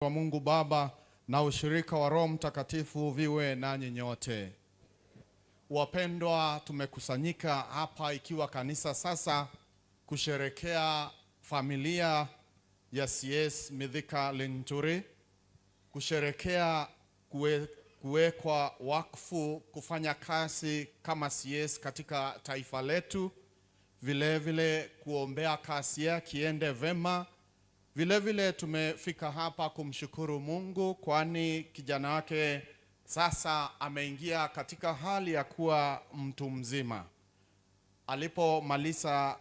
wa Mungu Baba na ushirika wa Roho Mtakatifu viwe nanyi nyote. Wapendwa, tumekusanyika hapa ikiwa kanisa sasa kusherekea familia ya CS Mithika Linturi, kusherekea kuwekwa wakfu kufanya kazi kama CS katika taifa letu, vile vile kuombea kazi yake iende vema. Vile vile tumefika hapa kumshukuru Mungu kwani kijana wake sasa ameingia katika hali ya kuwa mtu mzima. Alipomaliza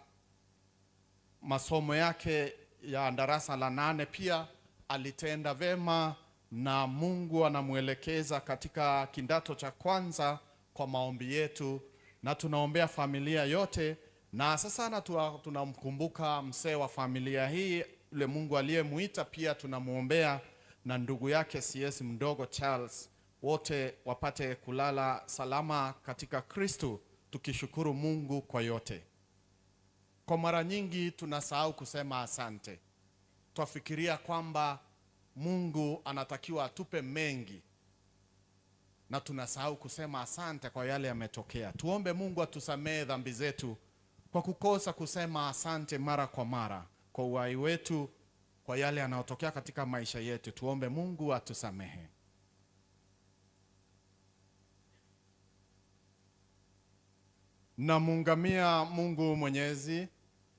masomo yake ya darasa la 8 pia alitenda vema na Mungu anamuelekeza katika kidato cha kwanza kwa maombi yetu, na tunaombea familia yote. Na sasa tunamkumbuka mzee wa familia hii, yule Mungu aliyemuita, pia tunamuombea na ndugu yake CS mdogo Charles, wote wapate kulala salama katika Kristo, tukishukuru Mungu kwa yote. Kwa mara nyingi tunasahau kusema asante. Twafikiria kwamba Mungu anatakiwa atupe mengi na tunasahau kusema asante kwa yale yametokea. Tuombe Mungu atusamee dhambi zetu kwa kukosa kusema asante mara kwa mara kwa uhai wetu, kwa yale yanayotokea katika maisha yetu. Tuombe Mungu atusamehe. Namuungamia Mungu Mwenyezi,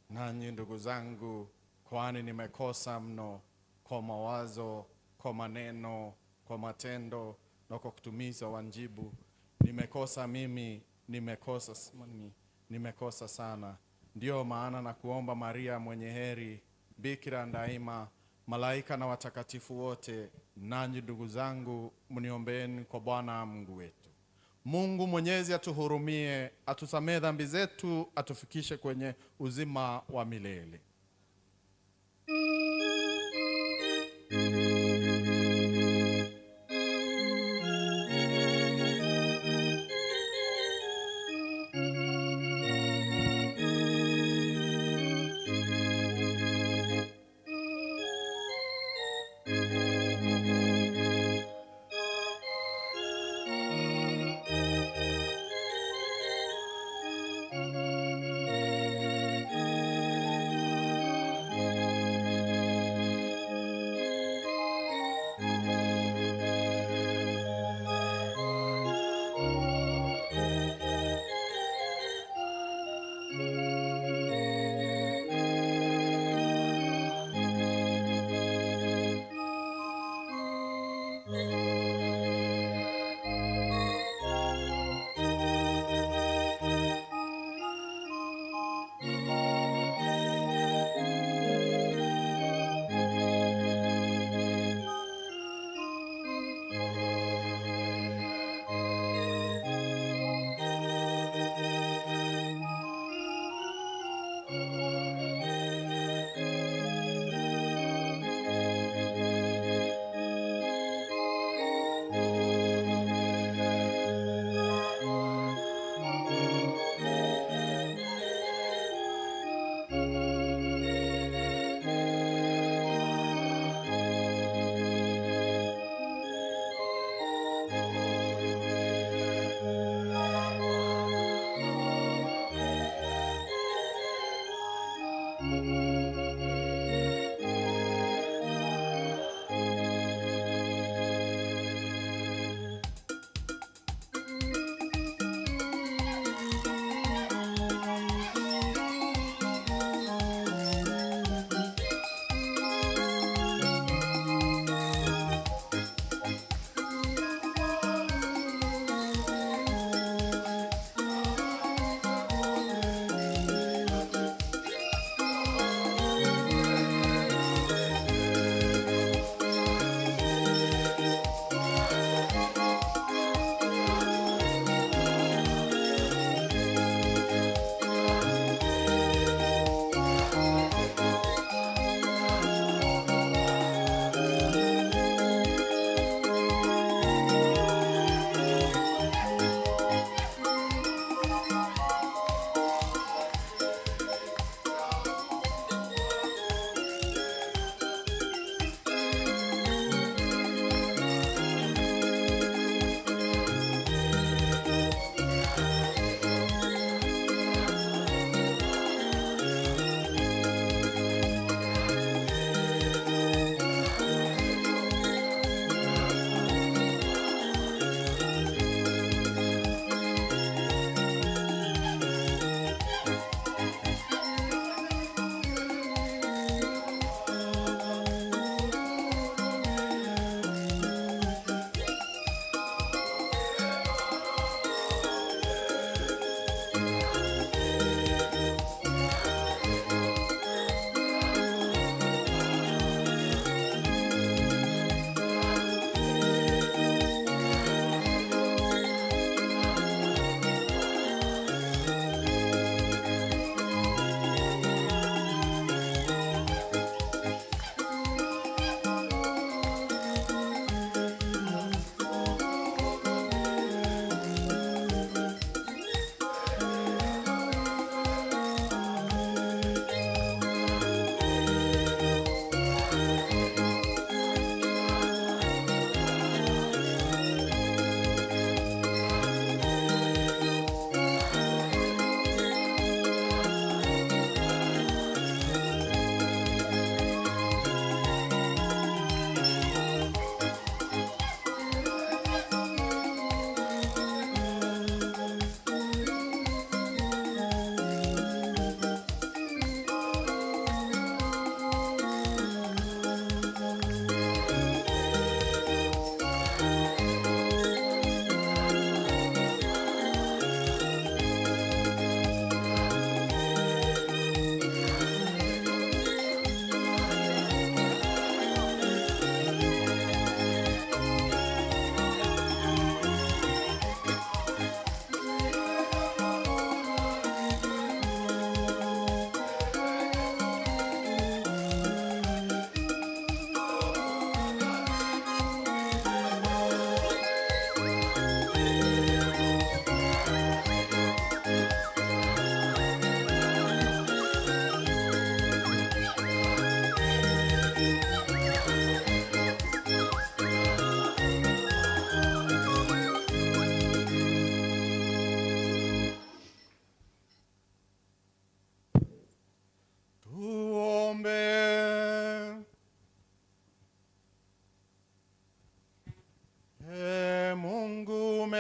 nanyi ndugu zangu, kwani nimekosa mno kwa mawazo, kwa maneno, kwa matendo na kwa kutumiza wajibu. Nimekosa mimi, nimekosa sana. Ndio maana na kuomba Maria mwenye heri, Bikira daima, malaika na watakatifu wote, nanyi ndugu zangu, mniombeeni kwa Bwana Mungu wetu. Mungu Mwenyezi atuhurumie, atusamee dhambi zetu, atufikishe kwenye uzima wa milele.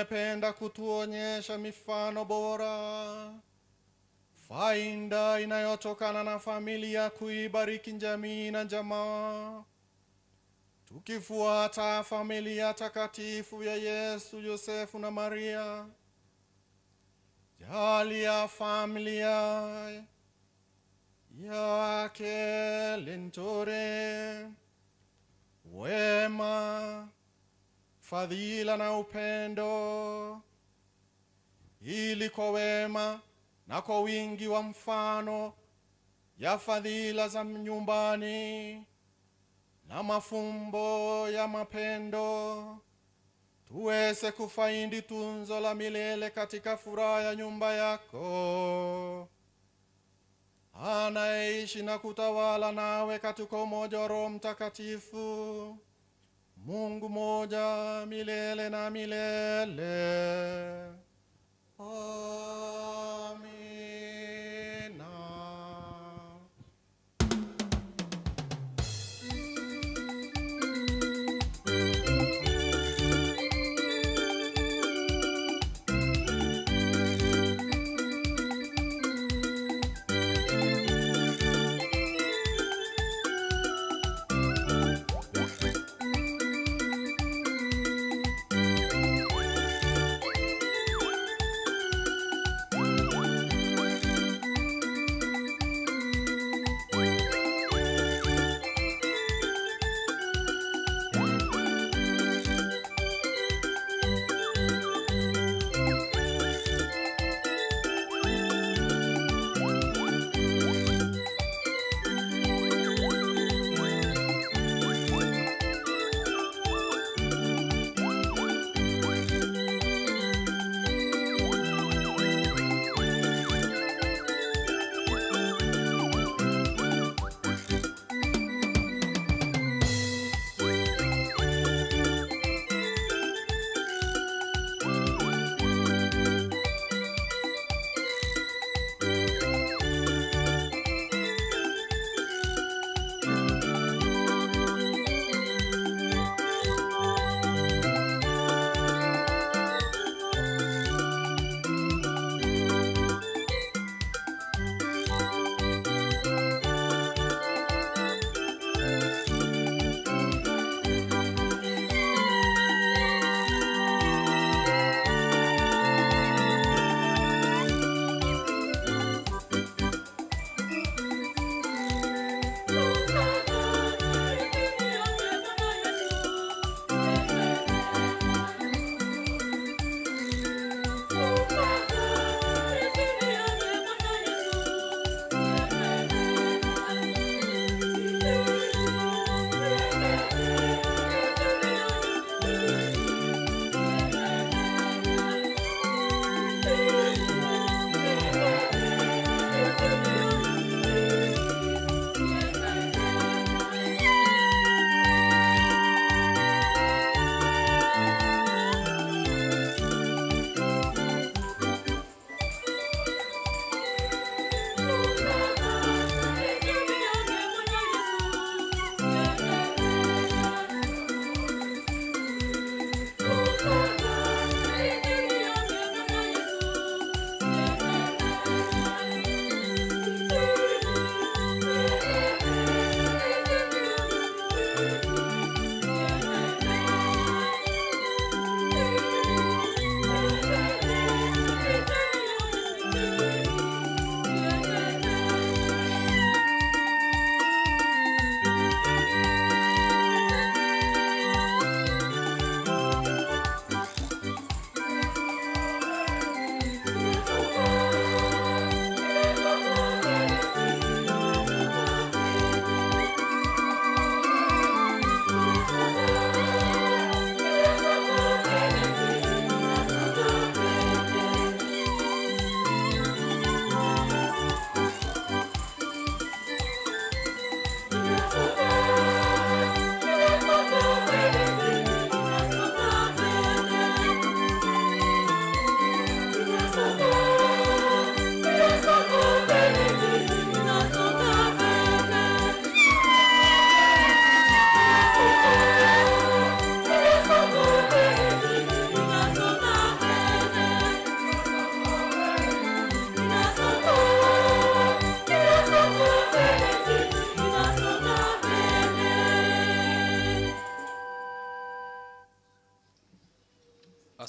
amependa kutuonyesha mifano bora, faida inayotokana na familia kuibariki jamii na jamaa. Tukifuata familia takatifu ya Yesu, Yosefu na Maria, jalia familia yake Linturi wema, fadhila na upendo, ili kwa wema na kwa wingi wa mfano ya fadhila za nyumbani na mafumbo ya mapendo, tuweze kufaidi tunzo la milele katika furaha ya nyumba yako, anaishi na kutawala nawe katika umoja wa Roho Mtakatifu, Mungu moja milele na milele. Amina.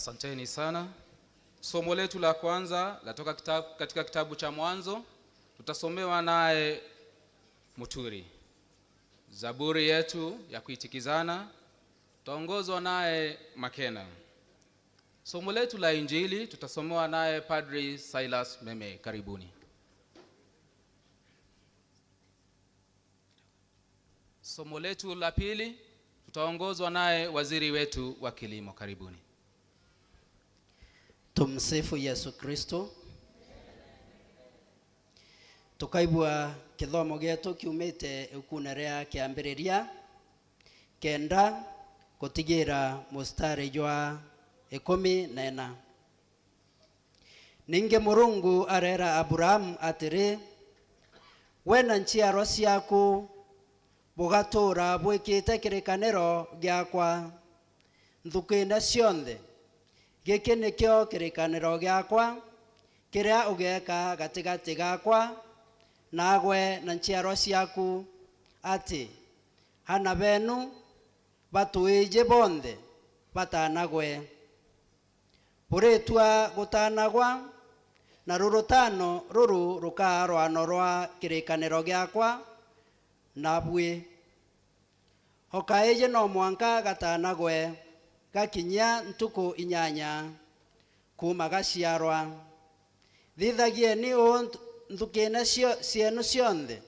Asanteni sana. Somo letu la kwanza latoka katika kitabu cha Mwanzo. Tutasomewa naye Muturi. Zaburi yetu ya kuitikizana tutaongozwa naye Makena. Somo letu la Injili tutasomewa naye Padri Silas Meme. Karibuni. Somo letu la pili tutaongozwa naye waziri wetu wa kilimo. Karibuni. Tumsifu Yesu Kristo. Tukaibwa kithomo getu kiumite ukunerea kiambiriria kenda kutigira mustari jwa 14. Ninge Murungu arera Abraham atiri, wena nchiaro ciaku bugatura bwikite kirikaniro giakwa nthukine cionthe. Giki nikio kirikaniro giakwa kiria ugeka gatigati gakwa nagwe na nchiaro ciaku, ati hana benu batuije bonthe batanagwe. Buritwa gutanagwa na rurutano ruru rukarwano rwa kirikaniro giakwa nabwe. Hokaije no mwanka gatanagwe gakinya ntuku 8 kuma gaciarwa. Thithagieni nthukine cienu cionthe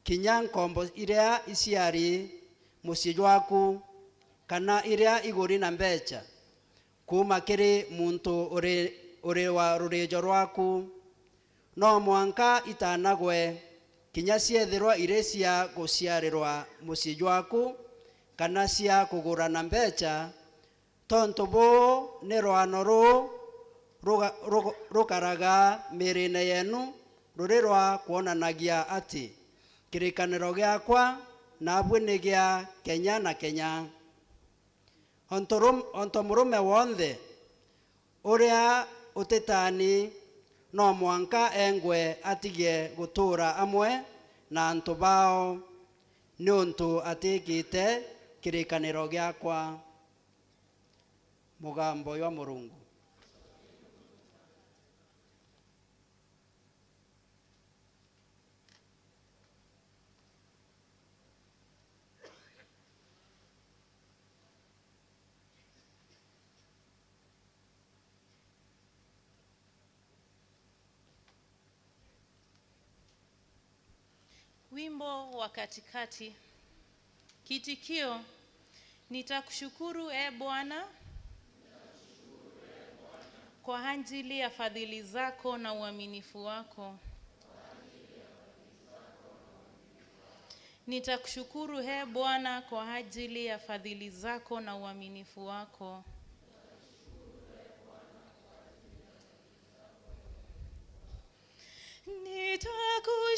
kinya nkombo iria iciari mucii jwaku kana iria iguri na mbeca kuma kiri muntu uri wa rurijo rwaku. No mwanka itanagwe kinya ciethirwa iri cia guciarirwa mucii jwaku kana cia kugura na mbeca, tontu bo ni rwano ru rukaraga mirine yenu ruri rwa kuonanagia ati kirikaniro giakwa nabwe ni gia Kenya na Kenya. Onto murume wonthe uria utitani no mwanka engwe atige gutura amwe na antu bao ni untu atikite kirikaniro giakwa. Mugambo wa Murungu. Wimbo wa katikati. Kitikio: nitakushukuru Bwana kwa ajili ya fadhili zako na uaminifu wako. Nitakushukuru Bwana kwa ajili ya fadhili zako na uaminifu wako.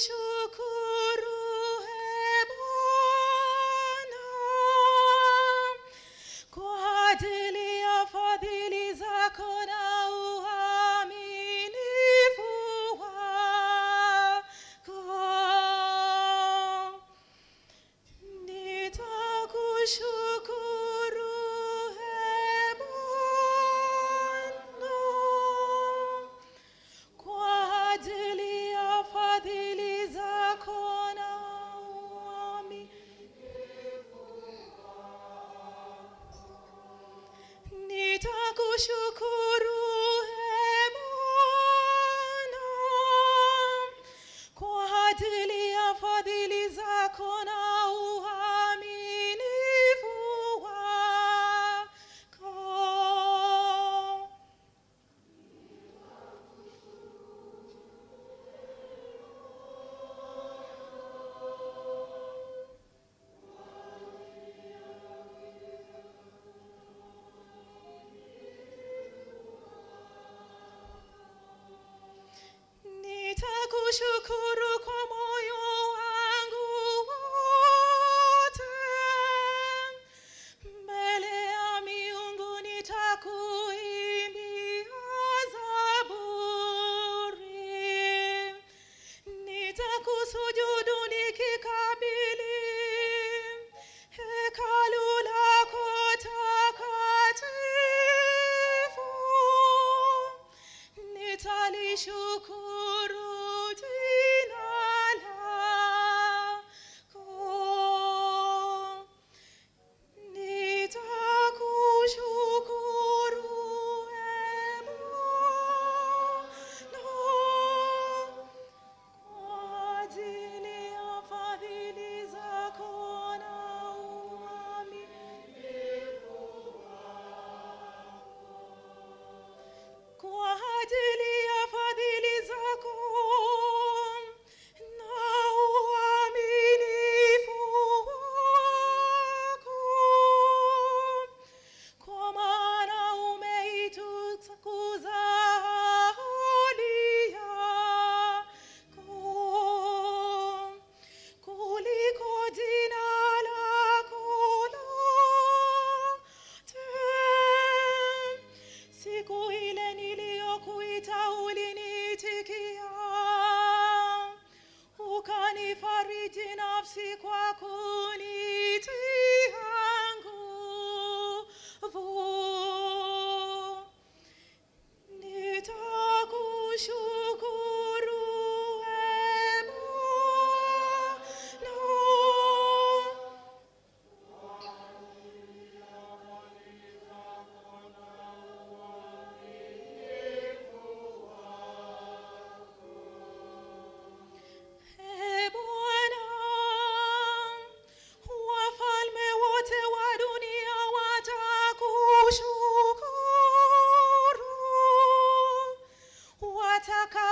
Nitakushukuru Bwana kwa ajili ya fadhili zako na uaminifu wako. Nitakushukuru Bwana kwa ajili ya fadhili zako na uaminifu wako. Nitakushukuru Bwana kwa ajili ya fadhili zako na uaminifu wako.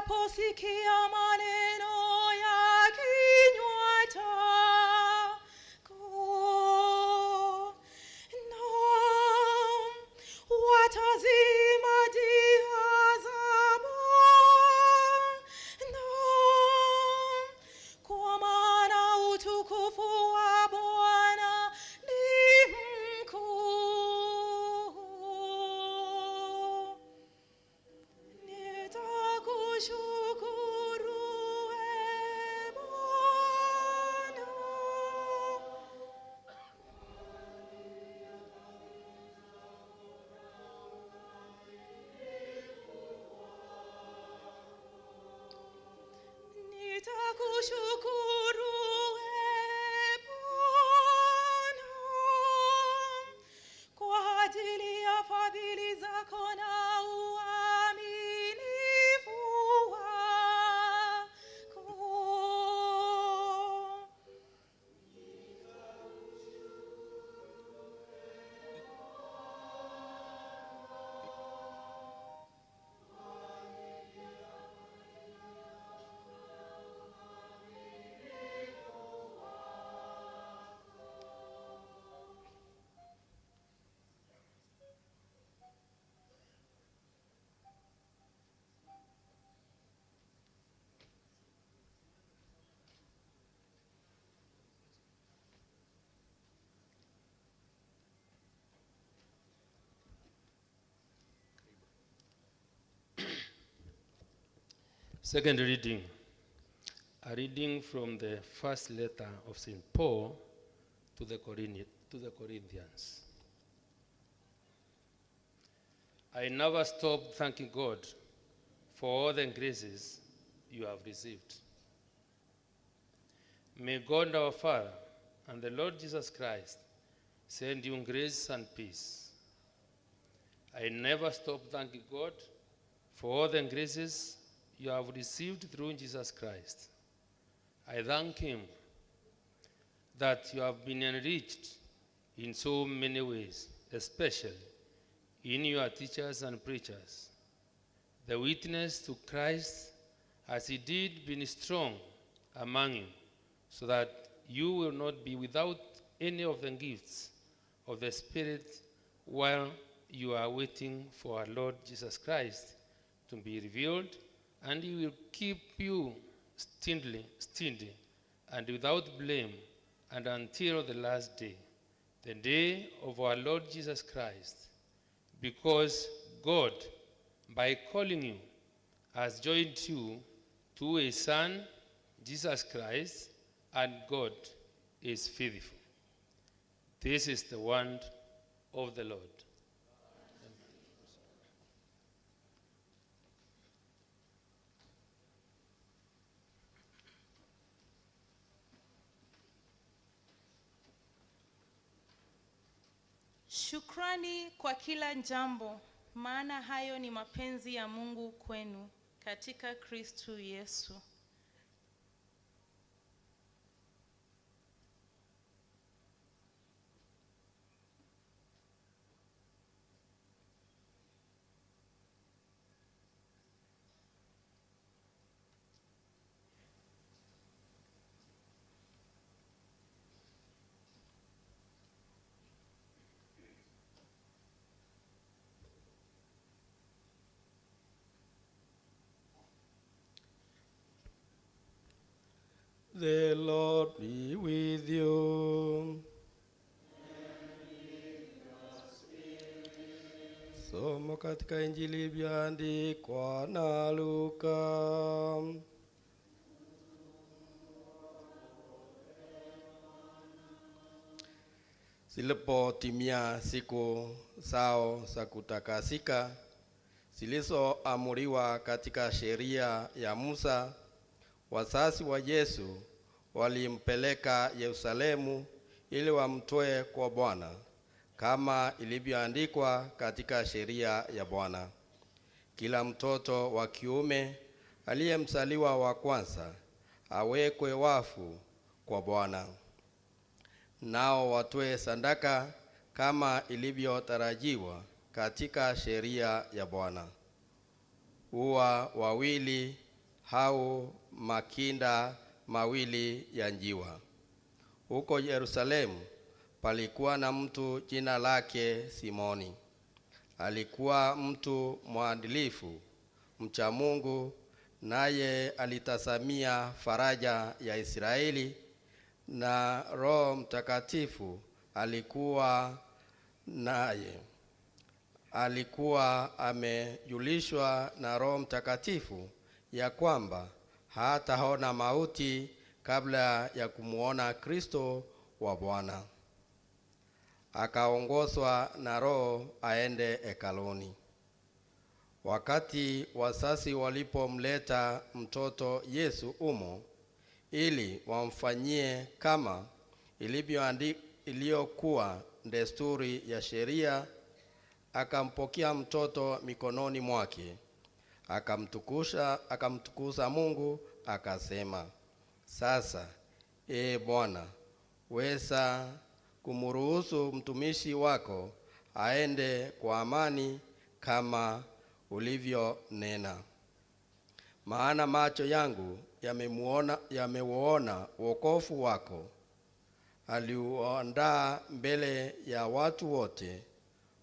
wanaposikia maneno ya kinywa chako, naam, watazima jihazamo, naam, kwa maana utukufu wa Bwana ni mkuu. Nitakushukuru ee Bwana. Nitakushukuru ee Bwana kwa ajili ya fadhili zako na uaminifu wako. Second reading, a reading from the first letter of St. Paul to the Corinthians. I never stop thanking God for all the graces you have received. May God our Father and the Lord Jesus Christ send you grace and peace. I never stop thanking God for all the graces you have received through Jesus Christ. I thank Him that you have been enriched in so many ways, especially in your teachers and preachers. The witness to Christ has indeed been strong among you, so that you will not be without any of the gifts of the Spirit while you are waiting for our Lord Jesus Christ to be revealed, and He will keep you steady and without blame and until the last day, the day of our Lord Jesus Christ, because God, by calling you, has joined you to a Son, Jesus Christ, and God is faithful. This is the word of the Lord. Shukrani kwa kila jambo, maana hayo ni mapenzi ya Mungu kwenu katika Kristo Yesu. The Lord be with you. Somo katika Injili iliyoandikwa na Luka. Zilipotimia siku zao za kutakasika zilizoamriwa katika sheria ya Musa, wazazi wa Yesu walimpeleka Yerusalemu ili wamtoe kwa Bwana, kama ilivyoandikwa katika sheria ya Bwana. Kila mtoto wa kiume aliyemzaliwa wa kwanza awekwe wakfu kwa Bwana, nao watoe sadaka kama ilivyotarajiwa katika sheria ya Bwana: hua wawili au makinda mawili ya njiwa. Huko Yerusalemu palikuwa na mtu jina lake Simoni. Alikuwa mtu mwadilifu, mcha Mungu, naye alitazamia faraja ya Israeli, na Roho Mtakatifu alikuwa naye. Alikuwa amejulishwa na Roho Mtakatifu ya kwamba hataona mauti kabla ya kumuona Kristo wa Bwana. Akaongozwa na Roho aende hekaluni. Wakati wazazi walipomleta mtoto Yesu umo ili wamfanyie kama iliyokuwa desturi ya sheria, akampokea mtoto mikononi mwake, akamtukuza Mungu, akasema, "Sasa, Bwana, weza kumruhusu mtumishi wako aende kwa amani kama ulivyonena. Maana macho yangu yameuona wokovu wako, aliuandaa mbele ya watu wote,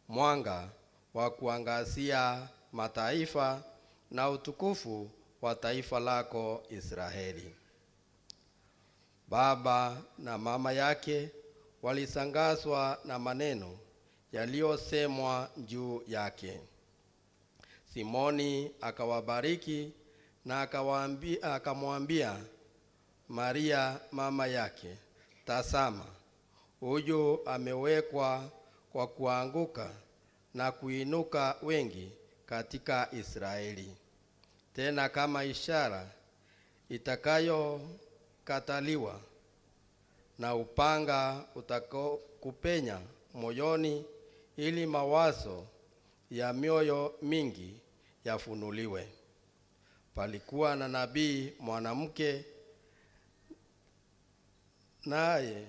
mwanga wa kuangazia mataifa na utukufu wa taifa lako Israeli." Baba na mama yake walisangazwa na maneno yaliyosemwa juu yake. Simoni akawabariki na akamwambia Maria mama yake, "Tazama, huyu amewekwa kwa kuanguka na kuinuka wengi katika Israeli, tena kama ishara itakayokataliwa, na upanga utakao kupenya moyoni, ili mawazo ya mioyo mingi yafunuliwe." Palikuwa na nabii mwanamke, naye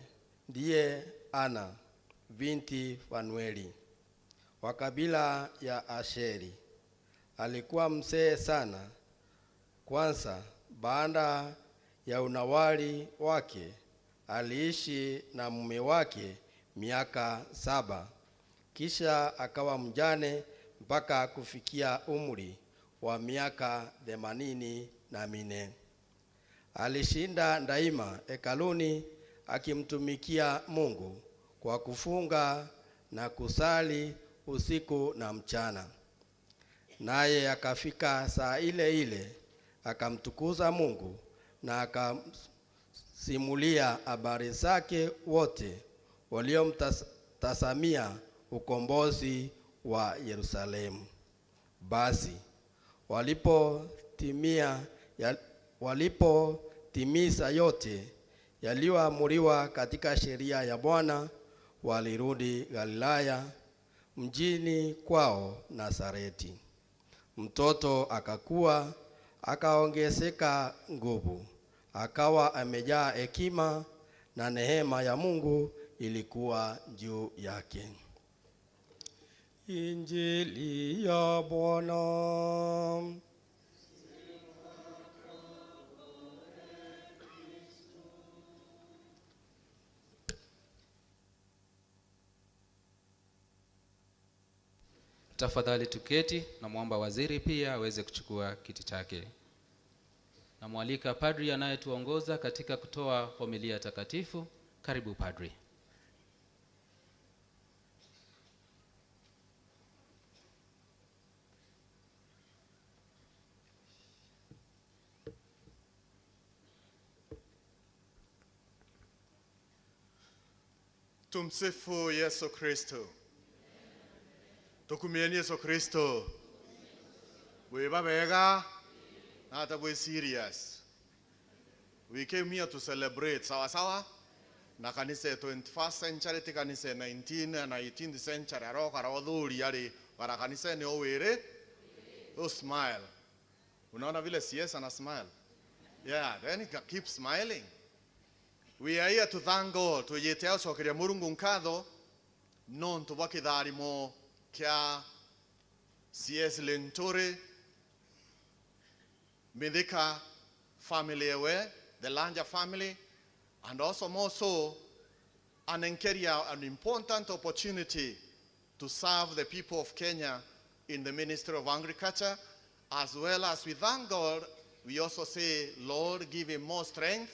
ndiye Ana binti Fanueli, wa kabila ya Asheri. Alikuwa mzee sana. Kwanza baada ya unawali wake aliishi na mume wake miaka 7, kisha akawa mjane mpaka kufikia umri wa miaka 84. Alishinda daima hekaluni akimtumikia Mungu kwa kufunga na kusali usiku na mchana. Naye akafika saa ile ile akamtukuza Mungu na akamsimulia habari zake wote waliomtazamia ukombozi wa Yerusalemu. Basi walipotimiza yote yaliyoamriwa katika sheria ya Bwana, walirudi Galilaya, mjini kwao Nazareti. Mtoto akakua, akaongezeka nguvu, akawa amejaa hekima, na neema ya Mungu ilikuwa juu yake. Injili ya Bwana. Tafadhali tuketi, na muomba waziri pia aweze kuchukua kiti chake. Na mwalika padri anayetuongoza katika kutoa homilia takatifu. Karibu padri. Tumsifu Yesu Kristo. Tukumieni Yesu Kristo. Weba bega, hata we serious. We came here to celebrate sawa na kanisa 21st century ti kanisa 19th century aroka rawadhuri yale para kanisa ni owere. Oh, smile. Unaona vile CS ana smile. Yeah, then keep smiling. We are here to thank God. Tuyetea sokeria Murungu Nkaatho non tubakitharimo kia CS Linturi Mithika family away, the Lanja family, and also more so an important opportunity to serve the people of Kenya in the Ministry of Agriculture, as well as we thank God. We also say, Lord, give him more strength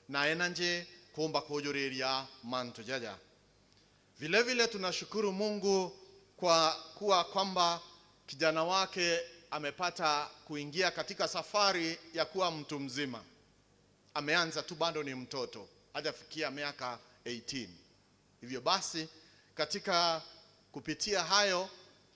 na energy kumba kujuria mantu jaja. Vile vile tunashukuru Mungu kwa kuwa kwamba kijana wake amepata kuingia katika safari ya kuwa mtu mzima. Ameanza tu, bado ni mtoto, hajafikia miaka 18. Hivyo basi katika kupitia hayo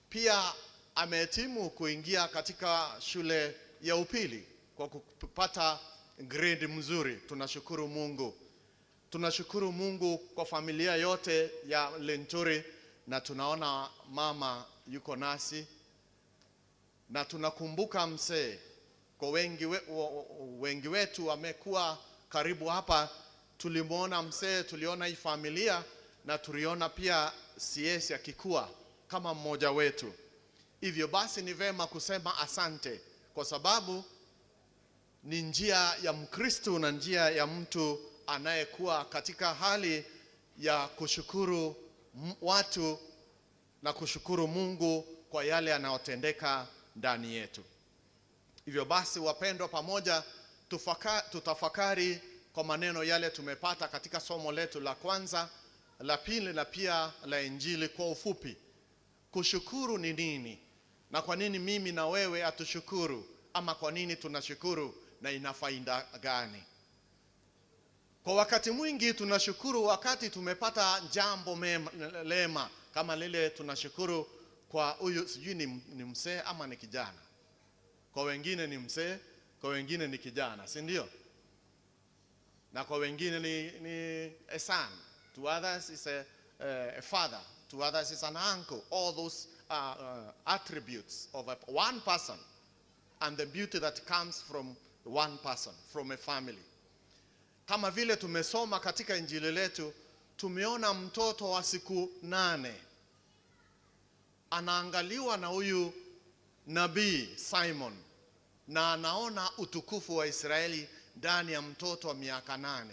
pia amehitimu kuingia katika shule ya upili kwa kupata grade mzuri. Tunashukuru Mungu. Tunashukuru Mungu kwa familia yote ya Linturi, na tunaona mama yuko nasi, na tunakumbuka mzee. Kwa wengi wetu wamekuwa karibu hapa, tulimuona mzee, tuliona hii familia, na tuliona pia CS akikua kama mmoja wetu. Hivyo basi ni vema kusema asante, kwa sababu ni njia ya Mkristo na njia ya mtu anayekuwa katika hali ya kushukuru watu na kushukuru Mungu kwa yale yanayotendeka ndani yetu. Hivyo basi wapendwa, pamoja tutafakari kwa maneno yale tumepata katika somo letu la kwanza, la pili na pia la Injili kwa ufupi. Kushukuru ni nini? Na kwa nini mimi na wewe atushukuru? Ama kwa nini tunashukuru na ina faida gani? Kwa wakati mwingi tunashukuru wakati tumepata jambo lema, kama lile tunashukuru kwa huyu, sijui ni mzee ama ni kijana. Kwa wengine ni mzee, kwa wengine ni kijana, si ndio? Na kwa wengine ni a son, to others is a father, to others is an uncle. All those attributes of one person, and the beauty that comes from one person, from a family. Kama vile tumesoma katika Injili letu, tumeona mtoto wa siku 8 anaangaliwa na huyu nabii Simon, na anaona utukufu wa Israeli ndani ya mtoto wa miaka 8.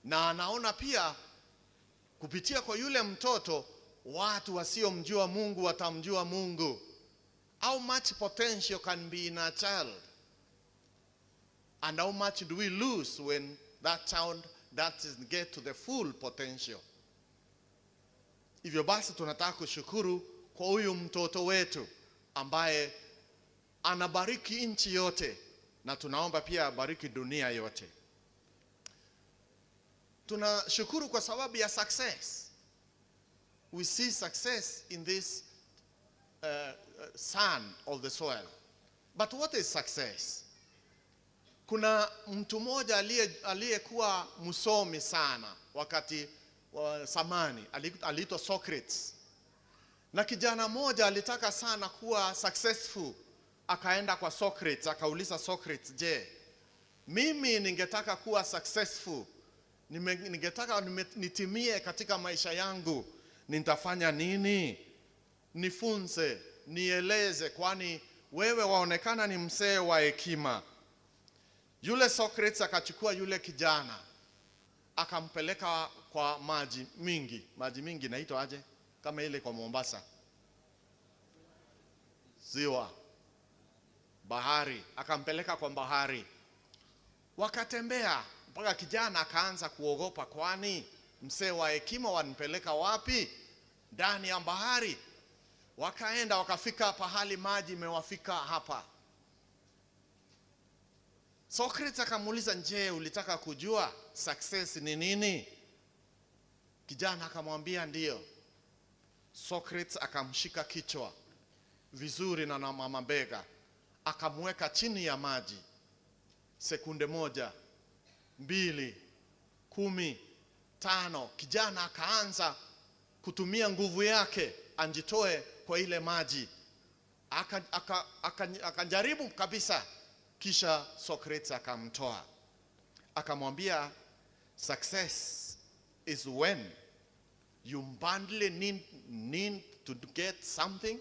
Na anaona pia kupitia kwa yule mtoto watu wasiomjua Mungu watamjua Mungu. How much potential can be in a child? And how much do we lose when that child doesn't get to the full potential? Hivyo basi tunataka kushukuru kwa huyu mtoto wetu ambaye anabariki nchi yote, na tunaomba pia abariki dunia yote. Tunashukuru kwa sababu ya success. We see success in this son of the soil. But what is success? Kuna mtu mmoja aliyekuwa msomi sana wakati wa zamani, aliitwa Socrates. Na kijana mmoja alitaka sana kuwa successful, akaenda kwa Socrates, akauliza Socrates, je, mimi ningetaka kuwa successful, ningetaka nitimie katika maisha yangu, nitafanya nini? Nifunze, nieleze, kwani wewe waonekana ni mzee wa hekima. Yule Socrates akachukua yule kijana, akampeleka kwa maji mingi inaitwa aje kama ile kwa Mombasa? Ziwa, bahari. Akampeleka kwa bahari, wakatembea mpaka kijana akaanza kuogopa, kwani mzee wa hekima wanipeleka wapi? Ndani ya bahari. Wakaenda wakafika pahali maji imewafika hapa. Socrates akamuuliza, je, ulitaka kujua success ni nini? Kijana akamwambia ndio. Socrates akamshika kichwa vizuri na mabega, akamweka chini ya maji. Sekunde 1, 2, 10, 5, kijana akaanza kutumia nguvu yake anjitoe kwa ile maji. Akajaribu kabisa, kisha Socrates akamtoa. Akamwambia, success is when you badly need to get something,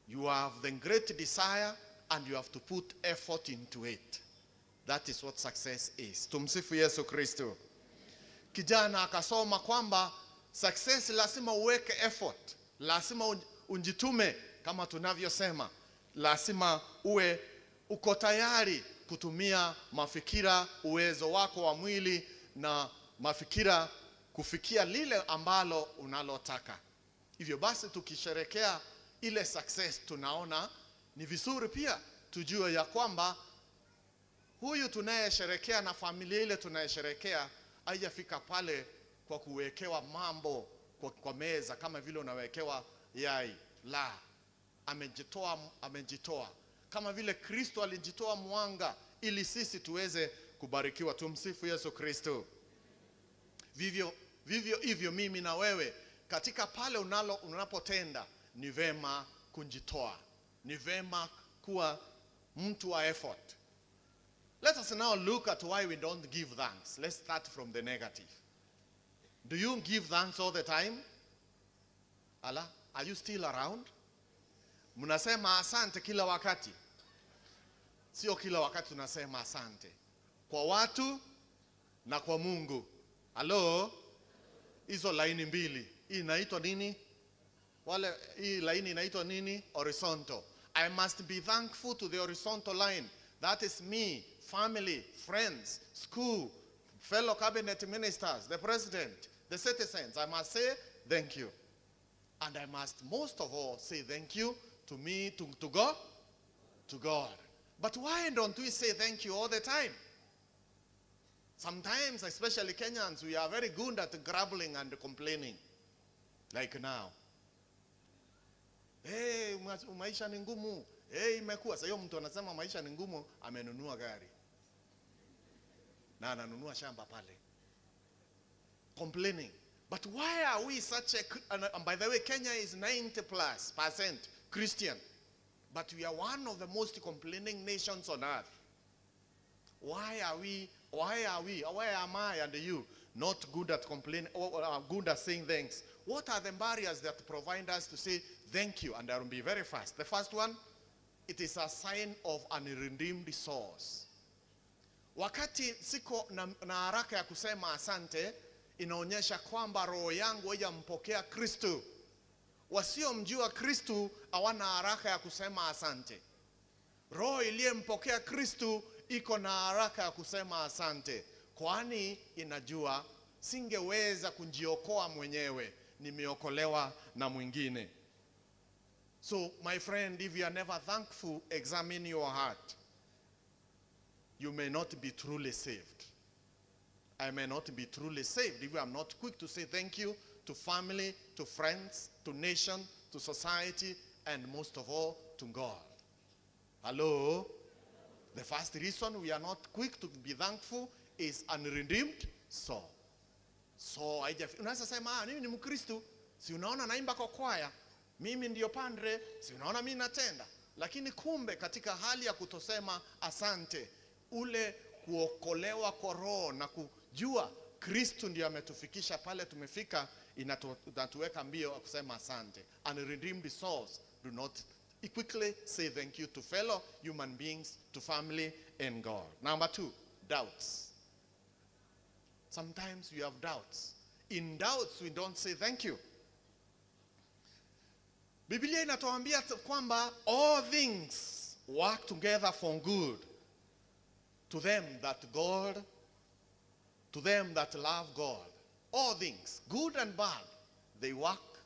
you have the great desire, and you have to put effort into it. That is what success is. Tumsifu Yesu Kristo. Kijana akasoma kwamba success lazima uweke effort, lazima unjitume kama tunavyosema, lazima uko tayari kutumia mafikira, uwezo wako wa mwili na mafikira kufikia lile ambalo unalotaka. Hivyo basi tukisherekea ile success, tunaona ni vizuri pia tujue ya kwamba huyu tunayesherekea na familia ile tunayesherekea haijafika pale kwa kuwekewa mambo kwa meza kama vile unawekewa yai. La, amejitoa kama vile Kristo alijitoa mwanga ili sisi tuweze kubarikiwa. Tumsifu Yesu Kristo. Vivyo hivyo mimi na wewe katika pale unapotenda ni vema kunjitoa, ni vema kuwa mtu wa effort. Let us now look at why we don't give thanks. Let's start from the negative. Do you give thanks all the time? Allah, are you still around? Mnasema asante kila wakati? Sio kila wakati tunasema asante. Kwa watu na kwa Mungu. Hello? Hizo laini mbili. Hii inaitwa nini? Hii laini inaitwa nini? Horizontal. I must be thankful to the horizontal line. That is me, family, friends, school, fellow cabinet ministers, the president, the citizens. I must say thank you. And I must most of all say thank you to me, to God, to God. But why don't we say thank you all the time? Sometimes, especially Kenyans, we are very good at grumbling and complaining. Like now. Hey, maisha ni ngumu. Hey, imekuwa. Sasa mtu anasema maisha ni ngumu, amenunua gari. Na ananunua shamba pale. Complaining. But why are we such and by the way, Kenya is 90+% Christian. But we are one of the most complaining nations on earth. Why am I and you not good at complaining or good at saying thanks? What are the barriers that provide us to say thank you? And I will be very fast. The first one, it is a sign of an unredeemed source. Wakati siko na haraka ya kusema asante, inaonyesha kwamba roho yangu haijampokea Kristo. Wasiomjua Kristo hawana haraka ya kusema asante. Roho iliyempokea Kristo iko na haraka ya kusema asante, kwani inajua singeweza kujiokoa mwenyewe, nimeokolewa na mwingine. So my friend, if you are never thankful, examine your heart. You may not be truly saved. I may not be truly saved if I am not quick to say thank you to family, to friends, to nation, to society, and most of all, to God. Hello? The first reason we are not quick to be thankful is unredeemed soul. So, unaweza sema, mimi ni Mkristo, si unaona naimba kwa kwaya, mimi ndio pandre, si unaona mimi natenda. Lakini kumbe katika hali ya kutosema asante, ule kuokolewa kwa roho na kujua Kristo ndiye ametufikisha pale tumefika, inatuweka mbio kusema asante. Unredeemed souls do not quickly say thank you to fellow human beings, to family, and God. Number 2, doubts. Sometimes we have doubts. In doubts, we don't say thank you. Biblia inatuambia kwamba all things work together for good to them that love God. All things, good and bad, they work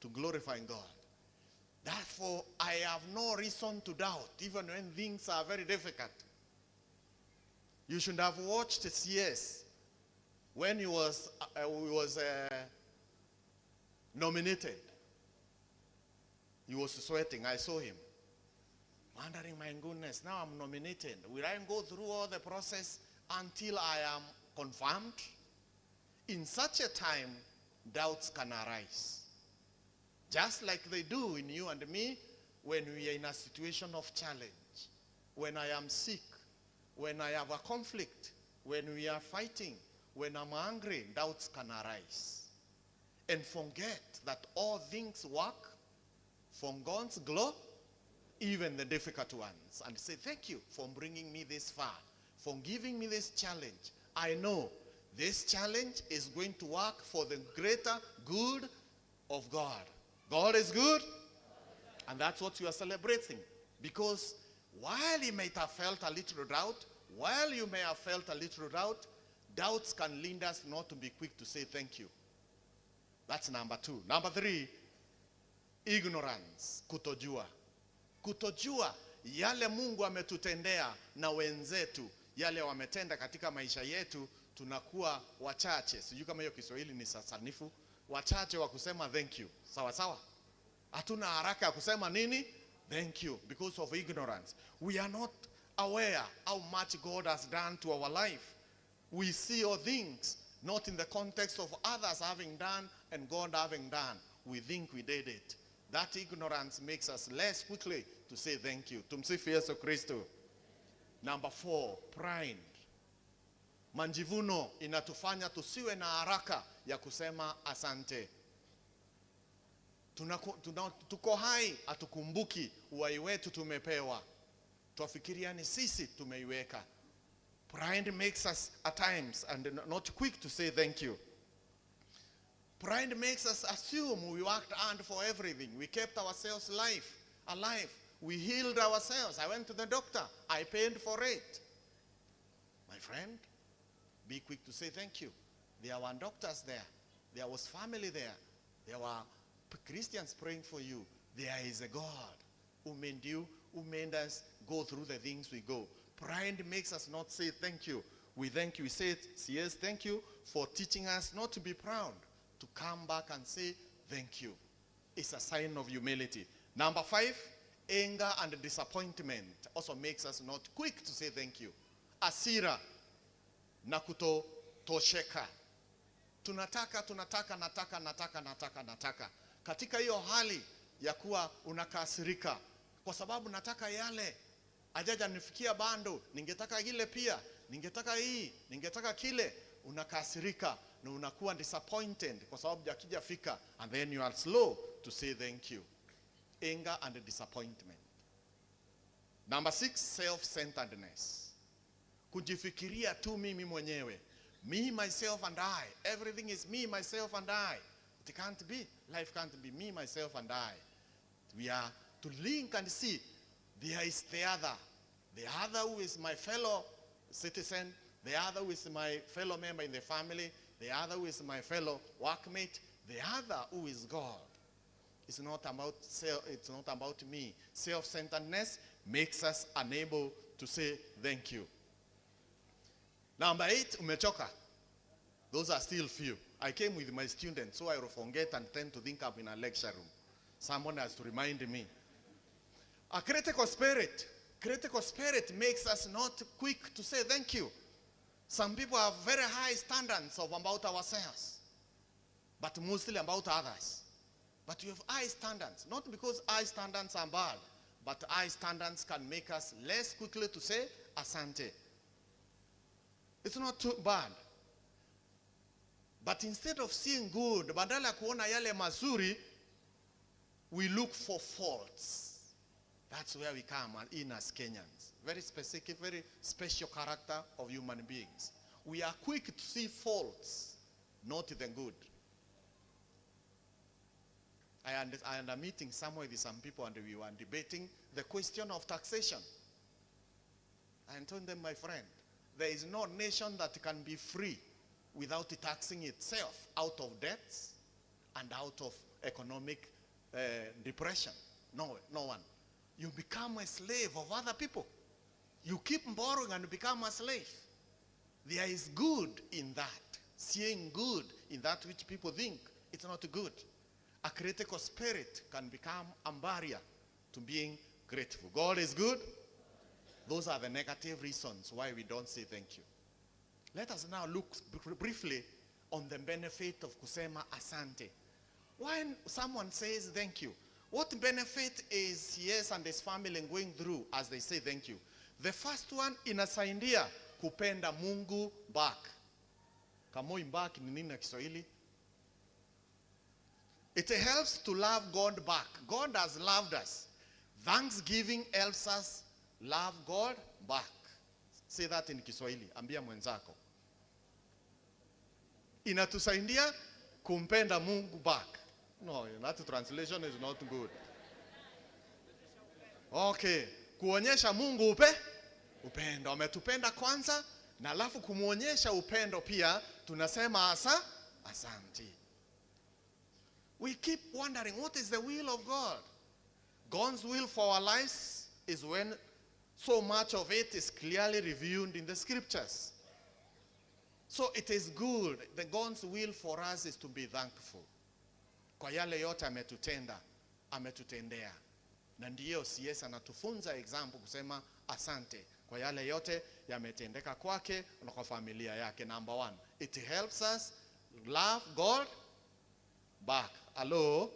to glorify God. Therefore, I have no reason to doubt, even when things are very difficult. You should have watched CS when he was nominated. He was sweating. I saw him. Wondering, my goodness, now I'm nominated. Will I go through all the process until I am confirmed? In such a time, doubts can arise. Just like they do in you and me when we are in a situation of challenge. When I am sick, when I have a conflict, when we are fighting, when I'm angry, doubts can arise. And forget that all things work for God's glory. even the difficult ones, and say, thank you for bringing me this far, for giving me this challenge. I know this challenge is going to work for the greater good of God. God is good, and that's what you are celebrating. Because while you may have felt a little doubt, doubts can lead us not to be quick to say thank you. That's number 2. Number 3, ignorance, kutojua. Kutojua yale Mungu ametutendea na wenzetu, yale wametenda katika maisha yetu, tunakuwa wachache. Sijui kama hiyo Kiswahili ni sasanifu. Wachache wa kusema thank you. Sawa sawa? Hatuna haraka ya kusema nini? Thank you, because of ignorance. We are not aware how much God has done to our life. We see all things not in the context of others having done and God having done. We think we did it. That ignorance makes us less quickly to say thank you. Tumsifu Yesu Kristo. Number 4, pride. Manjivuno inatufanya tusiwe na haraka ya kusema asante. Tuko hai, atukumbuki uhai wetu tumepewa. Tuafikiria ni sisi tumeiweka. Pride makes us at times and not quick to say thank you. Pride makes us assume we worked hard for everything. We kept ourselves alive. We healed ourselves. I went to the doctor. I paid for it. My friend, be quick to say thank you. There were doctors there. There was family there. There were Christians praying for you. There is a God who made you, who made us go through the things we go. Pride makes us not say thank you. We thank you. We say, yes, thank you for teaching us not to be proud, to come back and say thank you. It's a sign of humility. Number 5, anger and disappointment also makes us not quick to say thank you. Asira na kutosheka. Tunataka. Katika hiyo hali ya kuwa unakasirika, kwa sababu nataka yale ajaja nifikia bando, ningetaka ile pia, ningetaka hii, ningetaka kile, unakasirika na unakuwa disappointed kwa sababu hakijafika, and then you are slow to say thank you. Anger and disappointment. Number 6, self-centeredness. Kujifikiria tu mimi mwenyewe. Me, myself and I. Everything is me, myself and I. It can't be. Life can't be me, myself and I. We are to link and see there is the other who is my fellow citizen, the other who is my fellow member in the family, the other who is my fellow workmate, the other who is God. It's not about me. Self-centeredness makes us unable to say thank you. Number 8, umechoka. Those are still few. I came with my students, so I will forget and tend to think I'm in a lecture room. Someone has to remind me. A critical spirit makes us not quick to say thank you. Some people have very high standards about ourselves, but mostly about others. But you have high standards, not because high standards are bad, but high standards can make us less quickly to say asante. It's not too bad. But instead of seeing good, badala kuona yale mazuri, we look for faults. That's where we come in as Kenyans. Very specific, very special character of human beings. We are quick to see faults, not the good. I had a meeting somewhere with some people and we were debating the question of taxation. I told them, my friend, there is no nation that can be free without taxing itself out of debts and out of economic depression. No one. You become a slave of other people. You keep borrowing and become a slave. There is good in that. Seeing good in that which people think it's not good. A critical spirit can become a barrier to being grateful. God is good. Those are the negative reasons why we don't say thank you. Let us now look briefly on the benefit of kusema asante. When someone says thank you, what benefit is yes and his family going through as they say thank you? The first one, inasaidia kupenda Mungu back. Kamoi back ni nini na Kiswahili? It helps to love God back. God has loved us. Thanksgiving helps us love God back. Say that in Kiswahili, ambia mwenzako. Inatusaidia kumpenda Mungu back. No, that translation is not good. Okay, kuonyesha Mungu upendo. Ametupenda kwanza, na alafu kumuonyesha upendo pia tunasema asante. We keep wondering, what is the will of God? God's will for our lives is when so much of it is clearly revealed in the scriptures. So it is good. The God's will for us is to be thankful. Kwa yale yote ametutendea. Na ndiyo CS anatufunza example kusema asante kwa yale yote yametendeka kwake na kwa familia yake. Number 1, it helps us love God back. Hello?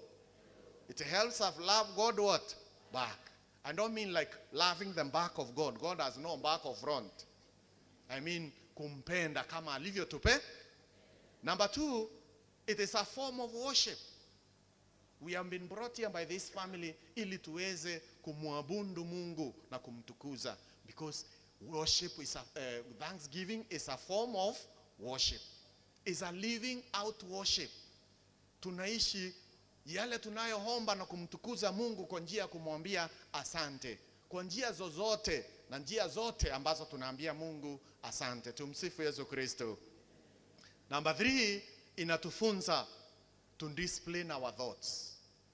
It helps us love God what? Back. I don't mean like loving the back of God. God has no back or front. I mean kumpenda kama alivyotupe. Number 2, it is a form of worship. We have been brought here by this family ili tuweze kumwabudu Mungu na kumtukuza, because worship is thanksgiving is a form of worship. Is a living out worship. Tunaishi yale tunayoomba na kumtukuza Mungu kwa njia ya kumwambia asante. Kwa njia zozote na njia zote ambazo tunaambia Mungu asante. Tumsifu Yesu Kristo. Number 3, inatufunza to discipline our thoughts.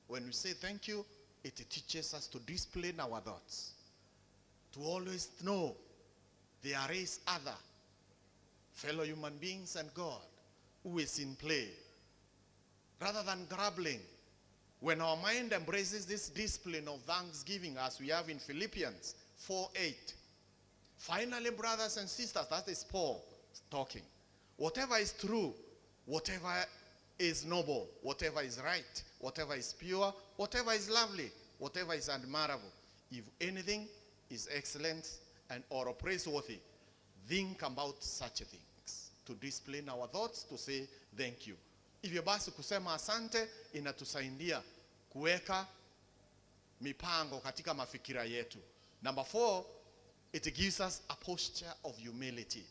When we say thank you, it teaches us to discipline our thoughts. To always know there is other fellow human beings and God who is in play. Rather than grumbling, when our mind embraces this discipline of thanksgiving as we have in Philippians 4:8. Finally, brothers and sisters, that is Paul talking. Whatever is true, whatever is noble, whatever is right, whatever is pure, whatever is lovely, whatever is admirable, if anything is excellent and or praiseworthy, think about such things. To discipline our thoughts, to say thank you. Hivyo basi kusema asante inatusaidia kuweka mipango katika mafikira yetu. Number 4, it gives us a posture of humility.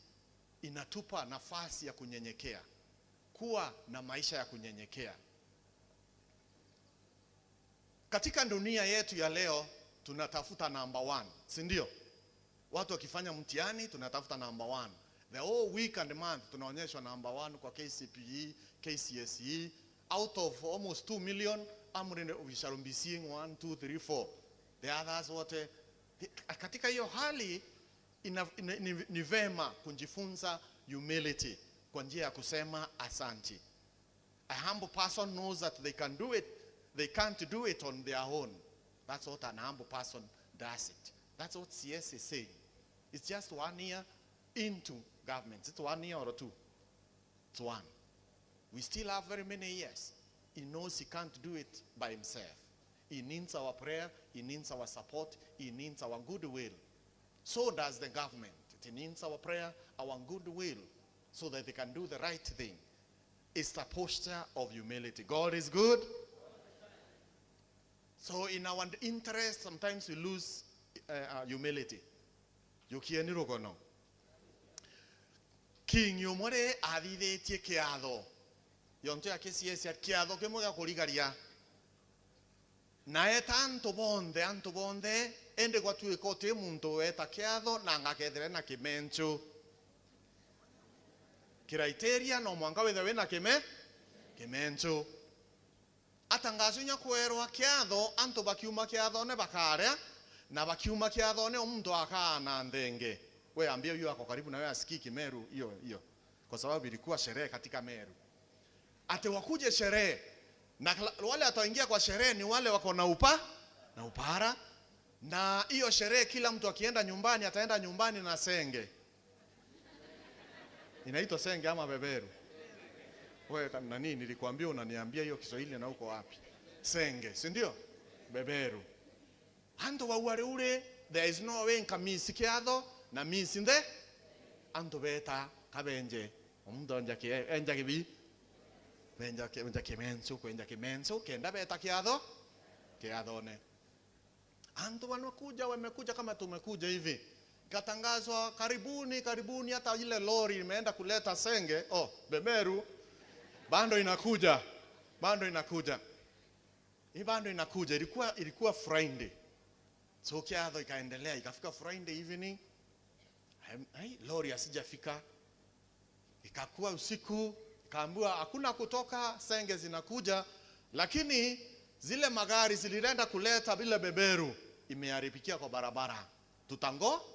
Inatupa nafasi ya kunyenyekea. Kuwa na maisha ya kunyenyekea. Katika dunia yetu ya leo tunatafuta number 1, si ndio? Watu wakifanya mtihani tunatafuta number 1. The whole week and month tunaonyeshwa number 1 kwa KCPE, KCSE. Out of almost 2 million, we shall be seeing 1, 2, 3, 4. The others wote. Katika hiyo hali ni vema kujifunza humility kwa njia ya kusema asante. A humble person knows that they can do it. They can't do it on their own. That's what an humble person does it. That's what CS is saying. It's just 1 year into government. It's 1 year or 2. It's 1. We still have very many years. He knows he can't do it by himself. He needs our prayer. He needs our support. He needs our goodwill. So does the government. It needs our prayer, our goodwill, so that they can do the right thing. It's a posture of humility. God is good. So in our interest, sometimes we lose humility. Yukieni rogono. King yomore adidete KIATHO. Yonto ya KCS ya KIATHO kemo ya kurigaria. Nae tanto bonde, ende kwa tuwe kote muntu eta KIATHO na ngakethre na kimencho. Criteria no mwanga wethe na kimencho. Atangazo nya kwerwa KIATHO anto bakiuma KIATHO ne bakarea na bakiuma KIATHO ne omuntu akana ndenge. We ambia yu ako karibu na wewe asikiki Meru hiyo. Kwa sababu ilikuwa sherehe katika Meru. Ate wakuje sherehe. Na wale ataingia kwa sherehe ni wale wako na upara. Na hiyo sherehe kila mtu akienda nyumbani ataenda nyumbani na senge. Inaitwa senge ama beberu? Wewe nani nilikwambia unaniambia hiyo Kiswahili na uko wapi? Senge, si ndio? Beberu. Ando waware ule, there is no way nkamisi KIATHO na misinde ando beta kabenje. Omuntu enja kibi. Benja kimenso kenda beta KIATHO ne. Antu wamekuja kama tumekuja hivi. Katangazwa karibuni, hata ile lori imeenda kuleta senge. Beberu bando inakuja. Hii bando inakuja. Ilikuwa Friday. So KIATHO ikaendelea, ikafika Friday evening. Lori asijafika. Ikakuwa usiku, kaambiwa hakuna kutoka, senge zinakuja, lakini zile magari zilienda kuleta bila beberu imeharibikia kwa barabara. Tutangoja.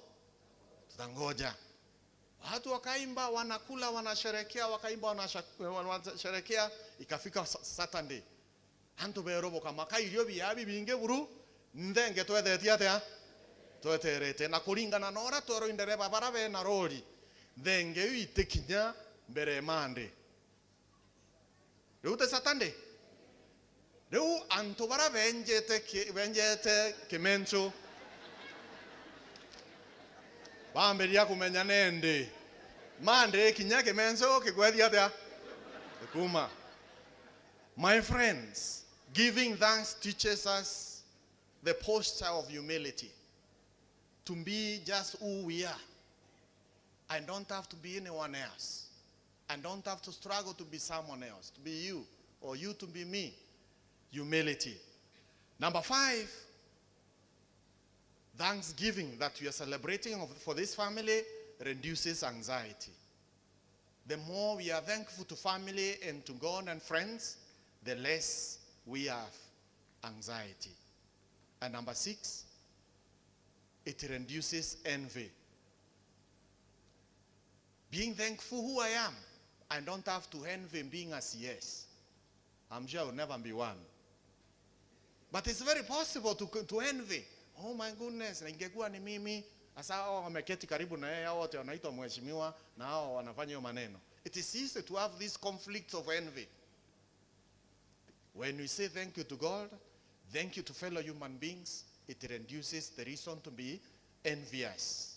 Watu wakaimba, wanakula, wanasherekea, wanasherekea. Ikafika Saturday. Antu berobo kama kailio biabi binge buru ndenge tweterete na kuringana na ora toro indereba barabe na roli ndenge uitekinya mbere mande. Rute Saturday. Leo antu barabe venjete kemencho. Bambe ya kumenya nende. Mande kinya kemencho kigwedi atia. Kuma. My friends, giving thanks teaches us the posture of humility. To be just who we are. I don't have to be anyone else. I don't have to struggle to be someone else. To be you, or you to be me. Humility. Number 5, thanksgiving that we are celebrating for this family reduces anxiety. The more we are thankful to family and to God and friends, the less we have anxiety. And number 6, it reduces envy. Being thankful who I am, I don't have to envy being a CS. I'm sure I will never be one. But it's very possible to envy. Oh my goodness, ingekuwa ni mimi. Asa hao wameketi karibu na yeye, wote wanaitwa mheshimiwa na hao wanafanya hiyo maneno. It is easy to have these conflicts of envy. When we say thank you to God, thank you to fellow human beings, it reduces the reason to be envious.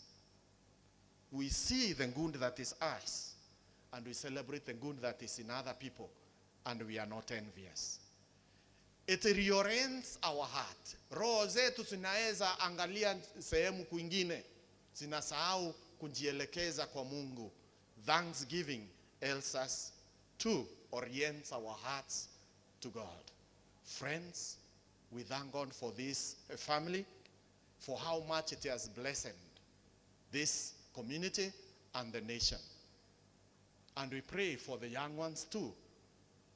We see the good that is us, and we celebrate the good that is in other people, and we are not envious. It reorients our heart. Roho zetu zinaeza angalia sehemu kwingine, zinasahau kujielekeza kwa Mungu. Thanksgiving helps us to orient our hearts to God. Friends, we thank God for this family, for how much it has blessed this community and the nation. And we pray for the young ones too,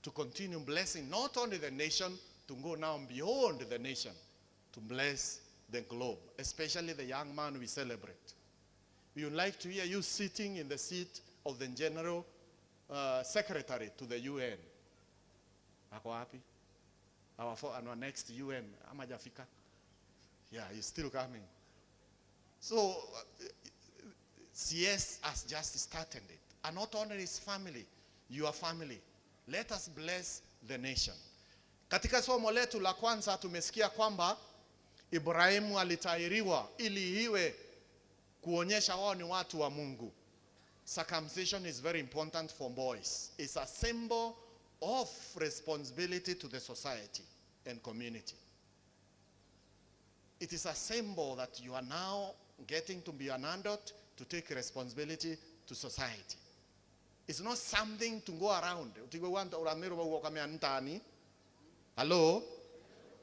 to continue blessing not only the nation, to go now beyond the nation, to bless the globe, especially the young man we celebrate. We would like to hear you sitting in the seat of the General Secretary to the UN. Ako happy? Our next UN, amajafika. Yeah, he's still coming. So, CS has just started it. And not only his family, your family. Let us bless the nation. Katika somo letu la kwanza tumesikia kwamba Ibrahimu alitahiriwa ili iwe kuonyesha wao ni watu wa Mungu. Circumcision is very important for boys. It's a symbol of responsibility to the society and community. It is a symbol that you are now getting to be an adult to take responsibility to society. It's not something to go around. Hello?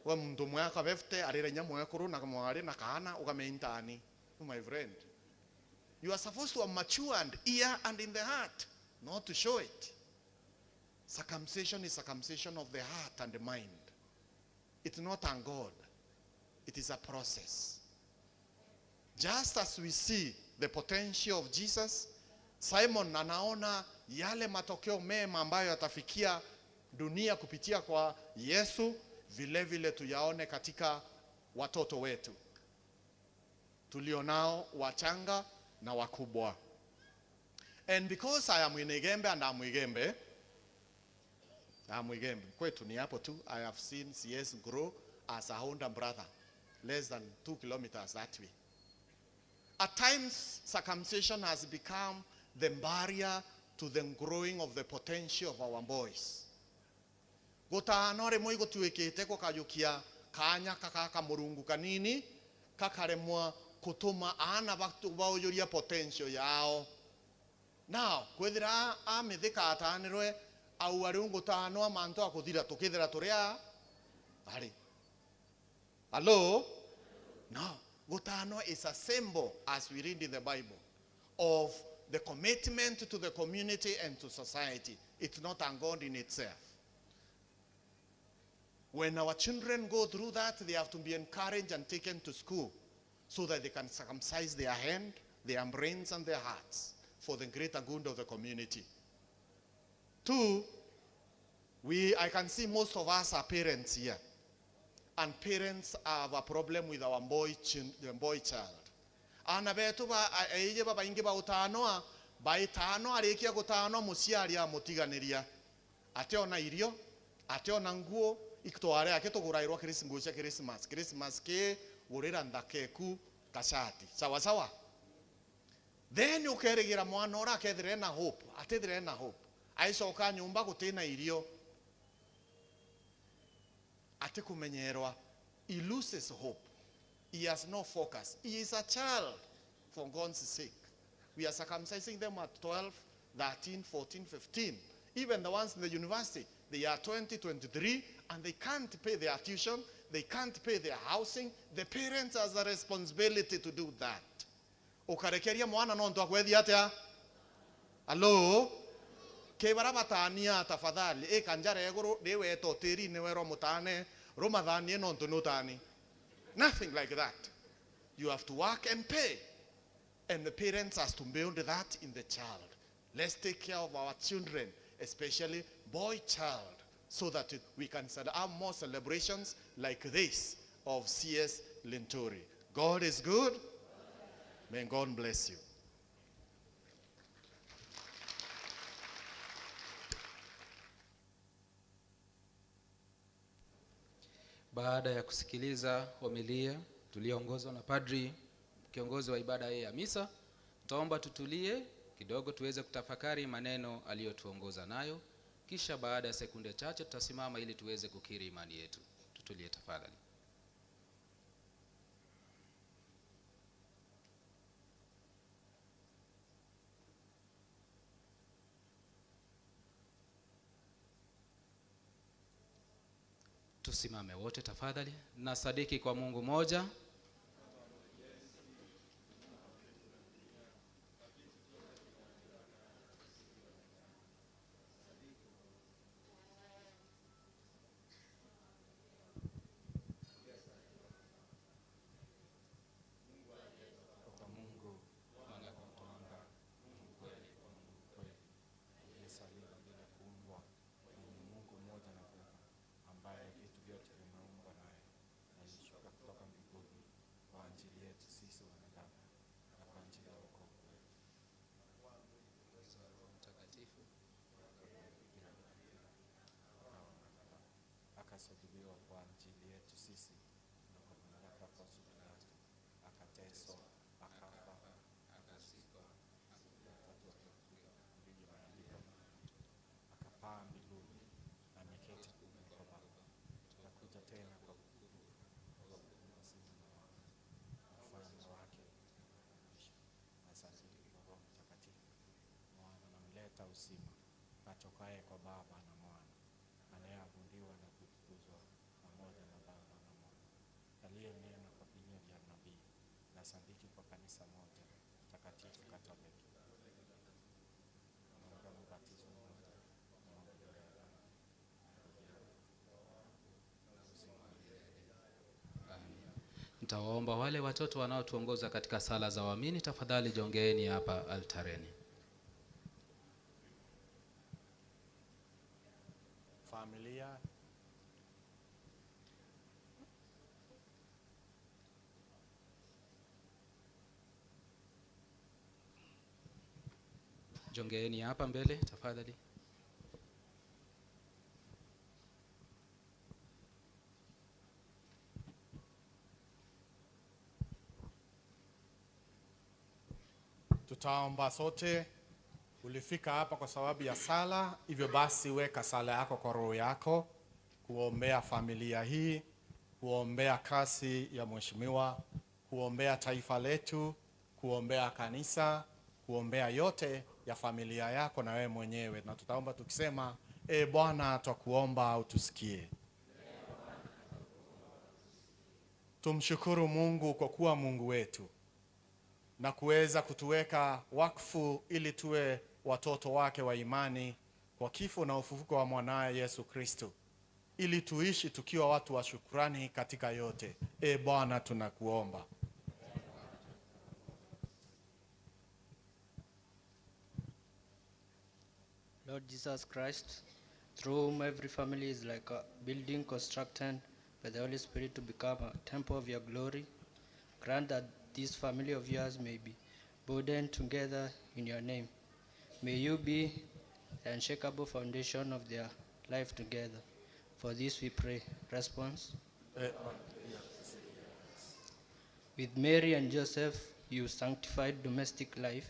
Wa mtu mwaka vefte alirenya mwekuru na mwari na kana ukameintani. My friend. You are supposed to have matured ear and in the heart, not to show it. Circumcision is circumcision of the heart and the mind. It's not on God. It is a process. Just as we see the potential of Jesus, Simon anaona yale matokeo mema ambayo yatafikia dunia kupitia kwa Yesu, vile vile tuyaone katika watoto wetu tulionao, wachanga na wakubwa. And because I am Mwigembe and I'm Mwigembe, kwetu ni hapo tu, I have seen CS grow as a older brother, less than 2 kilometers that way. At times, circumcision has become the barrier to the growing of the potential of our boys. Gota anore moi gotuekete ko kajukia kanya kaka murungu kanini kakaremwa kutuma ana baktu baoyoria potential yao. Now kwethira amithika atanirwe au arungu tano amanto akuthira tukithira turia ari. Hello? No, gutano is a symbol, as we read in the Bible, of the commitment to the community and to society. It's not a God in itself. When our children go through that, they have to be encouraged and taken to school so that they can circumcise their hand, their brains, and their hearts for the greater good of the community. Two, I can see most of us are parents here. And parents have a problem with our boy child. Ana betu eije baba ingi ba utanoa ba itano arikia gutano musiari amutiganiria ate ona irio ate ona nguo ikutware ake tugurairwa Christmas ke gurira ndakeku kashati sawa sawa. Then ukerigira mwana ora akethire na hope atethire na hope aicoka nyumba gutina irio ate kumenyerwa. He loses hope. He has no focus. He is a child for God's sake. We are circumcising them at 12, 13, 14, 15. Even the ones in the university, they are 20, 23, and they can't pay their tuition, they can't pay their housing. The parents has a responsibility to do that. Ukarekeria mwana nonto akwethia atia? Hello? Kebara batania tafadhali kanjare eguru dewe totiri newero mutane romadhani nonto notani. Nothing like that. You have to work and pay. And the parents has to build that in the child. Let's take care of our children, especially boy child, so that we can have more celebrations like this of CS Linturi. God is good. May God bless you. Baada ya kusikiliza homilia tulioongozwa na padri kiongozi wa ibada ya misa, tutaomba tutulie kidogo tuweze kutafakari maneno aliyotuongoza nayo, kisha baada ya sekunde chache tutasimama ili tuweze kukiri imani yetu. Tutulie tafadhali. Tusimame wote tafadhali. Na sadiki kwa Mungu moja, akasulubiwa kwa ajili yetu sisi na kwa mamlaka kwa sultani akateswa akafa akazikwa akapaa mbinguni ameketi kuume kwa Baba. Tutakuja tena kwa ufalme wake. Asante kwa Roho Mtakatifu, mwana namleta uzima atokaye kwa Baba na Mwana, anayeabudiwa na kutukuzwa pamoja na Baba na Mwana, aliyenena kwa vinywa vya nabii. Na sadiki kwa kanisa moja takatifu Katoliki, na ubatizo mmoja na maondoleo ya dhambi. nitawaomba wale watoto wanaotuongoza katika sala za waamini, tafadhali jongeeni hapa altareni. Familia, jongeeni hapa mbele tafadhali. tutaomba sote. Ulifika hapa kwa sababu ya sala, hivyo basi weka sala yako kwa roho yako kuombea familia hii kuombea kasi ya mheshimiwa, kuombea taifa letu, kuombea kanisa, kuombea yote ya familia yako na wewe mwenyewe. Na tutaomba tukisema, Bwana twakuomba utusikie. Tumshukuru Mungu kwa kuwa Mungu wetu na kuweza kutuweka wakfu ili tuwe watoto wake wa imani kwa kifo na ufufuko wa mwanaye Yesu Kristo, ili tuishi tukiwa watu wa shukrani katika yote. Bwana tunakuomba. Lord Jesus Christ, through whom every family is like a building constructed by the Holy Spirit to become a temple of your glory, grant that this family of yours may be burdened together in your name. May you be the unshakable foundation of their life together. For this we pray. Response? With Mary and Joseph, you sanctified domestic life.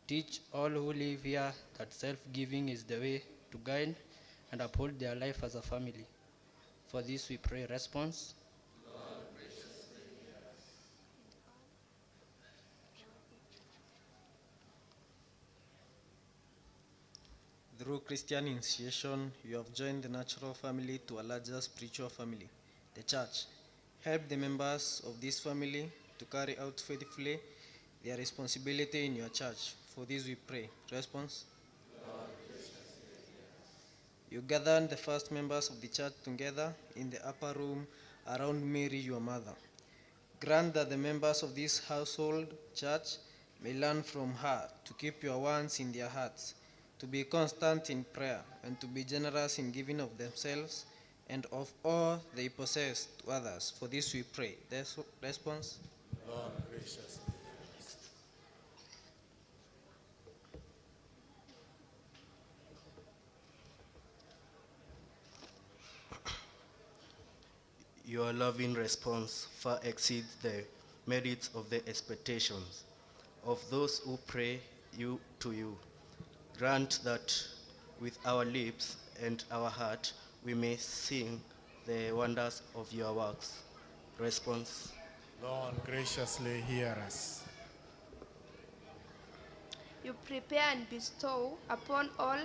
Teach all who live here that self-giving is the way to guide and uphold their life as a family. For this we pray. Response? Through Christian initiation, you have joined the natural family to a larger spiritual family, the church. Help the members of this family to carry out faithfully their responsibility in your church. For this we pray. Response? You gathered the first members of the church together in the upper room around Mary, your mother. Grant that the members of this household church may learn from her to keep your words in their hearts, to be constant in prayer, and to be generous in giving of themselves and of all they possess to others. For this we pray. Response? Lord, gracious. Your loving response far exceeds the merits of the expectations of those who pray you to you. Grant that with our lips and our heart we may sing the wonders of your works. Response? Lord, graciously hear us. You prepare and bestow upon all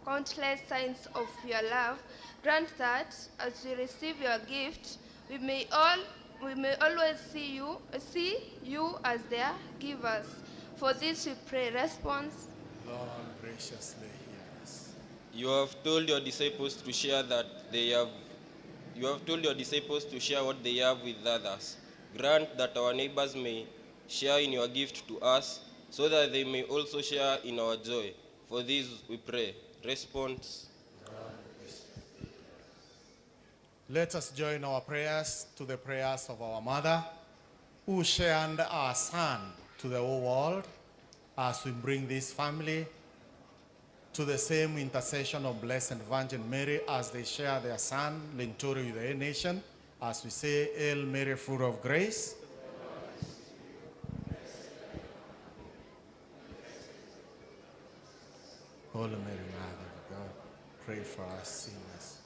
countless signs of your love. Grant that as we receive your gift, we may always see you as their givers. For this we pray. Response? Lord, graciously hear us. You have told your disciples to share what they have with others. Grant that our neighbors may share in your gift to us, so that they may also share in our joy. For this we pray. Response? Let us join our prayers to the prayers of our mother, who shared our son to the whole world, as we bring this family to the same intercession of Blessed Virgin Mary as they share their son, Linturi, with the nation, as we say, Hail Mary, full of grace. Holy Mary, Mother of God, pray for us sinners.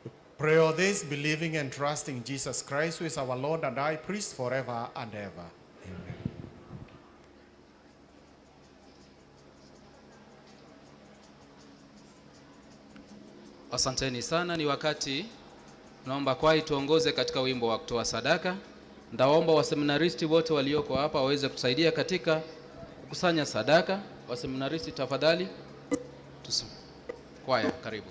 We pray all this, believing and trusting in Jesus Christ, who is our Lord and High Priest forever and ever. Amen. Asanteni sana. Ni wakati naomba kwai tuongoze katika wimbo wa kutoa sadaka. Ndaomba waseminaristi wote walioko hapa waweze kusaidia katika kukusanya sadaka. Waseminaristi tafadhali. Kwaya, karibu.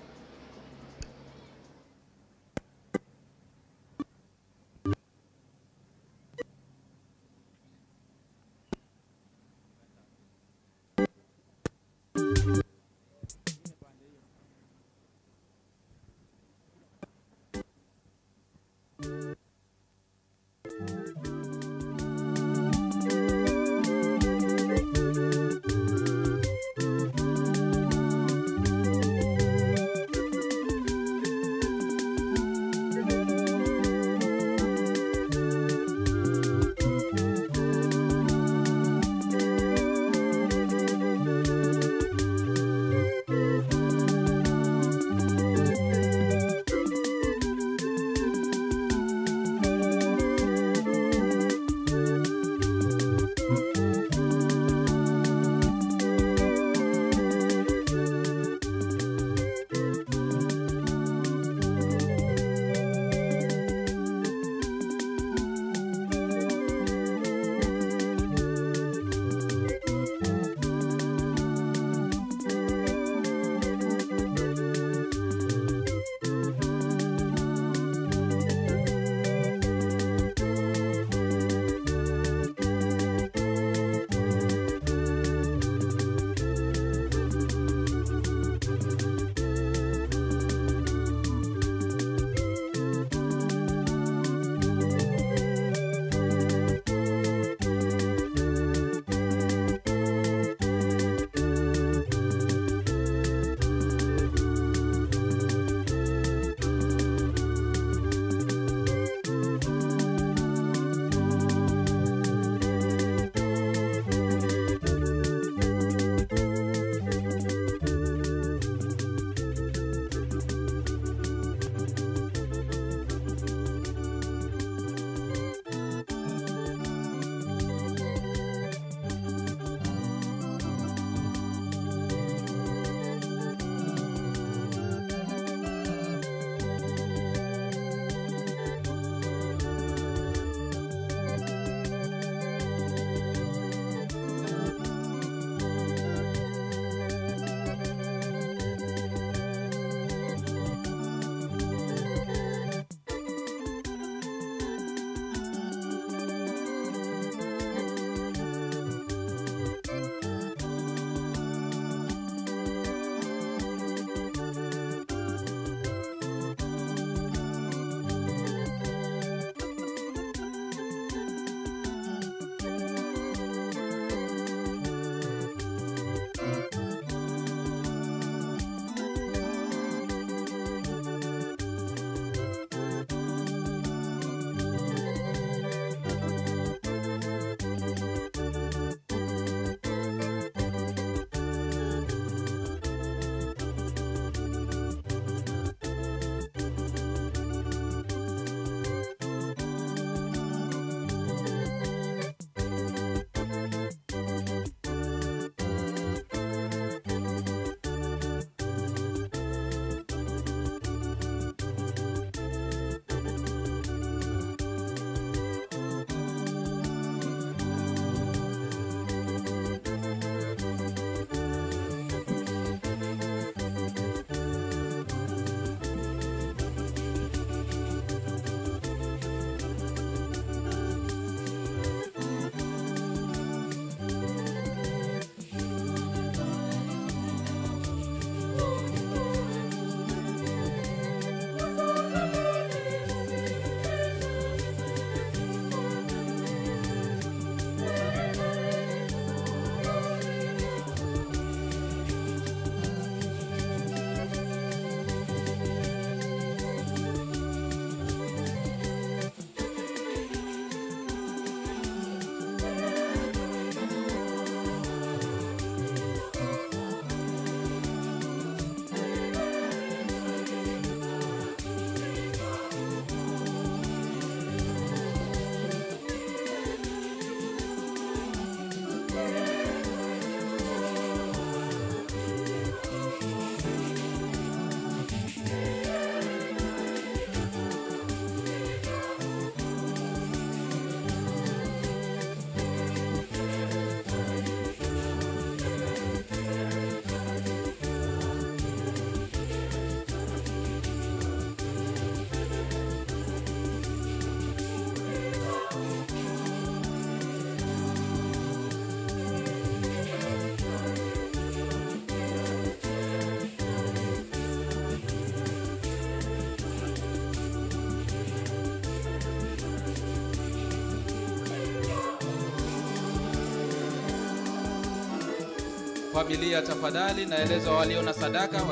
Familia tafadhali, naeleza walio na sadaka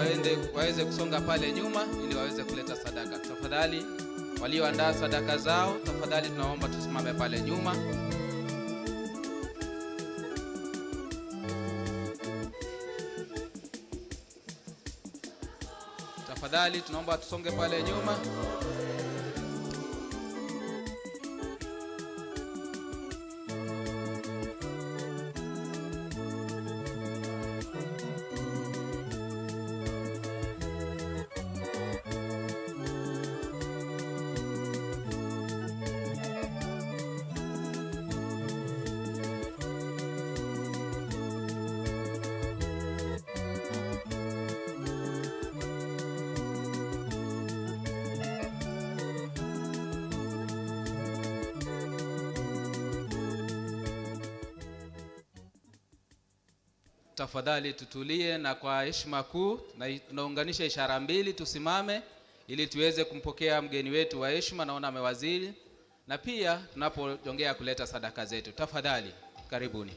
waweze kusonga pale nyuma ili waweze kuleta sadaka. Tafadhali walioandaa sadaka zao, tafadhali tunaomba tusimame pale nyuma. Tafadhali tunaomba tusonge pale nyuma. Tafadhali tutulie, na kwa heshima kuu na tunaunganisha ishara mbili, tusimame ili tuweze kumpokea mgeni wetu wa heshima. Naona amewaziri, na pia tunapojongea kuleta sadaka zetu. Tafadhali karibuni.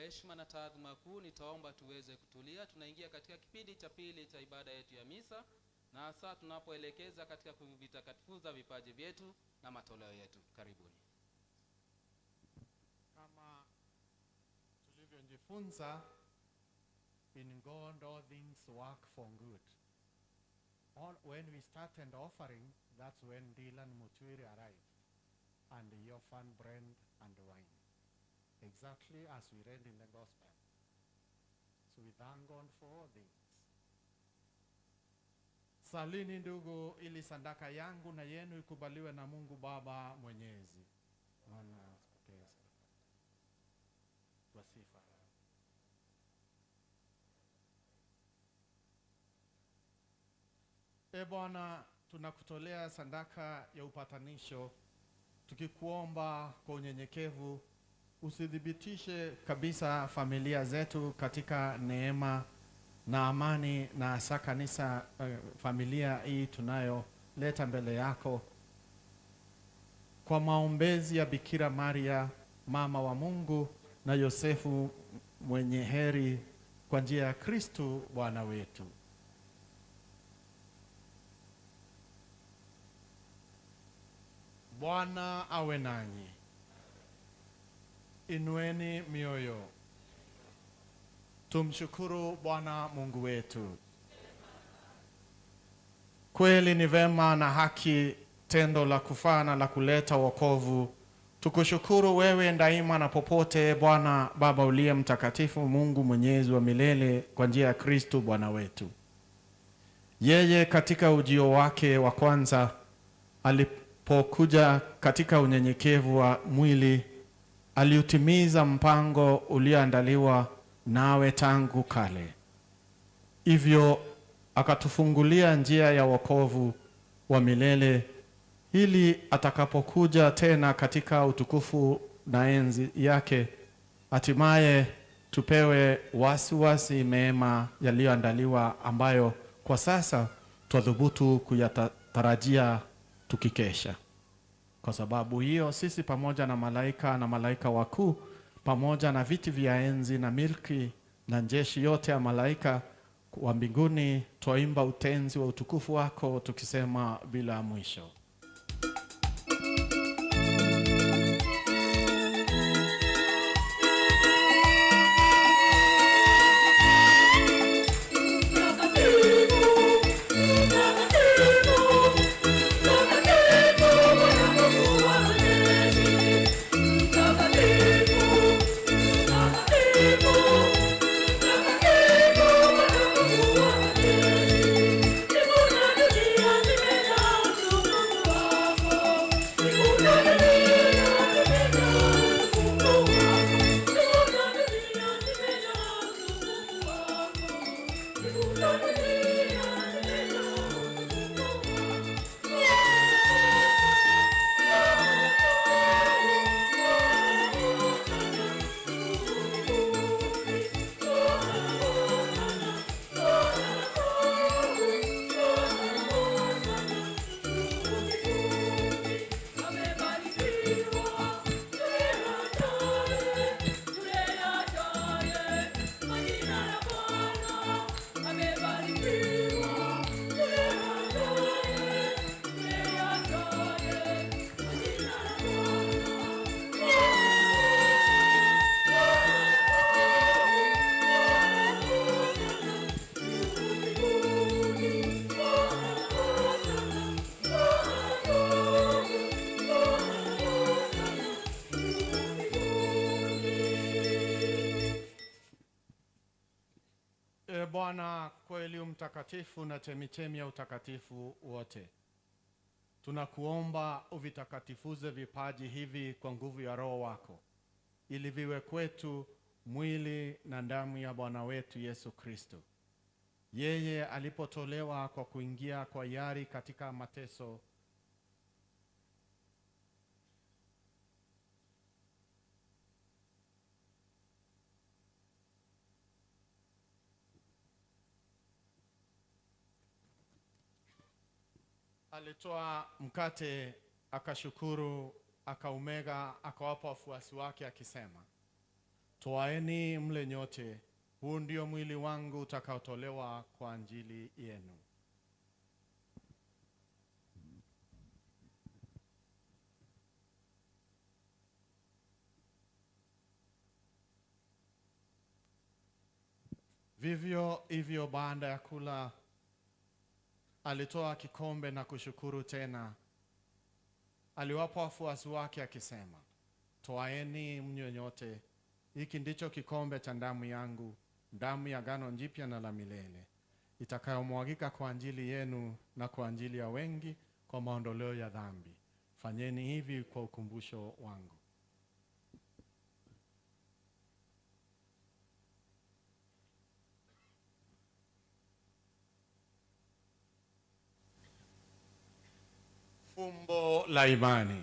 heshima na taadhima kuu, nitaomba tuweze kutulia. Tunaingia katika kipindi cha pili cha ibada yetu ya misa, na hasa tunapoelekeza katika kuvitakatifuza vipaji vyetu na matoleo yetu. Karibuni. Kama tulivyojifunza, in God all things work for good. When we started offering, that's when Dylan Muturi arrived and he offered bread and wine, exactly as we read in the gospel. So we thank God for all things. Salini ndugu, ili sadaka yangu na yenu ikubaliwe na Mungu Baba Mwenyezi. Wasifa. Bwana, tunakutolea sadaka ya upatanisho, tukikuomba kwa unyenyekevu usidhibitishe kabisa familia zetu katika neema na amani, na hasa kanisa, familia hii tunayoleta mbele yako, kwa maombezi ya Bikira Maria mama wa Mungu na Yosefu mwenye heri, kwa njia ya Kristo Bwana wetu. Bwana awe nanyi. Inueni mioyo. Tumshukuru Bwana Mungu wetu. Kweli ni vema na haki, tendo la kufaa na la kuleta wokovu. Tukushukuru wewe daima na popote, Bwana Baba uliye mtakatifu, Mungu mwenyezi wa milele, kwa njia ya Kristo Bwana wetu. Yeye katika ujio wake wa kwanza, alipokuja katika unyenyekevu wa mwili, aliutimiza mpango ulioandaliwa nawe tangu kale. Hivyo akatufungulia njia ya wokovu wa milele, ili atakapokuja tena katika utukufu na enzi yake, hatimaye tupewe wasiwasi mema yaliyoandaliwa, ambayo kwa sasa twathubutu kuyatarajia tukikesha. Kwa sababu hiyo, sisi pamoja na malaika wakuu, pamoja na viti vya enzi na milki na jeshi yote ya malaika wa mbinguni, twaimba utenzi wa utukufu wako, tukisema bila mwisho. Bwana kweli mtakatifu na chemichemi ya utakatifu wote, tunakuomba uvitakatifuze vipaji hivi kwa nguvu ya Roho wako, ili viwe kwetu mwili na damu ya Bwana wetu Yesu Kristo. Yeye alipotolewa kwa kuingia kwa hiari katika mateso, alitoa mkate, akashukuru, akaumega, akawapa wafuasi wake akisema, Twaeni mle nyote, huu ndio mwili wangu utakaotolewa kwa ajili yenu. Vivyo hivyo baada ya kula, alitoa kikombe na kushukuru tena. Aliwapa wafuasi wake akisema, twaeni mnywe nyote, hiki ndicho kikombe cha damu yangu, damu ya agano jipya na la milele, itakayomwagika kwa ajili yenu na kwa ajili ya wengi kwa maondoleo ya dhambi. Fanyeni hivi kwa ukumbusho wangu. Fumbo la imani.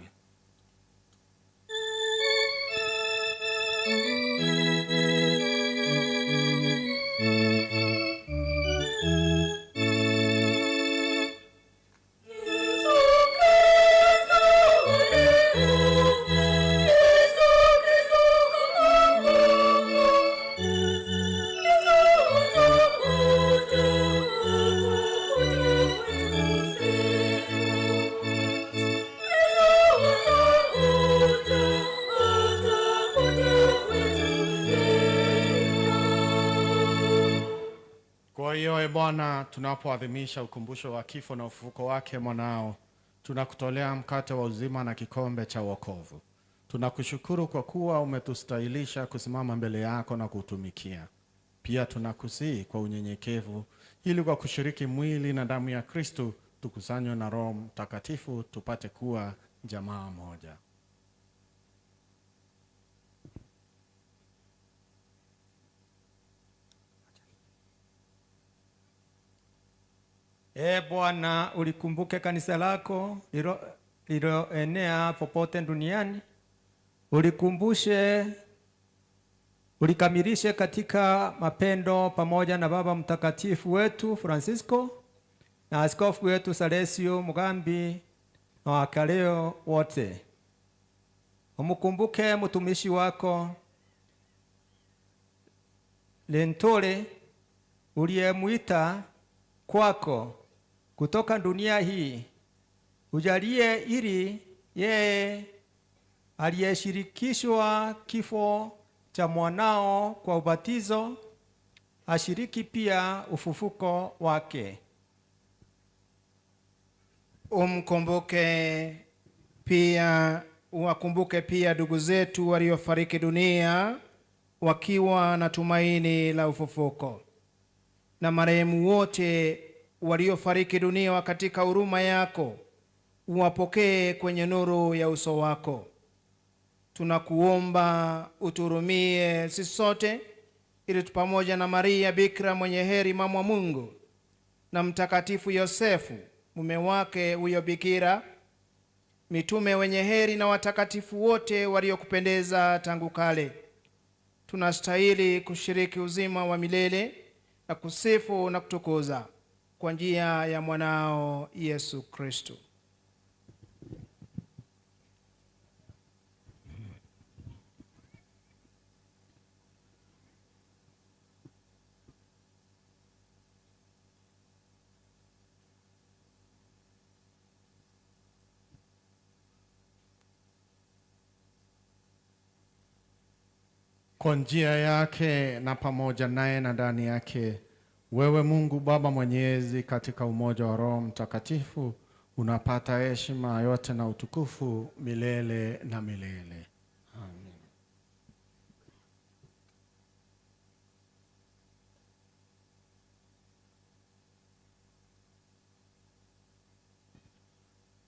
Kwa hiyo Bwana, tunapoadhimisha ukumbusho wa kifo na ufufuko wake mwanao, tunakutolea mkate wa uzima na kikombe cha wokovu. Tunakushukuru kwa kuwa umetustahilisha kusimama mbele yako na kutumikia. Pia tunakusihi kwa unyenyekevu, ili kwa kushiriki mwili na damu ya Kristo tukusanywe na Roho Mtakatifu tupate kuwa jamaa moja. Bwana, ulikumbuke kanisa lako liloenea popote duniani. Ulikamilishe katika mapendo pamoja na Baba Mtakatifu wetu Francisco na askofu wetu Salesio Mugambi na wakaleo wote. Umukumbuke mtumishi wako Linturi uliyemuita kwako kutoka dunia hii. Ujalie ili yeye aliyeshirikishwa kifo cha mwanao kwa ubatizo ashiriki pia ufufuko wake. Uwakumbuke pia ndugu zetu waliofariki dunia wakiwa na tumaini la ufufuko, na marehemu wote waliofariki dunia katika huruma yako uwapokee kwenye nuru ya uso wako. Tunakuomba uturumie sisi sote, ili pamoja na Maria Bikira mwenye heri mama Mungu na Mtakatifu Yosefu mume wake huyo bikira, mitume wenye heri na watakatifu wote waliokupendeza tangu kale, tunastahili kushiriki uzima wa milele na kusifu na kutukuza kwa njia ya mwanao Yesu Kristo. Kwa njia yake na pamoja naye na ndani yake, wewe Mungu Baba Mwenyezi, katika umoja wa Roho Mtakatifu, unapata heshima yote na utukufu milele na milele. Amen.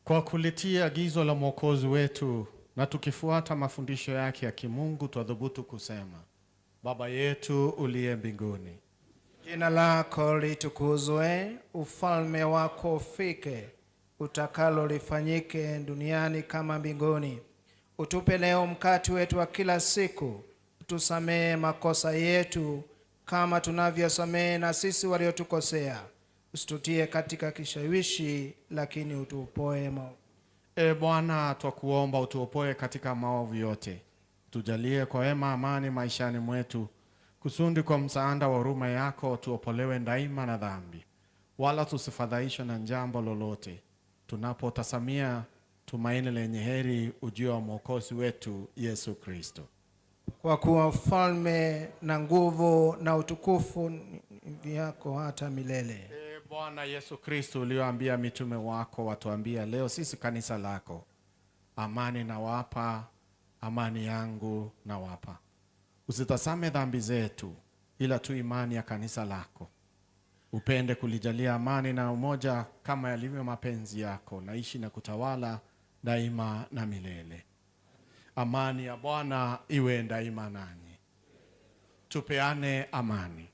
Kwa kulitia agizo la Mwokozi wetu na tukifuata mafundisho yake ya kimungu, twadhubutu kusema: Baba yetu uliye mbinguni, jina lako litukuzwe, ufalme wako ufike, utakalo lifanyike duniani kama mbinguni. Utupe leo mkate wetu wa kila siku, utusamehe makosa yetu kama tunavyosamehe na sisi waliotukosea, usitutie katika kishawishi, lakini utuopoe maovu. Bwana, twakuomba utuopoe katika maovu yote, Tujalie kwa wema amani maishani mwetu, kusudi kwa msaada wa huruma yako tuopolewe daima na dhambi, wala tusifadhaishwe na jambo lolote, tunapotasamia tumaini lenye heri, ujio wa Mwokozi wetu Yesu Kristo. Kwa kuwa ufalme na nguvu na utukufu ni vyako hata milele. Bwana Yesu Kristo, ulioambia mitume wako watuambia leo sisi kanisa lako, amani nawapa, amani yangu nawapa. Usitasame dhambi zetu, ila tu imani ya kanisa lako. Upende kulijalia amani na umoja kama yalivyo mapenzi yako, naishi na kutawala daima na milele. Amani ya Bwana iwe daima nanyi. Tupeane amani.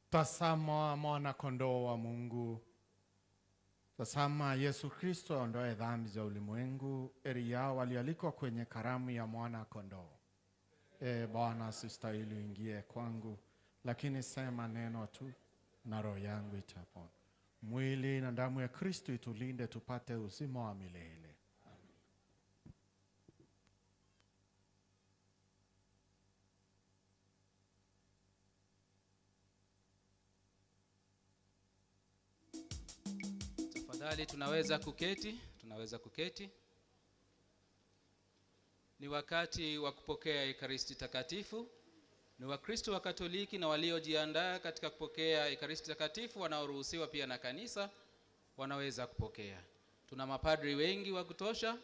Tazama mwana kondoo wa Mungu. Tazama Yesu Kristo aondoe dhambi za ulimwengu. Heri yao walioalikwa kwenye karamu ya mwana kondoo. Bwana, sistahili uingie kwangu, lakini sema neno tu na roho yangu itapona. Mwili na damu ya Kristo itulinde tupate uzima wa milele. Thank you. Tafadhali tunaweza kuketi, tunaweza kuketi. Ni wakati wa kupokea Ekaristi Takatifu. Ni Wakristo wa Katoliki na waliojiandaa katika kupokea Ekaristi Takatifu wanaoruhusiwa pia na kanisa wanaweza kupokea. Tuna mapadri wengi wa kutosha,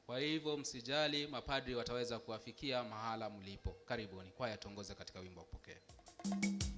kwa hivyo msijali, mapadri wataweza kuwafikia mahala mlipo. Karibuni. Kwaya tuongoze katika wimbo wa kupokea. Thank you.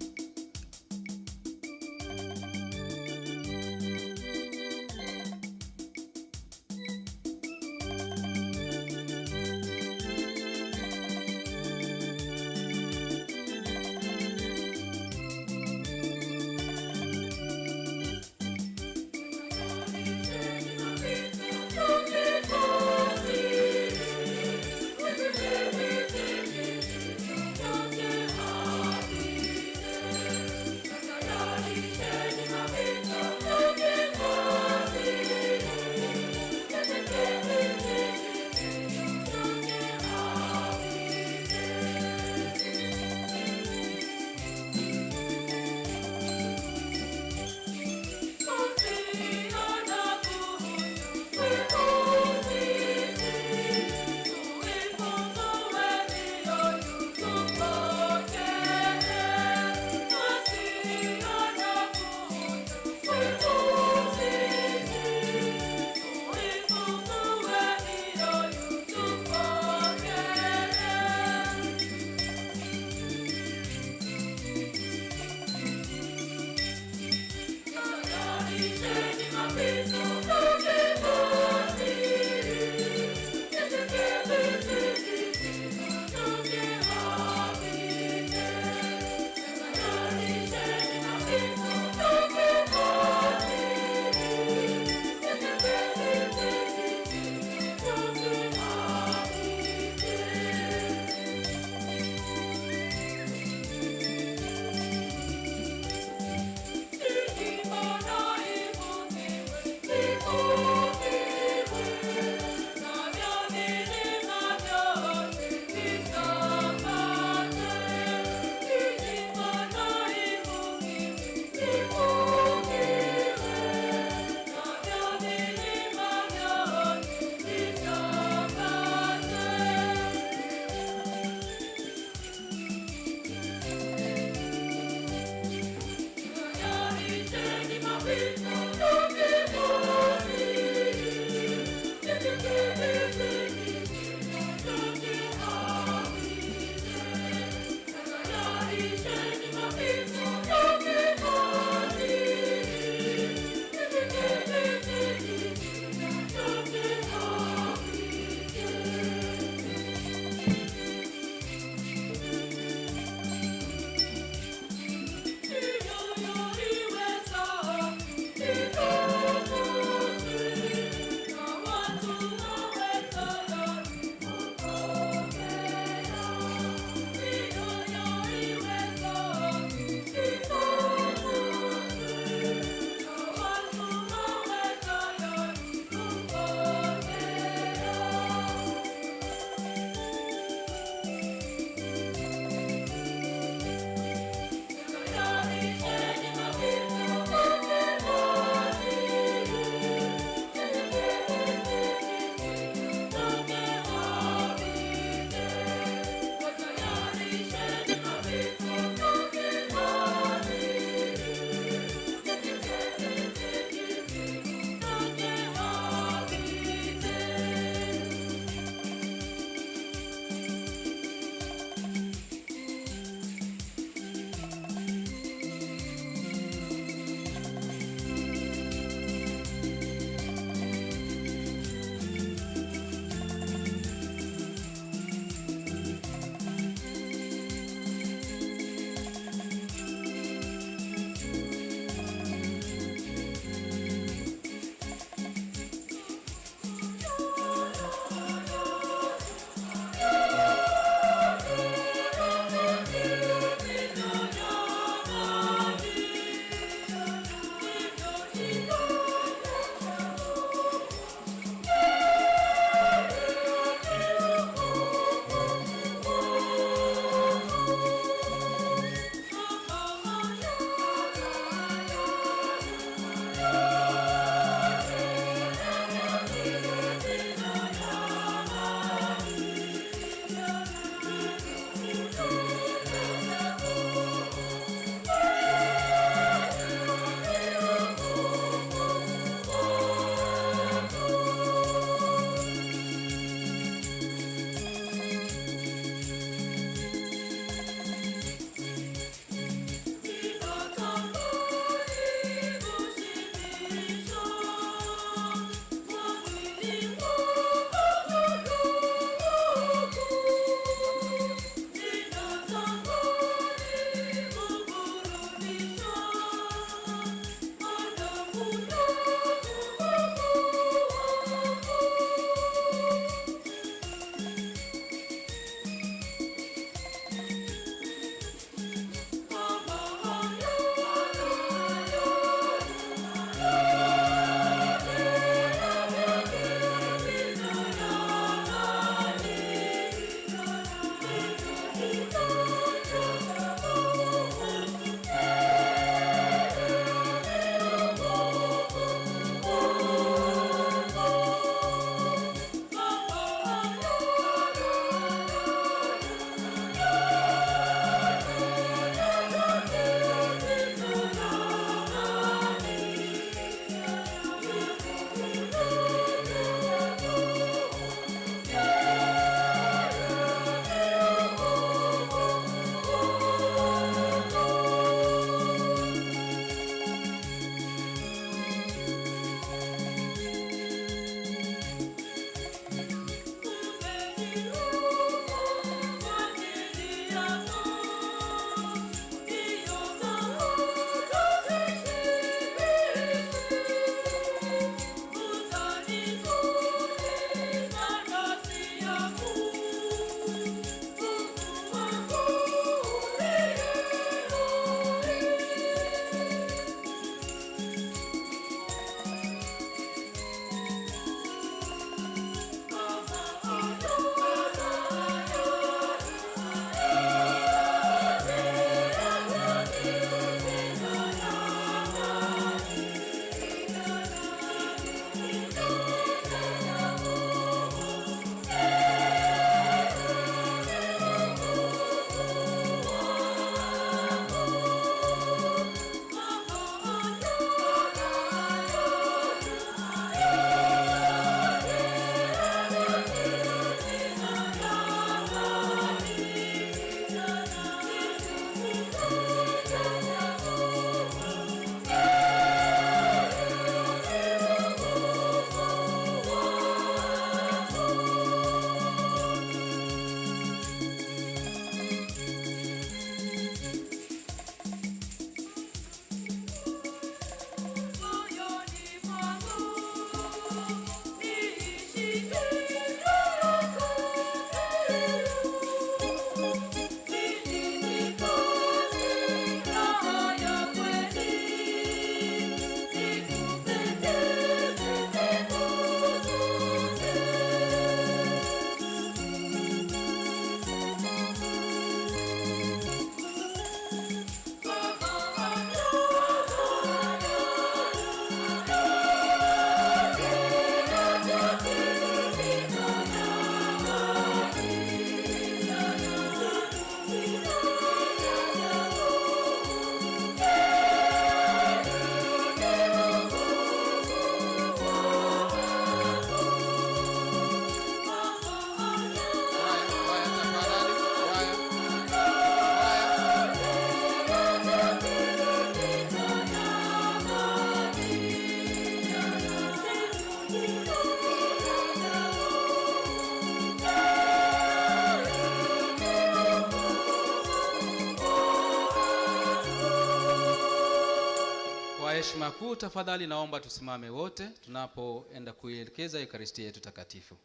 heshima kuu, tafadhali naomba tusimame wote tunapoenda kuielekeza Ekaristi yetu takatifu.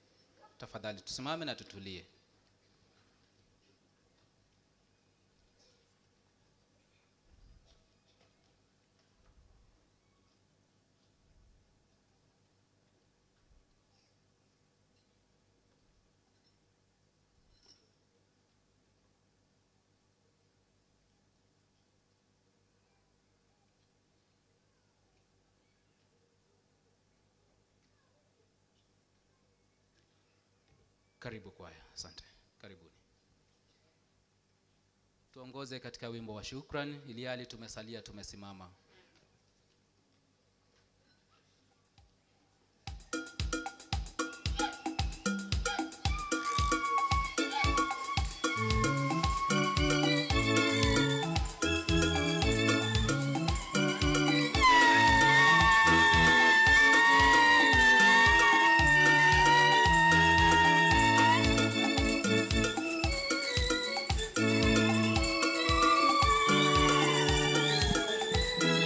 Tafadhali tusimame na tutulie. Karibu kwaya, asante. Karibuni. Tuongoze katika wimbo wa shukrani ili hali tumesalia tumesimama. Thank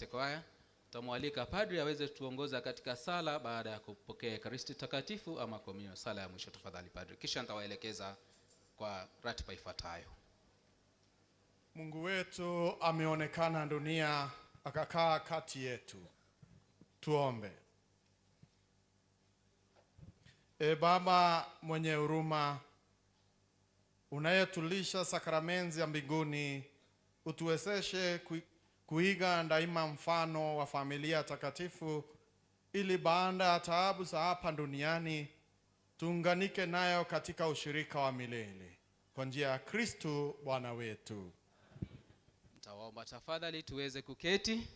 kwaya. Tutamwalika padri aweze tuongoza katika sala baada ya kupokea Ekaristi takatifu ama komunyo, sala ya mwisho. Tafadhali padri, kisha nitawaelekeza kwa ratiba ifuatayo. Mungu wetu ameonekana dunia, akakaa kati yetu. Tuombe. E Baba mwenye huruma, unayetulisha sakramenti ya mbinguni, utuwezeshe kuiga daima mfano wa familia takatifu, ili baada ya taabu za hapa duniani tuunganike nayo katika ushirika wa milele, kwa njia ya Kristo Bwana wetu. Nitawaomba tafadhali tuweze kuketi,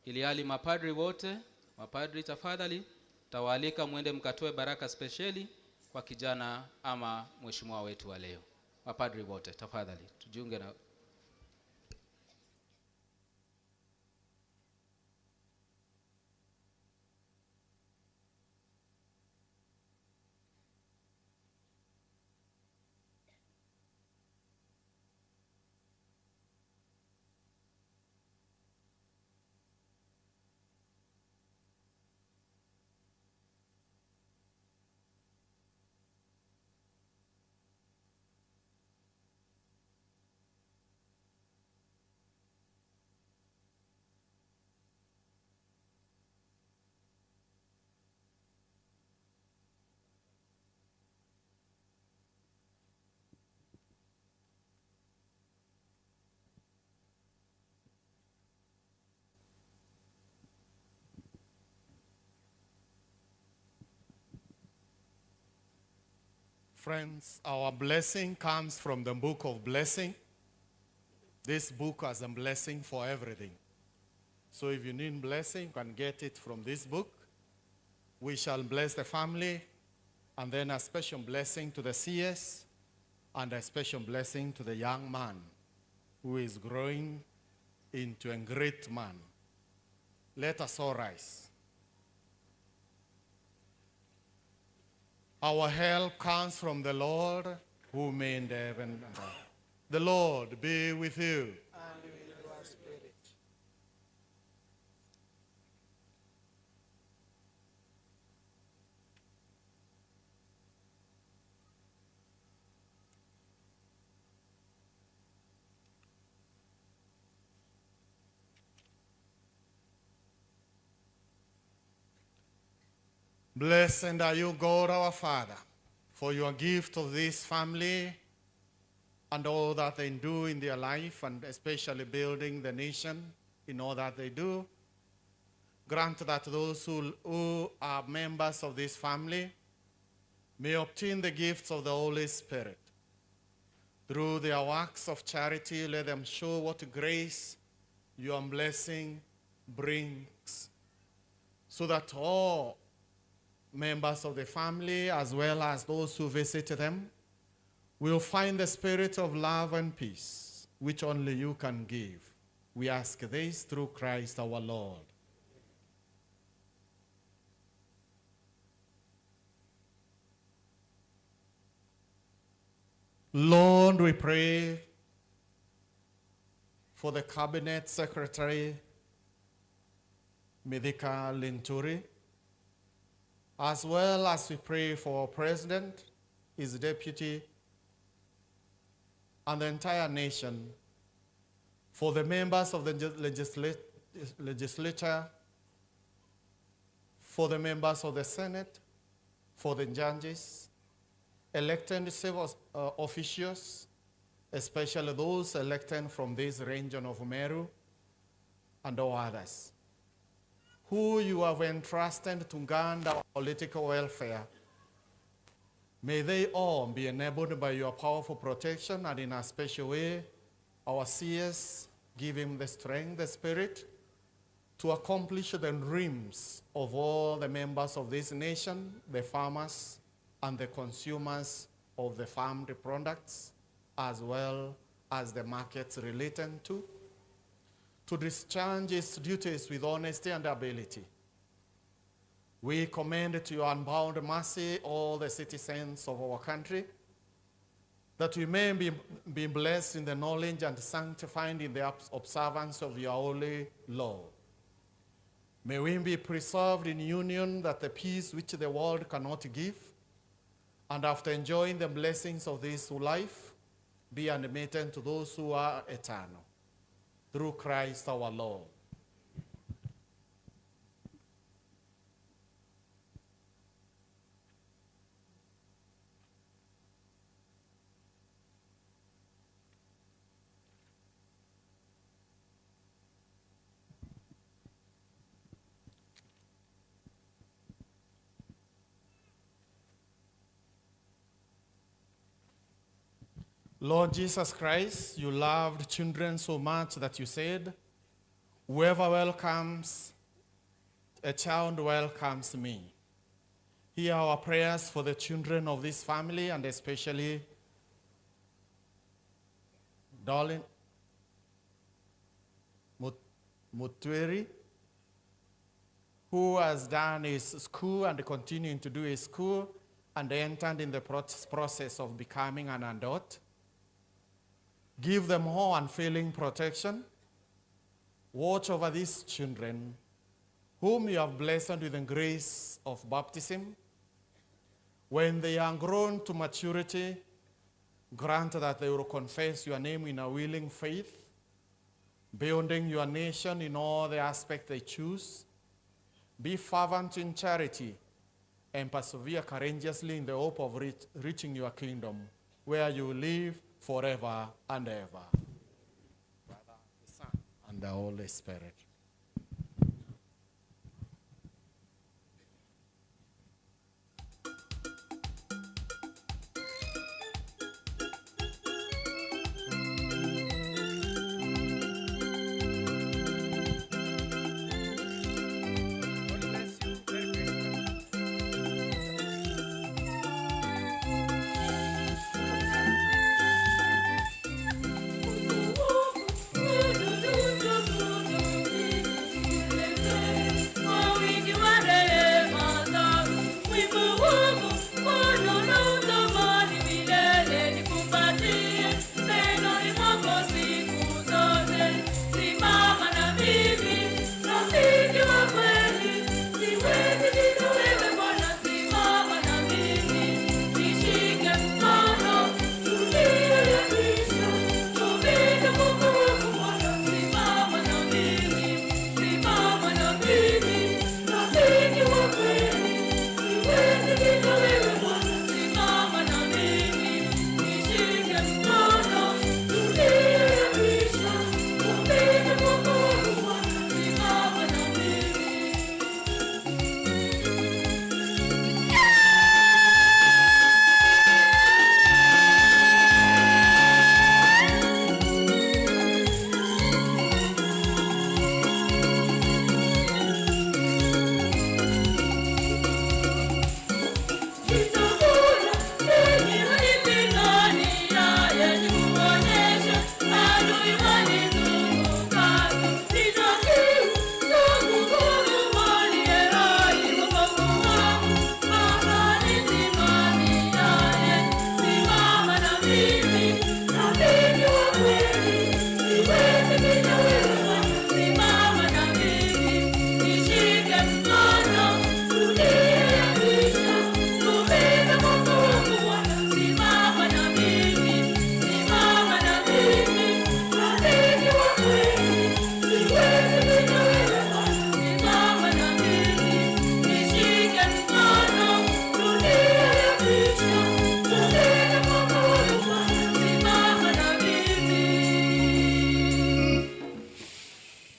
ili hali mapadri wote, mapadri tafadhali tawaalika mwende mkatoe baraka speciali kwa kijana ama mheshimiwa wetu wa leo. Mapadri wote tafadhali tujiunge na Friends, our blessing comes from the book of blessing. This book has a blessing for everything. So if you need blessing, you can get it from this book. We shall bless the family, and then a special blessing to the CS, and a special blessing to the young man who is growing into a great man. Let us all rise. Our help comes from the Lord who made heaven and earth. The Lord be with you. And with your spirit. Blessed are you, God our Father, for your gift of this family and all that they do in their life, and especially building the nation in all that they do. Grant that those who are members of this family may obtain the gifts of the Holy Spirit. Through their works of charity, let them show what grace your blessing brings, so that all members of the family, as well as those who visit them, will find the spirit of love and peace, which only you can give. We ask this through Christ our Lord. Lord, we pray for the Cabinet Secretary, Midika Linturi, as well as we pray for our President, his deputy, and the entire nation, for the members of the legislature, for the members of the Senate, for the judges, elected civil officials, especially those elected from this region of AMERU, and all others, who you have entrusted to guard our political welfare. May they all be enabled by your powerful protection, and in a special way, our CS, give him the strength, the spirit, to accomplish the dreams of all the members of this nation, the farmers and the consumers of the farmed products, as well as the markets related to discharge its duties with honesty and ability. We commend to your unbound mercy all the citizens of our country, that we may be blessed in the knowledge and sanctified in the observance of your holy law. May we be preserved in union that the peace which the world cannot give, and after enjoying the blessings of this life, be animated to those who are eternal. Through Christ our Lord. Lord Jesus Christ, you loved children so much that you said, whoever welcomes a child welcomes me. Hear our prayers for the children of this family, and especially darling Mutweri, who has done his school and continuing to do his school and entered in the process of becoming an adult. Give them all unfailing protection. Watch over these children, whom you have blessed with the grace of baptism. When they are grown to maturity, grant that they will confess your name in a willing faith, building your nation in all the aspects they choose. Be fervent in charity and persevere courageously in the hope of reaching your kingdom, where you live forever and ever. Father, the Son, and the Holy Spirit.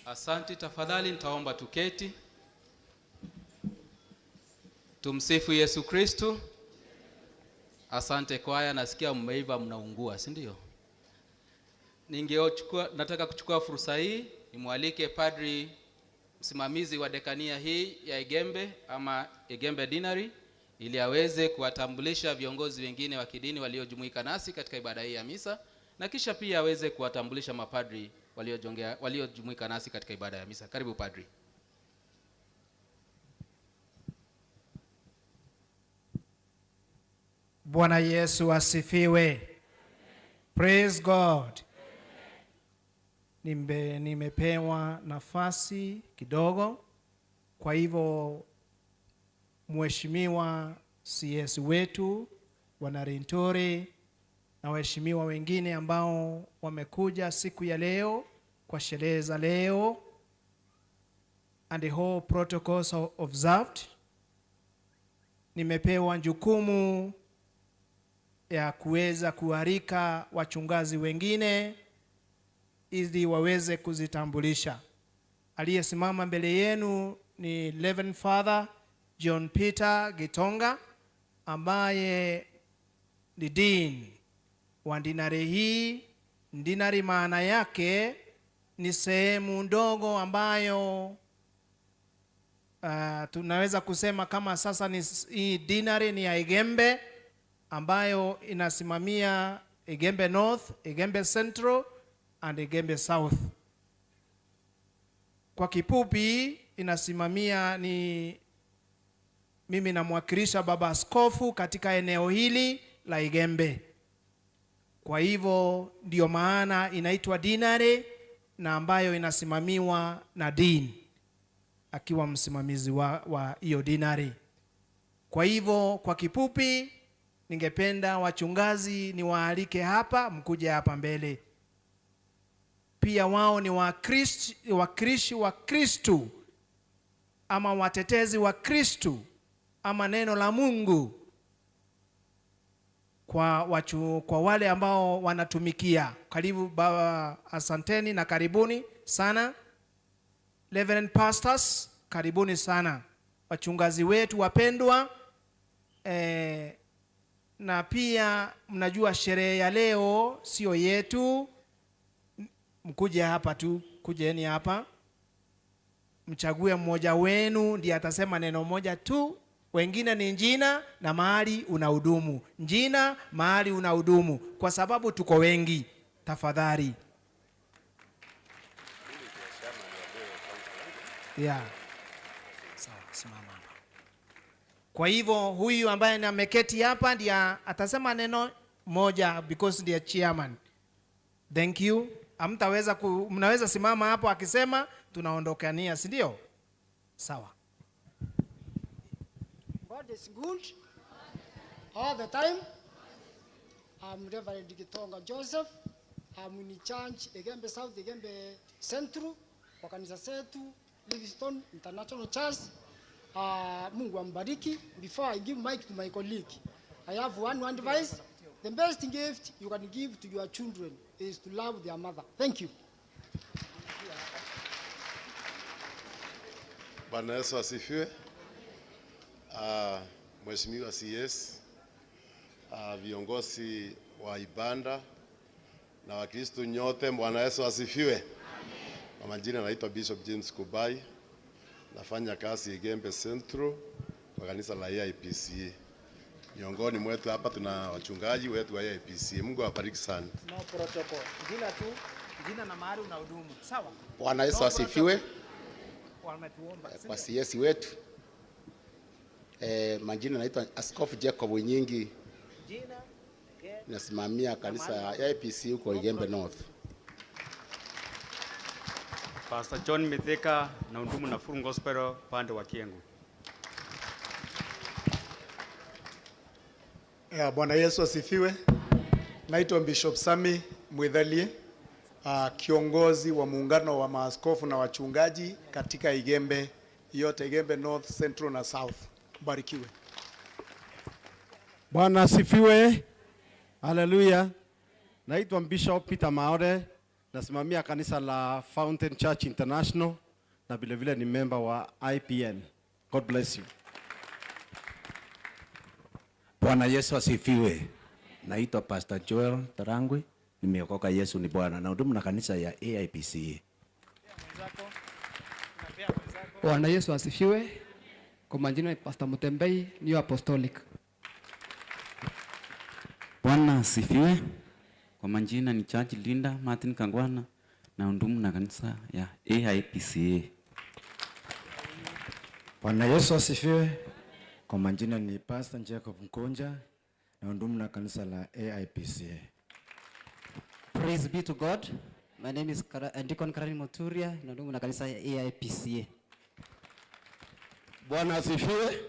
Asante, tafadhali nitaomba tuketi. Tumsifu Yesu Kristo. Asante kwaya, nasikia mmeiva mnaungua, si ndio? Nataka kuchukua fursa hii nimwalike padri msimamizi wa dekania hii ya Igembe ama Igembe Dinari, ili aweze kuwatambulisha viongozi wengine wa kidini waliojumuika nasi katika ibada hii ya misa, na kisha pia aweze kuwatambulisha mapadri waliojumuika nasi katika ibada ya misa. Karibu padri. Bwana Yesu asifiwe. Praise God. Nimepewa nafasi kidogo Kwa hivyo Mheshimiwa CS wetu Bwana Linturi na waheshimiwa wengine ambao wamekuja siku ya leo kwa sherehe za leo, and the whole protocols observed, nimepewa jukumu ya kuweza kualika wachungaji wengine ili waweze kuzitambulisha. Aliyesimama mbele yenu ni Reverend Father John Peter Gitonga ambaye ni dean wa dinari hii. Dinari maana yake ni sehemu ndogo ambayo tunaweza kusema kama sasa ni hii dinari ni ya Igembe ambayo inasimamia Igembe North, Igembe Central and Igembe South. Kwa kifupi inasimamia ni mimi namwakilisha baba askofu katika eneo hili la Igembe. Kwa hivyo ndio maana inaitwa dinari na ambayo inasimamiwa na dean akiwa msimamizi wa hiyo dinari. Kwa hivyo kwa kifupi ningependa wachungaji niwaalike hapa, mkuje hapa mbele. Pia wao ni wakristo wa Kristo ama watetezi wa Kristo ama neno la Mungu kwa wale ambao wanatumikia. Karibu baba, asanteni na karibuni sana. Reverend pastors, karibuni sana. Wachungaji wetu wapendwa, na pia mnajua sherehe ya leo sio yetu. Mkuje hapa tu, kujeni hapa. Mchague mmoja wenu ndiye atasema neno moja tu. Wengine ni njina na mahali unahudumu. Njina, mahali unahudumu, kwa sababu tuko wengi. Tafadhali. Yeah. Sawa, simama hapa. Kwa hivyo huyu ambaye ameketi hapa ndiye atasema neno moja because ndiye chairman. Thank you. Mnaweza simama hapo akisema tunaondokania, si ndio? Sawa. God is good all the time. I'm Reverend Gitonga Joseph. I'm in charge Igembe South, Igembe Central, kwa kanisa setu Livingstone International Church. Mungu ambariki. Before I give mic to my colleague, I have one advice. The best gift you can give to your children is to love their mother. Thank you. Bwana Yesu asifiwe. Mheshimiwa CS, viongozi wa ibada na Wakristo nyote, Bwana Yesu asifiwe. Kwa majina naitwa Bishop James Kubai. Nafanya kazi Igembe Central kwa kanisa la AIPCA. Miongoni mwetu hapa tuna wachungaji wetu wa AIPCA. Mungu awabariki sana. No protocol. Jina tu, jina na mahali unahudumu. Sawa? Bwana Yesu asifiwe. Kwa CS wetu majina naitwa Askofu Jacob Nyingi. Jina nasimamia kanisa ya AIPCA huko Igembe North. Pastor John Mitheka na hudumu na Full Gospel pande wa Kiengu. Bwana Yesu asifiwe. Naitwa Bishop Sami Mwithalie, kiongozi wa muungano wa maaskofu na wachungaji katika Igembe yote, Igembe North, Central na South. Barikiwe. Bwana asifiwe. Haleluya. Naitwa Bishop Peter Maore, nasimamia kanisa la Fountain Church International na vile vile ni member wa IPN. God bless you. Bwana Yesu asifiwe. Naitwa Pastor Joel Tarangwe, nimeokoka, Yesu ni Bwana, na hudumu na kanisa ya AIPCA. Bwana Yesu asifiwe. Kwa majina ni Pastor Mutembei, New Apostolic. Bwana asifiwe. Kwa majina ni Church Linda Martin Kangwana na hudumu na kanisa ya AIPCA. Bwana Yesu asifiwe. Kwa majina ni Pastor Jacob Mkonja na hudumu na kanisa la AIPCA. Praise be to God. My name is Deacon Karani Moturia na hudumu na kanisa ya AIPCA. Bwana asifiwe.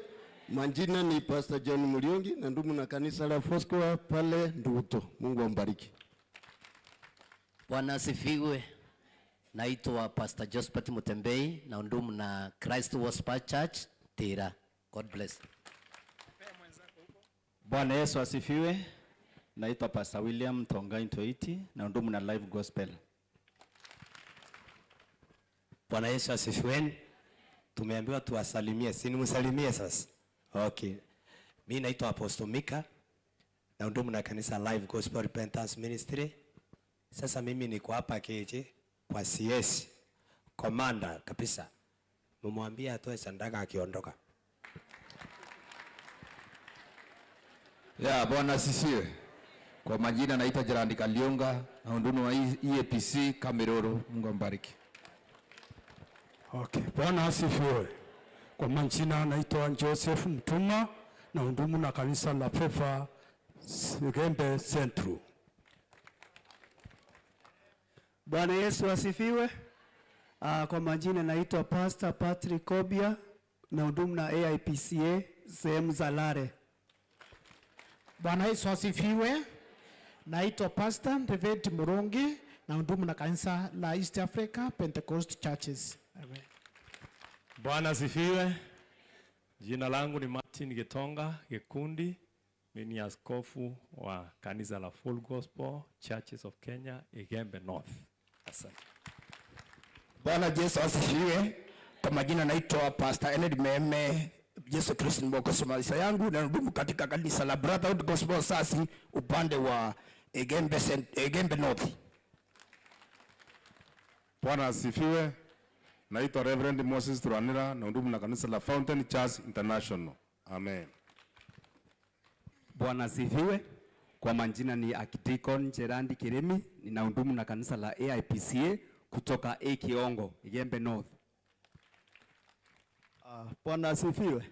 Majina ni Pastor John Muliongi na ndumu na kanisa la Foursquare pale Nduto. Mungu ambariki. Bwana asifiwe. Naitwa Pastor Josephat Mutembei na ndumu na Christ Gospel Church Tira. God bless. Bwana Yesu asifiwe. Naitwa Pastor William Tongai Ntoiti na ndumu na Live Gospel. Bwana Yesu asifiwe. Tumeambiwa tuwasalimie, si nimsalimie sasa? Okay. Mimi naitwa Apostle Mika na ndumu na kanisa Live Gospel Repentance Ministry. Sasa mimi niko hapa keje kwa CS Commander kabisa. Mumwambie atoe sadaka akiondoka. Ya Bwana asifiwe. Kwa majina naitwa Gerandi Kalionga na ndumu wa EAPC Kameroro. Mungu ambariki. Okay, Bwana asifiwe. Kwa majina naitwa Joseph Mtuma na ndumu na kanisa la Pefa Gembe Central. Bwana Yesu asifiwe. Kwa majina naitwa Pastor Patrick Kobia na ndumu na AIPCA sehemu za Lare. Bwana Yesu asifiwe. Naitwa Pastor David Murongi na ndumu na kanisa la East Africa Pentecost Churches. Amen. Bwana asifiwe. Jina langu ni Martin Getonga Gekundi. Mimi ni askofu wa kanisa la Full Gospel Churches of Kenya, Igembe North. Asante. Bwana Yesu asifiwe. Kwa majina naitwa Pastor Ened Meme. Yesu Kristo ni mwokozi wa maisha yangu na ndumu katika kanisa la Brotherhood Gospel Sasi upande wa Igembe North. Bwana asifiwe. Naitwa Reverend Moses Turanira na ndumu na kanisa la Fountain Church International. Amen. Bwana asifiwe. Kwa majina ni Archdeacon Gerandi Kiremi, ninahudumu na kanisa la AIPCA kutoka Kiongo, Igembe North. Bwana asifiwe.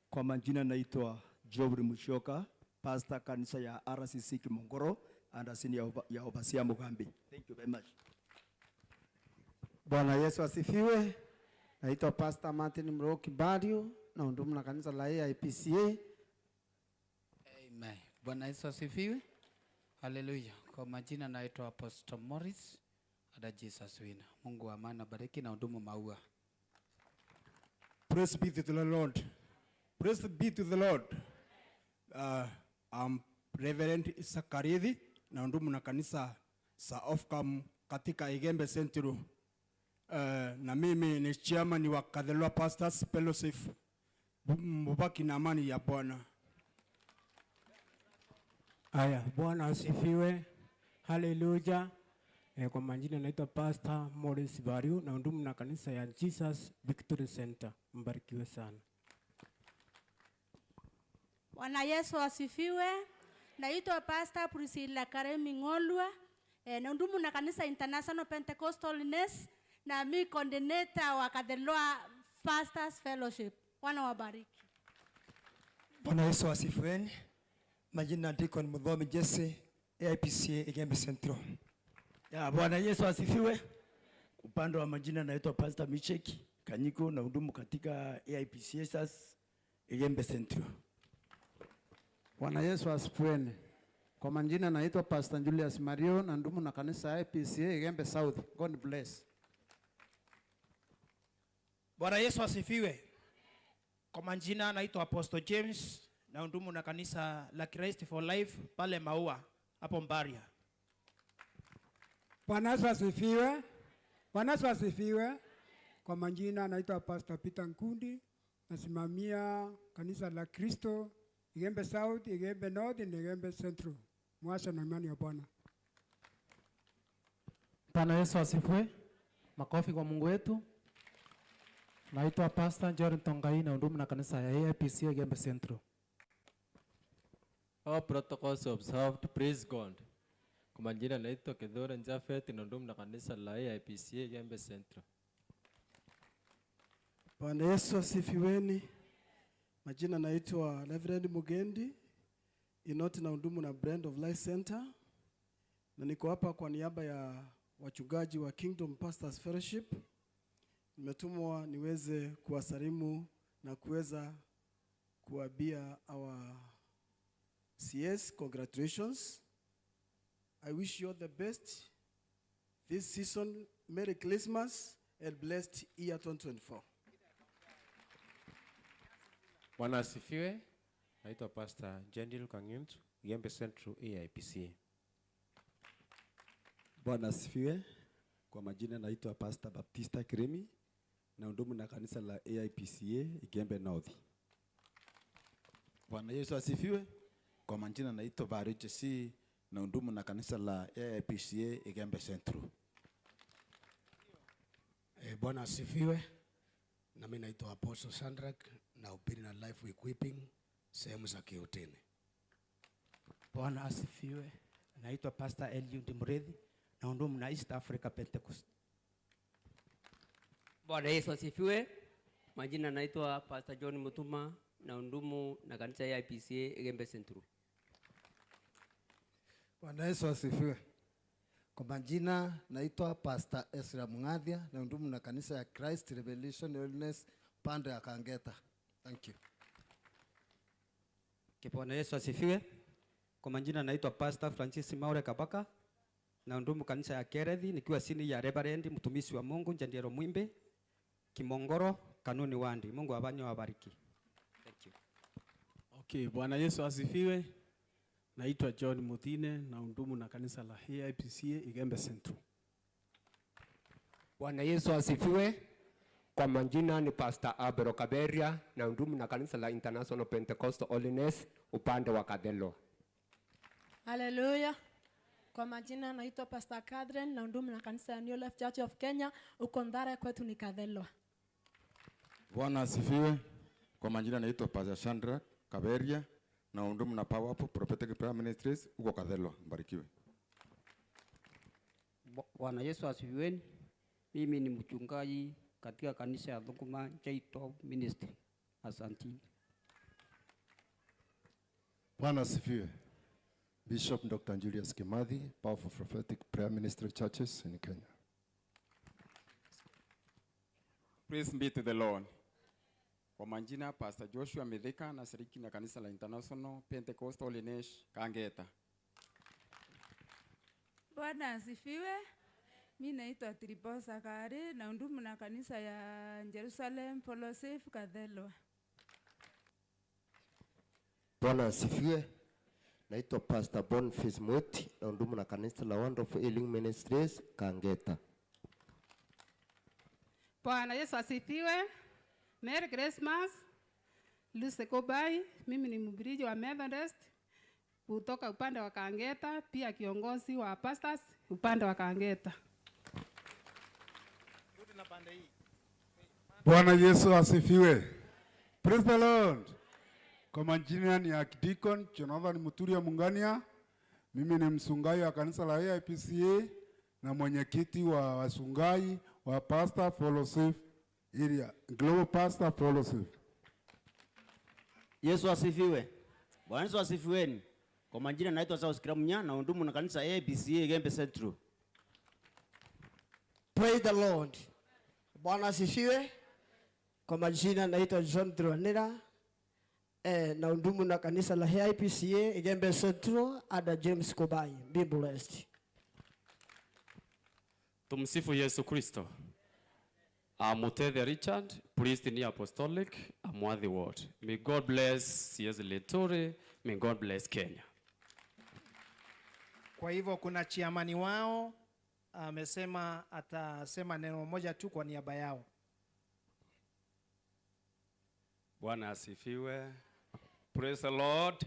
Kwa majina naitwa Jovri Mushoka, pastor kanisa ya RCC Kimongoro and senior ya Obasia Mugambi. Thank you very much. Bwana Yesu asifiwe. Naitwa Pastor Martin Mroki Badio na ndumu na kanisa la AIPCA. Amen. Bwana Yesu asifiwe. Hallelujah. Kwa majina naitwa Apostle Morris ada Jesus wina. Mungu wa amani bariki na ndumu maua. Praise be to the Lord. Praise be to the Lord. I'm Reverend Isakarithi na ndumu na kanisa sa Ofcam katika Igembe Central. Na mimi ni chairman wa Kadhelwa Pastors Fellowship. Mubaki na amani ya Bwana. Aya, Bwana asifiwe. Hallelujah. Kwa majina naitwa Pastor Morris Variu na ndumu na kanisa ya Jesus Victory Center. Mbarikiwe sana. Bwana Yesu asifiwe. Naitwa Pastor Priscilla Karemi Ngolwa na ndumu na kanisa International Pentecostalness na mi coordinator wa Kadhelwa Pastors Fellowship. Bwana wabariki. Bwana Yesu asifiwe. Majina Deacon Mudhomi Jesse, AIPCA Igembe Central. Ya Bwana Yesu asifiwe. Upande wa majina naitwa Pastor Micheki Kanyiko na hudumu katika AIPCA Igembe Central. Bwana Yesu asifiwe. Kwa majina naitwa Pastor Julius Mario na ndumu na kanisa AIPCA Igembe South. God bless. Bwana Yesu asifiwe. Kwa majina naitwa Apostle James na ndumu na kanisa la Christ for Life pale Maua hapo Mbaria. Bwana Yesu asifiwe. Bwana Yesu asifiwe. Kwa majina naitwa Pastor Peter Nkundi, nasimamia kanisa la Kristo Igembe South, Igembe North na Igembe Central. Mwasha na imani ya Bwana. Bwana Yesu asifiwe. Makofi kwa Mungu wetu. Naitwa Pastor John Tongai na ndumu na kanisa ya AIPCA Igembe Central. All protocols observed, praise God. Kwa majina naitwa Kedhore Njafet na ndumu na kanisa la AIPCA Igembe Central. Bwana Yesu asifiweni. Majina naitwa Reverend Mugendi, inoti na ndumu na Brand of Life Center. Na niko hapa kwa niaba ya wachungaji wa Kingdom Pastors Fellowship. Nimetumwa niweze kuwasalimu na kuweza kuambia our CS congratulations. I wish you all the best this season. Merry Christmas and blessed year 2024. Bwana asifiwe. Naitwa Pastor Jendil Kangintu, Gembe Central AIPCA. Bwana asifiwe. Kwa majina naitwa Pastor Baptista Kiremi na hudumu na kanisa la AIPCA Gembe North. Bwana Yesu asifiwe. Kwa majina naitwa Barich C na hudumu na kanisa la AIPCA Gembe Central. Bwana asifiwe. Na mimi naitwa Apostle Sandrak na hubiri na life equipping sehemu za Kiotene. Bwana asifiwe. Naitwa Pastor Eliud Murithi na hudumu na East Africa Pentecost. Bwana Yesu asifiwe. Majina naitwa Pastor John Mutuma na hudumu na kanisa ya IPCA Gembe Central. Bwana Yesu asifiwe. Kwa majina naitwa Pastor Ezra Mungathia na hudumu na kanisa ya Christ Revelation Holiness pande ya Kangeta. Thank you. Bwana Yesu asifiwe. Kwa majina naitwa Pastor Francis Maure Kabaka na hudumu kanisa ya Kerethi nikiwa chini ya Reverend mtumishi wa Mungu Njandiero Mwimbe Kimongoro Kanuni Wandi. Mungu abanyo awabariki. Thank you. Okay, Bwana Yesu asifiwe. Naitwa John Mutine na hudumu na kanisa la AIPCA Igembe Central. Bwana Yesu asifiwe. Kwa majina ni Pastor Abero Kaberia na hudumu na kanisa la International Pentecostal Holiness upande wa Kadelo. Hallelujah. Kwa majina naitwa Pastor Catherine na hudumu na kanisa ya New Life Church of Kenya uko Ndara kwetu ni Kadelo. Bwana asifiwe. Kwa majina naitwa Pastor Chandra Kaberia na hudumu na Power Prophetic Prayer Ministries uko Kadelo. Mbarikiwe. Bwana Yesu asifiwe. Mimi ni mchungaji katika kanisa ya Thukuma Jaito Ministry. Asante. Bwana asifiwe. Bishop Dr. Julius Kimathi, Powerful Prophetic Prayer Ministry Churches in Kenya. Praise be to the Lord. Kwa majina Pastor Joshua Medeka na shiriki na kanisa la International Pentecostal Holiness Kangeta. Bwana asifiwe. Mimi naitwa Triposa Kare na hudumu na kanisa ya Jerusalem Fellowship Kadelo. Bwana asifiwe. Naitwa Pastor Boniface Muti na hudumu na kanisa la Wonderful Healing Ministries Kangeta. Bwana Yesu asifiwe. Merry Christmas. Lucy Kobai, mimi ni mhubiri wa Methodist kutoka upande wa Kangeta, pia kiongozi wa pastors upande wa Kangeta. Bwana Yesu asifiwe. Praise the Lord. Kwa majina ni Archdeacon Jonathan Muturia Mungania. Mimi ni msungai wa kanisa la AIPCA na mwenyekiti wa wasungai wa Pastor Fellowship area, Global Pastor Fellowship. Yesu asifiwe. Bwana Yesu asifiweni. Kwa majina naitwa Saus Kiramunya na hudumu na kanisa AIPCA Gembe Central. Praise the Lord. Bwana asifiwe. Kwa majina naitwa John Dronera na hudumu na kanisa la AIPCA Gembe Central ada James Kobai. Be blessed. Tumsifu Yesu Kristo. Muthethe Richard, priest in the apostolic, Amwathi Ward. May God bless CS Linturi. May God bless Kenya. Kwa hivyo kuna chiamani wao amesema atasema neno moja tu kwa niaba yao. Bwana asifiwe. Praise the Lord.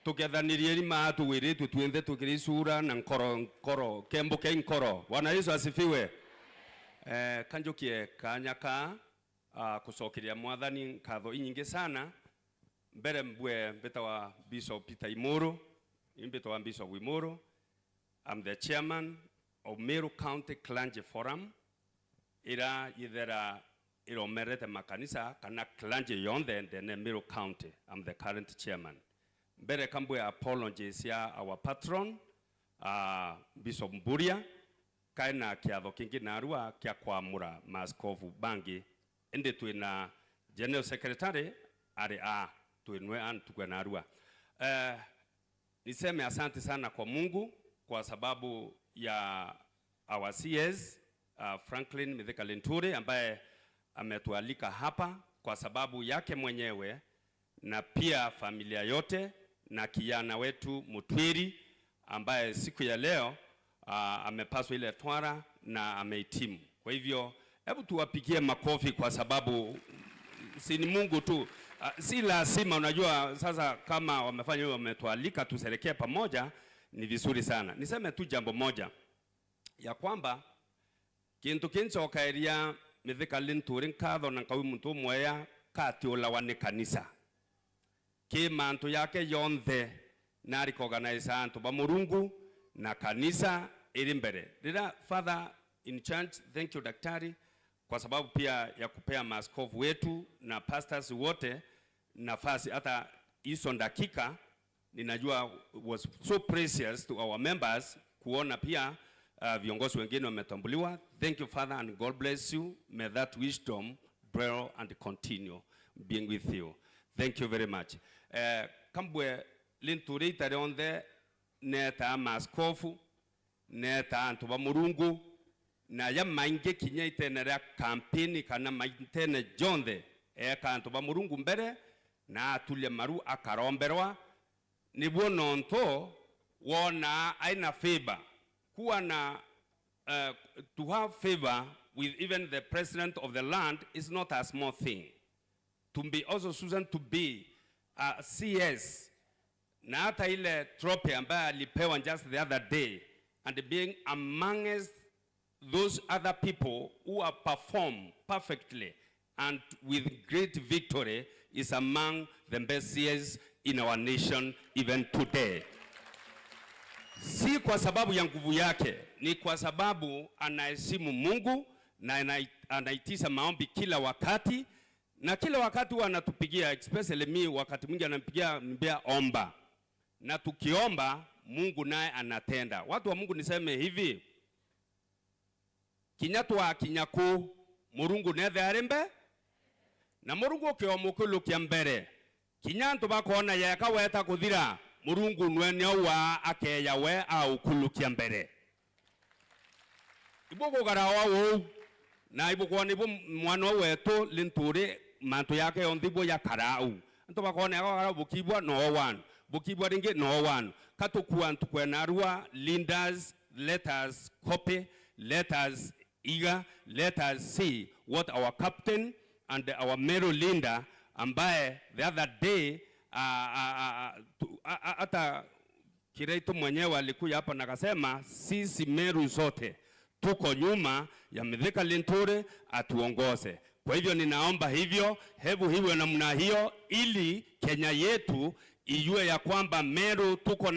Tukethanirie rima tuwiritu tuende tukirisura na nkoro kembuke nkoro. Bwana Yesu asifiwe. Kanjukie kanyaka kusokeria mwathani Nkaatho inyingi sana. Mbere mbwe mbetawa Bishop Peter Imuru, imbetawa Bishop Imuru. I'm the chairman of Meru County Clergy Forum. Ira yithera iromerete makanisa kana clergy yonde ndene Meru County. I'm the current chairman. Mbere kambwe apologies ya our patron Bishop Mburia kaina kiatho kingi narua kia kwamura maskofu bangi ende twina General Secretary ari tuinue tukwe na arua. Niseme asante sana kwa Mungu kwa sababu ya our CS Franklin Mithika Linturi ambaye ametualika hapa kwa sababu yake mwenyewe na pia familia yote na kijana wetu Mutwiri ambaye siku ya leo amepaswa ile twara na amehitimu. Kwa hivyo hebu tuwapigie makofi kwa sababu si ni Mungu tu. Si lazima, unajua sasa kama wamefanya hivyo, wametualika tuserekee pamoja, ni vizuri sana. Niseme tu jambo moja ya kwamba kintu kinchokeria Mithika Linturi Nkaatho na Nkawi muntu mweya katiola wane kanisa ki mantu yake yonthe nari organize antu ba Murungu na kanisa iri mbere. Dida Father in charge, thank you daktari kwa sababu pia ya kupea maaskofu wetu na pastors wote nafasi. Hata hizo dakika ninajua was so precious to our members kuona pia viongozi wengine wametambuliwa. Thank you Father and God bless you. May that wisdom dwell and continue being with you. Thank you very much. Kambwe Linturi tareonde neta maaskofu neta antu ba Murungu na ya mainge kinya itenera campaign kana maitene jonde kantu ba Murungu mbere na tulia maru akaromberwa nibwo nonto wona aina favor kuwa na to have favor with even the president of the land is not a small thing. To be also chosen to be a CS na hata ile trophy ambayo alipewa just the other day and being amongst those other people who have performed perfectly and with great victory is among the best CS in our nation even today. Si kwa sababu ya nguvu yake, ni kwa sababu anaheshimu Mungu na anaitisha maombi kila wakati, na kila wakati huwa anatupigia, especially mimi wakati mwingi ananipigia omba. Na tukiomba Mungu naye anatenda. Watu wa Mungu niseme hivi, kinyatwa kinyaku Murungu nethe arimbe na Murungu kiomukulu kiambere kinyantu bakona yeka weta kuthira Murungu nwene wa akeya we au kulukia mbere ibugo garawa wo na ibugo ni mwana wetu Linturi mantu yake ondhibo ya karau nto bakona yaka karau bukibwa no one bukibwa ringe no one katukuwa ntukwenarua leaders, let us copy, let us eager, let us see what our captain and our AMERU leader ambaye the other day hata Kireito mwenyewe alikuja hapa na akasema sisi Meru zote tuko nyuma ya Mithika Linturi atuongoze. Kwa hivyo ninaomba hivyo, hebu hiwe namna hiyo ili Kenya yetu ijue ya kwamba Meru tuko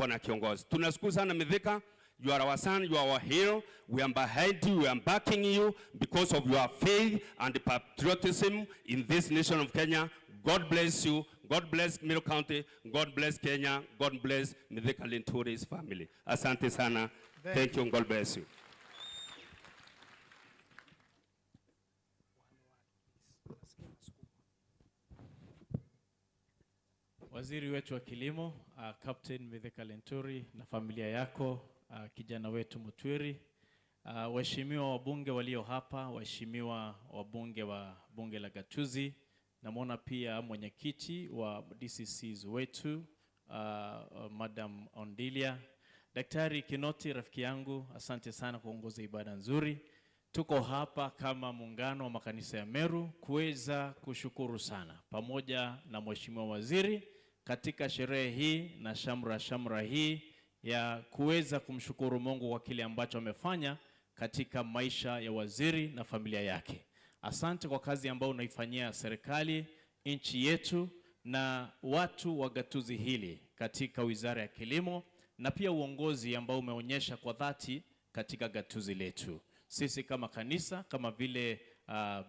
na kiongozi. Tunashukuru sana Mithika. You are our son, you are our hero. We are behind you, we are backing you because of your faith and patriotism in this nation of Kenya. God bless you. God bless Meru County. God bless Kenya. God bless Mithika Linturi's family. Asante sana. Thank you and God bless you. Waziri wetu wa kilimo, Captain Mithika Linturi na familia yako, kijana wetu Mutwiri, waheshimiwa wabunge walio hapa, waheshimiwa wabunge wa bunge la gatuzi, namwona pia mwenyekiti wa DCCs wetu, Madam Ondilia, Daktari Kinoti rafiki yangu, asante sana kwa kuongoza ibada nzuri. Tuko hapa kama muungano wa makanisa ya Meru kuweza kushukuru sana pamoja na mheshimiwa waziri katika sherehe hii na shamra hii ya kuweza kumshukuru Mungu kwa kile ambacho amefanya katika maisha ya waziri na familia yake. Asante kwa kazi ambayo unaifanyia serikali, nchi yetu na watu wa gatuzi hili katika wizara ya kilimo na pia uongozi ambao umeonyesha kwa dhati katika gatuzi letu. Sisi kama kanisa, kama vile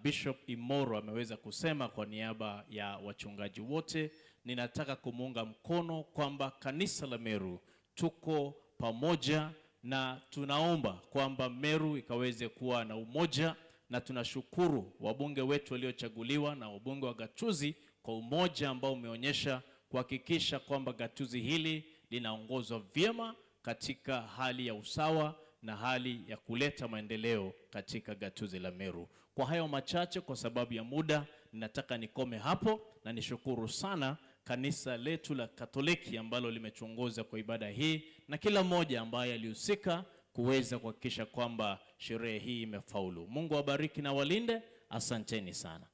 Bishop Imoro ameweza kusema kwa niaba ya wachungaji wote, ninataka kumuunga mkono kwamba kanisa la Meru tuko pamoja na tunaomba kwamba Meru ikaweze kuwa na umoja na tunashukuru wabunge wetu waliochaguliwa na wabunge wa gatuzi kwa umoja ambao umeonyesha kuhakikisha kwamba gatuzi hili linaongozwa vyema katika hali ya usawa na hali ya kuleta maendeleo katika gatuzi la Meru. Kwa hayo machache, kwa sababu ya muda, ninataka nikome hapo na nishukuru sana kanisa letu la Katoliki ambalo limetuongoza kwa ibada hii na kila mmoja ambaye alihusika kuweza kuhakikisha kwamba sherehe hii imefaulu. Mungu awabariki na walinde. Asanteni sana.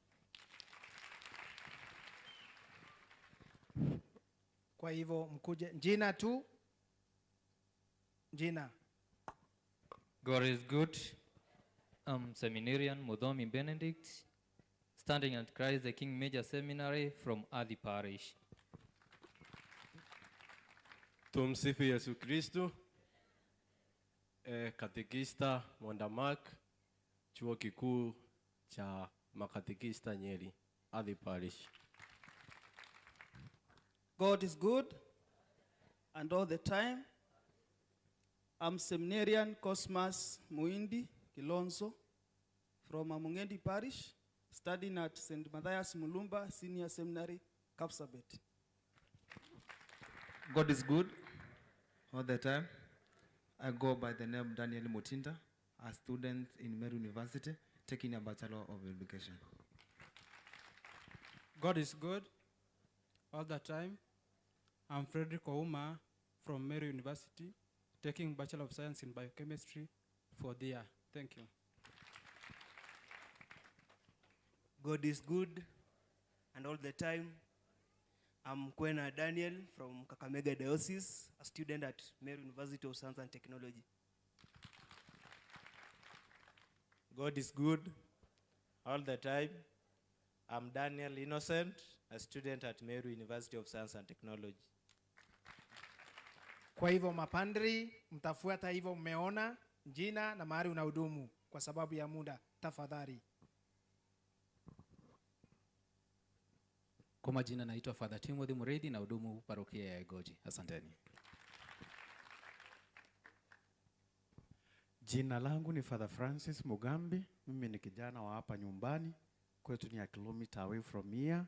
Kwa hivyo mkuje jina tu. Jina. God is good. I'm Seminarian Mudomi Benedict, standing at Christ the King Major Seminary from Adi Parish. Tumsifu Yesu Kristo. Katekista Mondamak, chuo kikuu cha makatekista Nyeri, Adi Parish. God is good, and all the time. I'm Seminarian Cosmas Muindi Kilonzo from Amungendi Parish, studying at St. Matthias Mulumba Senior Seminary, Kapsabet. God is good all the time. I go by the name Daniel Mutinda, a student in Meru University, taking a Bachelor of Education. God is good all the time. I'm Frederick Ouma from Meru University, taking Bachelor of Science in Biochemistry for the year. Thank you. God is good and all the time. I'm Kwena Daniel from Kakamega Diocese, a student at Meru University of Science and Technology. God is good all the time. I'm Daniel Innocent, a student at Meru University of Science and Technology. Kwa hivyo mapandri, mtafuata hivyo mmeona jina na mahali unahudumu kwa sababu ya muda. Tafadhali. Kwa majina naitwa Father Timothy Muredi na hudumu parokia ya Egoji. Asanteni. Jina langu ni Father Francis Mugambi. Mimi ni kijana wa hapa nyumbani. Kwetu ni a kilometer away from here.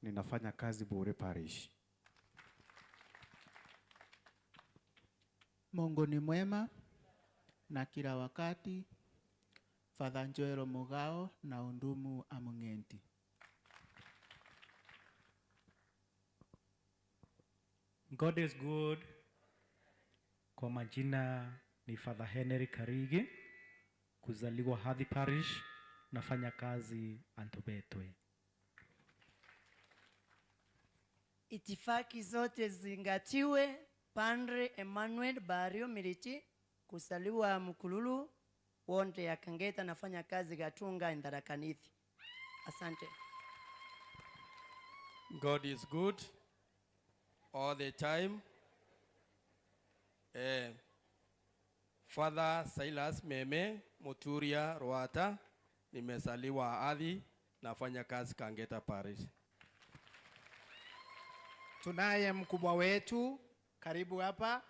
Ninafanya kazi Bure Parish. Mungu ni mwema na kila wakati. Father Joel Mugao na hudumu Amungenti. God is good. Kwa majina ni Father Henry Karigi, kuzaliwa Hadhi Parish, nafanya kazi Antobetwe. Itifaki zote zingatiwe. Padre Emmanuel Bario Militi, kuzaliwa Mukululu, wonde ya Kangeta, nafanya kazi Gatunga Indarakanithi. Asante. God is good all the time. Father Silas Meme Muturia Ruata, nimezaliwa Adi, nafanya kazi Kangeta Parish. Tunaye mkubwa wetu karibu hapa.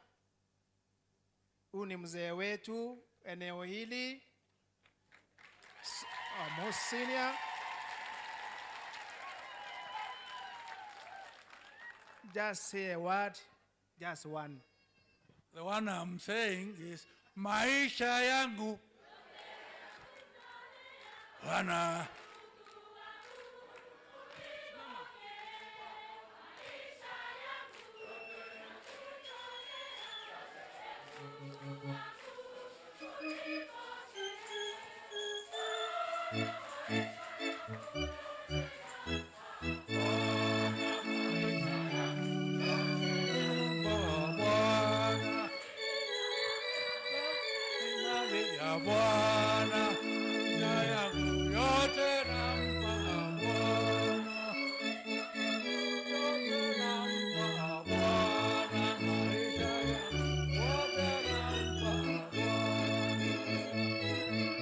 Huyu ni mzee wetu eneo hili. Most senior. Just say a word, just one. The one I'm saying is maisha yangu. Wana Bwana na yangu yote nampa Bwana, yote nampa Bwana, maisha yangu yote nampa Bwana,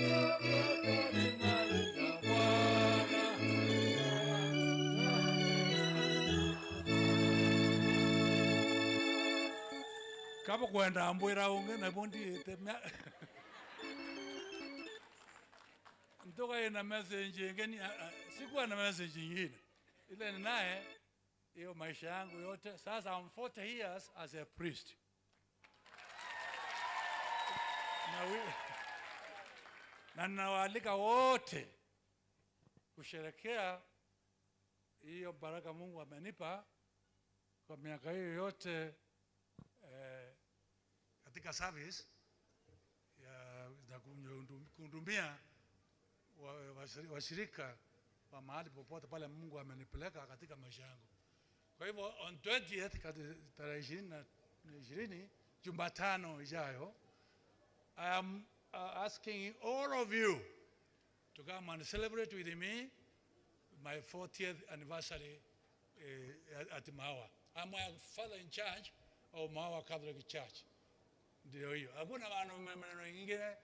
yote ni mali ya Bwana. Kama kwenda ambwira unge na bondi temya. kutoka ina message ngeni sikuwa na message nyingine. Ile naye hiyo maisha yangu yote. Sasa I'm 40 years as a priest. Na nawaalika wote kusherekea hiyo baraka Mungu amenipa kwa miaka hiyo yote katika service ya kuhudumia washirika wa mahali popote pale Mungu amenipeleka katika maisha yangu. Kwa hivyo on 20th tarehe 20 Jumatano ijayo, I am asking all of you to come and celebrate with me my 40th anniversary at Mawa. I'm a father in charge of Mawa Catholic Church. Ndio hiyo. Hakuna maneno mengine.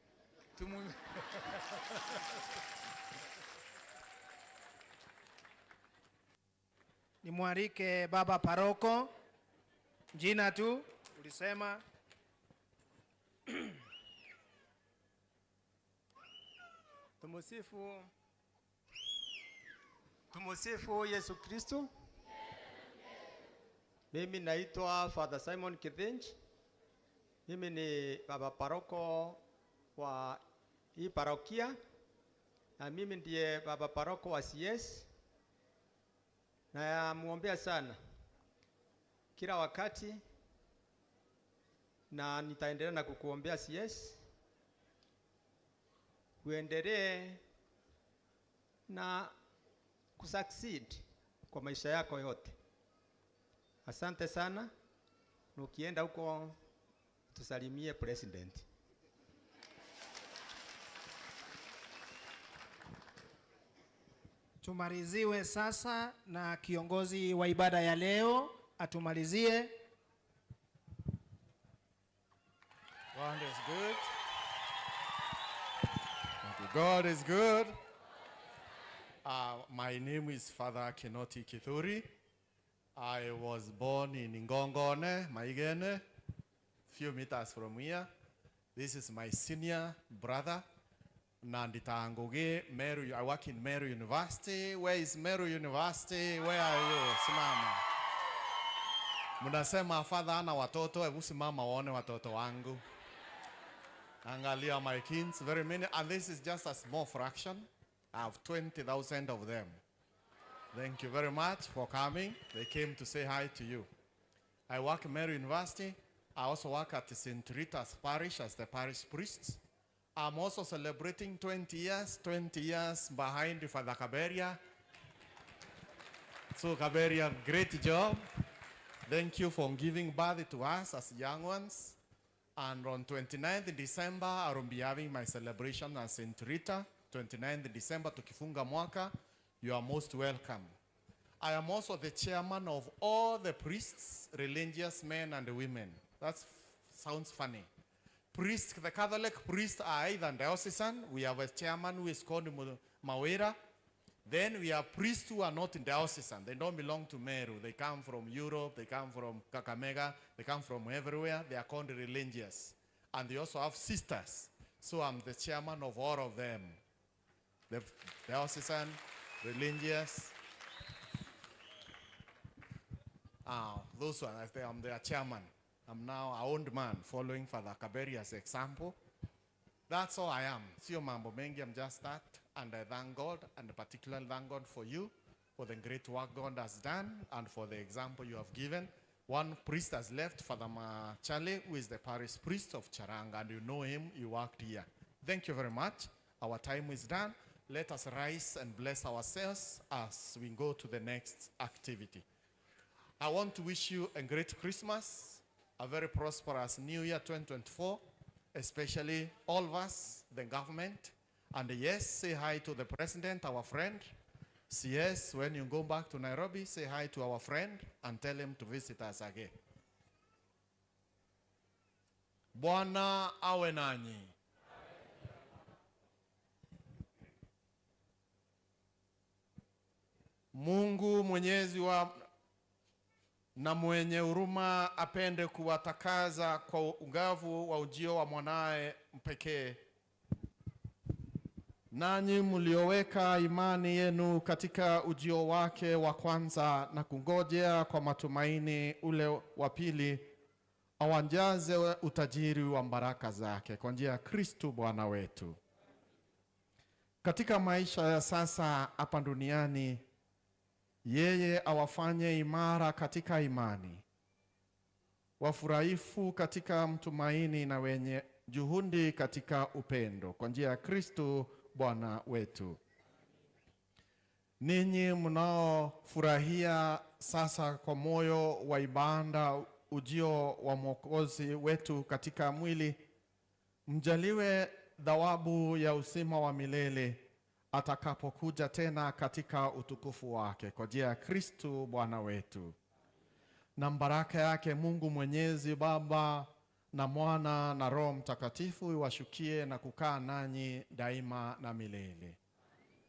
Nimwalike baba paroko. Jina tu ulisema. Tumusifu Yesu Kristo. Mimi naitwa Father Simon Kithinj. Mimi ni baba paroko wa hii parokia. Na mimi ndiye baba paroko wa CS. Na muombea sana kila wakati, na nitaendelea na kukuombea CS. Uendelee na kusucceed kwa maisha yako yote. Asante sana. Ukienda huko tusalimie president. Tumaliziwe sasa na kiongozi wa ibada ya leo atumalizie. God is good. God is good. My name is Father Kinoti Kithuri. I was born in Ngongone, Maigene, few meters from here. This is my senior brother, Nandita Meru. I work in Meru University. Where is Meru University? Where are you? Simama. Munasema father ana watoto, hebu simama waone watoto wangu. Angalia my kids, very many, and this is just a small fraction. I have 20,000 of them. Thank you very much for coming. They came to say hi to you. I work at Meru University. I also work at St. Rita's Parish as the parish priest. I'm also celebrating 20 years behind Father Kaberia. So Kaberia, great job. Thank you for giving birth to us as young ones. And on 29th December, I will be having my celebration at St. Rita. 29th December, tukifunga mwaka. You are most welcome. I am also the chairman of all the priests, religious men and women. That sounds funny. Priests, the Catholic priests are either diocesan. We have a chairman who is called Mawera. Then we have priests who are not in diocesan. They don't belong to Meru. They come from Europe, they come from Kakamega, they come from everywhere. They are called religious. And they also have sisters. So I'm the chairman of all of them. The diocesan, religious. Those ones, I'm their chairman. I'm now an old man following Father Kaberia's example. That's all I am. Sio mambo mengi, I'm just that. And I thank God, and particularly thank God for you, for the great work God has done, and for the example you have given. One priest has left, Father Machale, who is the parish priest of Charanga, and you know him, he worked here. Thank you very much. Our time is done. Let us rise and bless ourselves as we go to the next activity. I want to wish you a great Christmas, a very prosperous New Year 2024, especially all of us, the government. And yes, say hi to the president, our friend. CS, when you go back to Nairobi, say hi to our friend and tell him to visit us again. Bwana awe nanyi. Mungu mwenyezi na mwenye huruma apende kuwatakaza kwa ugavu wa ujio wa mwanae mpekee nanyi mlioweka imani yenu katika ujio wake wa kwanza na kungojea kwa matumaini ule wa pili, awanjaze utajiri wa baraka zake kwa njia ya Kristo Bwana wetu. Katika maisha ya sasa hapa duniani, yeye awafanye imara katika imani, wafurahifu katika mtumaini na wenye juhudi katika upendo kwa njia ya Kristo Bwana wetu. Ninyi mnaofurahia sasa kwa moyo wa ibada ujio wa Mwokozi wetu katika mwili, mjaliwe thawabu ya uzima wa milele atakapokuja tena katika utukufu wake kwa njia ya Kristo Bwana wetu. Na baraka yake Mungu Mwenyezi, Baba na Mwana na Roho Mtakatifu iwashukie na kukaa nanyi daima na milele.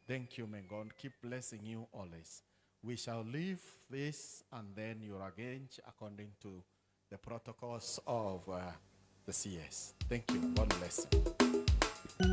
Thank you, may God keep blessing you always. We shall leave this and then you'll arrange according to the protocols of the CS. Thank you. God bless you.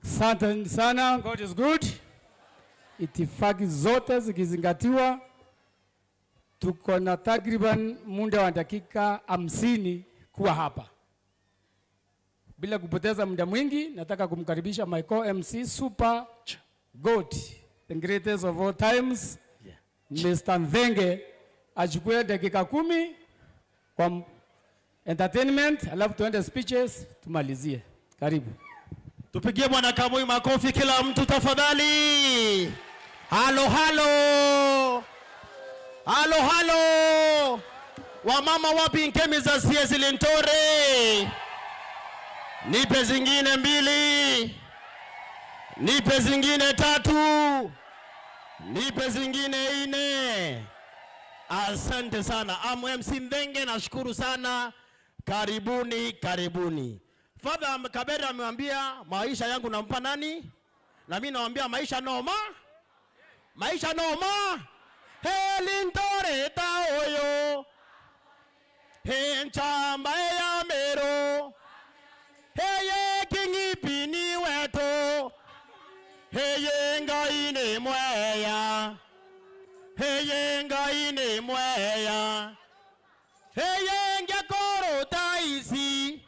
Asante sana. God is good. Itifaki zote zikizingatiwa, tuko na takriban muda wa dakika 50 kuwa hapa. Bila kupoteza muda mwingi, nataka kumkaribisha my co-MC Super God, the greatest of all times, Mr. Nthenge, achukue dakika 10 kwa entertainment, alafu tuende speeches tumalizie. Karibu. Tupigie Bwana Kamui makofi kila mtu tafadhali. Halo halo. Halo halo. Wamama wapi nkemi za CS Linturi? Nipe zingine 2. Nipe zingine 3. Nipe zingine 4. Asante sana. MC Nthenge, nashukuru sana. Karibuni, karibuni. Father Kabera amemwambia maisha yangu nampa nani? Na mimi nawaambia maisha noma. Maisha noma. He Linturi taoyo. He nchamba ya AMERU. He ye kingipini weto. He ye ngaine mweya. He ye ngaine mweya. He ye ngekoro taisi.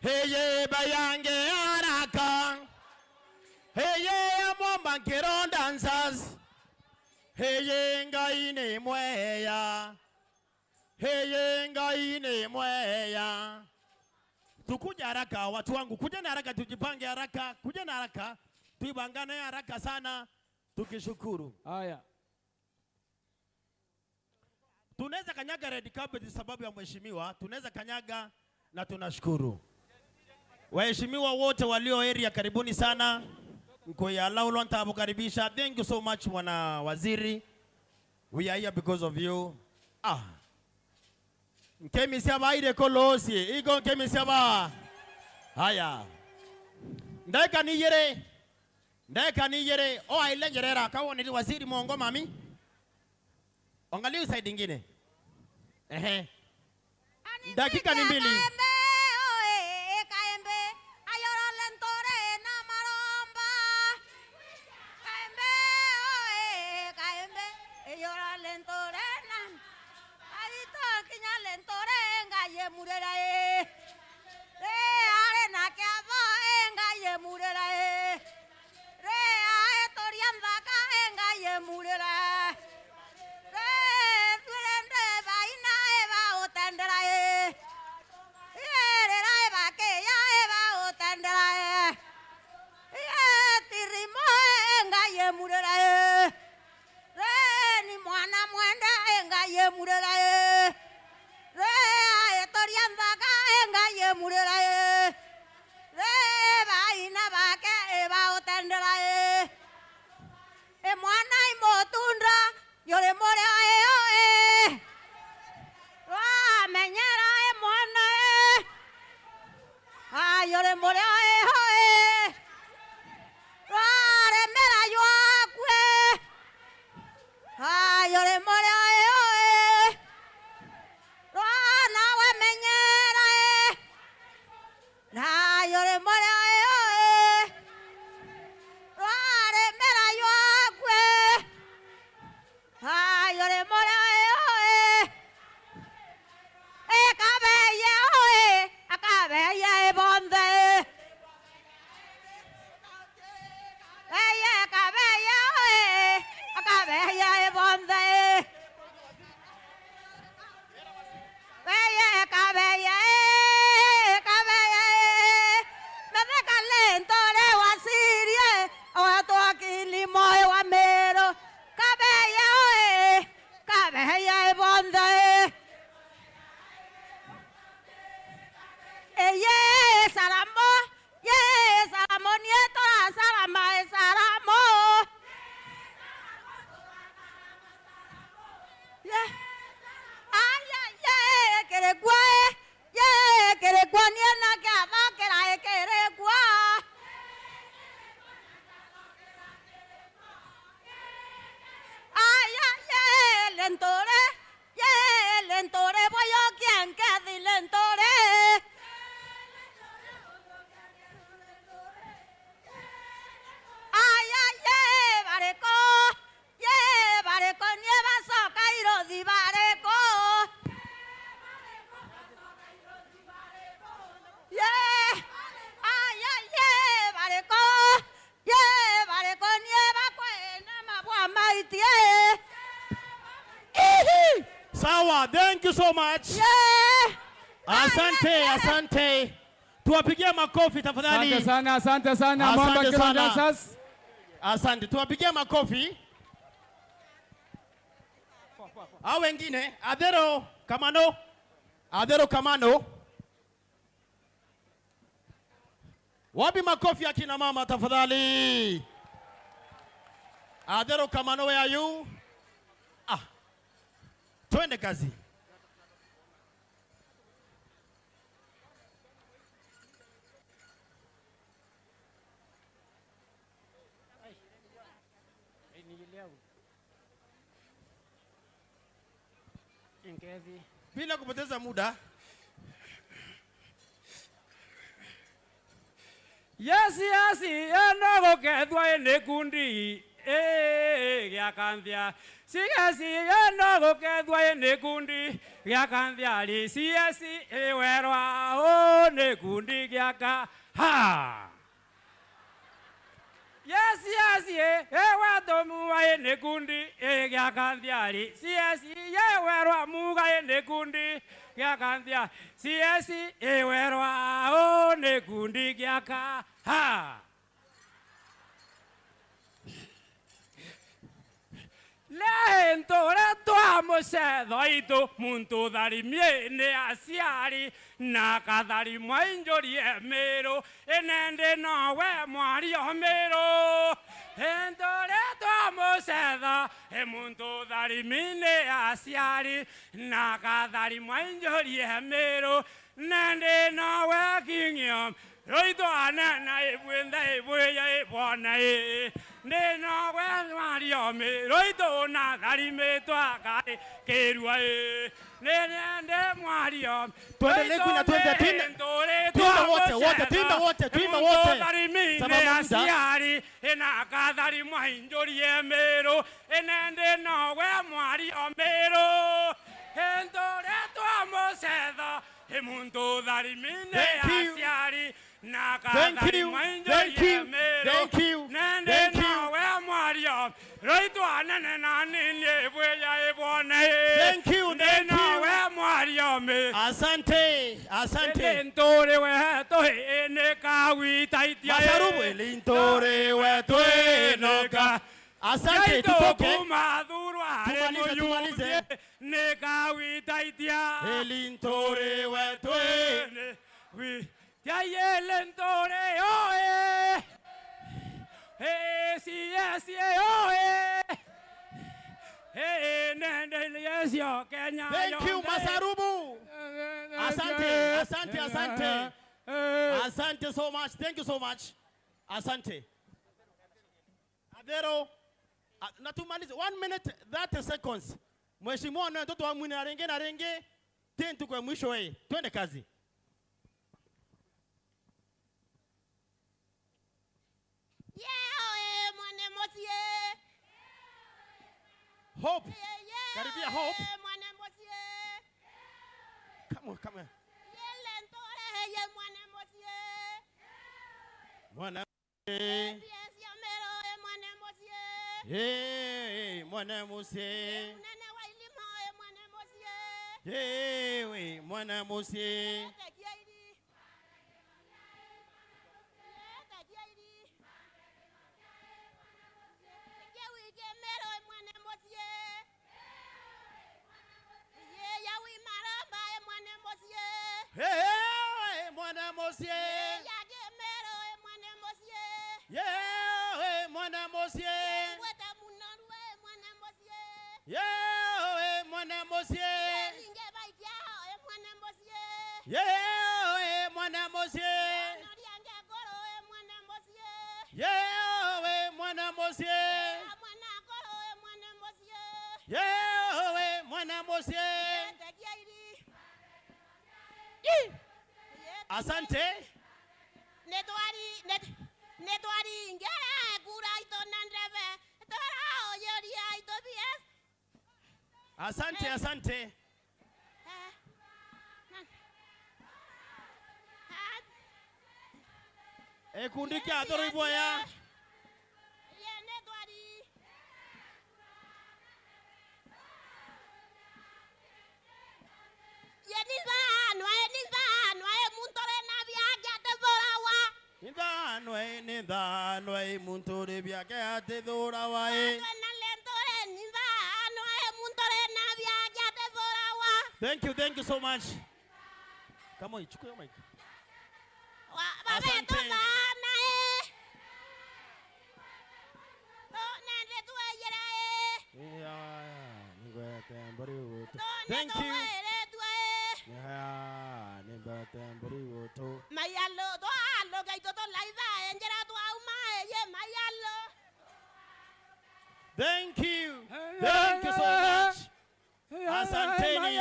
Heye bayange araka. Heye amwamba nkiron dancers. Heye ngaine mweya. Heye ngaine mweya. Tukuja haraka watu wangu, kuja na haraka, tujipange haraka, kuja na haraka, tuibangane haraka sana, tukishukuru. Haya. Tunaweza kanyaga red carpet sababu ya mheshimiwa, tunaweza kanyaga na tunashukuru. Waheshimiwa wote walio area karibuni sana. Mkoya Laulo nitawakaribisha. Thank you so much mwana waziri. We are here because of you. Nkemi siaba ire kolosi. Iko nkemi siaba. Haya. Ndeka ni yere. O aile njerera. Kawo ni waziri mwongo mami. Ongali side ingine. Dakika ni mbili. Thank you so much. Asante. Tuwapigie makofi tafadhali. Asante sana. Mwamba Kilonda sasa. Asante. Tuwapigie makofi. Hao wengine, Adero Kamano. Wapi makofi ya kina mama tafadhali? Adero Kamano, where are you? Twende kazi. Bila kupoteza muda. Yasi eno gokethwa ene kundi gya kanthia sigasi eno gokethwa ene kundi gya kanthia ri siasi ewerwa o ne kundi gya ka ha yasi ewa domu wa ene kundi gya kanthia ri siasi ewerwa muga ene kundi giakanthia siesi ewerwa o ne kundi giaka ha Lentore toa mosetho itu muntu thari miene asiari na kathari mwainjori Emeru enende nowe mwari Emeru Lentore toa mosetho muntu thari miene asiari na kathari mwainjori Emeru nende nowe kingiom Roito anana ebwenda ebweya ebwana Neno we Mario me roito na dari me to akare kerua nende Mario tuendelee kuna twimba wote dari me ne asiari ena kadari mwainjori Emeru nende no we Mario mero endore to amosedo emuntu dari me ne asiari Thank you. Asante. Linturi we toe ne kawitaitia. Masarubu linturi we toe noka. Asante tutoke. Tumalize. Ne kawitaitia. Linturi we toe. Ya Linturi oe. Si oe. Thank you, Masarubu. Asante so much. Thank you so much. Asante. Adero. Natumalize 1 minute 30 seconds. Mheshimiwa na mtoto wa mwini arenge. Tentu kwa mwisho wewe. Twende kazi. Hope. Karibia Hope. Come on. Mwana Hey, mwana musie. Hey, mwana musie. Hey, mwana mosie. Yeah, mwana mosie. Yeah, mwana mosie. Yeah, mwana mosie. Yeah, mwana mosie. Yeah, mwana mosie. Asante. Netwari ngera kura ito nandreve tora oyoria ito bies. Asante. Kundi KIATHO riboya. Nidhanwe muntore byake atethora wae. Thank you so much. Come on, chukua mic. Asante. Thank you. Thank you so much. Asanteni.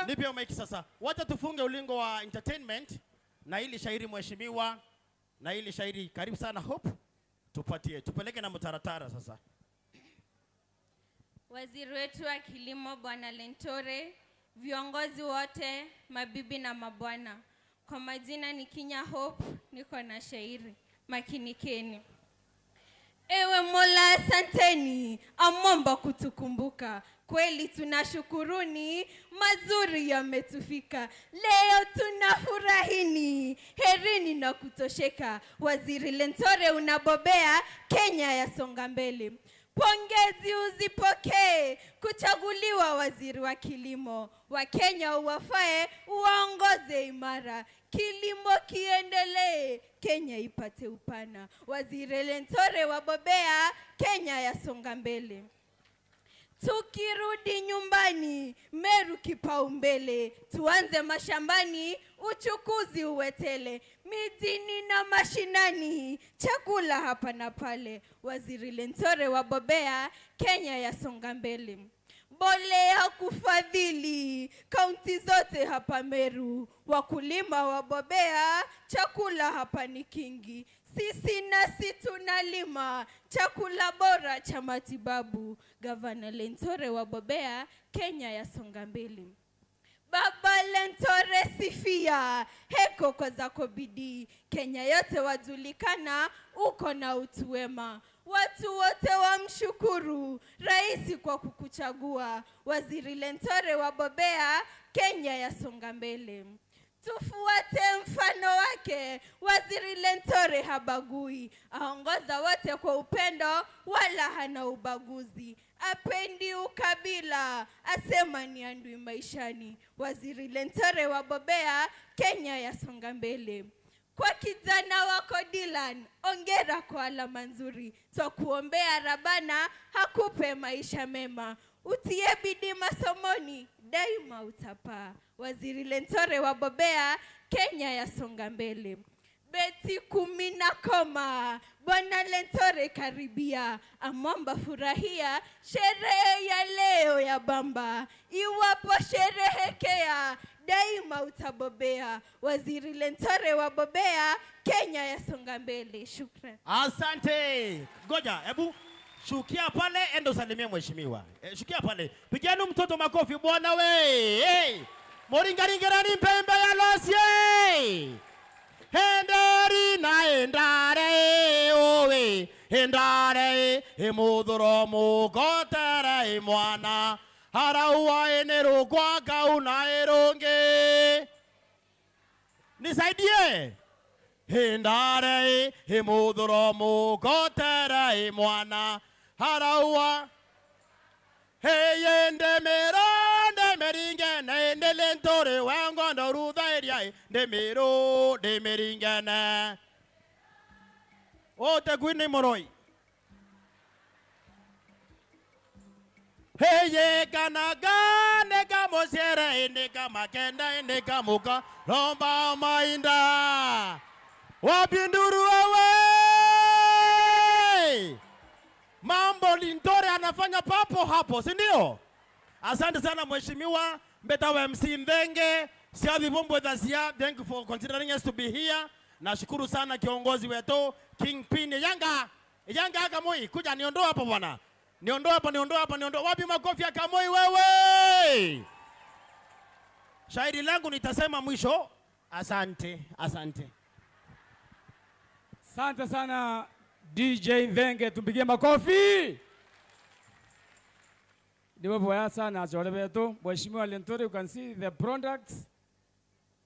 Nipe mic sasa. Wacha tufunge ulingo wa entertainment na ili shairi mheshimiwa na ili shairi karibu sana Hope. Tupeleke na mtaratara sasa. Waziri wetu wa kilimo Bwana Linturi, viongozi wote, mabibi na mabwana. Kwa majina ni Kinya Hope, niko na shairi. Makinikeni. Ewe Mola Asanteni, amomba kutukumbuka. Kweli tunashukuruni, mazuri yametufika. Leo tunafurahini, herini na kutosheka. Waziri Linturi unabobea, Kenya yasonga mbele. Pongezi uzipokee, kuchaguliwa waziri wa kilimo. Wakenya uwafae, uwaongoze imara. Kilimo kiendelee, Kenya ipate upana. Waziri Linturi wabobea, Kenya yasonga mbele. Tukirudi nyumbani, Meru kipaumbele. Tuanze mashambani, uchukuzi uwetele. Mijini na mashinani, chakula hapa na pale. Waziri Linturi wabobea, Kenya yasonga mbele. Mbolea kufadhili, kaunti zote hapa Meru. Wakulima wabobea, chakula hapa ni kingi. Sisi nasi tunalima, chakula bora cha matibabu. Gavana Linturi wabobea, Kenya yasonga mbele. Baba Linturi sifia, heko kwa zako bidii. Kenya yote wajulikana, uko na utu wema. Watu wote wamshukuru rais kwa kukuchagua. Waziri Linturi wabobea, Kenya yasonga mbele. Tufuate mfano wake, Waziri Linturi habagui. Aongoza wote kwa upendo, wala hana ubaguzi. Apendi ukabila, asema ni andui maishani. Waziri Linturi wabobea, Kenya yasonga mbele. Kwa kijana wako Dylan, ongera kwa alama nzuri. Twakuombea Rabana, hakupe maisha mema. Utie bidii masomoni, daima utapaa. Waziri Linturi wabobea, Kenya yasonga mbele. Beti 10 Bwana Linturi karibia. Amomba furahia, sherehe ya leo ya bamba. Iwapo sherehekea, daima utabobea. Waziri Linturi wabobea, Kenya yasonga mbele. Shukran. Asante. Ngoja, hebu shukia pale, endo salimia mheshimiwa. Shukia pale. Pigeni mtoto makofi bwana we. Hey. Moringaringerani mpembe ya losie. Hendari na endare owe. Hendare emudhuro mugotera mwana. Haraua enero kwa kauna eronge. Nisaidie. Hendare emudhuro mugotera mwana. Haraua. Hey ndemero meringe ne Linturi wangondo rudairia ndemero meringe na. O te gwini moroi. Hey kanaga kamo sere kama kenda kamo ka romba mainda. Wapinduru awe. Mambo Linturi anafanya papo hapo, si ndio? Asante sana mheshimiwa Mbeta wa MC Mvenge. Siadhi Vombo Dhasia, thank you for considering us to be here. Nashukuru sana kiongozi wetu Kingpin Yanga. Yanga Kamoi, kuja niondoa hapa bwana. Niondoa hapa. Wapi makofi ya Kamoi wewe? Shairi langu nitasema mwisho. Asante. Asante sana DJ Mvenge, tumpigie makofi. Ndiyo boya sana achole betu. Mheshimiwa Linturi, you can see the products.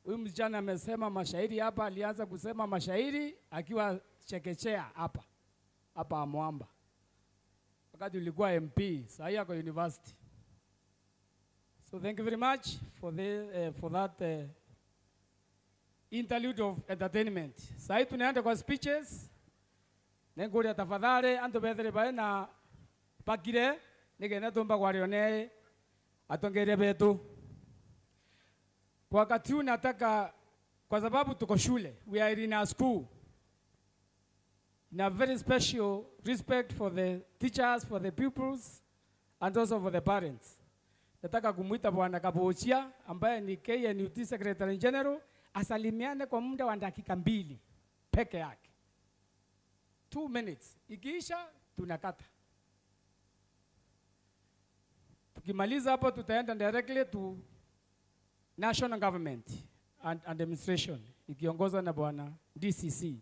Huyu msichana amesema mashairi hapa, alianza kusema mashairi akiwa chekechea hapa Amwamba. Wakati ulikuwa MP, sasa yako university. So thank you very much for that interlude of entertainment. Sasa tunaenda kwa speeches. Nenguri tafadhali anto bethere bae na pakire nigenda tumba kwarione atongere betu. Kwa wakati huu nataka, kwa sababu tuko shule, we are in a school, in a very special respect for the teachers, for the pupils and also for the parents. Nataka kumuita Bwana Gucokia ambaye ni KNUT Secretary General asalimiane kwa muda wa dakika 2 peke yake. 2 minutes. Ikiisha tunakata. Tukimaliza hapo tutaenda directly to national government and administration ikiongozwa na Bwana DCC.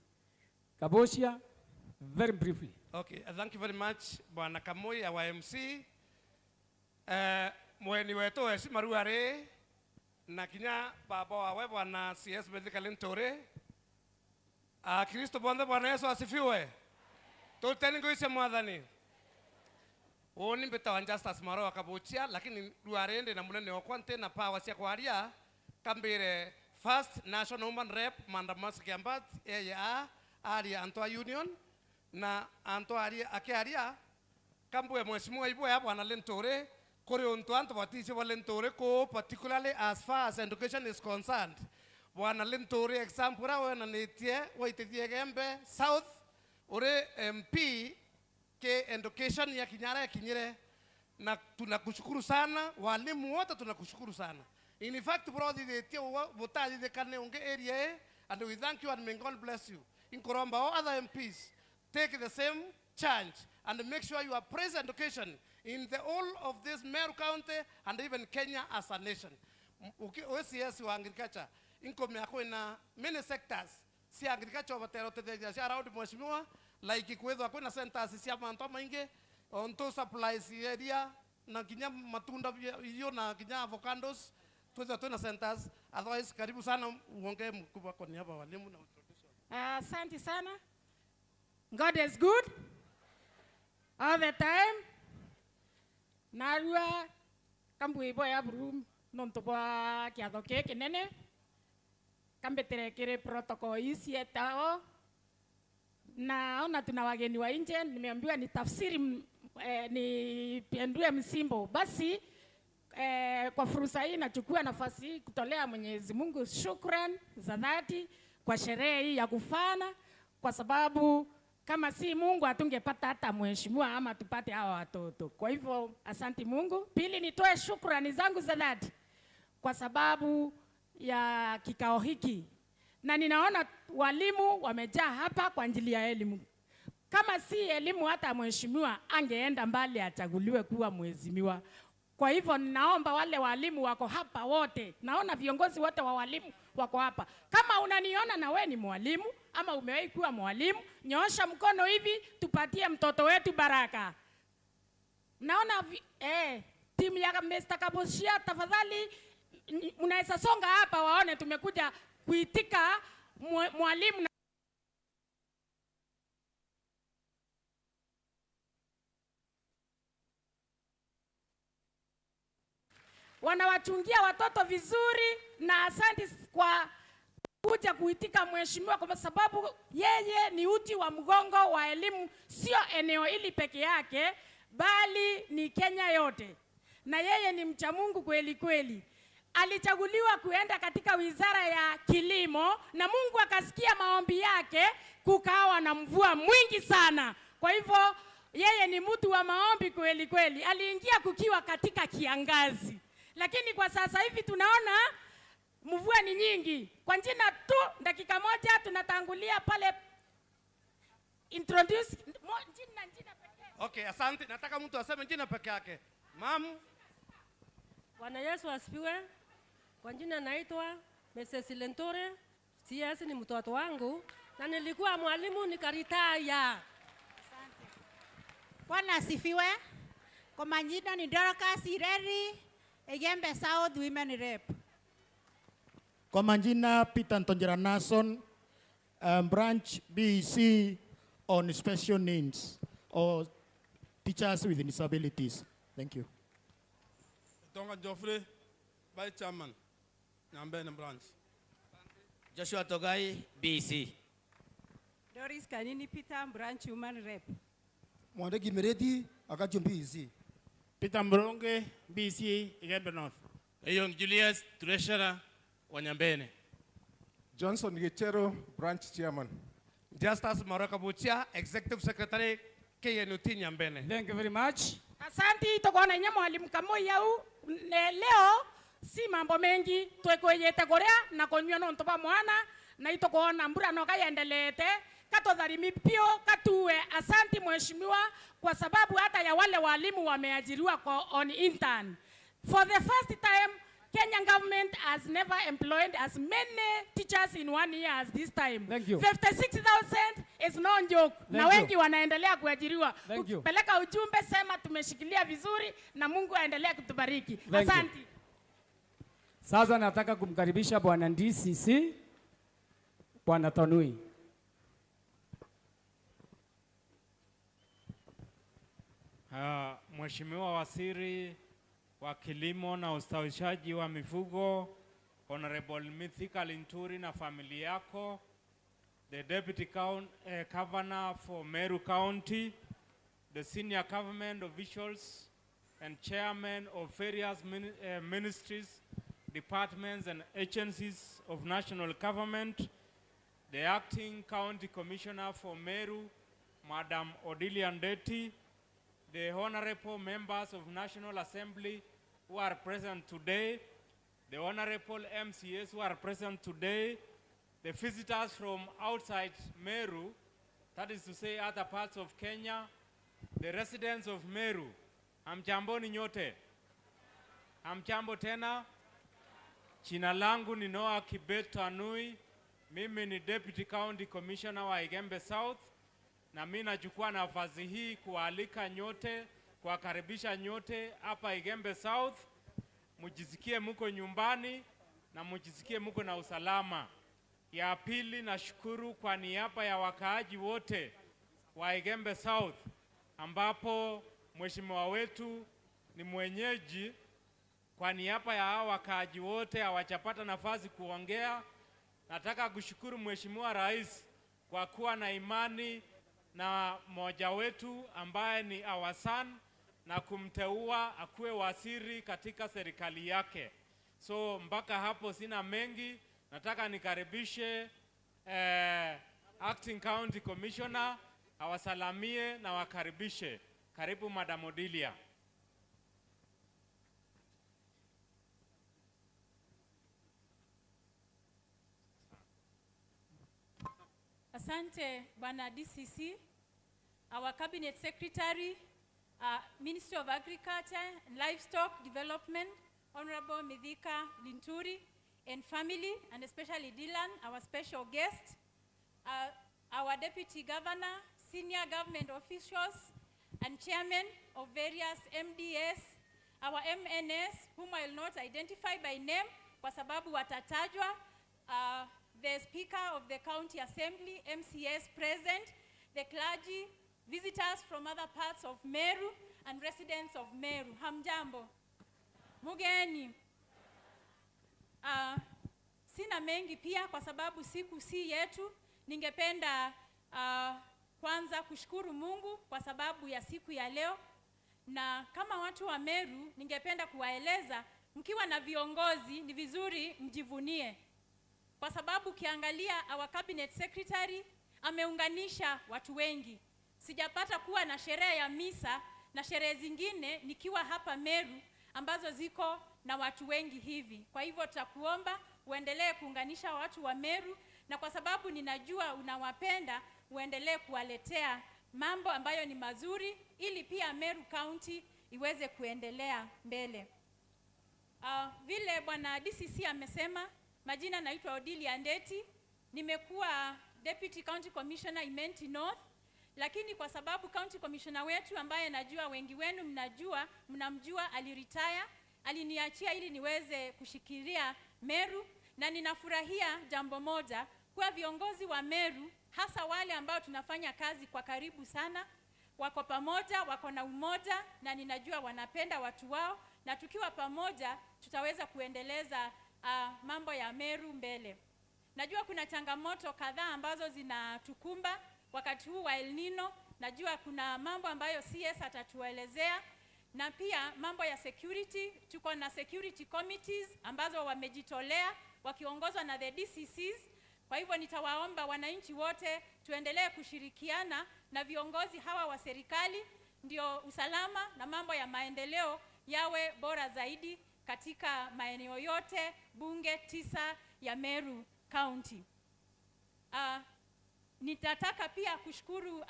Gucokia, very briefly. Okay, thank you very much Bwana Kamoi our MC. Mweni wetu heshima ruare na kinya baba wawe Bwana CS Medical Linturi. Kristo bonde Bwana Yesu asifiwe. Tuteni ngoise mwadhani. Oni mbeta wanjastas maro wakabuchia lakini ruarende na munene okwante na power sia kwaria kambire First National Woman Rep Mandamas Kiambat area area Antoa Union na Antoa area akiaria kambwe mheshimiwa ibwe hapo ana Linturi kore onto anto watisi wa Linturi ko particularly as far as education is concerned. Bwana Linturi example rawe na netie waititie gembe South ore MP ke education ya Kinyara ya Kinyere na tunakushukuru sana walimu wote tunakushukuru sana. In fact brother the votadi de kane unge area and we thank you and may God bless you. In Koromba all other MPs take the same charge and make sure you are present education in the whole of this Meru County and even Kenya as a nation. OCS wa agriculture inko meako na many sectors si agriculture watero te around mheshimiwa like kwezo akona centers si amanto mainge onto supplies area na kinya matunda hiyo na kinya avocados tuweza tuna centers. Otherwise karibu sana uongee mkubwa kwa niaba walimu na introduction. Asante sana. God is good all the time. Narua kambui boya brum nontoba KIATHO keke nene kambetere kire protocol isi etao na ona tuna wageni wa nje nimeambiwa ni tafsiri ni pendue msimbo basi kwa fursa hii nachukua nafasi hii kutolea Mwenyezi Mungu shukrani za dhati kwa sherehe hii ya kufana kwa sababu kama si Mungu hatungepata hata mheshimiwa ama tupate hawa watoto. Kwa hivyo asante Mungu. Pili nitoe shukrani zangu za dhati kwa sababu ya kikao hiki. Na ninaona walimu wamejaa hapa kwa ajili ya elimu. Kama si elimu hata mheshimiwa angeenda mbali achaguliwe kuwa mheshimiwa. Kwa hivyo ninaomba wale walimu wako hapa wote. Naona viongozi wote wa walimu wako hapa. Kama unaniona na wewe ni mwalimu ama umewahi kuwa mwalimu, nyoosha mkono hivi tupatie mtoto wetu baraka. Naona timu ya Mr. Kaboshia tafadhali mnaweza songa hapa waone tumekuja kuitika mwalimu. Wanawachungia watoto vizuri na asante kwa kuja kuitika mheshimiwa kwa sababu yeye ni uti wa mgongo wa elimu sio eneo hili peke yake bali ni Kenya yote. Na yeye ni mcha Mungu kweli kweli. Alichaguliwa kuenda katika wizara ya kilimo na Mungu akasikia maombi yake kukawa na mvua mwingi sana. Kwa hivyo yeye ni mtu wa maombi kweli kweli. Aliingia kukiwa katika kiangazi. Lakini kwa sasa hivi tunaona mvua ni nyingi. Kwa jina tu dakika moja tunatangulia pale introduce jina pekee. Okay, asante. Nataka mtu aseme jina peke yake. Mamu. Bwana Yesu asifiwe. Kwa jina naitwa Mrs. Linturi. CS ni mtoto wangu na nilikuwa mwalimu nikaritaya. Asante. Bwana asifiwe. Kwa majina ni Dorcas Ireri, Egembe South Women Rep. Kwa majina Peter Ntonjera Nason, branch BC on special needs or teachers with disabilities. Thank you. Tonga Geoffrey, Vice Chairman, Nyambene branch. Joshua Togai, BC. Doris Kanini Peter, branch Women Rep. Mwandegi Meredi, Agajum BC. Peter Mronge, BC, Igembe North. Eyon Julius, Treasurer, Wanyambene. Johnson Gichero, Branch Chairman. Justus Marakabuchia, Executive Secretary, KNUT Nyambene. Thank you very much. Asante tokona nya mwalimu Kamoi yau leo si mambo mengi twekoyete korea na konywa no ntoba mwana na itokona mbura no kayendelete katodharimi pio katuwe. Asante mheshimiwa kwa sababu hata ya wale walimu wameajiriwa kwa on intern. For the first time Kenyan government has never employed as many teachers in 1 year as this time. Thank you. 56,000 is no joke. Na wengi wanaendelea kuajiriwa. Peleka ujumbe, sema tumeshikilia vizuri na Mungu aendelee kutubariki. Asante. Sasa nataka kumkaribisha Bwana DCC, Bwana Tonui. Mheshimiwa Waziri wa Kilimo na Ustawishaji wa Mifugo, Honorable Mithika Linturi na familia yako, the Deputy Governor for Meru County, the senior government officials and chairmen of various ministries, departments and agencies of national government, the acting county commissioner for Meru, Madam Odilia Ndeti, the honorable members of National Assembly who are present today, the honorable MCAs who are present today, the visitors from outside Meru, that is to say other parts of Kenya, the residents of Meru, hamjambo ni nyote. Hamjambo tena. Jina langu ni Noah Kibet Tanui, mimi ni Deputy County Commissioner wa Igembe South, na mimi nachukua nafasi hii kualika nyote, kuwakaribisha nyote hapa Igembe South, mujisikie muko nyumbani na mujisikie muko na usalama. Ya pili, nashukuru kwa niaba ya wakaaji wote wa Igembe South, ambapo mheshimiwa wetu ni mwenyeji. Kwa niaba ya hao wakaaji wote hawajapata nafasi kuongea, nataka kushukuru Mheshimiwa Rais kwa kuwa na imani na mmoja wetu ambaye ni our son na kumteua akuwe waziri katika serikali yake. So mpaka hapo sina mengi, nataka nikaribishe acting county commissioner awasalamie na wakaribishe. Karibu Madam Odilia. Asante Bwana DCC, our Cabinet Secretary, Ministry of Agriculture and Livestock Development, Honorable Mithika Linturi and family, and especially Dylan, our special guest, our Deputy Governor, senior government officials, and chairmen of various MDS, our MNS, whom I will not identify by name, kwa sababu watatajwa, the Speaker of the County Assembly, MCS present, the clergy, visitors from other parts of Meru, and residents of Meru. Hamjambo. Mugeni. Sina mengi pia kwa sababu siku si yetu. Ningependa kwanza kushukuru Mungu kwa sababu ya siku ya leo. Na kama watu wa Meru, ningependa kuwaeleza, mkiwa na viongozi ni vizuri mjivunie. Kwa sababu kiangalia our cabinet secretary ameunganisha watu wengi. Sijapata kuwa na sherehe ya misa na sherehe zingine nikiwa hapa Meru ambazo ziko na watu wengi hivi. Kwa hivyo tutakuomba uendelee kuunganisha watu wa Meru, na kwa sababu ninajua unawapenda, uendelee kuwaletea mambo ambayo ni mazuri ili pia Meru County iweze kuendelea mbele. Vile Bwana DCC amesema, majina naitwa Odilia Ndeti, nimekuwa Deputy County Commissioner Imenti North, lakini kwa sababu County Commissioner wetu ambaye najua wengi wenu mnamjua aliretire, aliniachia ili niweze kushikilia Meru, na ninafurahia jambo moja, kwa viongozi wa Meru, hasa wale ambao tunafanya kazi kwa karibu sana, wako pamoja, wako na umoja, na ninajua wanapenda watu wao, na tukiwa pamoja tutaweza kuendeleza mambo ya Meru mbele. Najua kuna changamoto kadhaa ambazo zinatukumba wakati huu wa El Nino. Najua kuna mambo ambayo CS atatuelezea, na pia mambo ya security. Tuko na security committees ambazo wamejitolea wakiongozwa na the DCCs. Kwa hivyo nitawaomba wananchi wote tuendelee kushirikiana na viongozi hawa wa serikali, ndio usalama na mambo ya maendeleo yawe bora zaidi katika maeneo yote bunge 9 ya Meru County. Nitataka pia kushukuru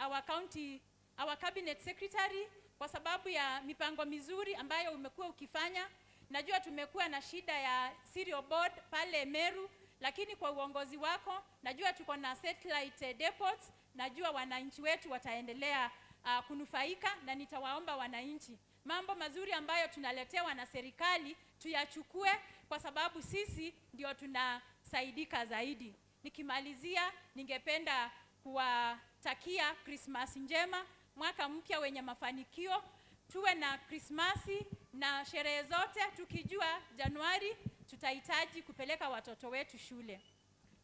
our cabinet secretary kwa sababu ya mipango mizuri ambayo umekuwa ukifanya, Najua tumekuwa na shida ya serial board pale Meru, lakini kwa uongozi wako najua tuko na satellite depots. Najua wananchi wetu wataendelea kunufaika, na nitawaomba wananchi mambo mazuri ambayo tunaletewa na serikali tuyachukue, kwa sababu sisi ndio tunasaidika zaidi. Nikimalizia, ningependa kuwatakia Christmas njema, mwaka mpya wenye mafanikio. Tuwe na Krismasi na sherehe zote, tukijua Januari tutahitaji kupeleka watoto wetu shule.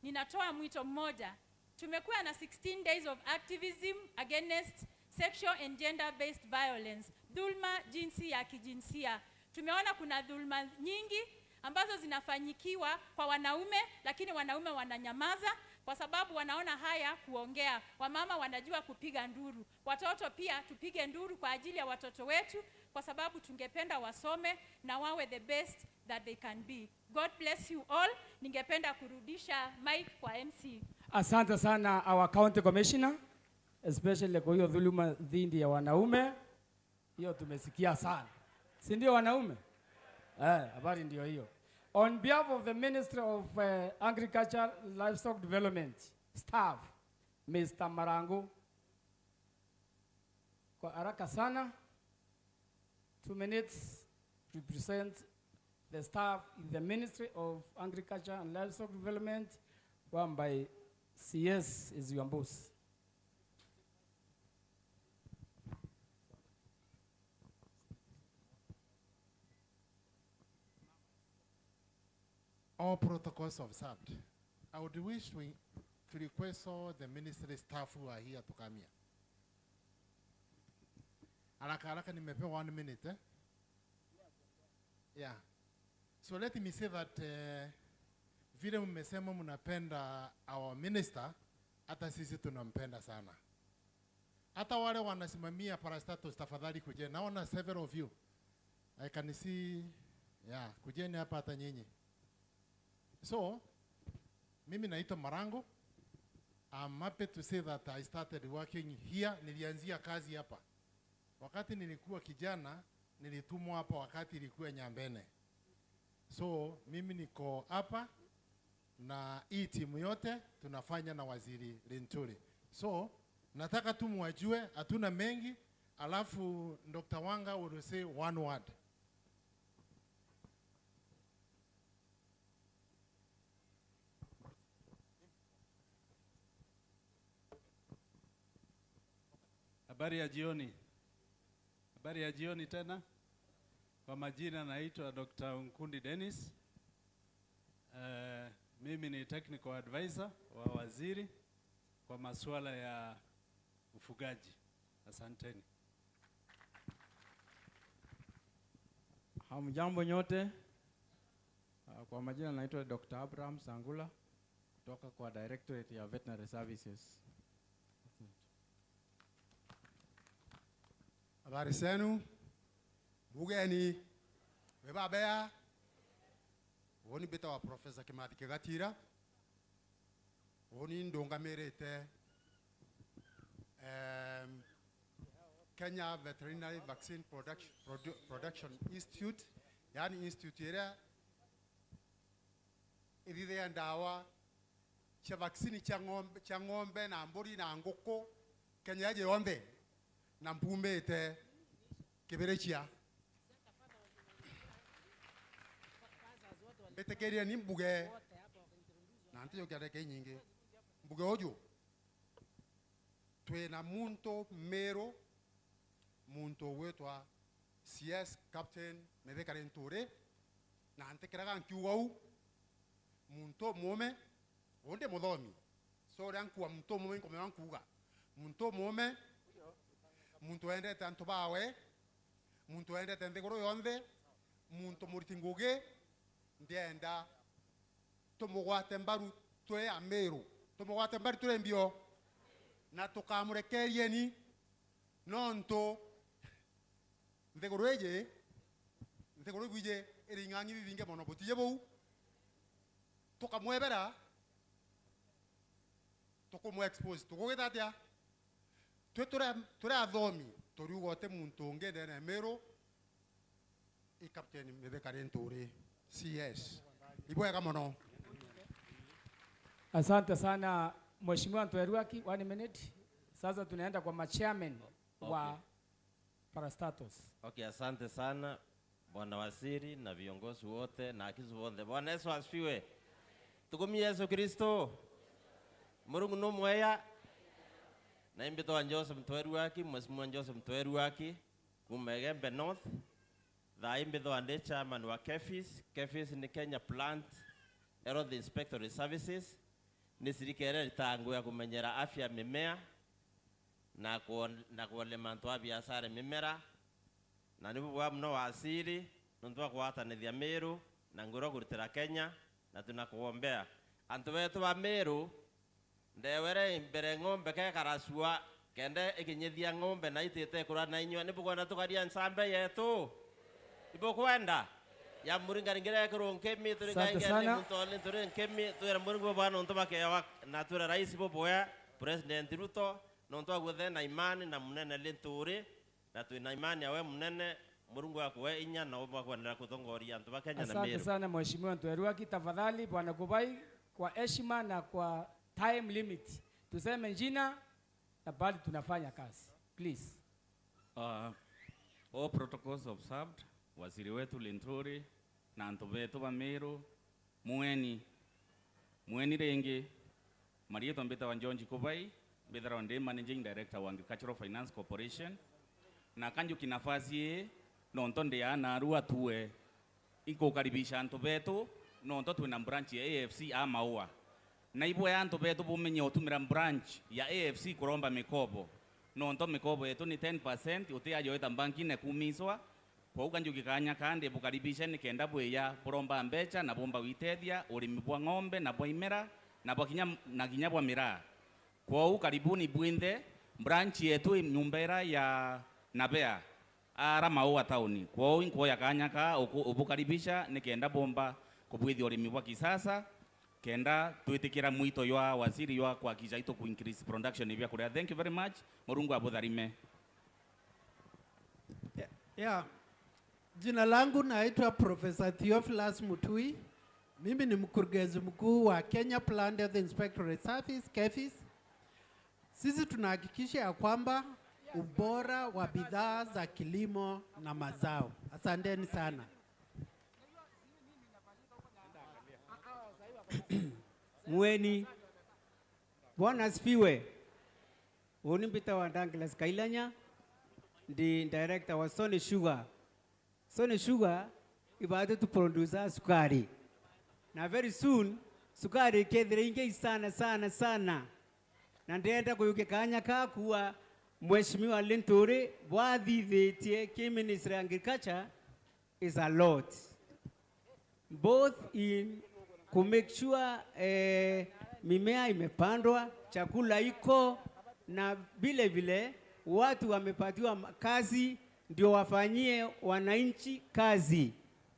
Ninatoa mwito mmoja. Tumekuwa na 16 days of activism against sexual and gender-based violence, dhulma jinsi ya kijinsia. Tumeona kuna dhulma nyingi ambazo zinafanyikiwa kwa wanaume, lakini wanaume wananyamaza kwa sababu wanaona haya kuongea. Wamama wanajua kupiga nduru. Watoto pia tupige nduru kwa ajili ya watoto wetu, kwa sababu tungependa wasome na wawe the best that they can be. God bless you all. Ningependa kurudisha mic kwa MC. Asante sana our county commissioner, especially kwa hiyo dhuluma dhidi ya wanaume. Hiyo tumesikia sana. Si ndio wanaume? Habari ndio hiyo. On behalf of the Ministry of Agriculture, Livestock Development staff, Mr. Marango, kwa haraka sana, 2 minutes to present the staff in the Ministry of Agriculture and Livestock Development, one by CS is your boss. All protocols observed. I would wish to request all the ministry staff who are here to come here. Haraka nimepewa 1 minute. Yeah. So let me say that vile mmesema mnapenda our minister, hata sisi tunampenda sana. Hata wale wanasimamia parastatus, tafadhali kujeni. Naona several of you. I can see, yeah, kujeni hapa hata nyinyi. So, mimi naitwa Marango. I'm happy to say that I started working here. Nilianzia kazi hapa. Wakati nilikuwa kijana, nilitumwa hapa wakati ilikuwa Nyambene. So, mimi niko hapa na hii timu yote tunafanya na waziri Linturi. So, nataka tu muwajue, hatuna mengi, alafu Dr. Wanga will say 1 word. Habari ya jioni. Habari ya jioni tena. Kwa majina naitwa Dr. Nkundi Dennis. Mimi ni technical advisor wa waziri kwa masuala ya ufugaji. Asanteni. Hamjambo nyote. Kwa majina naitwa Dr. Abraham Sangula kutoka kwa Directorate ya Veterinary Services. Habari zenu. Bugeni. Webabea. Woni beta wa Professor Kimathi Kigatira. Woni ndonga merete. Kenya Veterinary Vaccine Production Institute. Yani institute ira idhidhe ndawa cha vaccine cha ng'ombe na mburi na ngoko Kenya je ombe na mpumete kiberechia betekeria ni mbuge na ntio kyareke nyingi mbuge ojo twe na muntu mero muntu wetwa CS Captain Methekare Nture na ntekeraga nkiugau muntu mume onde muthomi so rankuwa muntu mume ngome wankuga muntu mume muntu endete antu bawe muntu endete nthiguru yonthe muntu muriti ngugi ndienda tumugwate mbaru twe AMERU tumugwate mbaru twe mbio na tukamurikerieni nonto nthiguru eje nthiguru gwije iringangi binge mono butiye bou tukamwebera tukumu expose tukugitatia twe tura athomi turiugote muntu ngende na AMERU I Captain Mithika Linturi, CS. Ibwega mono. Asante sana Mheshimiwa Ntweruaki, 1 minute. Sasa tunaenda kwa machairman wa Parastatus. Okay, asante sana Bwana Waziri na viongozi wote na akizu wote. Bwana Yesu asifiwe. Tukumie Yesu Kristo. Mungu no mwaya. Na imbito wa Joseph Ntweruaki, Mheshimiwa Joseph Ntweruaki, Kumegembe North. The imbito wa chairman wa KEFIS. KEFIS ni Kenya Plant Health Inspectory Services. Ni sirikere tangu ya kumenyera afya mimea na kuolemantua biashara mimera na nibu wa mno wa asili nuntua kuwatanithia AMERU na ngoro kurutira Kenya na tunakuombea antu wetu wa AMERU ndewere imbere ng'ombe ke karasua kende ikinyithia ng'ombe na itete kura na inywa nibu kwenda tukaria nsambe yetu ibu kwenda ya muringaringire kurongemi turingaingene mutole turenkemi tuera muringo bwana ntoma ke na tura rais boboya president Ruto nonto gwethe na imani na munene Linturi na tuina imani awe munene Mungu akwe inya na obwa kuendelea kutongoria antu ba Kenya na AMERU. Asante sana Mheshimiwa Ntweruaki, tafadhali Bwana Kubai kwa heshima na kwa time limit tuseme jina na bali tunafanya kazi. Please. All protocols observed. Waziri wetu Linturi na antu betu ba AMERU mueni rengi Marieto Mbita Wanjonji Kubai Bidra Wande Managing Director wa Agricultural Finance Corporation na kanju kinafasi nontonde ya narua tuwe iko karibisha antu betu nonto tuina branch ya AFC Amaua na ibo ya antu betu bumenye otumira branch ya AFC kuromba mikobo nonto mikobo yetu ni 10% utia yoeta banki ne kumiswa kwa kanju kikanya kandi bukaribisha ni kenda bweya kuromba mbecha na bomba witedia urimi bwa ng'ombe na bwa imera na bwa kinya bwa miraa. Kwa karibuni bwinde branch yetu nyumbera ya Nabea ara Maua tauni. Kwa inko ya kanyaka ubukaribisha nikenda bomba kubwithi urimi wa kisasa kenda tuitikira mwito ywa waziri ywa kwa kijaito ku increase production ibya kuria. Thank you very much. Murungu abudharime. Yeah. Jina langu naitwa Professor Theophilus Mutui. Mimi ni mkurugenzi mkuu wa Kenya Plant Health Inspectorate Service, KEFIS. Sisi tunahakikisha ya kwamba ubora wa bidhaa za kilimo na mazao. Asanteni sana. Mweni Bwana asifiwe. Unimbita wa Douglas Kailanya ndi director wa Sony Sugar. Sony Sugar ibado tu producer sukari. Na very soon sukari kedre inge sana. Na ndenda kuyuke kanya kakuwa Mheshimiwa Linturi bwadhithetie ki Ministry of Agriculture is a lot. Both in to make sure mimea imepandwa, chakula iko na vile vile watu wamepatiwa kazi ndio wafanyie wananchi kazi.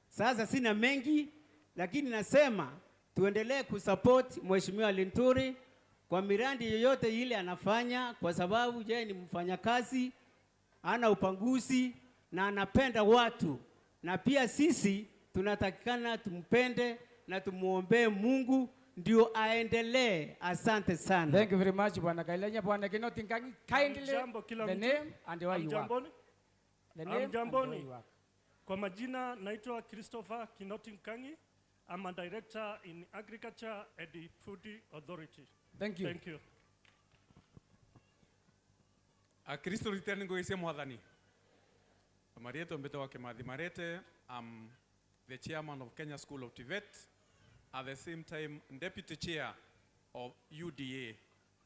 Sasa sina mengi lakini nasema tuendelee kusupport Mheshimiwa Linturi kwa miradi yoyote ile anafanya kwa sababu yeye ni mfanyakazi, ana upanguzi na anapenda watu. Na pia sisi tunatakikana tumpende na tumuombe Mungu ndio aendelee. Asante sana. Thank you very much Bwana Kailanya. Bwana Kinoti Nkangi, kindly the name and where you work. The name and where you work. Kwa majina naitwa Christopher Kinoti Nkangi. I'm a director in Agriculture at the Food Authority. Thank you. Thank you. Kristo returning go ise mwadhani. Marieto Mbita wake Marete. I'm the chairman of Kenya School of TVET. At the same time, deputy chair of UDA,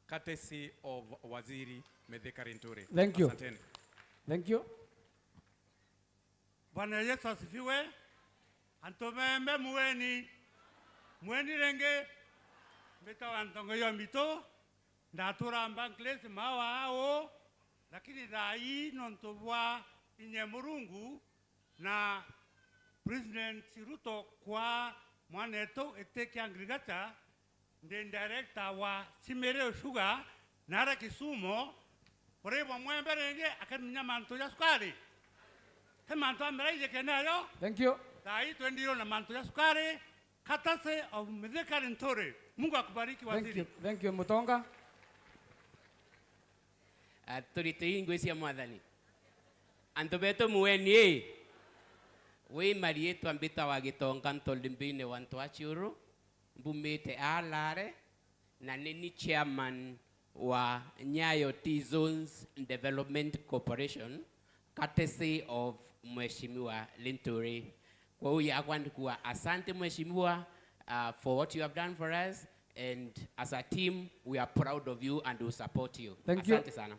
courtesy of Waziri Mithika Linturi. Thank you. Asanteni. Thank you. Bwana Yesu asifiwe. Antomembe mweni renge Mbita wantongo yo mito ndatura mbanklesi mawa hao lakini rai nontobwa inye murungu na President Ruto kwa mwaneto eteki agriculture ndi director wa Simereo Sugar nara Kisumo orebo mwembe renge akaminya manto ya sukari he manto ameraije kenayo. Thank you. Dai tuendio na manto ya sukari katase of Mithika Linturi. Mungu akubariki waziri. Thank you Mutonga. Turi ngwĩcia mwathani andu betu mueni we marietu ambita wa Gitonga ntolimbine wantu achuru mbumite alare na nini chairman wa Nyayo T-Zones Development Corporation courtesy of Mheshimiwa Linturi. Kwa hiyo akwanikuwa asante Mheshimiwa for what you have done for us, and as a team we are proud of you and we support you. Thank you. Asante sana.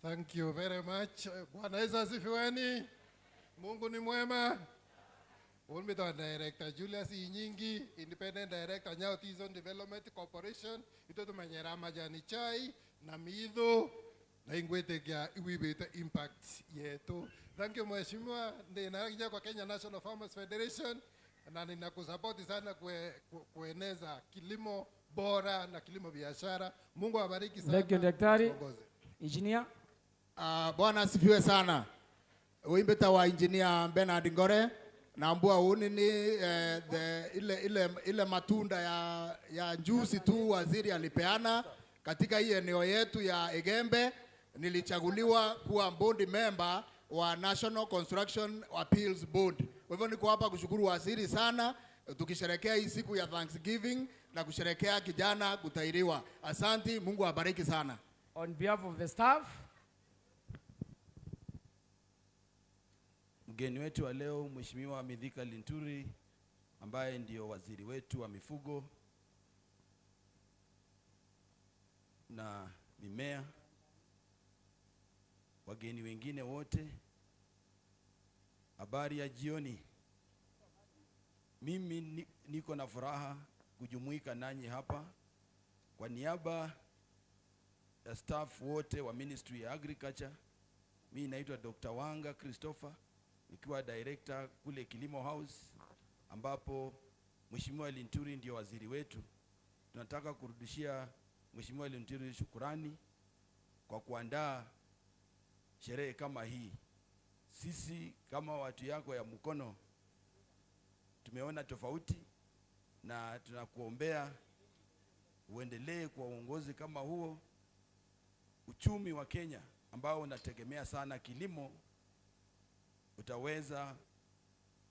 Thank you very much. Bwana Yesu asifiwe. Mungu ni mwema. Unmita Director Julius Inyingi, Independent Director Nyayo T-Zone Development Corporation. Ito tumanyera majani chai na midho na ingwete kia iwibete impact yetu. Thank you Mheshimiwa. Ninakuja kwa Kenya National Farmers Federation na ninakusapoti sana kueneza kilimo bora na kilimo biashara. Mungu awabariki sana. Thank you Daktari. Engineer. Bwana asifiwe sana. Uimbeta wa engineer Bernard Ngore na ambua uni ni ile matunda ya njusi tu waziri alipeana katika hii eneo yetu ya Egembe. Nilichaguliwa kuwa board member wa National Construction Appeals Board. Kwa hivyo niko hapa kushukuru waziri sana, tukisherehekea hii siku ya Thanksgiving na kusherehekea kijana kutairiwa. Asante, Mungu awabariki sana. On behalf of the staff, mgeni wetu wa leo Mheshimiwa Mithika Linturi ambaye ndio waziri wetu wa mifugo na mimea, wageni wengine wote, habari ya jioni. Mimi niko na furaha kujumuika nanyi hapa kwa niaba ya staff wote wa Ministry ya Agriculture. Mimi naitwa Dr. Wanga Christopher, nikiwa director kule Kilimo House ambapo Mheshimiwa Linturi ndio waziri wetu. Tunataka kurudishia Mheshimiwa Linturi shukrani kwa kuandaa sherehe kama hii. Sisi kama watu yako ya mkono tumeona tofauti na tunakuombea uendelee kwa uongozi kama huo. Uchumi wa Kenya ambao unategemea sana kilimo utaweza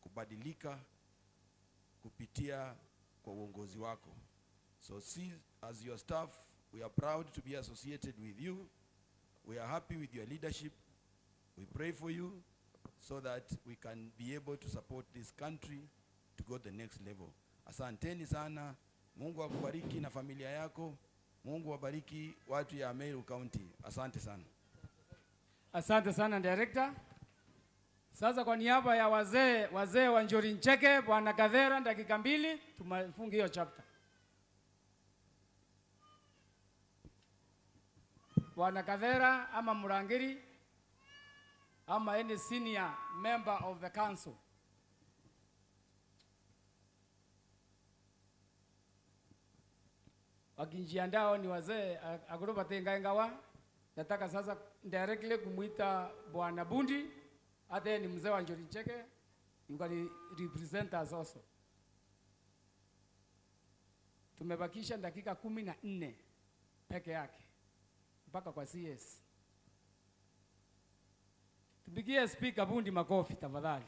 kubadilika kupitia kwa uongozi wako. So see, as your staff, we are proud to be associated with you. We are happy with your leadership. We pray for you so that we can be able to support this country to go the next level. Asanteni sana. Mungu akubariki na familia yako. Mungu wabariki watu ya Ameru County. Asante sana. Asante sana Director. Sasa kwa niaba ya wazee wa Njori Ncheke, Bwana Gathera, dakika 2 tumafunge hiyo chapter. Bwana Gathera ama Murangiri ama any senior member of the council. Wakinjiandao ni wazee agoroba tenga ingawa. Nataka sasa directly kumuita Bwana Bundi, hata ni mzee wa Njori Ncheke. You can represent us also. Tumebakisha dakika 14 peke yake mpaka kwa CS. Tupigie speaker Bundi makofi tafadhali.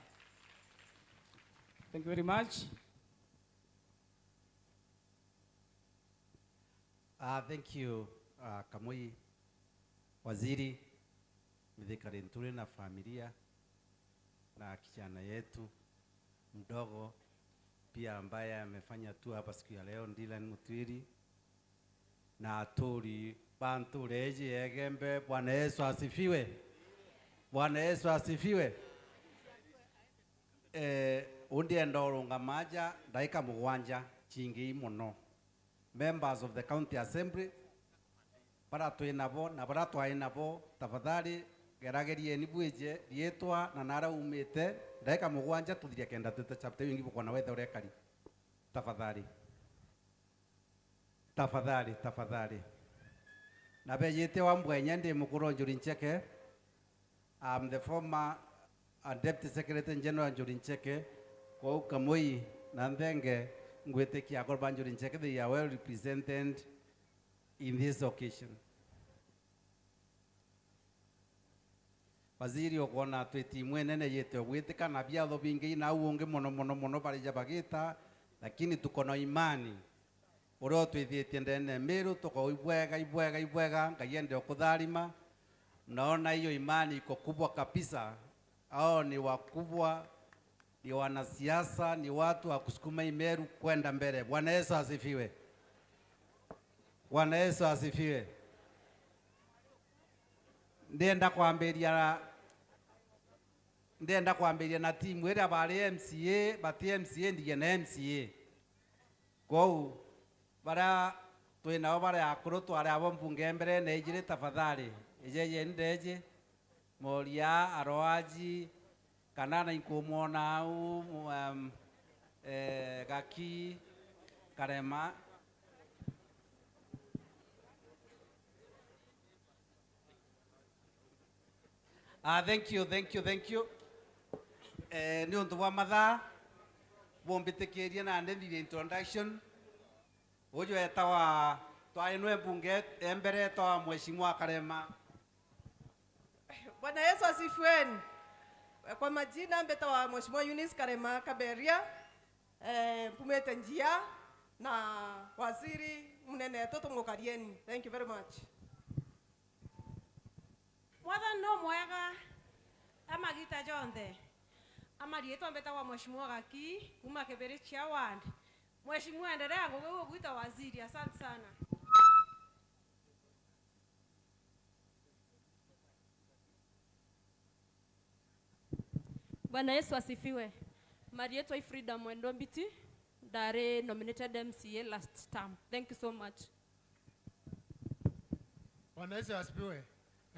Thank you very much. Thank you Kamui waziri Mithika Linturi na familia na kijana yetu mdogo pia ambaye amefanya tu hapa siku ya leo Dylan Mutwiri na turi bantu reji Egembe. Bwana Yesu asifiwe. Bwana Yesu asifiwe. Undie ndorunga maja daika mugwanja chingi muno. Members of the County Assembly para twinabo na para twainabo tafadhali geragerie ni bwije rietwa na nara umite daika mugwanja tuthiria kenda chapter wingi bukona wethe urekari tafadhali tafadhali na bejete wa mbwenya ndi mukuro Njori Ncheke I'm the former Deputy Secretary General Njorincheke kwa Kamoi na Ndenge ngwete akorba Njorincheke. They are well represented in this occasion. Waziri okona tweti mwenene yetu gwiteka na biatho bingi na uonge mono bari jabagita, lakini tuko na imani oro twithietie ndene Ameru tuko ibwega ngayende okutharima. Mnaona hiyo imani iko kubwa kabisa. Hao ni wakubwa, ni wanasiasa, ni watu wa kusukuma Ameru kwenda mbele. Bwana Yesu asifiwe. Bwana Yesu asifiwe. Ndenda kwambiria na timu ira bari MCA bati MCA ndiye na MCA kou bara twina bara akuru twari abo mbunge mbere na ijire tafadhali ejeje ndeje moria aroaji kanana inkumona au gaki karema thank you. Ni untu wa mathaa bombitekeria na ndethire introduction ujo etawa twainwe bunge embere twa mheshimiwa Karema. Bwana Yesu asifiwe. Kwa majina mbeta wa mheshimiwa Eunice Karema Kaberia, pumete njia na waziri mnene toto ngokarieni. Thank you very much. Mwadha no mwega amagita jonde. Amari yetu ambeta wa mheshimiwa Gaki kuma Kebere Chiawand. Mheshimiwa endelea ngogo kuita waziri. Asante sana. Bwana Yesu asifiwe. Mari yetu Frida Mwendo Mbiti dare nominated MCA last term. Thank you so much. Bwana Yesu asifiwe.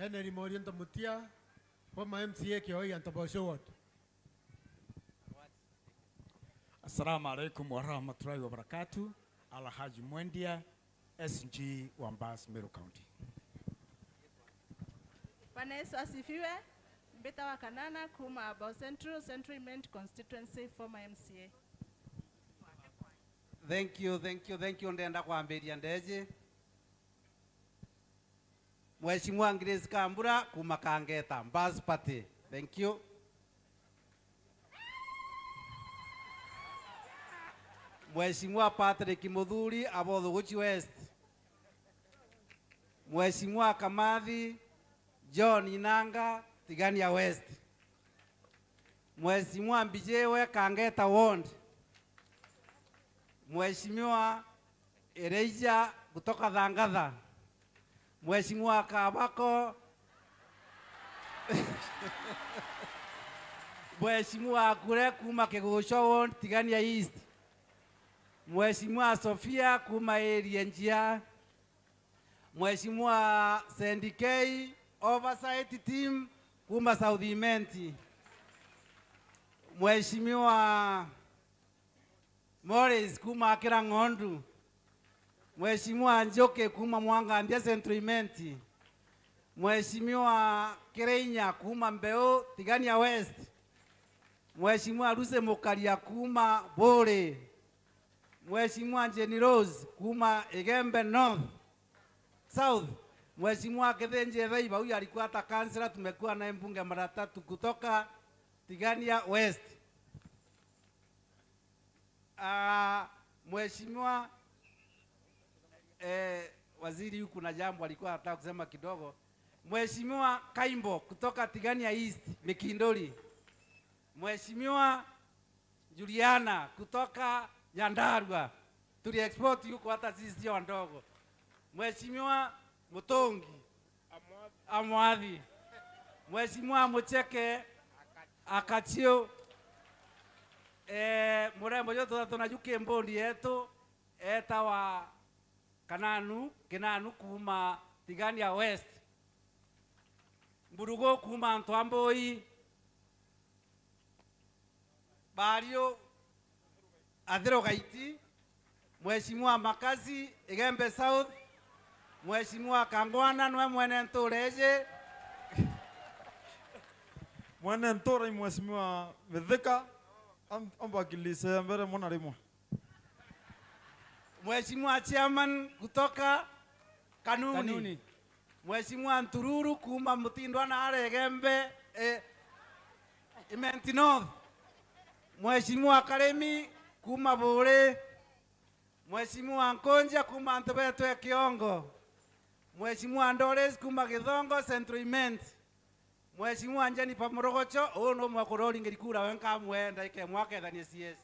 Ene ni Moriento Mutia former MCA Kioi Antobosho Ward. Assalamu alaikum warahmatullahi wabarakatuh. Alhaji Mwendia, SG Wambas, Meru County. Bwana Yesu asifiwe. Mbeta wa Kanana kuma about Central Ment constituency former MCA. Thank you. Ndenda kwambiria ndeje. Mheshimiwa Grace Kambura kuma Kangeta, Mbas Party. Thank you. Mheshimiwa Patrick Mudhuri Abodho Guchi West. Mheshimiwa Kamadhi John Inanga Tigania West. Mheshimiwa Mbijewe Kangeta Ward. Mheshimiwa Ereja kutoka Thangatha. Mheshimiwa Kabako Mheshimiwa Kure kuma Kegosho Ward Tigania East. Mheshimiwa Sofia kuma area njia. Mheshimiwa Sendikei oversight team kuma South Imenti. Mheshimiwa Morris kuma Kirangondu. Mheshimiwa Njoke kuma Mwanga Ndia Central Imenti. Mheshimiwa Kireinya kuma Mbeo Tigania West. Mheshimiwa Ruse Mokaria kuma Bore. Mheshimiwa Jenny Rose kuma Igembe North South. Mheshimiwa Kethenje Thaiba huyu alikuwa hata kansela, tumekuwa naye mbunge mara 3 kutoka Tigania West. Mheshimiwa waziri huyu kuna jambo alikuwa anataka kusema kidogo. Mheshimiwa Kaimbo kutoka Tigania East Mikindori. Mheshimiwa Juliana kutoka Nyandarua. Tuli export yuko hata sisi sio ndogo. Mheshimiwa Mutongi Amwadhi. Mheshimiwa Mucheke Akachio. Murembo yote tunajuke mbondi yetu eta wa Kinanu kuma Tigania West. Mburugo kuma Ntwamboi. Bario Adhiro Gaiti. Mheshimiwa Makazi Igembe South. Mheshimiwa Kangwana nwe mwene Ntureje. Mwana ntora mheshimiwa Mithika ambakilise mbele mwana rimwe. Mheshimiwa Chairman kutoka Kanuni. Mheshimiwa Ntururu kuma Mutindwa na Aregembe Imenti North. Mheshimiwa Karemi kuma Bure. Mheshimiwa Nkonja kuma Ntobeto ya Kiongo. Mheshimiwa Ndores kuma Githongo Central Imenti. Mheshimiwa Njani Pamorogocho ono mwakoroli ngelikura wenka mwenda ike mwake dhani CS.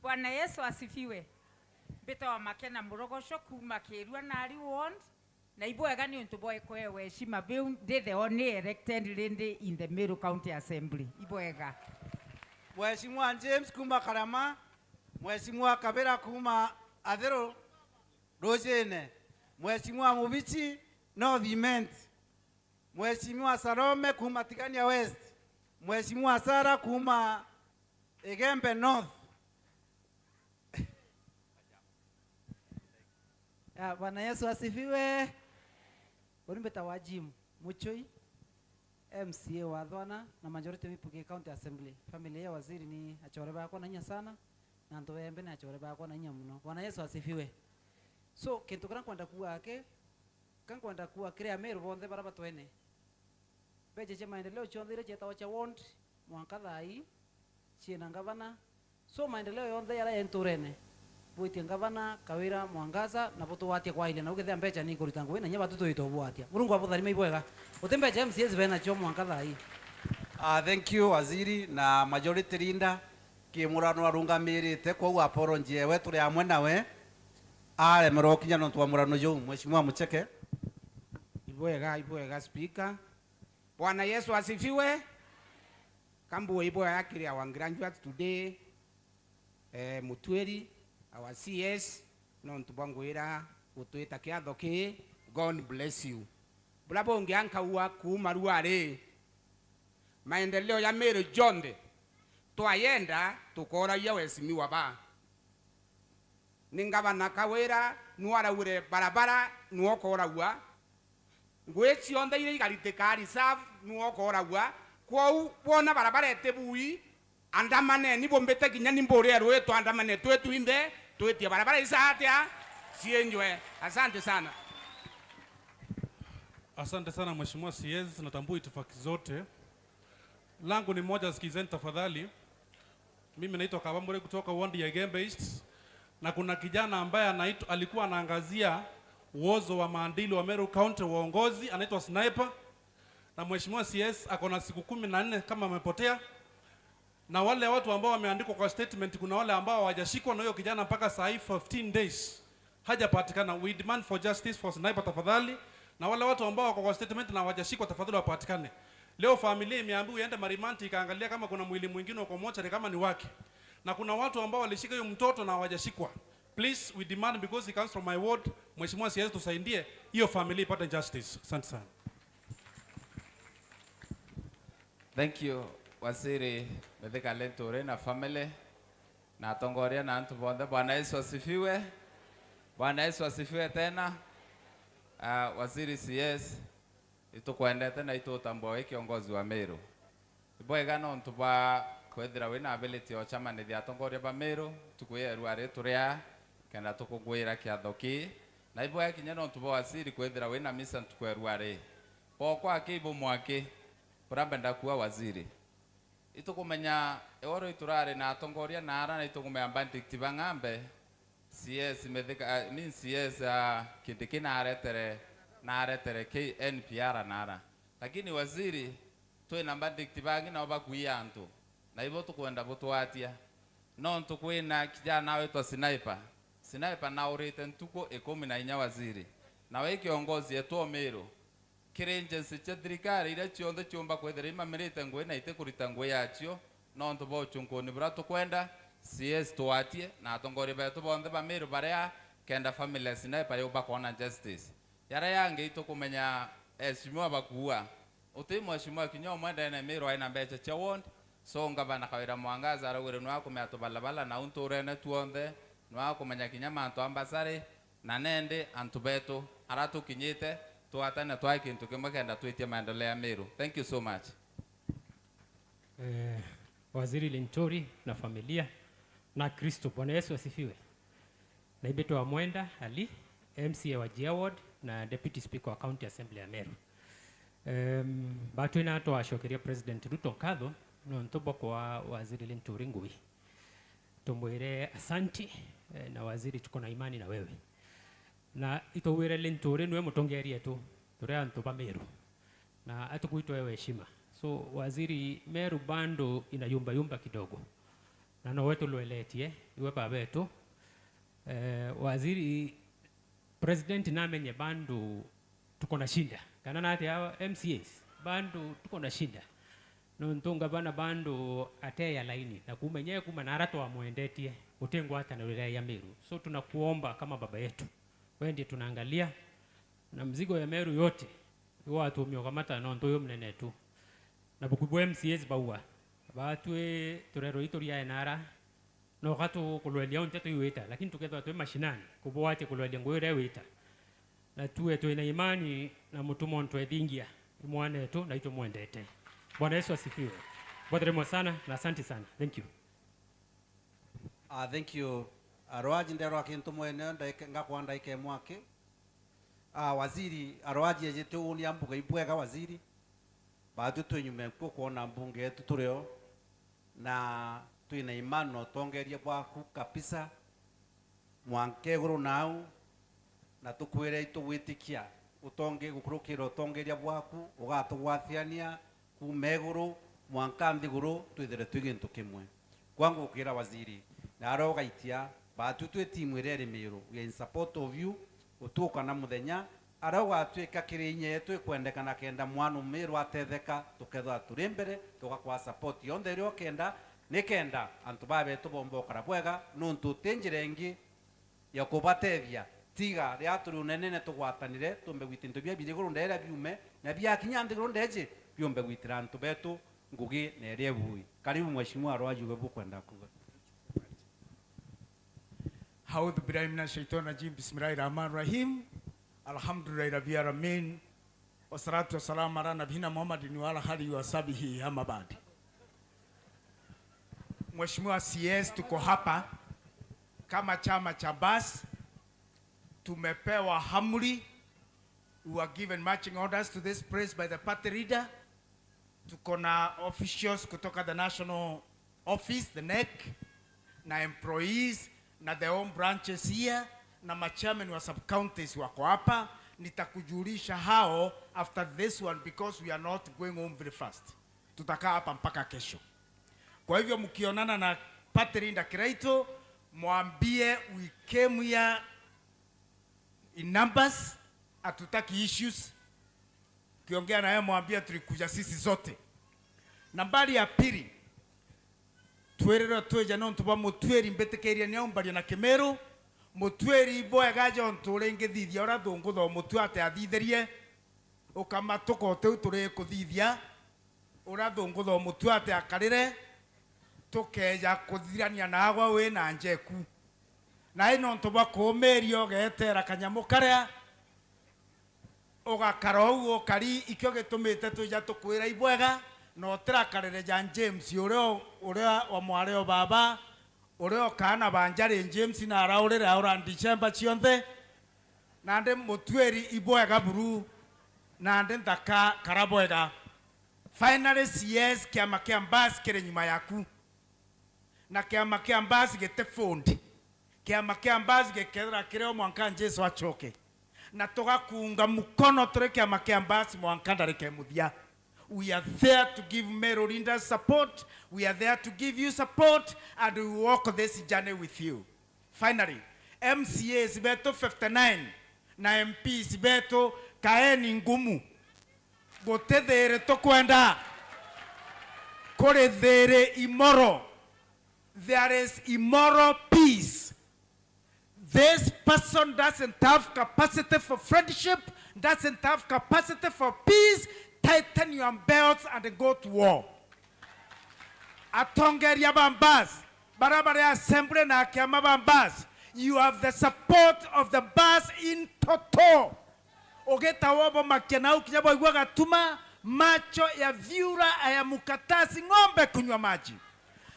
Bwana Yesu asifiwe. Beta wa Makena Morogosho kuma Kerua Nari Ward. Na ibwega ni untuboe kwewe shima biu the only elected lady in the Meru County Assembly. Ibwega. Mheshimiwa James kuma Karama. Mheshimiwa Kabera kuma Adero Rojene. Mheshimiwa Mubichi North Imenti. Mheshimiwa Salome kuma Tigania West. Mheshimiwa Sara kuma Igembe North. Bwana Yesu asifiwe. Onimbeta wa Jim Muchoi MCA wa Dhwana na majority wipuke County Assembly. Familia ya waziri ni achore bako na nya sana na ntoembe na achore bako na nya muno. Bwana Yesu asifiwe. So kintu kana kwenda kuwa ake kan kwenda kuwa krea Meru bonde baraba twene. Beje cha maendeleo chondire cheta wacha ward mwanka thai china ngavana. So maendeleo yonde yara enturene. Bwiti ngavana Kawira Mwangaza na boto watia kwa ile na ukithia mbecha ni kuritango wena nyaba tuto ito bwatia. Murungu abuthari maibwega. Utembe James yes bena cho mwanka thai. Thank you waziri na majority leader kimurano arungamirite kwa uaporo njewe turi amwe nawe. Ale merokinya no twamurano yo mheshimiwa Mucheke. Ibwega speaker. Bwana Yesu asifiwe. Kambu ibwega akiri our graduates today. Mutweri our CS non tubangwira utwita KIATHO ki God bless you. Bulabo ngianka uwa kumaruare. Maendeleo ya Meru jonde. Twayenda tukora ya wesimiwa ba. Ningabana Kawira nuara ure barabara nuokora uwa. Ngweci onda ile igarite kari serve nuokora uwa. Kwa wona barabara etebui andamane ni bombete kinya ni mbore rwetu andamane twetu imbe twetia barabara isatia sienjwe. Asante sana. Asante sana mheshimiwa CS, natambua itifaki zote. Langu ni moja, sikizeni tafadhali. Mimi naitwa Kabambure kutoka ward ya Gembe East na kuna kijana ambaye alikuwa anaangazia uozo wa maadili wa Meru County uongozi, anaitwa Sniper. Na mheshimiwa CS akona siku 14 kama amepotea. Na wale watu ambao wameandikwa kwa statement, kuna wale ambao hawajashikwa na huyo kijana mpaka saa hii 15 days hajapatikana. We demand for justice for Sniper tafadhali. Na wale watu ambao wako kwa statement na hawajashikwa tafadhali wapatikane. Leo familia imeambiwa iende Marimanti ikaangalia kama kuna mwili mwingine uko mochari kama ni wake. Na kuna watu ambao walishika huyo mtoto na hawajashikwa. Please we demand because he comes from my ward. Mheshimiwa CS tusaidie hiyo familia ipate justice. Asante sana. Thank you waziri Mithika Linturi na family na tongoria na antu bonde. Bwana Yesu asifiwe. Bwana Yesu asifiwe tena. Waziri CS itukwendete na itutambua kiongozi wa Meru. Ibwega no ntuba kwethira wina ability o chama ni atongoria ba Meru tukweru ari turia kana tukugwira KIATHO ki na ibwega kinya no ntuba waziri kwethira wina misa tukweru ari pokwa kibo mwake kurambenda kuwa waziri itukumenya oro iturare na atongoria na ara na itukumenya ndiktiba ngambe CS Mithika ni CS kindikina aretere KNPR nara lakini waziri tu namba ndiktibangi na obakuia antu na ibo tukwenda butwatia no ntukwina kijana wetu Sniper na urite ntuko 14 waziri na we kiongozi etu Meru kirenjensi cha thirikari ira cionthe ciumba kwethira imamirite ngwe na ite kurita ngwe yacio no ntubo chunkuni bura tukwenda CS tuwatie na atongori betu bonthe ba Meru baria kenda family Sniper yuba kona justice yara yange itukumenya mheshimiwa bakua uti mheshimiwa kinyo mwenda na Meru aina mbecha cha ward so ngabana Kawira Mwangaza aragwire nwa kumya tubalabala na unturene tuonthe nwa kumenya kinyama antu ambasare na nende antu betu aratu kinyite tuatane twa kintu kimwe kenda twitie maendeleo ya Meru. Thank you so much. Waziri Linturi na familia na Kristo. Bwana Yesu asifiwe. Na Ibeto wa Mwenda Ali, MCA wa Gia Ward na Deputy Speaker wa County Assembly ya Meru. Batu ina ato wa shokeria President Ruto Nkaatho no ntobo kwa Waziri Linturi ngui. Tumwire asanti na waziri, tuko na imani na wewe. Na itowire Linturi niwe mutongeria tu tore antu ba Meru. Na atukuitwa wewe heshima. So waziri, Meru bando ina yumba kidogo. Na no wetu loeletie iwe babetu. Waziri President namenye bando tuko na shinda. Kana nati hawa MCAs bando tuko na shinda. No ntonga bana bando ateya laini na kumenye kumanarato wa muendetie utengo hata na wilaya ya Meru. So tunakuomba kama baba yetu, wewe ndiye tunaangalia na mzigo ya Meru yote watu miokamata no ntoyo mnene tu na bukubwe MCAs baua batwe turero itoria enara no gato kulwelia onteto yueta, lakini tuketho tu mashinani kuboate kulwelia ngoire weta na tuwe tu ina imani na mutumo ntwe dingia mwane tu na ito muendete. Bwana Yesu asifiwe. Bwana sana na asante sana. Thank you. Thank you. Aroaji ndero akintu mwene ndaike ngakwanda ike mwake. Waziri aroaji ejete uni ambuga ibwega waziri. Badu twenyume kuona mbunge yetu tureo na tuina imano tongeria bwaku kabisa mwankeguru nau na tukwire itu witikia utonge gukurukira utongeria bwaku ugatugwathiania kumeguru mwankambi guru twithere twigintu kimwe kwangu kira waziri na arogaitia batu twe timu irere Meru, we in support of you utuka na muthenya arauga twika kirinye twikwendekana kenda mwanu Meru atetheka tukethwa turi mbere tugakwa support yonde rio kenda nikenda antu babe tubombokara bwega nuntu tenjirengi ya kubatethia tiga ria turu nenene tugwatanire tumbe gwitinto bia biguru ndera biume na bia kinyandi guru ndeje biumbe gwitira antu betu ngugi na ria bui. Karibu mheshimiwa Arwaji webu kwenda kuga. Haudhu billahi minash shaitani rajim. Bismillahir rahmanir rahim. Alhamdulillahi rabbil alamin. Wassalatu wassalamu ala nabiyina Muhammadin wa ala alihi wa sahbihi amma ba'd. Mheshimiwa CS, tuko hapa kama chama cha BAS, tumepewa hamri. We were given marching orders to this place by the party leader. Tuko na officials kutoka the national office, the NEC, na employees na their own branches here, na machairman wa sub-counties wako hapa. Nitakujulisha hao after this one because we are not going home very fast. Tutakaa hapa mpaka kesho. Kwa hivyo mkionana na party leader Kiraito, mwambie we came here in numbers, hatutaki issues. Kiongea na yeye mwambie tulikuja sisi zote. Nambari ya pili, twerero tweja no ntuba mutweri mbetekeria ni ombari na Kemeru mutweri boya gaja onturenge thithia ora thungutho mutu ate athitherie ukamatuko teu turi kuthithia ora thungutho mutu ate akarire tukeja kuthirania nagwa we na njeku na ino ntuba kumerio getera kanyamu karia ugakarou kari ikyo getumite tuja tukwira ibwega no tirakarire Jan James uria wa mwareo baba uria kana banjari James na araurire aura December cionthe na ndi mutweri ibwega buru na ndi ndaka karabwega. Finally CS kiama kia mbasi kire nyuma yaku na kiama kia mbasi gete fondi kiama kia mbasi gekera kireo mwanka Jesu achoke na tugakunga mukono tureke amakia mbasi mwankanda reke muthia. We are there to give Meru leaders support. We are there to give you support and we walk this journey with you. Finally, MCAs beto 59 na MPs beto kaeni ngumu. Gotedhere tokwenda. Kore there immoral. There is immoral peace. This person doesn't have capacity for friendship, doesn't have capacity for peace. Tighten your belts and go to war. Atongeria bambas, barabara assembly na kiama bambas. You have the support of the BAS in toto. Ogeta wabo makiana ukijabo igwaga tuma macho ya vyura ayamukatasi ng'ombe kunywa maji.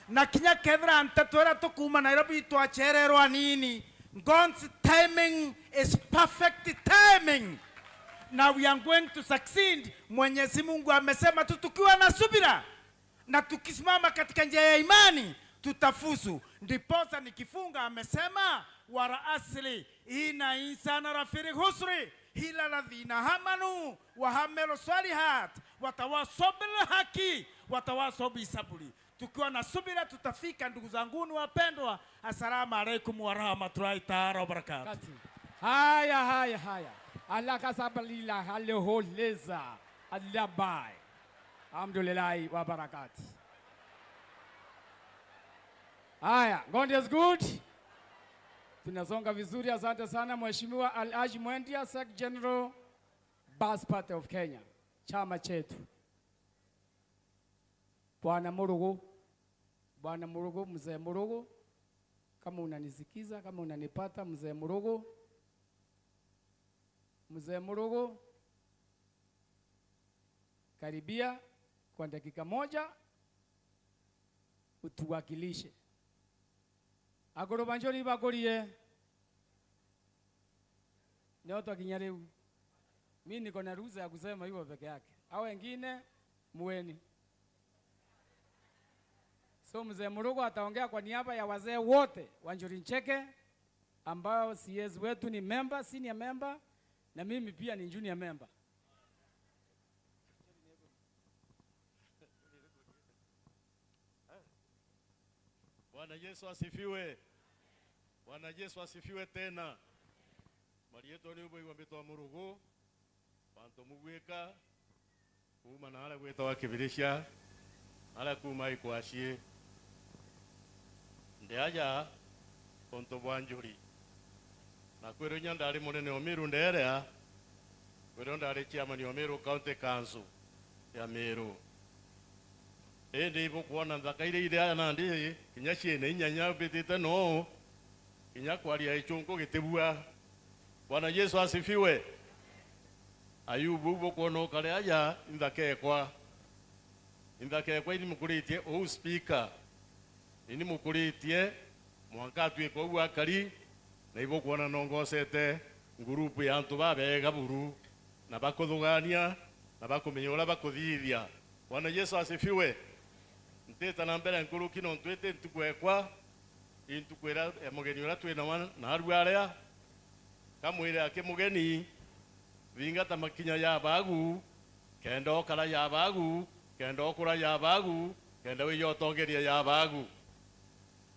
na kinya kethra ntatwera tukuma Nairobi twachererwa nini. God's timing is perfect timing. Now we are going to succeed. Mwenyezi Mungu amesema tu tukiwa na subira na tukisimama katika njia ya imani tutafuzu. Ndiposa nikifunga amesema wara asli ina insana rafiri husri hila ladhina hamanu wa hamelu salihat watawasobil haki watawasobi saburi. Tukiwa na subira tutafika. Ndugu zangu wapendwa, assalamu alaikum wa rahmatullahi ta'ala wa barakatuh. Haya. Allah kasabalila haleholeza alabai. Alhamdulillah wa barakatuh. Haya, God is good. Tunasonga vizuri, asante sana Mheshimiwa Al-Haji Mwendia, Secretary General Bus Party of Kenya, chama chetu. Bwana Murugo, mzee Murugo, kama unanisikiza, kama unanipata, mzee Murugo, karibia kwa dakika moja utuwakilishe. Agoro banjori bagorie. Nyoto kinyareu. Mimi niko na ruhusa ya kusema hivyo peke yake. Hao wengine muweni. So mzee Murugo ataongea kwa niaba ya wazee wote wa Njuri Ncheke ambao CS wetu ni member, senior member, na mimi pia ni junior member. Bwana Yesu asifiwe. Bwana Yesu asifiwe tena. Marieto ni ubo iwambito wa Murugo. Banto mugweka. Kuma na ala gweta wa kibirisha. Ala kuma ikuashie. Ndeaja konto bwanjuri. Na kwero nyandari munene Omiru nderea. Kwero ndari chairman wa Omiru County Council ya AMERU. Ende ibo kuona ndakaire ide na ndi kinyashi ne nyanya betete no kinyakwali ya ichunko gitebua. Bwana Yesu asifiwe. Ayubu bo kuona kale aja indakekwa ini mukuritie o speaker ini mukuritie Nkaatho iko gwakari na ibo kuona nongosete ngurupu ya antu babega buru na bakuthugania na bakumenyora bakuthithia. Bwana Yesu asifiwe. Nteta na mbere nkuru kino ntwete ntukwekwa intukwera mugeni ura twina wana na arwaria kamwire ake mugeni vingata makinya ya bagu kendo kala ya bagu kendo kura ya bagu kendo wiyo tongeria ya bagu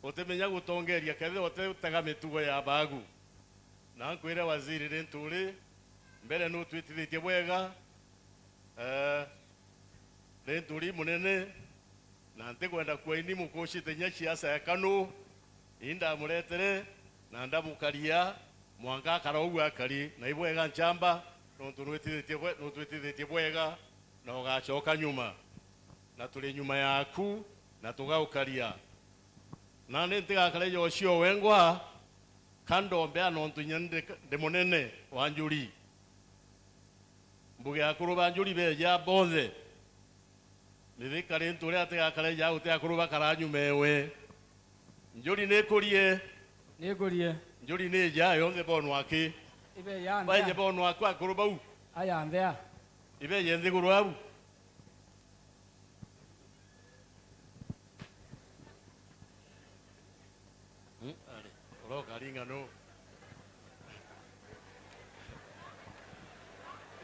otemenya gutongeria kethe otetaga mitugo ya bagu na nkwira waziri Linturi mbere no twitithitie bwega Linturi munene na ntekwenda kwaini mukoshite nyaciasa ya Kanu inda muretere na ndamukaria mwanga karogwa akari na ibwega nchamba nutwitithitie bwega na ugacoka nyuma na tuli nyuma yaku na tugaukaria na ntigakare yocio wengwa kandombe anontu nyende de munene wa Njuri mbuge akuru ba Njuri beja bonze nithikare nturi atigakare ja utiakuruba karanyu mewe Njuri nikurie Njuri ni ja yonze bono aki ibe ya ba je bono akwa kuruba u aya ndea ibe yenze kuruba ale ro karinga no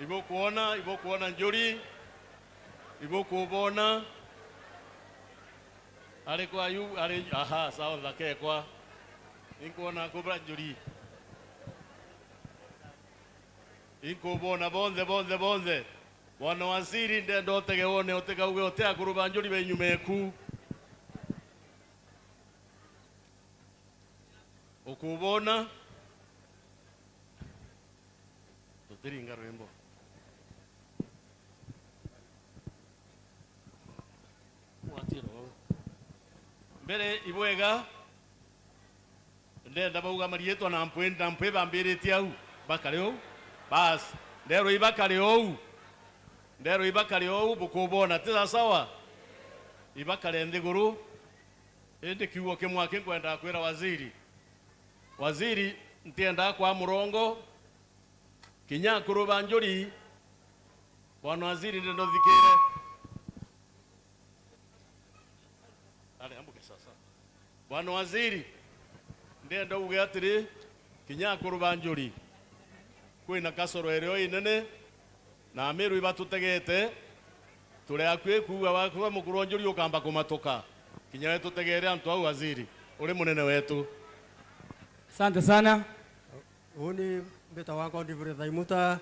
ibo kuona Njuri ibo kubona ale kwa yu ale aha sawa zake kwa inkuona kubra Njuri inkubona bonze Bwana waziri ndendo tegewone otegauge otea kuruba Njuri benyumeku ukubona tutiringa rembo watiro mbere ibwega ndenda bauga marieto na mpwe bambiriti au bakareo bas ndero ibakareo bukubona tisa sawa ibakare ndiguru ende kiugo kimwe kwenda kwira waziri waziri ntienda kwa murongo kinya kurubanjuri bwana waziri ndo thikire ale ambuke sasa bwana waziri ndenda uge atiri kinya kurubanjuri kwina kasoro ereo inene na AMERU ibatutegete tule akwe kuwa wakwa mukuronjuri ukamba kumatoka kinya wetu tegere antu au waziri ule munene wetu. Asante sana. Uni mbeta wako ndivure thaimuta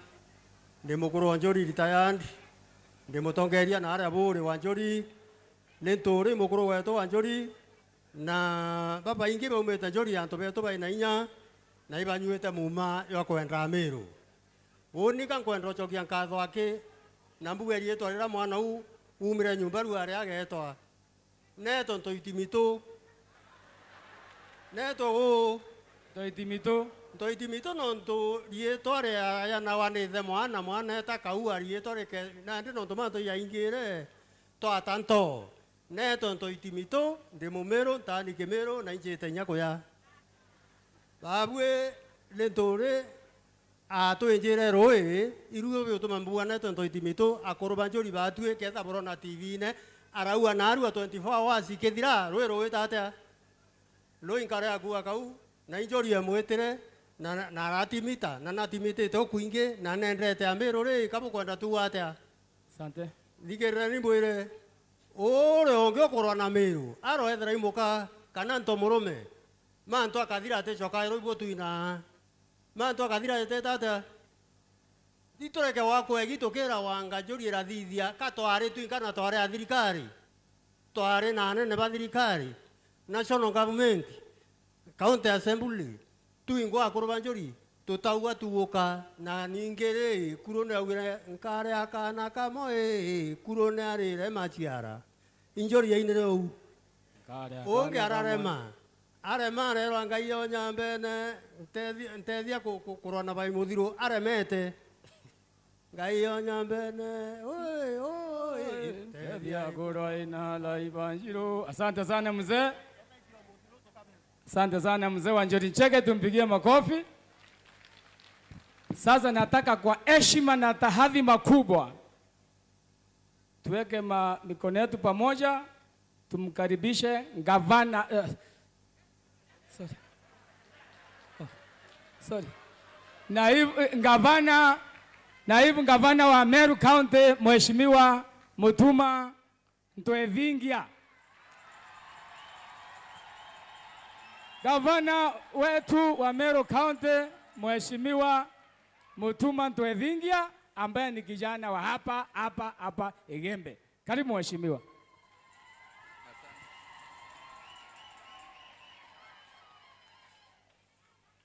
ndi mukuru wa Njuri retired ndi mutongeria na aria bure wa Njuri Linturi mukuru wetu wa Njuri na baba ingi baumete Njuri antu betu baina inya na ibanyuete muma yo kwenda AMERU. Uni kan kwenda chokia Nkaatho ake na mbugerie yetu arira mwana u umire nyumba ru aria agetwa neto ntoitimito neto o ntoitimito no nto rietore aya na wanithe mwana eta kaua rietore ke na ndi no tomato ya ingire to atanto neto ntoitimito ndi mumero tani kemero na injete nyako ya babwe Linturi ato injire roe iruo byo to mambua neto ntoitimito akorobanjori batue ketha borona TV ne araua na arua 24 hours ikethira roe tata lo inkare agua kau na injori amwetere na ratimita na natimite to kuinge na nendete AMERU re kapo kwenda tu atia. Asante. Digerera ni boire ore onge korwa na AMERU aro ethera imoka kana nto murume manto akathira te choka ro ibo tuina manto akathira te tata ditoreke wako egitokera wanga jori rathithia kato are tu kana to are athirikari to are na ne bathirikari national government county assembly tuingo akurubanjori tutaua tuoka na ningere kurone awire nkare akana kamoe kurone arire machiara injori yainere u onge ararema arema rero angai onyambe ne ntedia kurona bai muthiro aremete ngai onyambe ne oi ntedia kurona lai banjiro. Asante sana mzee. Asante sana mzee wa Njuri Ncheke, tumpigie makofi. Sasa nataka kwa heshima na tahadhi makubwa tuweke mikono yetu pamoja, tumkaribishe gavana naibu gavana wa AMERU County Mheshimiwa Mutuma Ntwethingia. Gavana wetu wa AMERU County Mheshimiwa Mutuma Ntwethingia ambaye ni kijana wa hapa Igembe. Karibu mheshimiwa.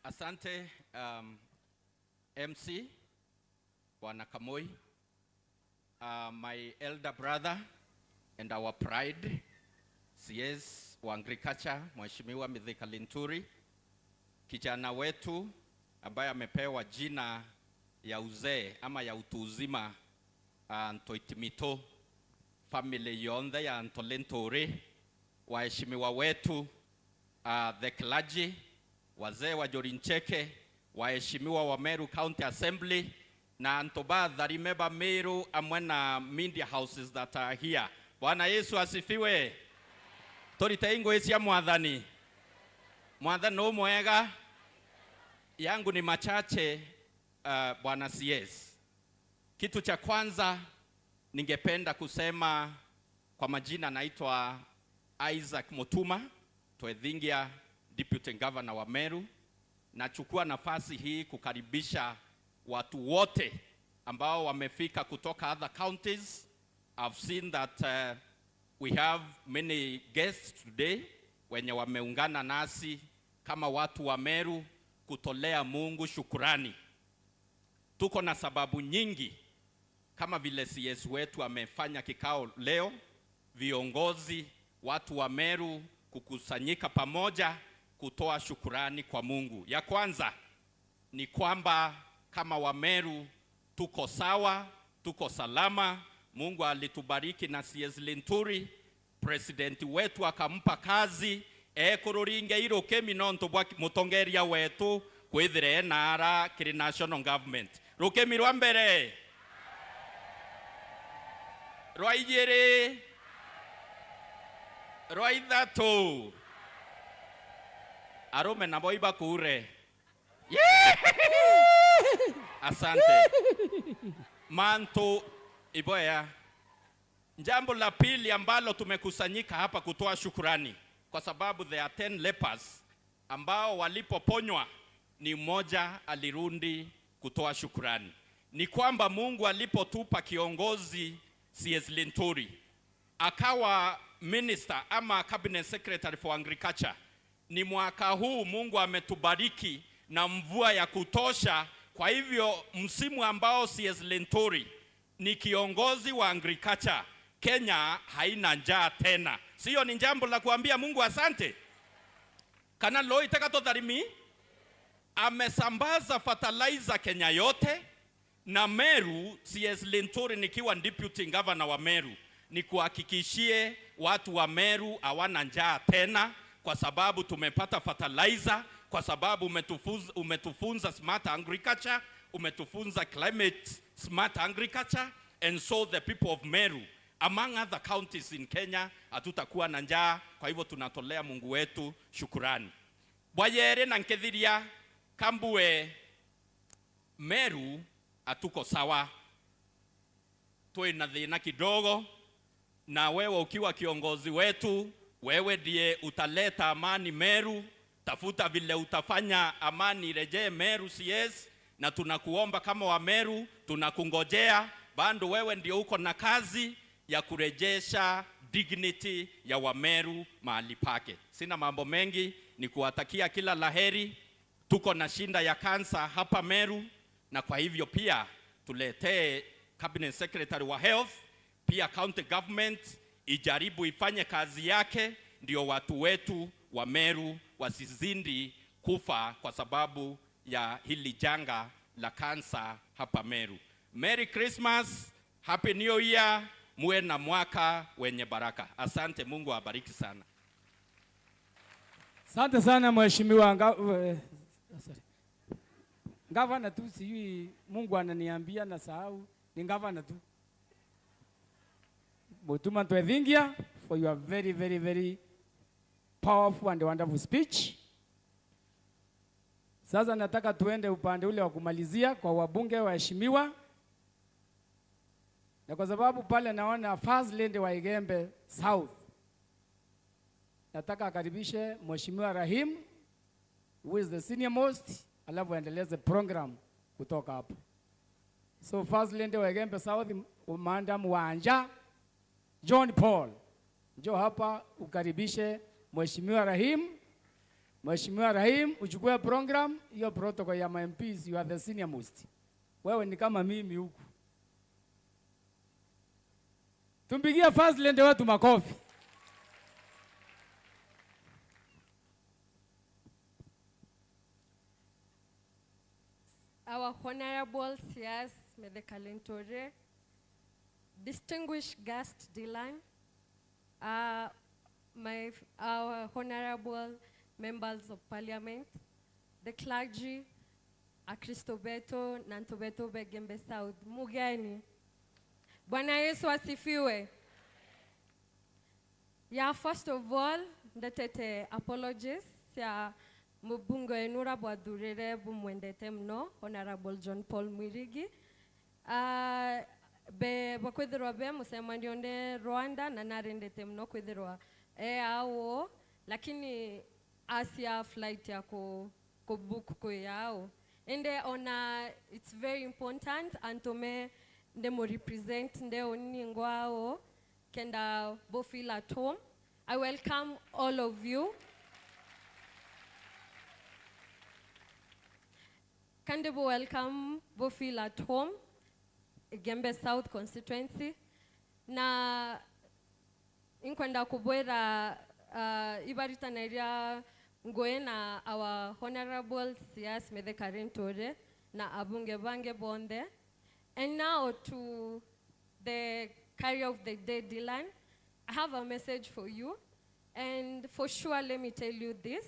Asante MC Bwana Kamoi, my elder brother and our pride, CS wa Agriculture Mheshimiwa Mithika Linturi, kijana wetu ambaye amepewa jina ya uzee ama ya utu uzima, Ntoitimito, family yonde ya Linturi, waheshimiwa wetu, the clergy, wazee wa Njuri Ncheke, waheshimiwa wa AMERU County Assembly, na ntobadha remember AMERU amwena media houses that are here. Bwana Yesu asifiwe. Toritaingo isia mwathani. Mwathani no mwega. Yangu ni machache Bwana CS. Kitu cha kwanza ningependa kusema kwa majina naitwa Isaac Mutuma Ntwethingia, Deputy Governor wa AMERU. Nachukua nafasi hii kukaribisha watu wote ambao wamefika kutoka other counties. I've seen that we have many guests today wenye wameungana nasi kama watu wa AMERU kutolea Mungu shukurani. Tuko na sababu nyingi kama vile CS wetu amefanya kikao leo, viongozi watu wa AMERU kukusanyika pamoja kutoa shukurani kwa Mungu. Ya kwanza ni kwamba kama wa AMERU tuko sawa, tuko salama. Mungu alitubariki na CS Linturi president wetu akampa kazi ekururinge iroke minonto bwa mutongeria wetu kwithire nara kiri national government rukemi rwa mbere rwa igiri rwa ithatu arume nabo ibakure asante manto iboya. Jambo la pili ambalo tumekusanyika hapa kutoa shukrani kwa sababu there are 10 lepers ambao walipoponywa ni mmoja alirundi kutoa shukrani. Ni kwamba Mungu alipotupa kiongozi CS Linturi akawa minister ama cabinet secretary for agriculture, ni mwaka huu Mungu ametubariki na mvua ya kutosha. Kwa hivyo msimu ambao CS Linturi ni kiongozi wa agriculture, Kenya haina njaa tena. Sio ni jambo la kuambia Mungu asante? Kana loi takato dharimi amesambaza fertilizer Kenya yote, na Meru CS Linturi nikiwa deputy governor wa Meru ni kuhakikishie watu wa Meru hawana njaa tena, kwa sababu tumepata fertilizer, kwa sababu umetufunza smart agriculture, umetufunza climate smart agriculture, and so the people of Meru among other counties in Kenya hatutakuwa na njaa. Kwa hivyo tunatolea Mungu wetu shukurani. Bwayere na nkethiria kambue Meru atuko sawa, tuina thina kidogo, na wewe ukiwa kiongozi wetu, wewe ndiye utaleta amani Meru. Tafuta vile utafanya amani rejee Meru CS, na tunakuomba kama wa Meru, tunakungojea. Bado wewe ndio uko na kazi ya kurejesha dignity ya Wameru mahali pake. Sina mambo mengi, ni kuwatakia kila laheri. Tuko na shinda ya kansa hapa Meru, na kwa hivyo pia tuletee cabinet secretary wa health, pia county government ijaribu ifanye kazi yake, ndio watu wetu wa Meru wasizindi kufa kwa sababu ya hili janga la kansa hapa Meru. Merry Christmas, Happy New Year, muwe na mwaka wenye baraka. Asante, Mungu awabariki sana. Asante sana mheshimiwa Gavana tu, sijui Mungu ananiambia na sahau ni gavana tu. Botuma Twethingia for your very powerful and wonderful speech. Sasa nataka tuende upande ule wa kumalizia kwa wabunge waheshimiwa. Na kwa sababu pale naona First Lady wa Igembe South, nataka akaribishe Mheshimiwa Rahim, who is the senior most, alafu endeleze program kutoka hapo. So First Lady wa Igembe South, Madam Wanja John Paul, njoo hapa ukaribishe Mheshimiwa Rahim. Mheshimiwa Rahim, uchukue program hiyo, protocol ya MPs, you are the senior most. Wewe ni kama mimi huku. Tumpigie First Lady wetu makofi. Our Honorable CS Linturi, distinguished guest Dylan, our Honorable Members of Parliament, the clergy, Kristobeto, Nantobeto, Begembe South, Mugeni. Bwana Yesu asifiwe. Yeah, first of all, ndetete apologies ya mbunge enura bwadurire bumwendete mno, Honorable John Paul Mwirigi. Be bakwithirwa be musema ndionde Rwanda na narendete mno kwithirwa awo, lakini Asia flight ya ko book ko yao. Ende ona, it's very important antome ndemo represent nde oningwao kenda bo feel at home. I welcome all of you. Kandebo welcome bo feel at home, Gembe South constituency. Na inkwenda kubwera ibarita nairia ngoe na our Honorable CS Linturi na abunge bange bonde. And now to the carrier of the day, Dylan. I have a message for you. And for sure, let me tell you this.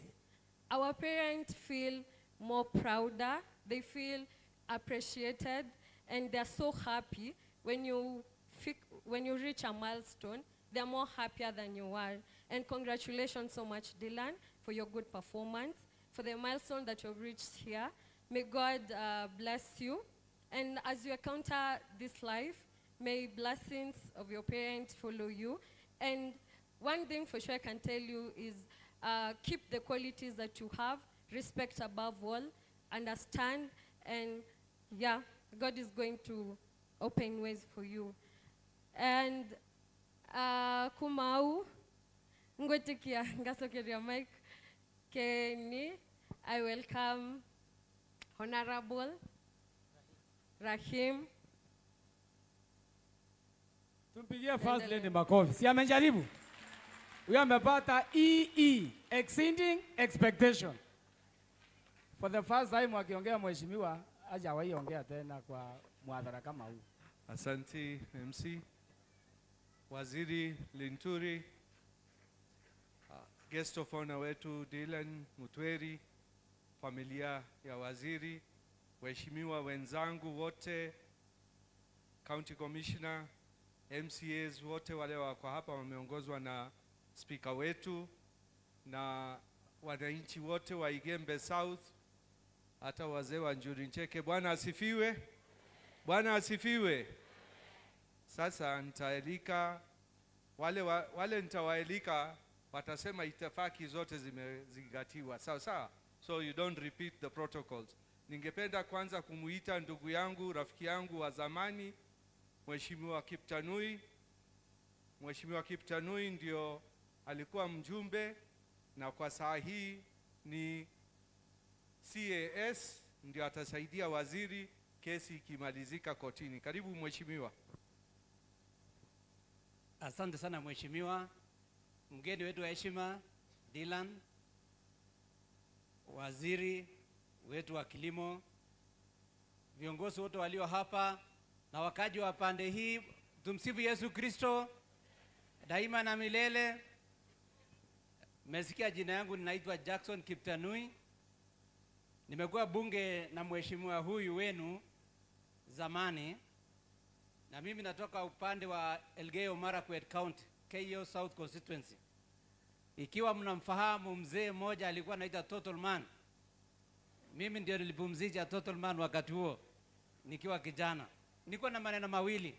Our parents feel more prouder. They feel appreciated. And they're so happy when you reach a milestone. They're more happier than you are. And congratulations so much, Dylan, for your good performance, for the milestone that you've reached here. May God bless you. And as you encounter this life, may blessings of your parents follow you. And one thing for sure I can tell you is keep the qualities that you have, respect above all, understand, and yeah, God is going to open ways for you. And kumau ngotikia ngasokeria mic keni I welcome Honorable Rahim. Tumpigie first lady makofi. Si amejaribu? Huyo amepata EE, exceeding expectation. For the first time wakiongea mheshimiwa hajawahi ongea tena kwa muadhara kama huu. Asante MC. Waziri Linturi, guest of honor wetu Dylan Mutweri, familia ya waziri, waheshimiwa wenzangu wote, county commissioner, MCAs wote wale wako hapa wameongozwa na speaker wetu, na wananchi wote wa Igembe South, hata wazee wa Njuri Ncheke. Bwana asifiwe. Bwana asifiwe. Sasa nitaelika wale nitawaelika watasema itifaki zote zimezingatiwa. Sawa sawa. So you don't repeat the protocols. Ningependa kwanza kumuita ndugu yangu, rafiki yangu wa zamani, Mheshimiwa Kiptanui. Mheshimiwa Kiptanui ndio alikuwa mjumbe na kwa saa hii ni CAS, ndio atasaidia waziri kesi ikimalizika kotini. Karibu mheshimiwa. Asante sana mheshimiwa. Mgeni wetu wa heshima Dylan, waziri wetu wa kilimo, viongozi wote walio hapa na wakaji wa pande hii, tumsifu Yesu Kristo daima na milele. Mmesikia jina yangu, ninaitwa Jackson Kiptanui. Nimekuwa bunge na mheshimiwa huyu wenu zamani, na mimi natoka upande wa Elgeyo Marakwet County, KO South Constituency. Ikiwa mnamfahamu mzee mmoja alikuwa anaitwa Total Man, mimi ndio nilipumzisha Total Man wakati huo nikiwa kijana. Niko na maneno mawili.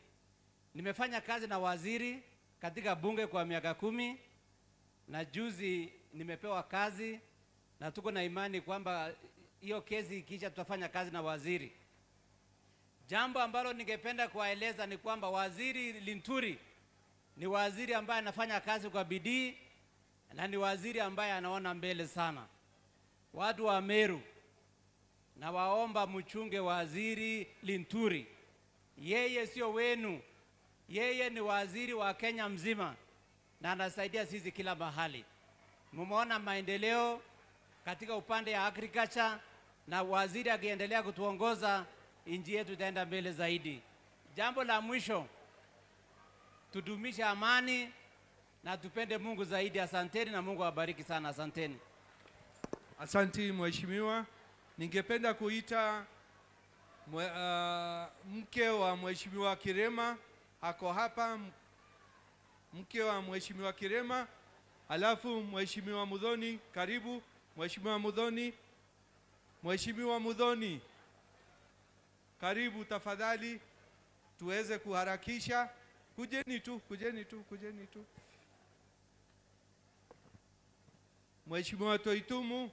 Nimefanya kazi na waziri katika bunge kwa miaka 10, na juzi nimepewa kazi, na tuko na imani kwamba hiyo kesi ikisha tutafanya kazi na waziri. Jambo ambalo ningependa kuwaeleza ni kwamba waziri Linturi ni waziri ambaye anafanya kazi kwa bidii, na ni waziri ambaye anaona mbele sana. Watu wa AMERU, na waomba mchunge waziri Linturi. Yeye sio wenu. Yeye ni waziri wa Kenya mzima na anasaidia sisi kila mahali. Mumeona maendeleo katika upande ya agriculture, na waziri akiendelea kutuongoza nchi yetu itaenda mbele zaidi. Jambo la mwisho, tudumishe amani na tupende Mungu zaidi. Asanteni na Mungu awabariki sana. Asanteni. Asante mheshimiwa. Ningependa kuita mke wa mheshimiwa Kirema, ako hapa mke wa mheshimiwa Kirema, alafu mheshimiwa Mudhoni. Karibu mheshimiwa Mudhoni. Mheshimiwa Mudhoni, karibu tafadhali, tuweze kuharakisha. Kujeni tu. Mheshimiwa Toitumu,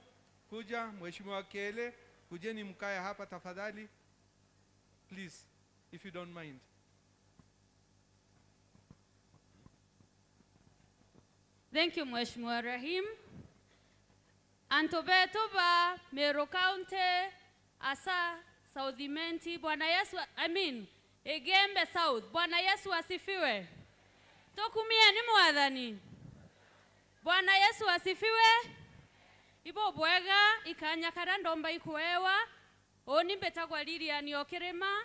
kuja. Mheshimiwa Kele, kujeni mkae hapa tafadhali. Please, if you don't mind. Thank you, Mheshimiwa Rahim. Antobeto ba Meru County, asa South Imenti, Bwana Yesu, Igembe South. Bwana Yesu asifiwe. Tokumia ni mwadhani. Bwana Yesu asifiwe. Ibo bwega ikanya karandomba ikuewa. Oni betagwa Lilian Yokerema,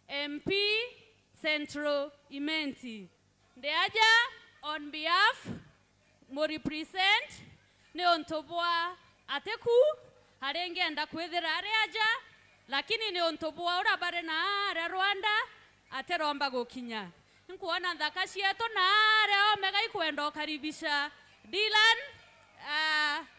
MP Central Imenti. Ndeaja on behalf mo represent ne ontobwa ateku harenge enda kwethira aja lakini ne ontobwa ura bare na are Rwanda ateromba gokinya nkuona ndaka cieto na are omega ikwenda karibisha Dylan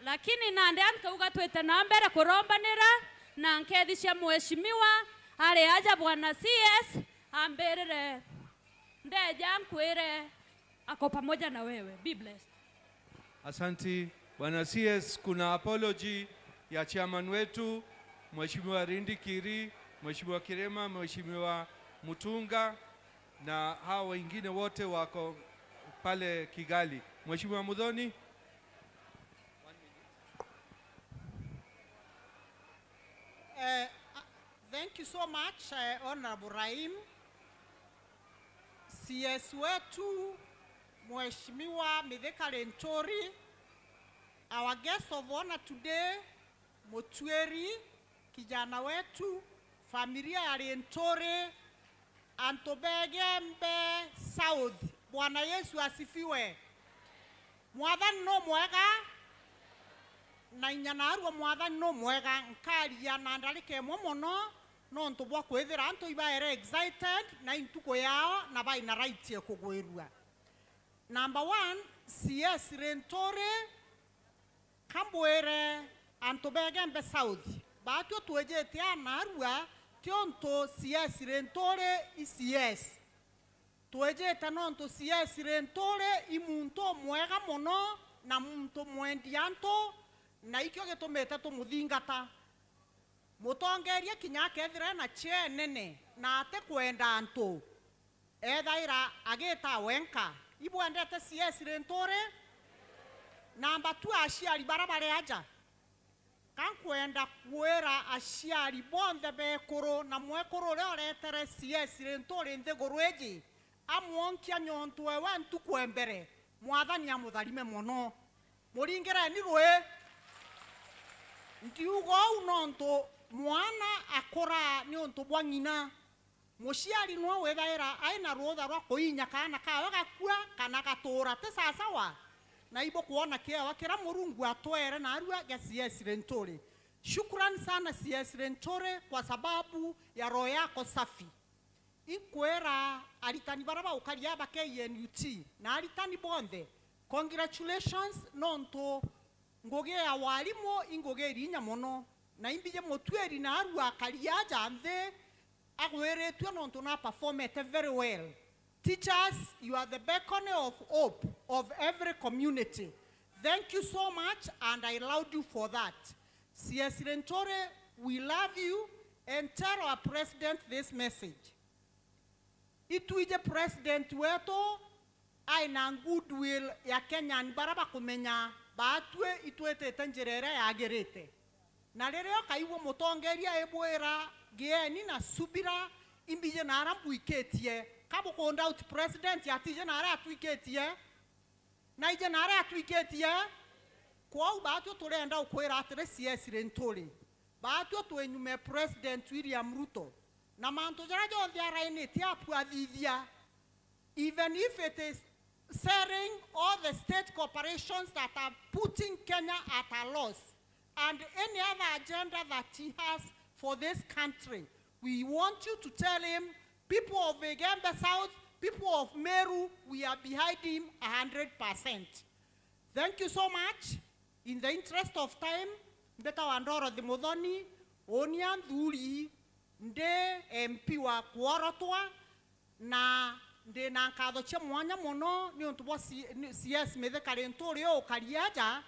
lakini nande ankauga twete na mbere kurombanira na nkethisha mheshimiwa ale aja bwana CS amberere ndeja nkwire ako pamoja na wewe. Be blessed. Asanti bwana CS. Kuna apology ya chairman wetu Mheshimiwa Rindi Kiri, Mheshimiwa Kirema, Mheshimiwa Mutunga na hao wengine wote wako pale Kigali. Mheshimiwa Mudhoni. Thank you so much, Honorable Rahim. CS wetu Mheshimiwa Mithika Linturi, our guest of honor today, Mutweri, kijana wetu, familia ya Linturi, Antobegembe South. Bwana Yesu asifiwe. Mwathani no mwega na inyanaru mwathani no mwega nkaria na ndalike momono no ntubwa kwethira antu ibaere excited na intuko yao na bai na right ya kugwirua. Number 1, CS Linturi kambwere Antobegembe South batu tuwejete anarua tionto CS Linturi CS tuwejete nonto CS Linturi imunto mwega mono na muntu mwendianto na ikyo getumete tumuthingata mutongeria kinya kethira na che nene na ate kwenda antu ethaira agita wenka ibwendete CS Linturi. Number 2, aciari barabare aja kankwenda kwera aciari bonthe bekuru na mwekuru ria uretere CS Linturi nthiguru eji amwonkia nyontwe wa ntuku mbere mwathani amutharime muno muringire ni rwe ndiugo unonto mwana akora ni onto bwanyina muciari no wethaira aina rutha rwa kuinya kana kawe gakua kana gatura te sasawa na ibo kuona kiawa kira murungu atwere na arua ya CS Linturi. Shukrani sana CS Linturi kwa sababu ya roho yako safi. Inkwera alitani baraba ukaria ba KNUT na alitani bonde. Congratulations nonto ngoge ya walimu ingoge rinya mono na imbije motweri na arua kaliaja ande agwere tu nonto na perform it very well. Teachers, you are the beacon of hope of every community. Thank you so much and I laud you for that. CS Linturi, we love you and tell our president this message. Ituije president weto aina goodwill ya Kenya baraba kumenya batwe itwete tanjerere ya gerete. Na leo kaiwo mutongeria ebwera geni na subira imbije na arambu iketie kabo konda out president yatije na ara tuiketie na ije na ara tuiketie kwa batwe turenda ukwera atre CS Linturi batwe twenyume president William Ruto na manto jara jo ya raini tiapu adithia even if it is selling all the state corporations that are putting Kenya at a loss and any other agenda that he has for this country. We want you to tell him, people of Egembe South, people of Meru, we are behind him 100%. Thank you so much. In the interest of time, Mbeta Wandoro the Mudhoni, Onian Dhuri, Nde MP wa Kuorotwa, na Nde Nkaatho Chemwanya mono, ni ontuwa CS Mithika Linturi o kariaja,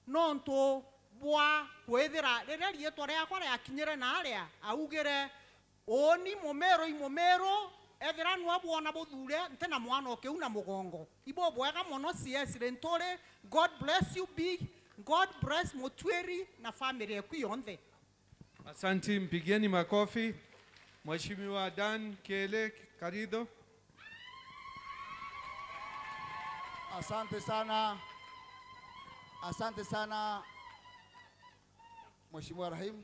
no onto bwa kwethira rere rieto ria kwa ya kinyere na aria augire oni momero ethira no abona buthure ntena mwana okiuna mugongo ibo bwega mono CS Linturi. God bless you big. God bless Mutweri na family yeku yonthe. Asante, mpigeni makofi. Mheshimiwa Dan Kele Karido. Asante sana. Asante sana Mheshimiwa Rahim.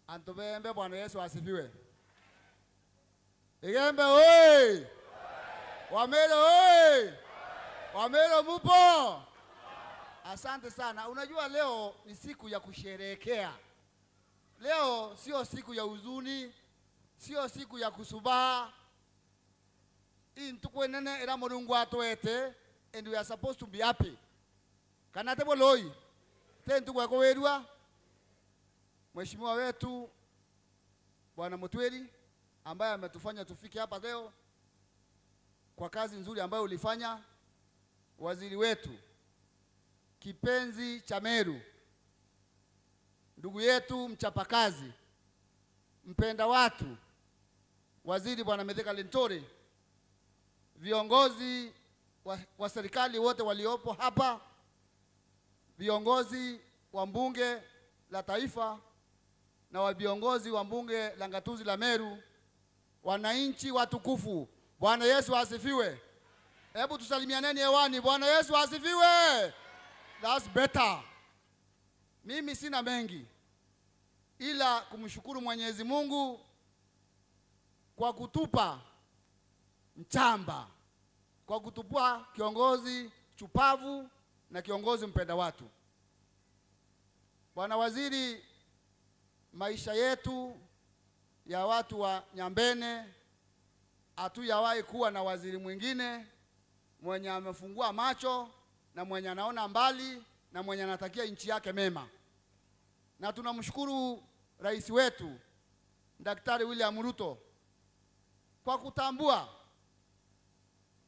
Antobembe Bwana Yesu asifiwe. Egembe oi. Wameru oi! Wameru mupo? Asante sana. Unajua leo ni siku ya kusherehekea. Leo sio siku ya huzuni, sio siku ya kusubaha. Hii ntukwenene era Mulungu atwete and we are supposed to be happy. Kanate boloi. Te ntukweko werua. Mheshimiwa wetu Bwana Mutweri ambaye ametufanya tufike hapa leo kwa kazi nzuri ambayo ulifanya. Waziri wetu kipenzi cha Meru, ndugu yetu mchapakazi, mpenda watu, Waziri Bwana Mithika Linturi, viongozi wa serikali wote waliopo hapa, viongozi wa mbunge la taifa na wa viongozi wa mbunge la ngatuzi la Meru, wananchi watukufu, Bwana Yesu asifiwe. Hebu tusalimianeni hewani. Bwana Yesu asifiwe. That's better. Mimi sina mengi ila kumshukuru Mwenyezi Mungu kwa kutupa mchamba, kwa kutupa kiongozi chupavu na kiongozi mpenda watu. Bwana Waziri, maisha yetu ya watu wa Nyambene hatujawahi kuwa na waziri mwingine mwenye amefungua macho na mwenye anaona mbali na mwenye anatakia nchi yake mema. Na tunamshukuru rais wetu Daktari William Ruto kwa kutambua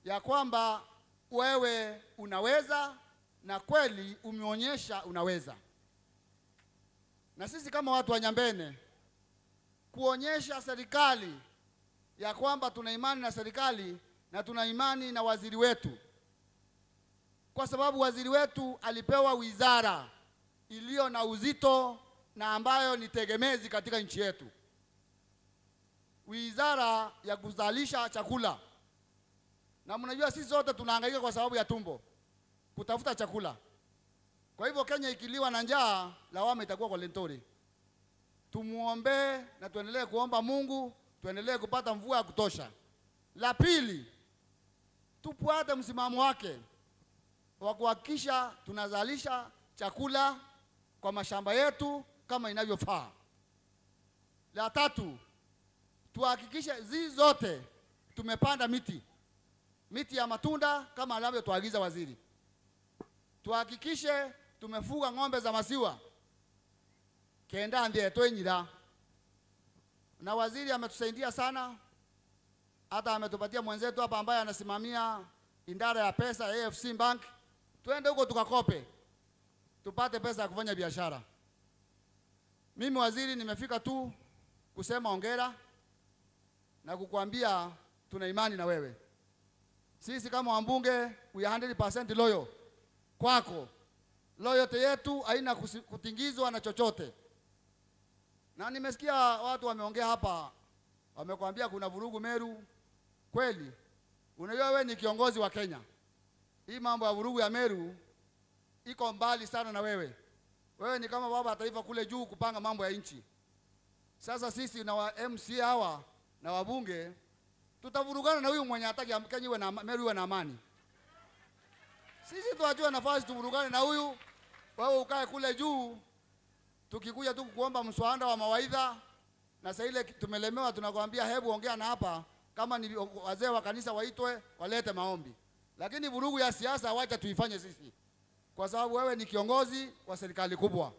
ya kwamba wewe unaweza na kweli umeonyesha unaweza. Na sisi kama watu wa Nyambene kuonyesha serikali ya kwamba tuna imani na serikali na tuna imani na waziri wetu, kwa sababu waziri wetu alipewa wizara iliyo na uzito na ambayo ni tegemezi katika nchi yetu, wizara ya kuzalisha chakula. Na mnajua sisi sote tunahangaika kwa sababu ya tumbo kutafuta chakula. Kwa hivyo Kenya ikiliwa na njaa, lawama itakuwa kwa Linturi. Tumuombe na tuendelee kuomba Mungu, tuendelee kupata mvua ya kutosha. La pili, tupuate msimamo wake wa kuhakikisha tunazalisha chakula kwa mashamba yetu kama inavyofaa. La tatu, tuhakikishe zizi zote tumepanda miti ya matunda kama anavyotuagiza waziri. Tuhakikishe tumefuga ng'ombe za maziwa kenda ndiye twenyira. Na waziri ametusaidia sana, hata ametupatia mwenzetu hapa ambaye anasimamia idara ya pesa AFC Bank. Twende huko tukakope tupate pesa ya kufanya biashara. Mimi waziri nimefika tu kusema hongera na kukuambia tuna imani na wewe. Sisi kama wambunge we are 100% loyal kwako. Loyalty yetu haina kutingizwa na chochote. Na nimesikia watu wameongea hapa, wamekwambia kuna vurugu Meru. Kweli, unajua wewe ni kiongozi wa Kenya. Hii mambo ya vurugu ya Meru iko mbali sana na wewe. Wewe ni kama baba taifa kule juu kupanga mambo ya nchi. Sasa sisi na wa MC hawa na wabunge tutavurugana na huyu mwenye hataki Kenya iwe na Meru iwe na amani. Sisi tuachue nafasi tuvurugane na huyu, wewe ukae kule juu. Tukikuja tu kuomba mswada wa mawaidha na sasa ile tumelemewa, tunakwambia hebu ongea na hapa, kama ni wazee wa kanisa waitwe walete maombi. Lakini vurugu ya siasa wacha tuifanye sisi, kwa sababu wewe ni kiongozi wa serikali kubwa.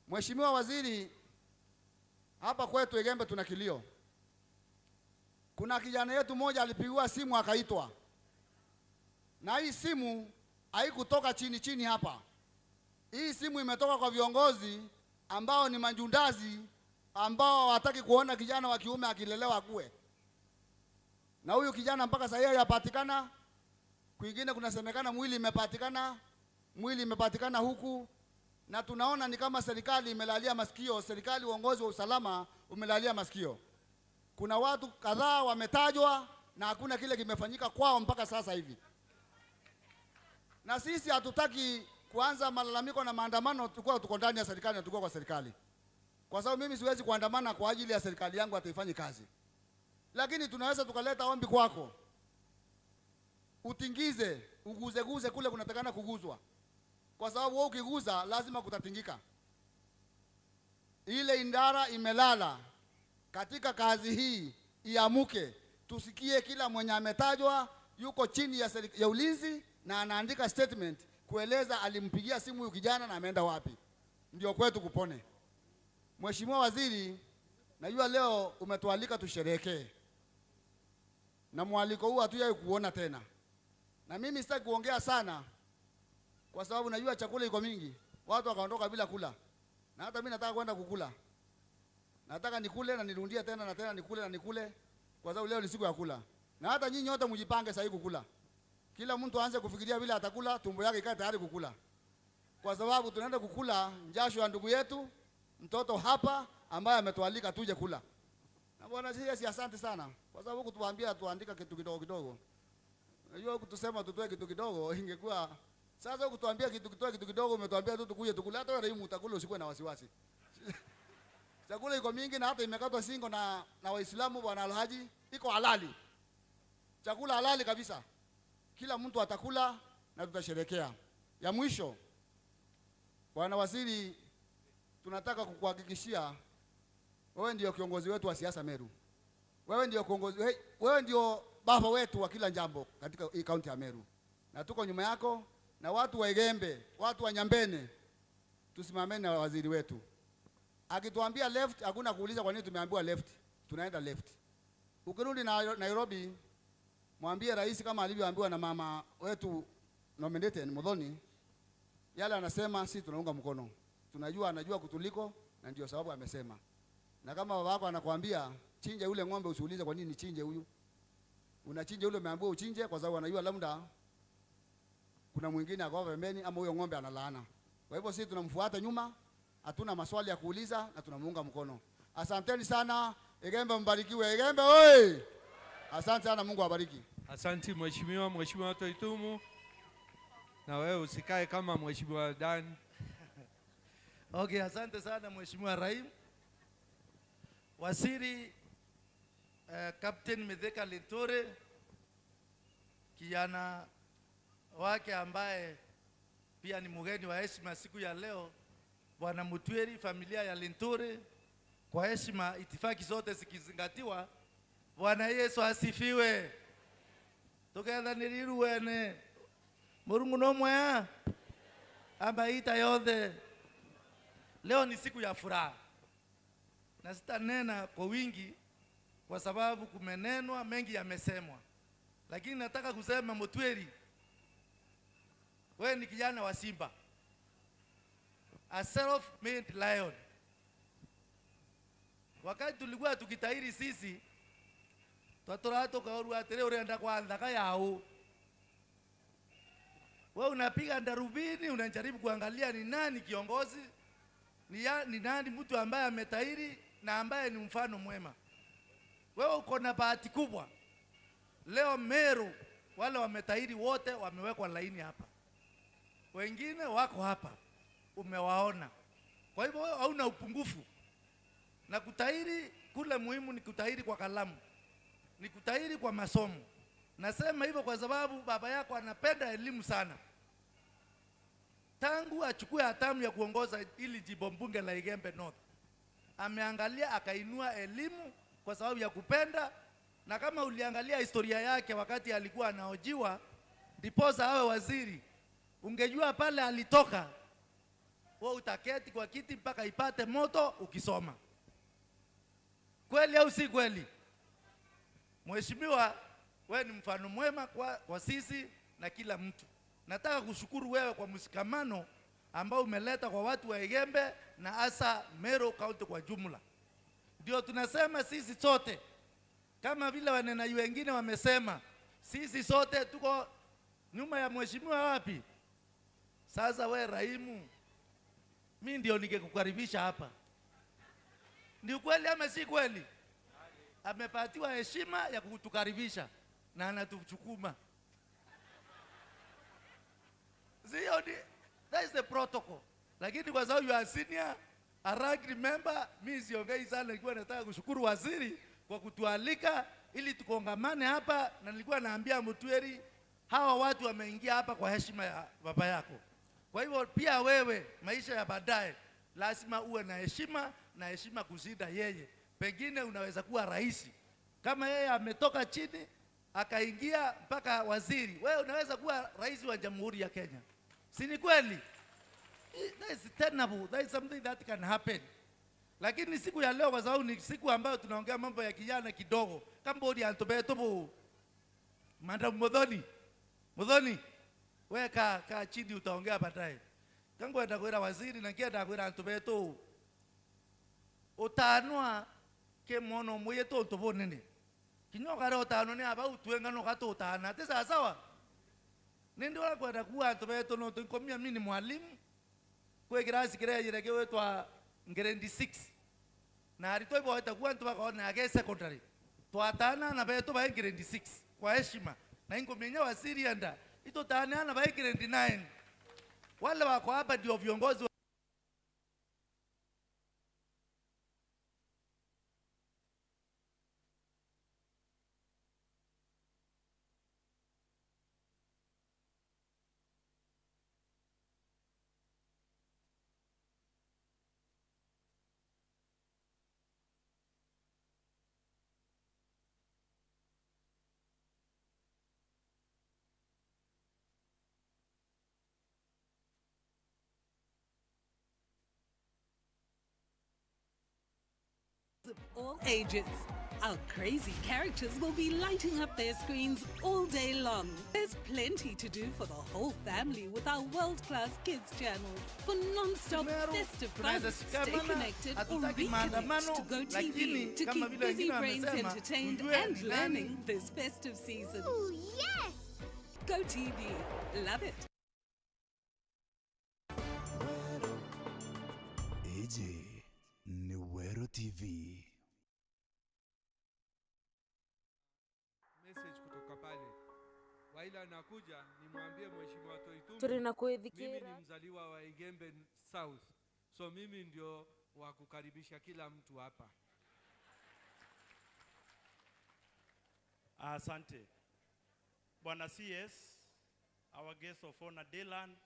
Mheshimiwa Waziri, hapa kwetu Igembe tuna kilio. Kuna kijana yetu mmoja alipigiwa simu akaitwa, na hii simu haikutoka chini hapa. Hii simu imetoka kwa viongozi ambao ni majundazi, ambao hawataki kuona kijana wa kiume akilelewa akue. Na huyu kijana mpaka sasa hapatikana. Kwingine kunasemekana mwili imepatikana huku, na tunaona ni kama serikali imelalia masikio, serikali uongozi wa usalama umelalia masikio. Kuna watu kadhaa wametajwa na hakuna kile kimefanyika kwao mpaka sasa hivi. Na sisi hatutaki kuanza malalamiko na maandamano tuko ndani ya serikali na tuko kwa serikali. Kwa sababu mimi siwezi kuandamana kwa ajili ya serikali yangu ataifanyi kazi. Lakini tunaweza tukaleta ombi kwako. utingize, uguze kule kunatakana kuguzwa, kwa sababu wewe ukiguza lazima kutatingika. Ile indara imelala katika kazi hii iamuke, tusikie kila mwenye ametajwa yuko chini ya ulinzi na anaandika statement kueleza alimpigia simu huyu kijana na ameenda wapi. Ndio kwetu kupone. Mheshimiwa Waziri, najua leo umetualika tusherehekee, na mwaliko huu hatujai kuona tena, na mimi sitaki kuongea sana kwa sababu najua chakula iko mingi, watu wakaondoka bila kula, na hata mimi nataka kwenda kukula. Nataka nikule na nirudie tena na tena nikule na nikule, kwa sababu leo ni siku ya kula. Na hata nyinyi wote mjipange sasa kukula. Kila mtu aanze kufikiria vile atakula, tumbo yake ikae tayari kukula. Kwa sababu tunaenda kukula jasho ya ndugu yetu, mtoto hapa ambaye ametualika tuje kula. Na bwana sisi asante sana, kwa sababu kutuambia tuandika kitu kidogo kidogo. Unajua kutusema tutoe kitu kidogo ingekuwa sasa kutuambia kitu kidogo umetuambia tu tukuje tukula, hata wewe utakula usikuwe na wasiwasi. Chakula iko mingi na hata imekatwa singo na Waislamu bwana Alhaji, iko halali. Chakula halali kabisa. Kila mtu atakula na tutasherekea. Ya mwisho, Bwana Waziri, tunataka kukuhakikishia wewe ndio kiongozi wetu wa siasa Meru. Wewe ndio baba wetu wa kila jambo katika hii kaunti ya Meru. Na tuko nyuma yako, na watu wa Igembe, watu wa Nyambene, tusimameni na waziri wetu. Akituambia left, hakuna kuuliza kwa nini tumeambiwa left. Tunaenda left. Ukirudi na Nairobi, mwambie rais kama alivyoambiwa na mama wetu nominated Muthoni, yale anasema sisi tunaunga mkono. Tunajua anajua kutuliko na ndio sababu amesema. Na kama baba yako anakuambia chinje yule ng'ombe, usiulize kwa nini chinje huyu. Unachinje yule umeambiwa uchinje kwa sababu anajua labda kuna mwingine akao pembeni ama huyo ng'ombe analaana. Kwa hivyo sisi tunamfuata nyuma, hatuna maswali ya kuuliza na tunamuunga mkono. Asanteni sana. Igembe mbarikiwe. Igembe oi! Asante sana, Mungu awabariki. Asante Mheshimiwa Toitumu. Na wewe usikae kama Mheshimiwa Dan. Okay, asante sana Mheshimiwa Rahim. Waziri Captain Mithika Linturi, kijana wake ambaye pia ni mgeni wa heshima siku ya leo, Bwana Mutweri, familia ya Linturi, kwa heshima itifaki zote zikizingatiwa. Bwana Yesu asifiwe. Together niriruene Murungu no mwea abaita yothe. Leo ni siku ya furaha, na sitanena kwa wingi kwa sababu kumenenwa mengi yamesemwa, lakini nataka kusema Mutweri, wewe ni kijana wa Simba, a self-made lion. Wakati tulikuwa tukitahiri sisi twatora tokaurua tere unaenda kwa ndaka yao, wewe unapiga ndarubini, unajaribu kuangalia ni nani kiongozi, ni nani mtu ambaye ametahiri na ambaye ni mfano mwema. Wewe uko na bahati kubwa. Leo Meru wale wametahiri wote wamewekwa laini hapa, wengine wako hapa, umewaona. Kwa hivyo wewe hauna upungufu. Na kutahiri kule muhimu ni kutahiri kwa kalamu, ni kutahiri kwa masomo. Nasema hivyo kwa sababu baba yako anapenda elimu sana. Tangu achukue hatamu ya kuongoza ili jimbo bunge la Igembe North, ameangalia akainua elimu kwa sababu ya kupenda. Na kama uliangalia historia yake wakati alikuwa anaojiwa ndiposa awe waziri, ungejua pale alitoka, wewe utaketi kwa kiti mpaka ipate moto ukisoma. Kweli au si kweli? Mheshimiwa, wewe ni mfano mwema kwa sisi na kila mtu. Nataka kushukuru wewe kwa mshikamano ambao umeleta kwa watu wa Igembe na hasa Meru County kwa jumla. Ndio tunasema sisi sote, kama vile wanenaji wengine wamesema, sisi sote tuko nyuma ya mheshimiwa wapi? Sasa we Rahimu, mimi ndio ningekukaribisha hapa. Ni kweli ama si kweli? Amepatiwa heshima ya kutukaribisha na anatuchukuma. That is the protocol. Lakini kwa sababu you are senior, a rank member, mimi siongei sana. Nilikuwa nataka kushukuru waziri kwa kutualika ili tukongamane hapa, na nilikuwa naambia Mutweri Hawa watu wameingia hapa kwa heshima ya baba yako. Kwa hivyo pia wewe maisha ya baadaye lazima uwe na heshima kuzida yeye. Pengine unaweza kuwa rais. Kama yeye ametoka chini akaingia mpaka waziri, wewe unaweza kuwa rais wa Jamhuri ya Kenya. Si ni kweli? That is tenable. That is something that can happen. Lakini siku ya leo kwa sababu ni siku ambayo tunaongea mambo ya kijana kidogo. Kambodi antobeto Madam Modhoni, wewe kaa chini utaongea baadaye. Kango atakwenda waziri na kia atakwenda antobeto. Utanua ke mono mweto tobo nene. Kinyoka ro tano ne aba utuenga no gato utana. Tesa sawa. Nende wala kwa atakuwa antobeto no tukomia mimi ni mwalimu. Kwa grasi kire yireke wetwa grade 6. Na alitoa boy atakuwa ntoba kwa na age secondary. Twatana na beto ba grade 6 kwa heshima. Na ingo menya waziri anda. Ito tana na ba grade 9. Wale wako hapa ndio viongozi. Of all ages. Our crazy characters will be lighting up their screens all day long. There's plenty to do for the whole family with our world-class kids channels. For non-stop festive fun, stay connected or reconnect to GoTV to keep busy brains entertained and learning this festive season. Oh, yes! GoTV. Love it. AJ Newero TV. Message kutoka pale. Waila anakuja nimwambie mheshimiwa Toitumbo. Mimi ni mzaliwa wa Igembe South. So mimi ndio wa kukaribisha kila mtu hapa. Asante. Bwana CS, our guest of honor Dylan,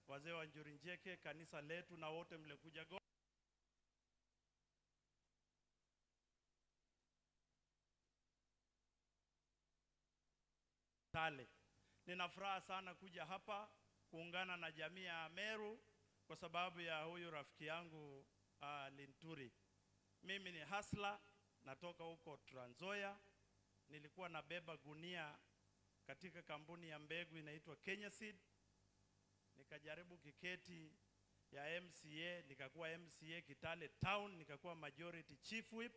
wazee wa Njuri Njeke, kanisa letu na wote mlekuja Tale. Nina furaha sana kuja hapa kuungana na jamii ya AMERU kwa sababu ya huyu rafiki yangu Linturi. Mimi ni hustler, natoka huko Trans Nzoia. Nilikuwa nabeba gunia katika kampuni ya mbegu inaitwa Kenya Seed. Nikajaribu kiketi ya MCA, nikakuwa MCA Kitale Town, nikakuwa majority chief whip.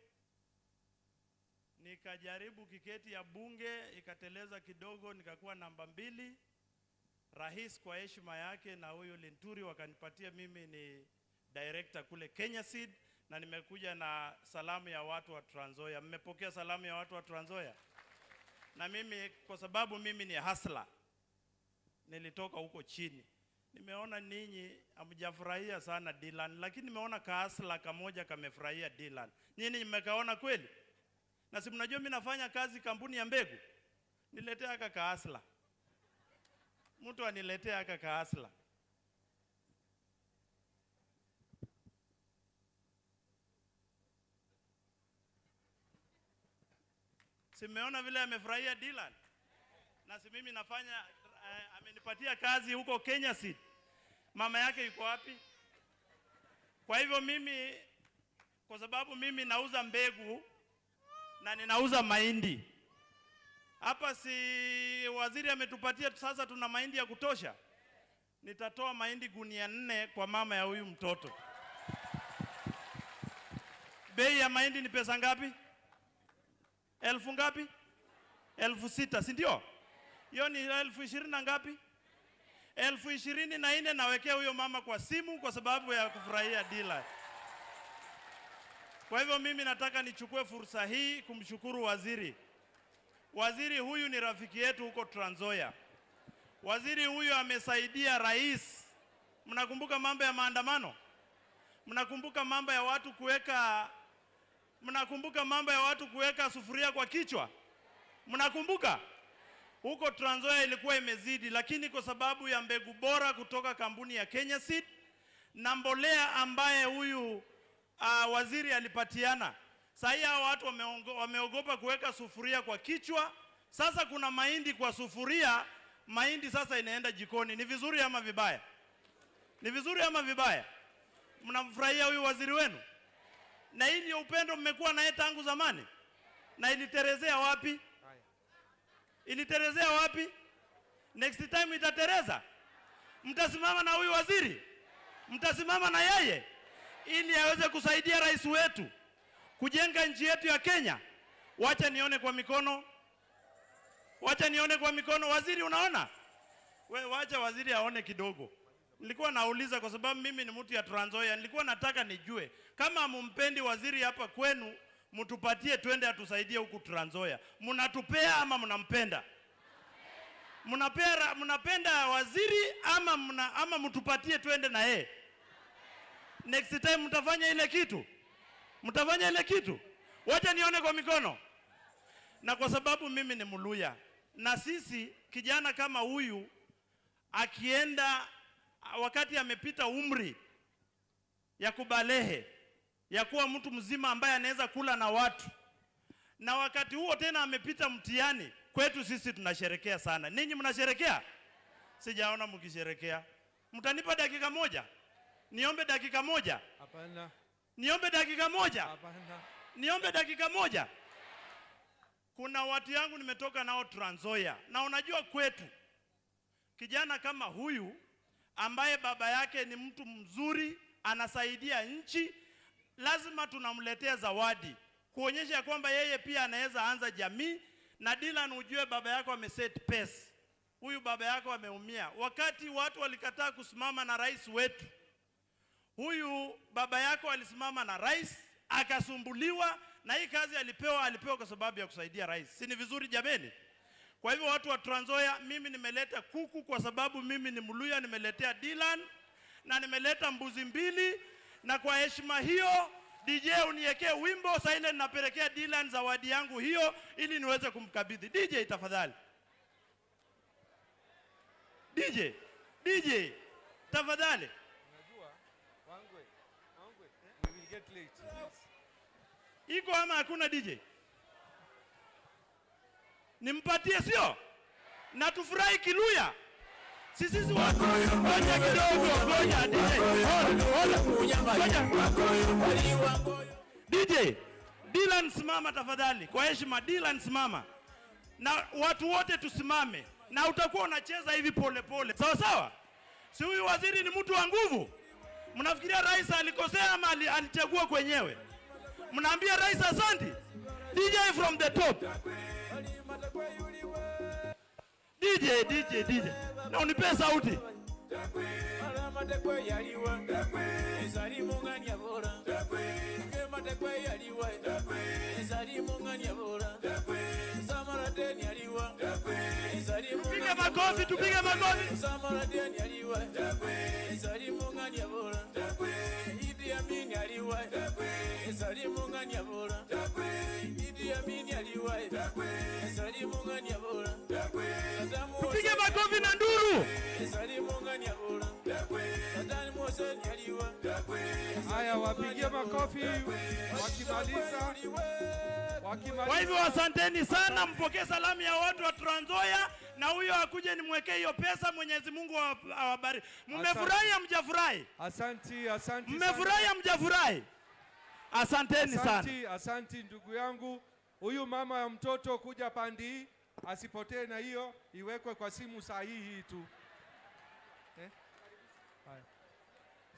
Nikajaribu kiketi ya bunge, ikateleza kidogo, nikakuwa namba 2. Rais kwa heshima yake na huyu Linturi wakanipatia mimi ni director kule Kenya Seed, na nimekuja na salamu ya watu wa Trans Nzoia. Mmepokea salamu ya watu wa Trans Nzoia? Na mimi kwa sababu mimi ni hustler, nilitoka huko chini. Nimeona ninyi hamjafurahia sana Dylan, lakini nimeona kahasla kamoja kamefurahia Dylan. Nyinyi mmekaona kweli? Na si mnajua mimi nafanya kazi kampuni ya mbegu. Niletea aka kahasla. Mtu aniletea aka kahasla. Simeona vile amefurahia Dylan. Na si mimi nafanya amenipatia kazi huko Kenya Seed. Mama yake yuko wapi? Kwa hivyo mimi, kwa sababu mimi nauza mbegu na ninauza mahindi. Hapa si waziri ametupatia sasa tuna mahindi ya kutosha. Nitatoa mahindi gunia 4 kwa mama ya huyu mtoto. Bei ya mahindi ni pesa ngapi? 1000 ngapi? 6,000, si ndio? Hiyo ni 20,000 na ngapi? 24,000 nawekea huyo mama kwa simu kwa sababu ya kufurahia Dylan. Kwa hivyo mimi nataka nichukue fursa hii kumshukuru waziri. Waziri huyu ni rafiki yetu huko Trans Nzoia. Waziri huyu amesaidia rais. Mnakumbuka mambo ya maandamano? Mnakumbuka mambo ya watu kuweka sufuria kwa kichwa? Mnakumbuka? huko Trans Nzoia ilikuwa imezidi, lakini kwa sababu ya mbegu bora kutoka kampuni ya Kenya Seed na mbolea ambaye huyu waziri alipatiana, sasa hao watu wameogopa kuweka sufuria kwa kichwa. Sasa kuna mahindi kwa sufuria, mahindi sasa inaenda jikoni. Ni vizuri ama vibaya? Ni vizuri ama vibaya? Mnamfurahia huyu waziri wenu? Na hii ndio upendo mmekuwa naye tangu zamani. Na iliterezea wapi? Iliterezea wapi? Next time itatereza. Mtasimama na huyu waziri? Mtasimama na yeye ili aweze kusaidia rais wetu kujenga nchi yetu ya Kenya? Wacha nione kwa mikono. Wacha nione kwa mikono. Waziri, unaona? Wacha waziri aone kidogo. Nilikuwa nauliza kwa sababu mimi ni mtu ya Trans Nzoia. Nilikuwa nataka nijue kama mumpendi waziri hapa kwenu, mtupatie twende atusaidie huku Trans Nzoia. Mnatupea ama mnampenda? Mnapenda waziri ama mtupatie twende na yeye? Next time mtafanya ile kitu? Mtafanya ile kitu? Wacha nione kwa mikono. Na kwa sababu mimi ni Mluya, na sisi kijana kama huyu akienda wakati amepita umri ya kubalehe, ya kuwa mtu mzima ambaye anaweza kula na watu, na wakati huo tena amepita mtihani, kwetu sisi tunasherekea sana. Ninyi mnasherekea? Sijaona mkisherekea. Mtanipa dakika moja? Niombe dakika moja? Hapana. Niombe dakika moja? Hapana. Niombe dakika moja? Kuna watu yangu nimetoka nao Trans Nzoia, na unajua kwetu kijana kama huyu ambaye baba yake ni mtu mzuri, anasaidia nchi, lazima tunamletea zawadi kuonyesha kwamba yeye pia anaweza anza jamii. Na Dylan, ujue baba yako ameset pace. Huyu baba yako ameumia wakati watu walikataa kusimama na rais wetu. Huyu baba yako alisimama na rais, akasumbuliwa, na hii kazi alipewa kwa sababu ya kusaidia rais. Si ni vizuri jameni? Kwa hivyo watu wa Trans Nzoia, mimi nimeleta kuku kwa sababu mimi ni Mluya, nimeletea Dylan na nimeleta mbuzi 2, na kwa heshima hiyo DJ uniwekee wimbo sasa ile ninapelekea Dylan zawadi yangu hiyo ili niweze kumkabidhi. DJ tafadhali. DJ tafadhali. Unajua wangwe we will get late. Iko ama hakuna DJ? Nimpatie sio? Na tufurahi Kiluya. Sisi watu ngoja kidogo, ngoja DJ. Dylan simama tafadhali. Kwa heshima Dylan simama. Na watu wote tusimame. Na utakuwa unacheza hivi pole pole. Sawa sawa? Si huyu waziri ni mtu wa nguvu? Mnafikiria rais alikosea ama alichagua kwenyewe? Mnaambia rais asante? DJ from the top. DJ. Na unipe sauti. Tupige makofi, tupige makofi. Tupige makofi na nduru. Haya, wapigie makofi wakimaliza. Kwa hivyo asanteni sana, mpokee salamu ya watu wa Trans Nzoia, na huyo akuje nimwekee hiyo pesa. Mwenyezi Mungu awabariki. Mmefurahi ama mjafurahi? Asante. Mmefurahi ama mjafurahi? Asanteni sana. Asante ndugu yangu. Huyu mama ya mtoto kuja pandi asipotee, na hiyo iwekwe kwa simu sahihi tu.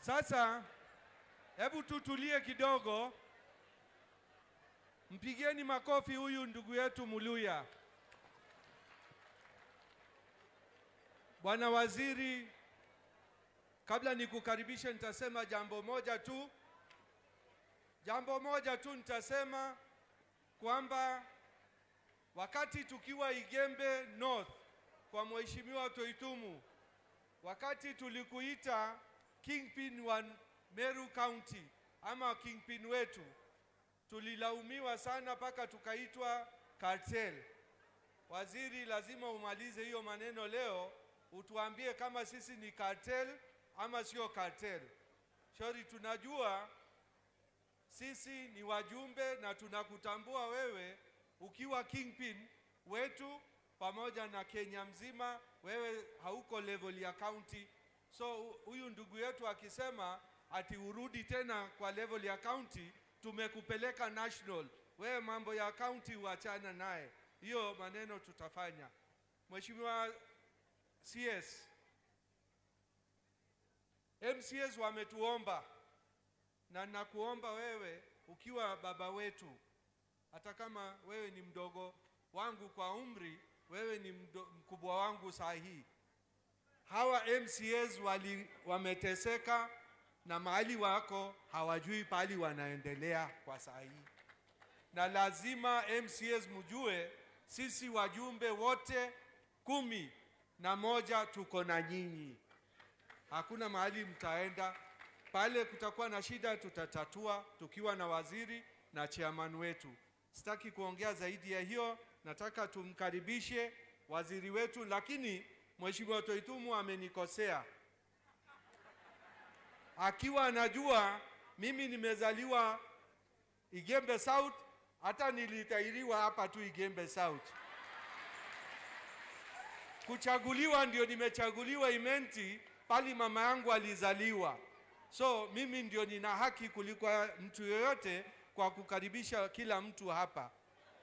Sasa hebu tutulie kidogo. Mpigeni makofi huyu ndugu yetu Mluya. Bwana waziri, kabla nikukaribisha nitasema jambo moja tu. Nitasema kwamba wakati tukiwa Igembe North kwa Mheshimiwa Toitumu, wakati tulikuita Kingpin wa Meru County ama Kingpin wetu, tulilaumiwa sana mpaka tukaitwa cartel. Waziri, lazima umalize hiyo maneno leo, utuambie kama sisi ni cartel ama sio cartel. Shauri, tunajua sisi ni wajumbe na tunakutambua wewe ukiwa kingpin wetu pamoja na Kenya mzima. Wewe hauko level ya county, so huyu ndugu yetu akisema ati urudi tena kwa level ya county, tumekupeleka national. Wewe mambo ya county uachana naye, hiyo maneno tutafanya. Mheshimiwa CS, MCS wametuomba, na nakuomba wewe ukiwa baba wetu, hata kama wewe ni mdogo wangu kwa umri, wewe ni mkubwa wangu sahihi. Hawa MCS wameteseka na mahali wako hawajui pali wanaendelea kwa sahihi, na lazima MCS mjue sisi wajumbe wote 11 tuko na nyinyi. Hakuna mahali mtaenda, pale kutakuwa na shida tutatatua tukiwa na waziri na chairman wetu. Sitaki kuongea zaidi ya hiyo, nataka tumkaribishe waziri wetu, lakini Mheshimiwa Toitumu amenikosea. Akiwa anajua mimi nimezaliwa Igembe South, hata nilitairiwa hapa tu Igembe South. Kuchaguliwa ndio nimechaguliwa Imenti, pali mama yangu alizaliwa. So mimi ndio nina haki kuliko mtu yoyote kwa kukaribisha kila mtu hapa.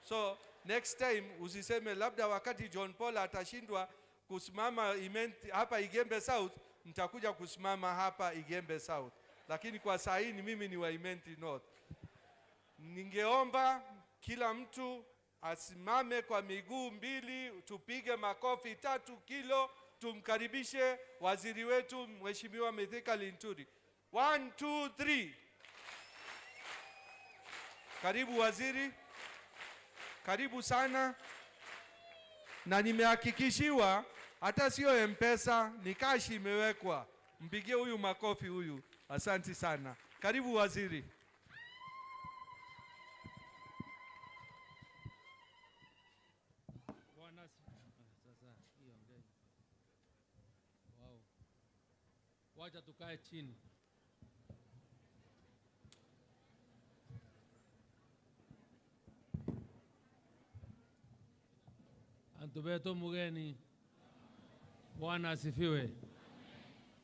So next time usiseme labda wakati John Paul atashindwa kusimama Imenti hapa Igembe South, mtakuja kusimama hapa Igembe South. Lakini kwa saa hii mimi ni wa Imenti North. Ningeomba kila mtu asimame kwa miguu mbili, tupige makofi 3 kilo, tumkaribishe waziri wetu Mheshimiwa Mithika Linturi. 1, 2, 3. Karibu waziri, karibu sana. Na nimehakikishiwa hata sio M-Pesa, ni kashi imewekwa. Mpigie huyu makofi huyu. Asante sana. Karibu waziri. Wow. Wacha tukae chini. Antubeto mugeni. Bwana asifiwe.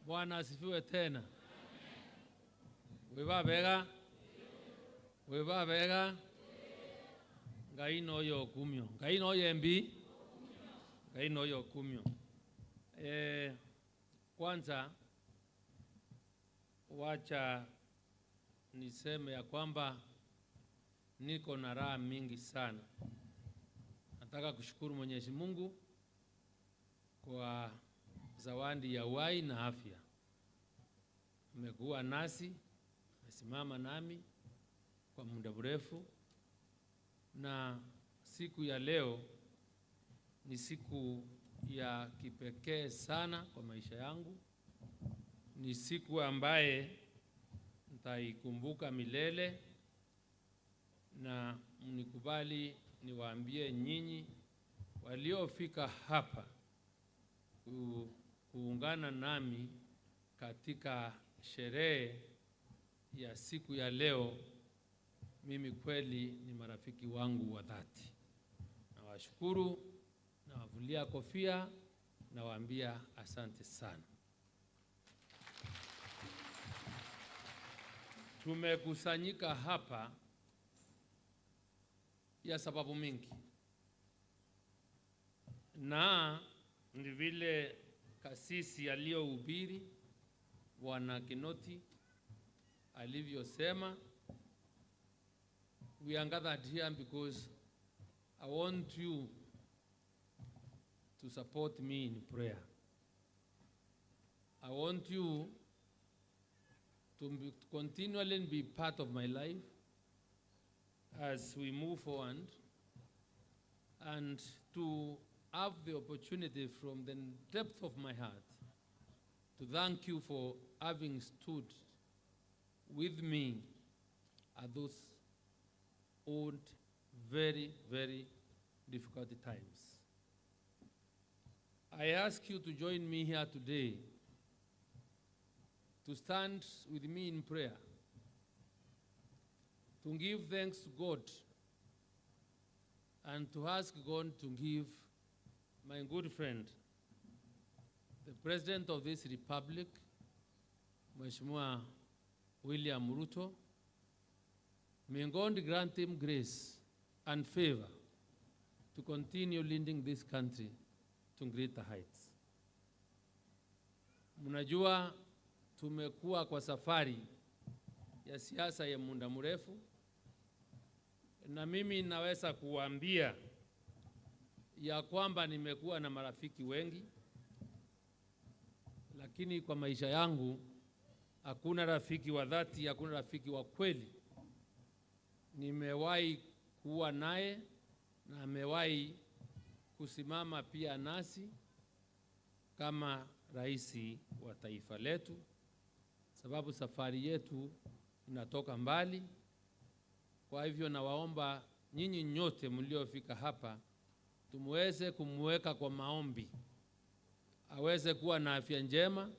Bwana asifiwe tena. Weba bega. Weba bega. Ngai no yo kumyo. Ngai no yembi. Ngai no yo kumyo. Kwanza wacha niseme ya kwamba niko na raha mingi sana. Nataka kushukuru Mwenyezi Mungu kwa zawadi ya uhai na afya. Amekuwa nasi, amesimama nami kwa muda mrefu, na siku ya leo ni siku ya kipekee sana kwa maisha yangu. Ni siku ambaye nitaikumbuka milele, na mnikubali niwaambie nyinyi waliofika hapa kuungana nami katika sherehe ya siku ya leo, mimi kweli ni marafiki wangu wa dhati. Nawashukuru, nawavulia kofia, nawaambia asante sana. Tumekusanyika hapa ya sababu mingi, na ni vile kasisi aliyohubiri Bwana Kinoti alivyosema. We are gathered here because I want you to support me in prayer. I want you to continually be part of my life as we move forward, and to have the opportunity from the depth of my heart to thank you for having stood with me at those old, very, very difficult times. I ask you to join me here today to stand with me in prayer, to give thanks to God, and to ask God to give my good friend, the President of this Republic, Mheshimiwa William Ruto, may God grant him grace and favor to continue leading this country to greater heights. Mnajua tumekuwa kwa safari ya siasa ya muda mrefu, na mimi naweza kuambia ya kwamba nimekuwa na marafiki wengi, lakini kwa maisha yangu hakuna rafiki wa dhati, hakuna rafiki wa kweli nimewahi kuwa naye, na amewahi kusimama pia nasi kama rais wa taifa letu, sababu safari yetu inatoka mbali. Kwa hivyo nawaomba nyinyi nyote mliofika hapa tumweze kumweka kwa maombi, aweze kuwa na afya njema,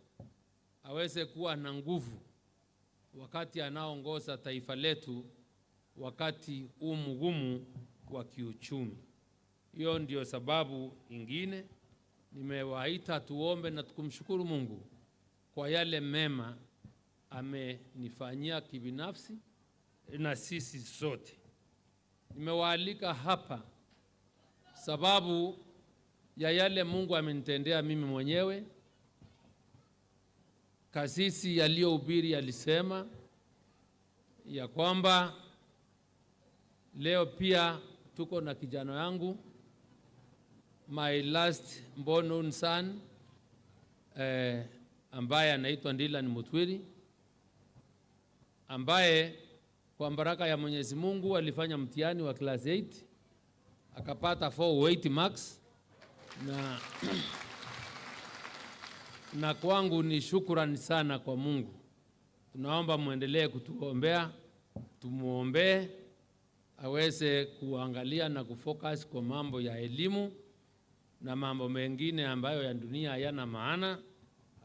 aweze kuwa na nguvu wakati anaongoza taifa letu wakati mgumu wa kiuchumi. Hiyo ndio sababu ingine nimewaita tuombe na tukumshukuru Mungu kwa yale mema amenifanyia kibinafsi na sisi sote. Nimewaalika hapa sababu ya yale Mungu amenitendea mimi mwenyewe. Kasisi aliyohubiri alisema ya kwamba leo pia tuko na kijana yangu, my last born son, ambaye anaitwa Dylan Mutwiri, ambaye kwa baraka ya Mwenyezi Mungu alifanya mtihani wa class 8 akapata 480 marks, na kwangu ni shukrani sana kwa Mungu. Tunaomba muendelee kutuombea, tumuombee aweze kuangalia na kufocus kwa mambo ya elimu na mambo mengine ambayo ya dunia hayana maana,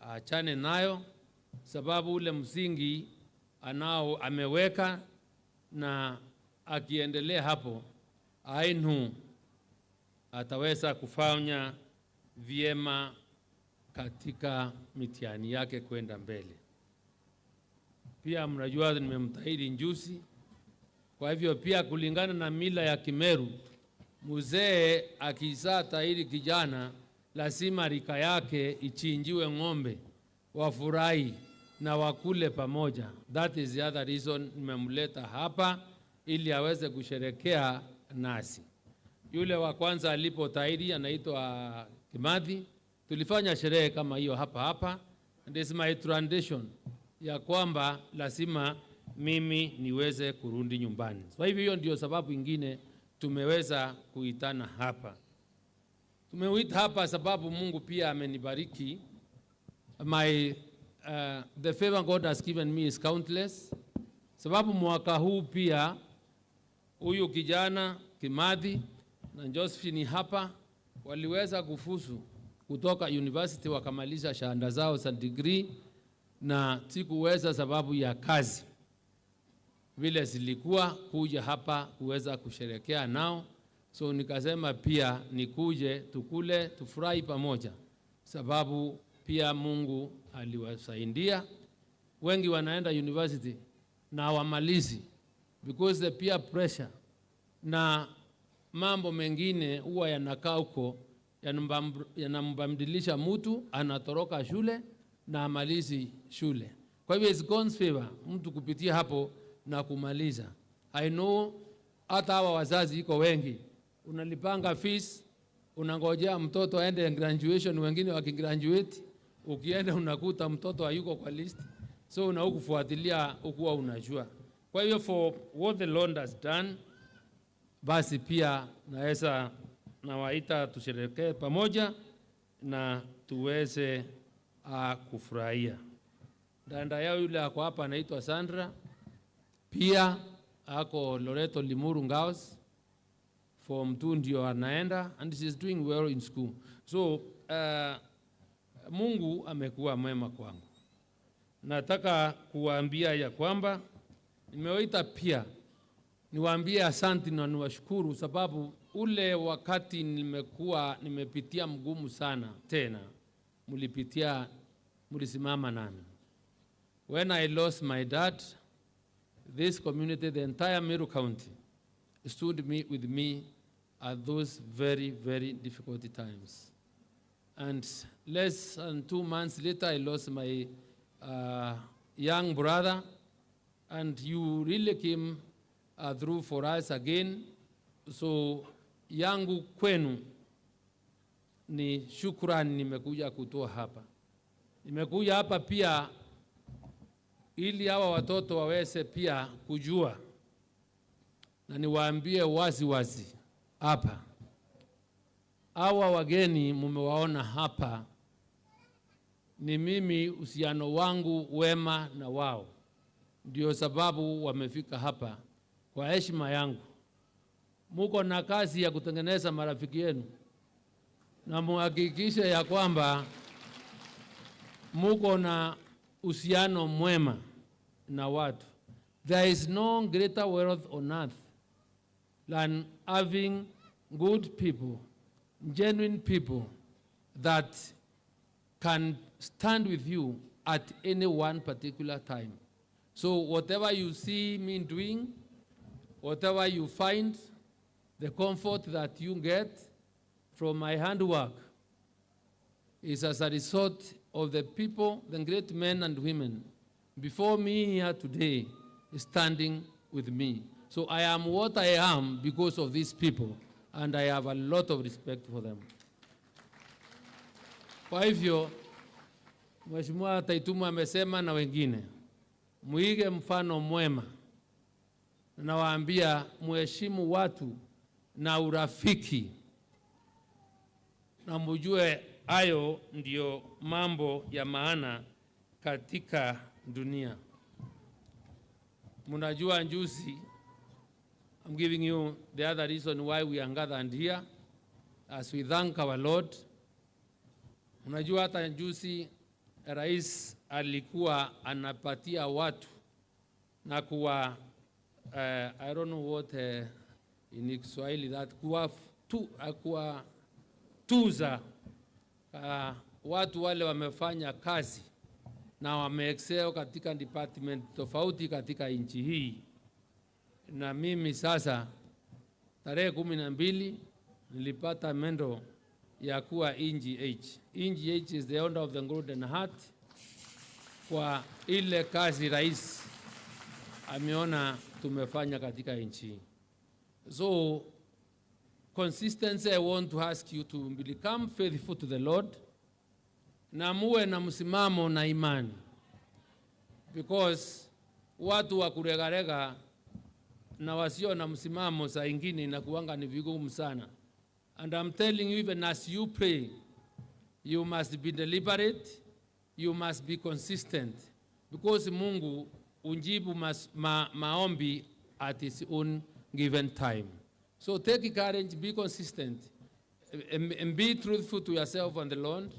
achane nayo, sababu ule msingi anao ameweka, na akiendelea hapo ainu ataweza kufanya vyema katika mitihani yake kwenda mbele. Pia mnajua nimemtahiri njusi. Kwa hivyo pia kulingana na mila ya Kimeru, mzee akizaa tahiri kijana lazima rika yake ichinjiwe ng'ombe, wafurahi na wakule pamoja. That is the other reason nimemleta hapa, ili aweze kusherekea nasi. Yule wa kwanza alipo tahiri anaitwa Kimathi, tulifanya sherehe kama hiyo hapa, and it's my tradition ya kwamba lazima mimi niweze kurudi nyumbani. Kwa hivyo hiyo ndio sababu ingine tumeweza kuitana hapa. Tumeuita hapa sababu Mungu pia amenibariki. The favor God has given me is countless. Sababu mwaka huu pia huyu kijana Kimathi na Josephine hapa waliweza kufuzu kutoka university, wakamaliza shahada zao za degree, na sikuweza sababu ya kazi vile zilikuwa kuja hapa kuweza kusherekea nao. So nikasema pia nikuje tukule tufurahi pamoja, sababu pia Mungu aliwasaidia. Wengi wanaenda university na wamalizi because the peer pressure na mambo mengine huwa yanakaa huko, yanambadilisha mtu anatoroka shule na amalizi shule. Kwa hivyo it's God's favor mtu kupitia hapo na kumaliza. I know hata hawa wazazi iko wengi, unalipanga fees, unangojea mtoto aende graduation, wengine wakigraduate, ukienda unakuta mtoto hayuko kwa list, so unakufuatilia ukuwa unajua. Kwa hivyo for what the Lord has done, basi pia naweza nawaita tusherekee pamoja na tuweze kufurahia. Dada yao yule ako hapa anaitwa Sandra, pia ako Loreto Limuru Ngaos, form 2 ndio anaenda, and she is doing well in school. So Mungu amekuwa mwema kwangu. Nataka kuwaambia ya kwamba nimewaita pia niwaambie asante na niwashukuru, sababu ule wakati nimepitia mgumu sana tena, mulisimama nami. When I lost my dad, this community, the entire Meru County, stood with me at those very, very difficult times. And less than 2 months later, I lost my young brother, and you really came through for us again. So yangu kwenu ni shukrani nimekuja kutoa hapa. Nimekuja hapa pia ili hawa watoto waweze pia kujua, na niwaambie wazi wazi hapa, hawa wageni mumewaona hapa, ni mimi uhusiano wangu wema na wao, ndio sababu wamefika hapa. Kwa heshima yangu, muko na kazi ya kutengeneza marafiki yenu, na muhakikishe ya kwamba muko na uhusiano mwema na watu. There is no greater wealth on earth than having good people, genuine people that can stand with you at any one particular time. So whatever you see me doing, whatever you find, the comfort that you get from my handwork is as a result of the people, the great men and women before me here today standing with me. So I am what I am because of these people, and I have a lot of respect for them. Kwa hivyo, Mheshimiwa Taituma amesema na wengine, muige mfano mwema. Nawaambia muheshimu watu na urafiki, na mjue hayo ndio mambo ya maana katika dunia. Mnajua njuzi, I'm giving you the other reason why we are gathered here, as we thank our Lord. Mnajua hata njuzi rais alikuwa anapatia watu na kuwa I don't know what in Kiswahili that kuwa tuza watu wale wamefanya kazi na wameexcel katika department tofauti katika nchi hii. Na mimi sasa tarehe 12 nilipata mendo ya kuwa NGH. NGH is the honor of the Golden Heart kwa ile kazi rais ameona tumefanya katika nchi. So consistency, I want to ask you to become faithful to the Lord, na muwe na msimamo na imani, because watu wa kuregarega na wasio na msimamo saa ingine na kuanga ni vigumu sana. And I'm telling you, even as you pray, you must be deliberate, you must be consistent, because Mungu unjibu maombi at his own given time. So take courage, be consistent, and be truthful to yourself and the Lord.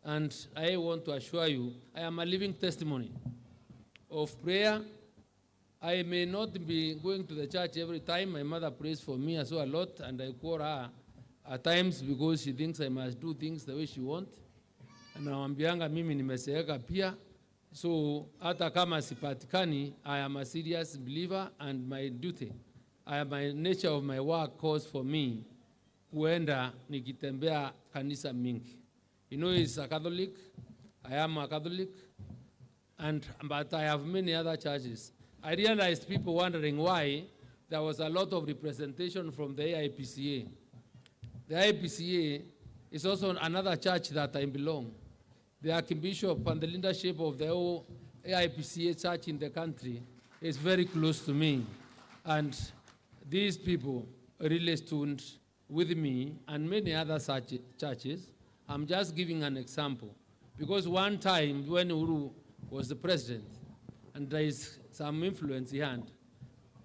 And I want to assure you, I am a living testimony of prayer. I may not be going to the church every time. My mother prays for me as well a lot, and I call her at times because she thinks I must do things the way she wants. And naambianga mimi nimeseeka pia. So hata kama sipatikani, I am a serious believer, and my duty, my nature of my work calls for me kuenda nikitembea kanisa mingi. You know, he's a Catholic, I am a Catholic, but I have many other churches. I realized people wondering why there was a lot of representation from the AIPCA. The AIPCA is also another church that I belong. The Archbishop and the leadership of the whole AIPCA church in the country is very close to me. And these people really stood with me and many other such churches. I'm just giving an example. Because one time when Uhuru was the president, and there is some influence he had,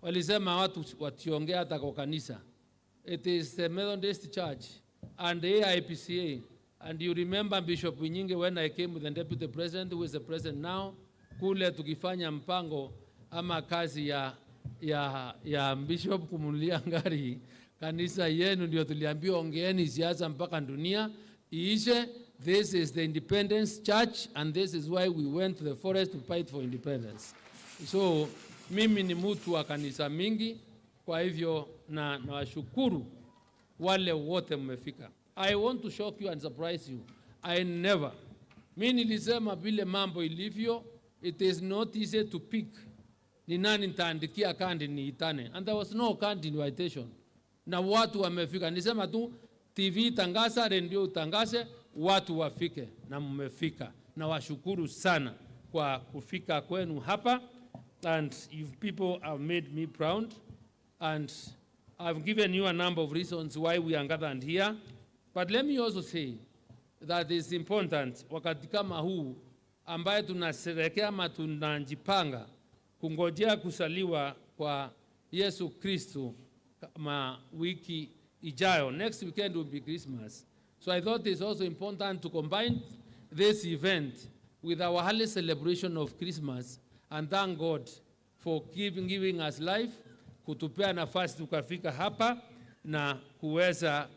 walisema watu wationgea hata kwa kanisa. It is the Methodist Church and the AIPCA And you remember Bishop Winyinge when I came with the Deputy President, who is the President now, kule tukifanya mpango ama kazi ya Bishop kumulia ngari kanisa yenu, ndio tuliambiwa ongeeni siasa mpaka dunia iishe. This is the Independence Church, and this is why we went to the forest to fight for independence. So mimi ni mtu wa kanisa mingi, kwa hivyo na washukuru wale wote mmefika. I want to shock you and surprise you. Mimi nilisema vile mambo ilivyo, it is not easy to pick ni nani nitaandikia kandi niitane, and there was no kind invitation. Na watu wamefika. Nisema tu TV tangaza, radio tangaze, watu wafike, na mmefika. Na washukuru sana kwa kufika kwenu hapa, and you people have made me proud, and I've given you a number of reasons why we are gathered here. But let me also say that it's important wakati kama huu ambaye tunasherehekea ama tunajipanga kungojea kusaliwa kwa Yesu Kristo kama wiki ijayo. Next weekend will be Christmas. So I thought it's also important to combine this event with our early celebration of Christmas and thank God for giving us life, kutupea nafasi tukafika hapa na kuweza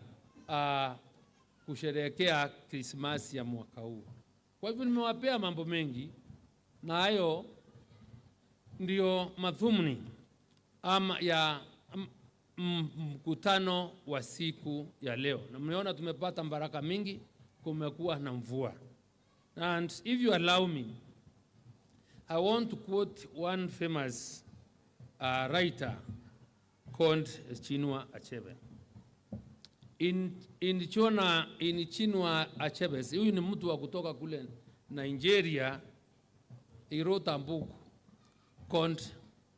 kusherehekea Christmas ya mwaka huu. Kwa hivyo nimewapea mambo mengi, na hayo ndio madhumuni ya mkutano wa siku ya leo. Na mmeona tumepata baraka mingi, kumekuwa na mvua. And if you allow me, I want to quote one famous writer called Chinua Achebe. In Chinua Achebe, huyu ni mtu wa kutoka kule Nigeria. He wrote a book called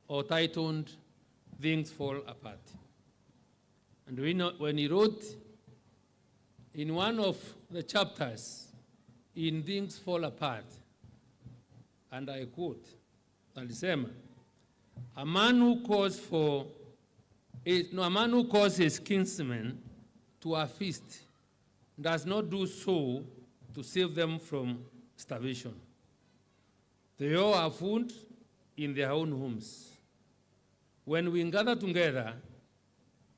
or titled Things Fall Apart. And we know when he wrote in one of the chapters in Things Fall Apart, and I quote, alisema, a man who calls his kinsmen to a feast does not do so to save them from starvation. They all have food in their own homes. When we gather together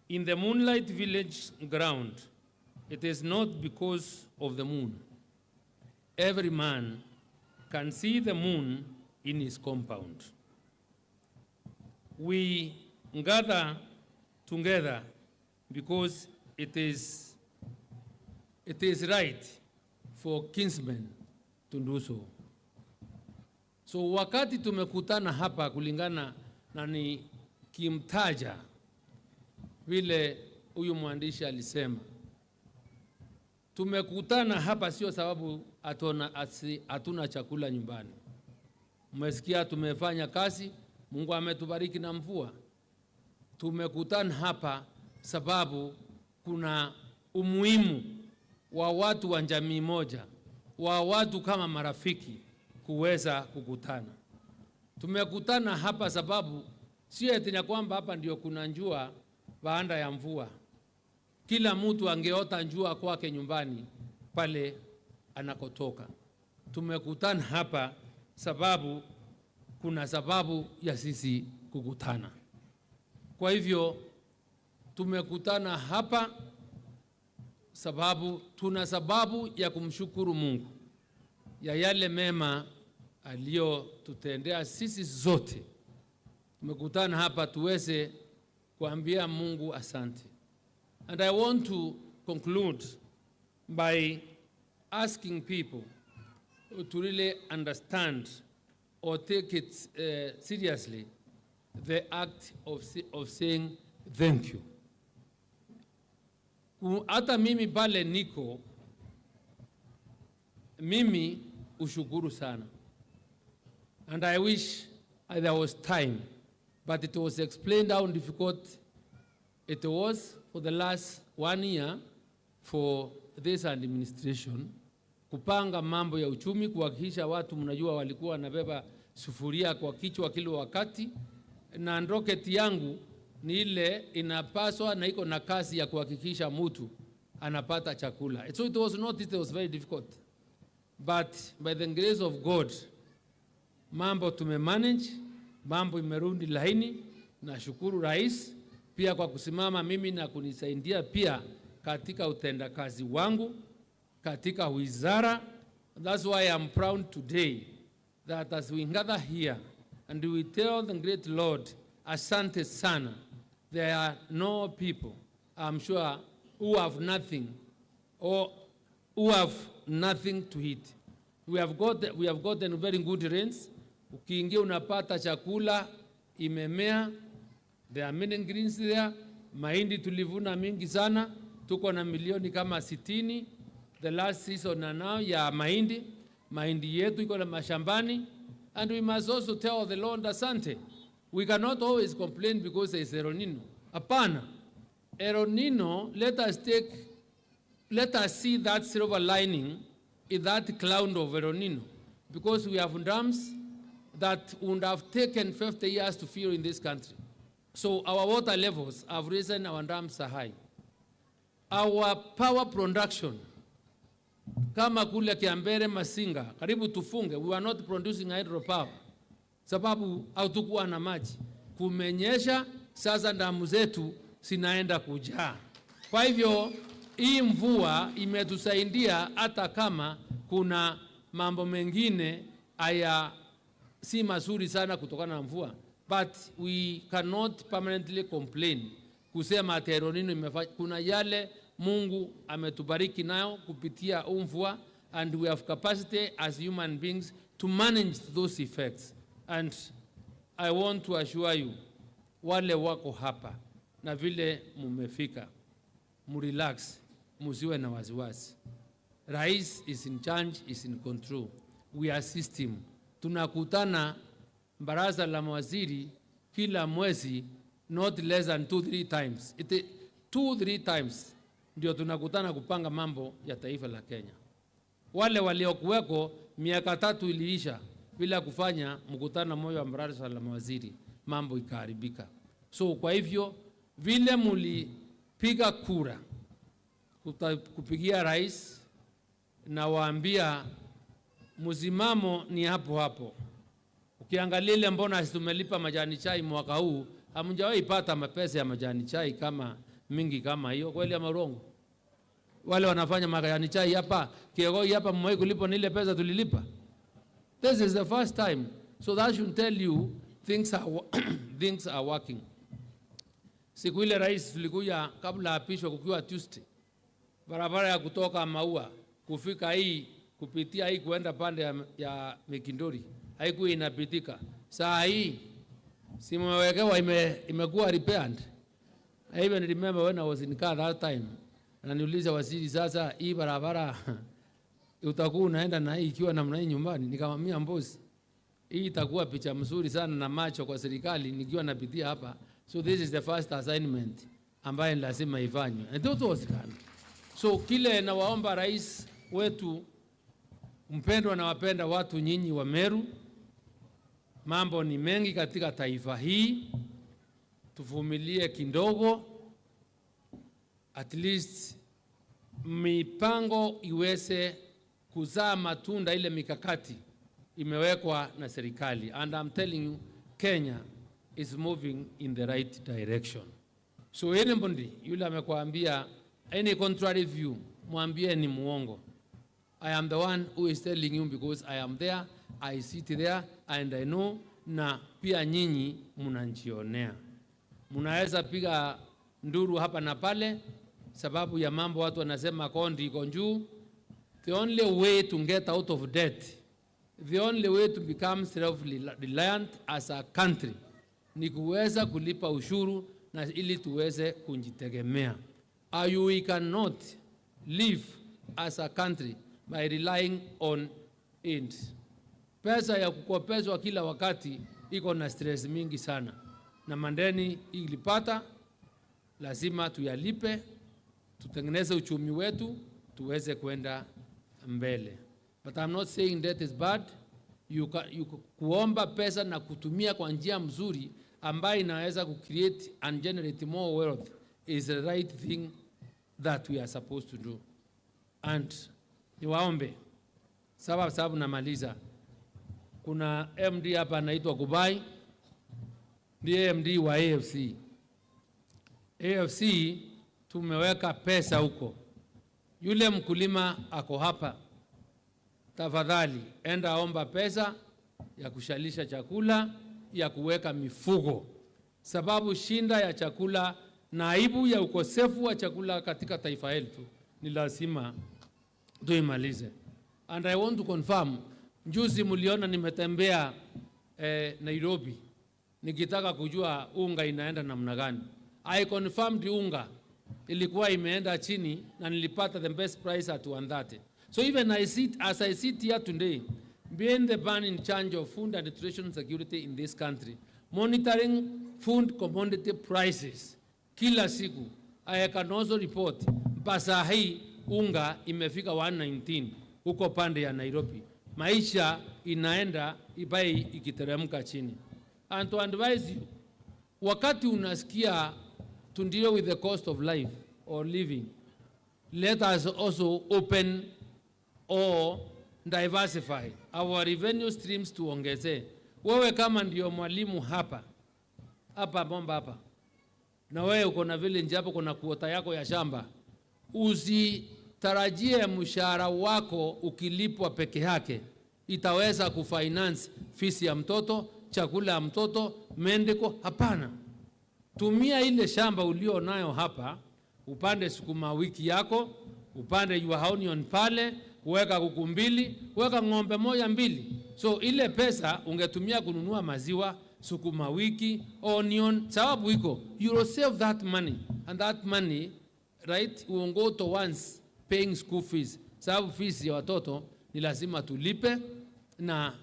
in the moonlight village ground, it is not because of the moon. Every man can see the moon in his compound. We gather together because it is right for kinsmen to do so. So wakati tumekutana hapa kulingana na ni kimtaja vile huyu mwandishi alisema, tumekutana hapa sio sababu hatuna chakula nyumbani. Mmesikia tumefanya kazi, Mungu ametubariki na mvua. Tumekutana hapa sababu kuna umuhimu wa watu wa jamii moja, wa watu kama marafiki kuweza kukutana. Tumekutana hapa sababu sio eti kwamba hapa ndio kuna njua baada ya mvua. Kila mtu angeota njua kwake nyumbani pale anakotoka. Tumekutana hapa sababu kuna sababu ya sisi kukutana. Kwa hivyo tumekutana hapa sababu tuna sababu ya kumshukuru Mungu ya yale mema aliyotutendea sisi zote. Tumekutana hapa tuweze kuambia Mungu asante. And I want to conclude by asking people to really understand or take it seriously, the act of saying thank you. Hata mimi pale niko, mimi ushukuru sana. And I wish there was time, but it was explained how difficult it was for the last 1 year for this administration kupanga mambo ya uchumi, kuhakikisha watu mnajua walikuwa wanabeba sufuria kwa kichwa kila wakati, na rocket yangu ni ile inapaswa na iko na kazi ya kuhakikisha mtu anapata chakula. So it was not, it was very difficult. But by the grace of God, mambo tumemanage, mambo imerudi laini. Nashukuru rais pia kwa kusimama mimi na kunisaidia pia katika utendakazi wangu katika wizara. That's why I'm proud today that as we gather here and we tell the great Lord, asante sana, there are no people, I'm sure, who have nothing or who have nothing to eat. We have gotten very good rains. Ukiingia unapata chakula imemea. There are many greens there. Mahindi tulivuna mingi sana. Tuko na milioni kama 60 the last season na now ya mahindi. Mahindi yetu iko na mashambani. And we must also tell the Lord asante. We cannot always complain because there is El Nino. Hapana. El Nino, let us see that silver lining in that cloud of El Nino. Because we have dams that would have taken 50 years to fill in this country. So our water levels have risen, our dams are high. Our power production, kama kule Kiambere Masinga, karibu tufunge, we are not producing hydropower. Sababu hatukuwa na maji. Kumenyesha, sasa damu zetu sinaenda kujaa. Kwa hivyo, hii mvua imetusaidia hata kama kuna mambo mengine haya si mazuri sana kutokana na mvua. But we cannot permanently complain. Kusema ati El Nino imefanya, kuna yale Mungu ametubariki nayo kupitia mvua, and we have capacity as human beings to manage those effects. And I want to assure you, wale wako hapa na vile mumefika, murelax, musiwe na wasiwasi. Rais is in charge, is in control. We assist him. Tunakutana baraza la mawaziri kila mwezi, not less than 2-3 times. 2-3 times ndio tunakutana kupanga mambo ya taifa la Kenya. Wale waliokuweko miaka 3 iliisha bila kufanya mkutano mmoja wa baraza la mawaziri, mambo ikaharibika. So kwa hivyo vile mulipiga kura kupigia rais, na waambia mzimamo ni hapo hapo. Ukiangalia ile mbona tumelipa majani chai mwaka huu, hamjawahi pata mapesa ya majani chai kama mingi kama hiyo, kweli ama urongo? Wale wanafanya majani chai hapa Kiegoi hapa mmewahi kulipa ile pesa tulilipa? This is the first time. So that should tell you things are working. Siku ile rais tulikuja kabla apishwe kukiwa Tuesday, barabara ya kutoka Maua kufika hii kupitia hii kuenda pande ya Mikindori haikuwa inapitika. Saa hii simewekewa imekuwa repaired. I even remember when I was in car that time, na niuliza waziri, sasa hii barabara utakuwa unaenda na hii ikiwa namna hii nyumbani? Nikamwambia mbosi, hii itakuwa picha mzuri sana na macho kwa serikali nikiwa napitia hapa. So this is the first assignment ambaye lazima ifanywe. And that was done. So kile nawaomba rais wetu mpendwa na wapenda watu nyinyi wa Meru, mambo ni mengi katika taifa hii, tuvumilie kidogo, at least mipango iweze kuzaa matunda, ile mikakati imewekwa na serikali. And I'm telling you, Kenya is moving in the right direction. So anybody yule amekwambia any contrary view, mwambie ni muongo. I am the one who is telling you because I am there, I sit there and I know, na pia nyinyi mnanjionea. Mnaweza piga nduru hapa na pale sababu ya mambo watu wanasema kondi iko juu. The only way to get out of debt, the only way to become self-reliant as a country ni kuweza kulipa ushuru na ili tuweze kujitegemea. We cannot live as a country by relying on it. Pesa ya kukopeshwa kila wakati iko na stress mingi sana, na mandeni ilipata lazima tuyalipe, tutengeneze uchumi wetu tuweze kwenda mbele. But I'm not saying that is bad. Kuomba pesa na kutumia kwa njia mzuri ambayo inaweza create and generate more wealth is the right thing that we are supposed to do. And niwaombe, sababu namaliza, kuna MD hapa anaitwa Kubai, ndiye MD wa AFC. AFC tumeweka pesa huko. Yule mkulima ako hapa, tafadhali enda omba pesa ya kushalisha chakula, ya kuweka mifugo. Sababu shinda ya chakula na aibu ya ukosefu wa chakula katika taifa letu ni lazima tuimalize. And I want to confirm, juzi mliona nimetembea Nairobi nikitaka kujua unga inaenda namna gani. I confirmed unga ilikuwa imeenda chini na nilipata the best price at 130. So even as I sit here today, being the man in charge of food and nutrition security in this country, monitoring food commodity prices kila siku, I can also report mpasa hii unga imefika 119 huko pande ya Nairobi. Maisha inaenda ibai ikiteremka chini. And to advise you, wakati unasikia to deal with the cost of life or living, let us also open or diversify our revenue streams tuongeze. Wewe kama ndio mwalimu hapa bomba hapa, na wewe uko na village hapo, kuna kuota yako ya shamba, usitarajie mshahara wako ukilipwa peke yake itaweza kufinance fisi ya mtoto, chakula ya mtoto, mendeko. Hapana. Tumia ile shamba ulio nayo hapa, upande sukuma wiki yako, upande your onion pale, weka kuku 2, weka ng'ombe 1-2. So ile pesa ungetumia kununua maziwa, sukuma wiki, onion, sababu iko, you will save that money. And that money, right, will go towards paying school fees. Sababu fees ya watoto ni lazima tulipe, na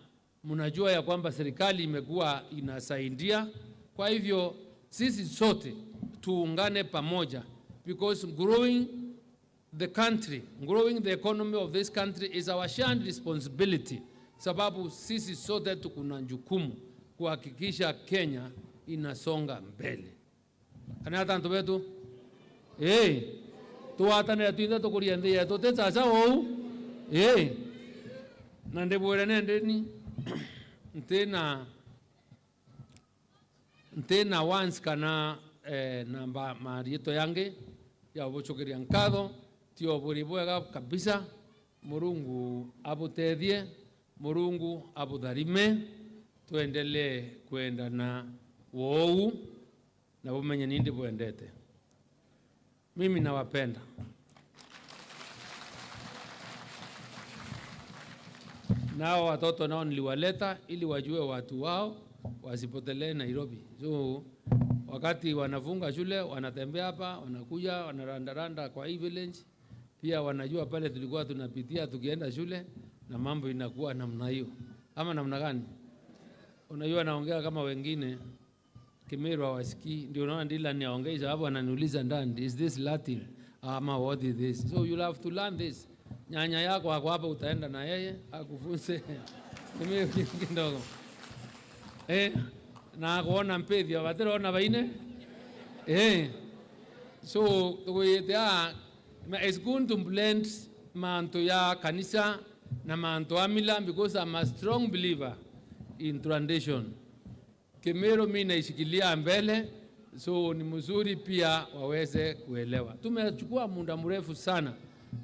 mnajua ya kwamba serikali imekuwa inasaidia. Kwa hivyo sisi sote tuungane pamoja, because growing the country, growing the economy of this country is our shared responsibility. Sababu sisi sote tukuna jukumu kuhakikisha Kenya inasonga mbele. Kanata nto wetu? Tuwatane tuinda tukuriende yetu tetsa ou. Nande bwere ndeni ntena once kana namba marieto yange ya Gucokeria Nkaatho tio buri bwega kabisa. Murungu abutethie, Murungu abutharime, tuendelee kwenda na wou na bumenye nindi bwendete. Mimi nawapenda. Nao watoto nao niliwaleta ili wajue watu wao wasipotelee Nairobi. So wakati wanafunga shule wanatembea hapa, wanakuja wanarandaranda kwa hii village, pia wanajua pale tulikuwa tunapitia tukienda shule, na mambo inakuwa namna hiyo. Ama namna gani? Unajua naongea kama wengine Kimeru hawasikii, ndio naona ndila niongee sababu ananiuliza ndani, is this Latin ama what is this? So you have to learn this. Nyanya yako hapa utaenda na yeye akufunze Kimeru kidogo. Na kuona mpedhi watero na baine. So it's going to blend manto ya kanisa na manto amila, because I'm a strong believer in tradition. Kemeru mimi naishikilia mbele, so ni mzuri pia waweze kuelewa. Tumechukua muda mrefu sana,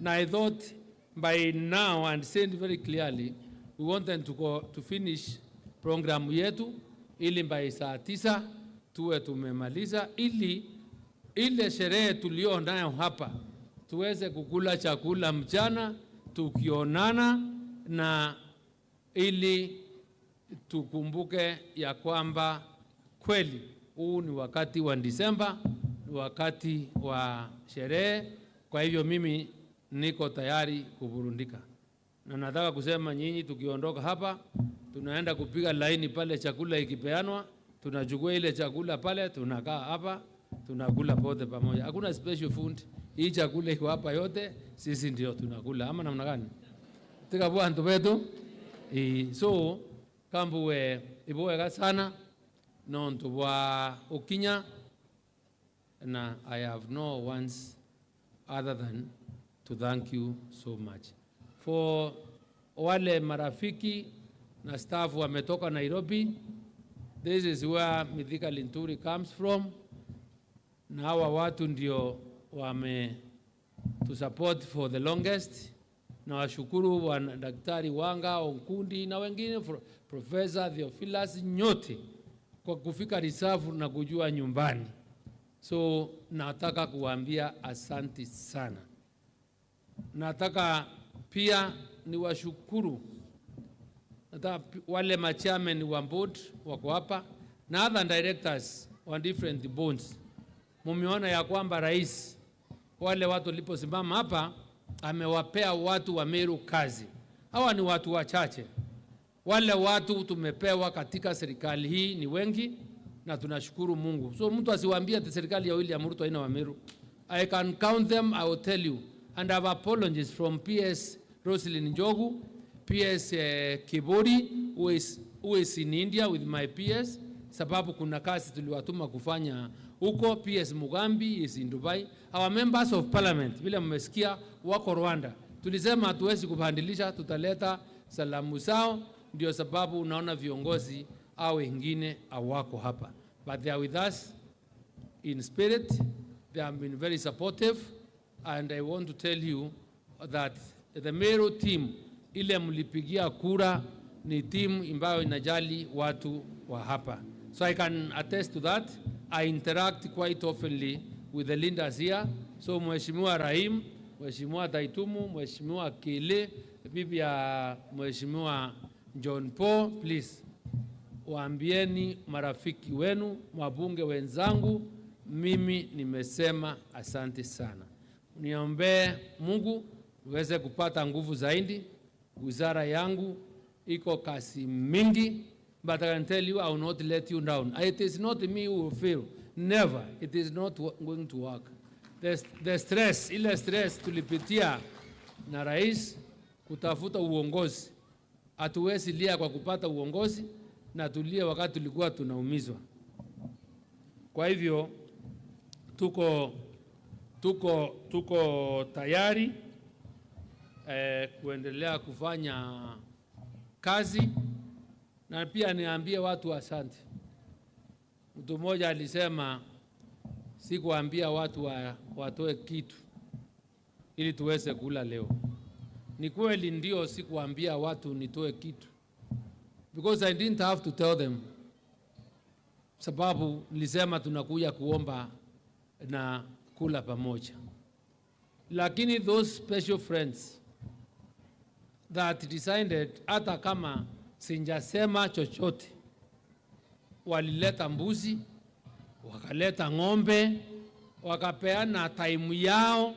na I thought by now and said very clearly we want them to finish program yetu ili by saa 9 tuwe tumemaliza, ili ile sherehe tulio nayo hapa tuweze kukula chakula mchana tukionana, na ili tukumbuke ya kwamba kweli huu ni wakati wa Disemba, ni wakati wa sherehe. Kwa hivyo mimi niko tayari kuburundika, na nataka kusema nyinyi tukiondoka hapa tunaenda kupiga laini pale, chakula ikipeanwa tunachukua ile chakula pale, tunakaa hapa tunakula pote pamoja. Hakuna special food, hii chakula iko hapa yote sisi ndio tunakula. Ama namna gani? Tika bwantu betu. So kambuwe iboega sana nonto wa Okinya, na I have no wants other than to thank you so much. For wale marafiki na staff wametoka Nairobi, this is where Mithika Linturi comes from. Na hawa watu ndio wame to support for the longest. Na washukuru wa Daktari Wanga, Onkundi na wengine, Professor Theophilus, nyote kwa kufika reserve na kujua nyumbani. So nataka kuambia asanti sana. Nataka pia ni washukuru wale machairman wa board wako hapa na other directors on different boards. Mumeona ya kwamba rais wale watu liposimama hapa amewapea watu wa Meru kazi. Hawa ni watu wachache. Wale watu tumepewa katika serikali hii ni wengi na tunashukuru Mungu. So mtu asiwaambie serikali ya William Ruto haina wa Meru. I can count them, I will tell you. And I have apologies from PS Roslyn Njogu, PS Kibori, who is in India with my PS, sababu kuna kazi tuliwatuma kufanya huko. PS Mugambi is in Dubai. Our members of parliament, vile mmesikia, wako Rwanda. Tulisema hatuwezi kubandilisha, tutaleta salamu zao, ndio sababu unaona viongozi au wengine hawako hapa. But they are with us in spirit. They have been very supportive. And I want to tell you that the Meru team, ile mlipigia kura, ni team ambayo inajali watu wa hapa. So I can attest to that. I interact quite oftenly with the leaders here. So Mheshimiwa Rahim, Mheshimiwa Taitumu, Mheshimiwa Kile, bibi ya Mheshimiwa John Paul, please waambieni marafiki wenu, wabunge wenzangu, mimi nimesema asante sana. Niombe Mungu uweze kupata nguvu zaidi. Wizara yangu iko kasi mingi, but I can tell you I will not let you down. It is not me who will fail. Never. It is not going to work. The stress, ile stress tulipitia na rais kutafuta uongozi. Hatuwezi lia kwa kupata uongozi na tulie wakati tulikuwa tunaumizwa. Kwa hivyo tuko tayari kuendelea kufanya kazi. Na pia niambie watu asante. Mtu mmoja alisema sikuambia watu watoe kitu ili tuweze kula leo. Ni kweli ndio sikuambia watu nitoe kitu, because I didn't have to tell them, sababu nilisema tunakuja kuomba na kula pamoja. Lakini those special friends that decided, hata kama sinjasema chochote, walileta mbuzi, wakaleta ng'ombe, wakapeana time yao,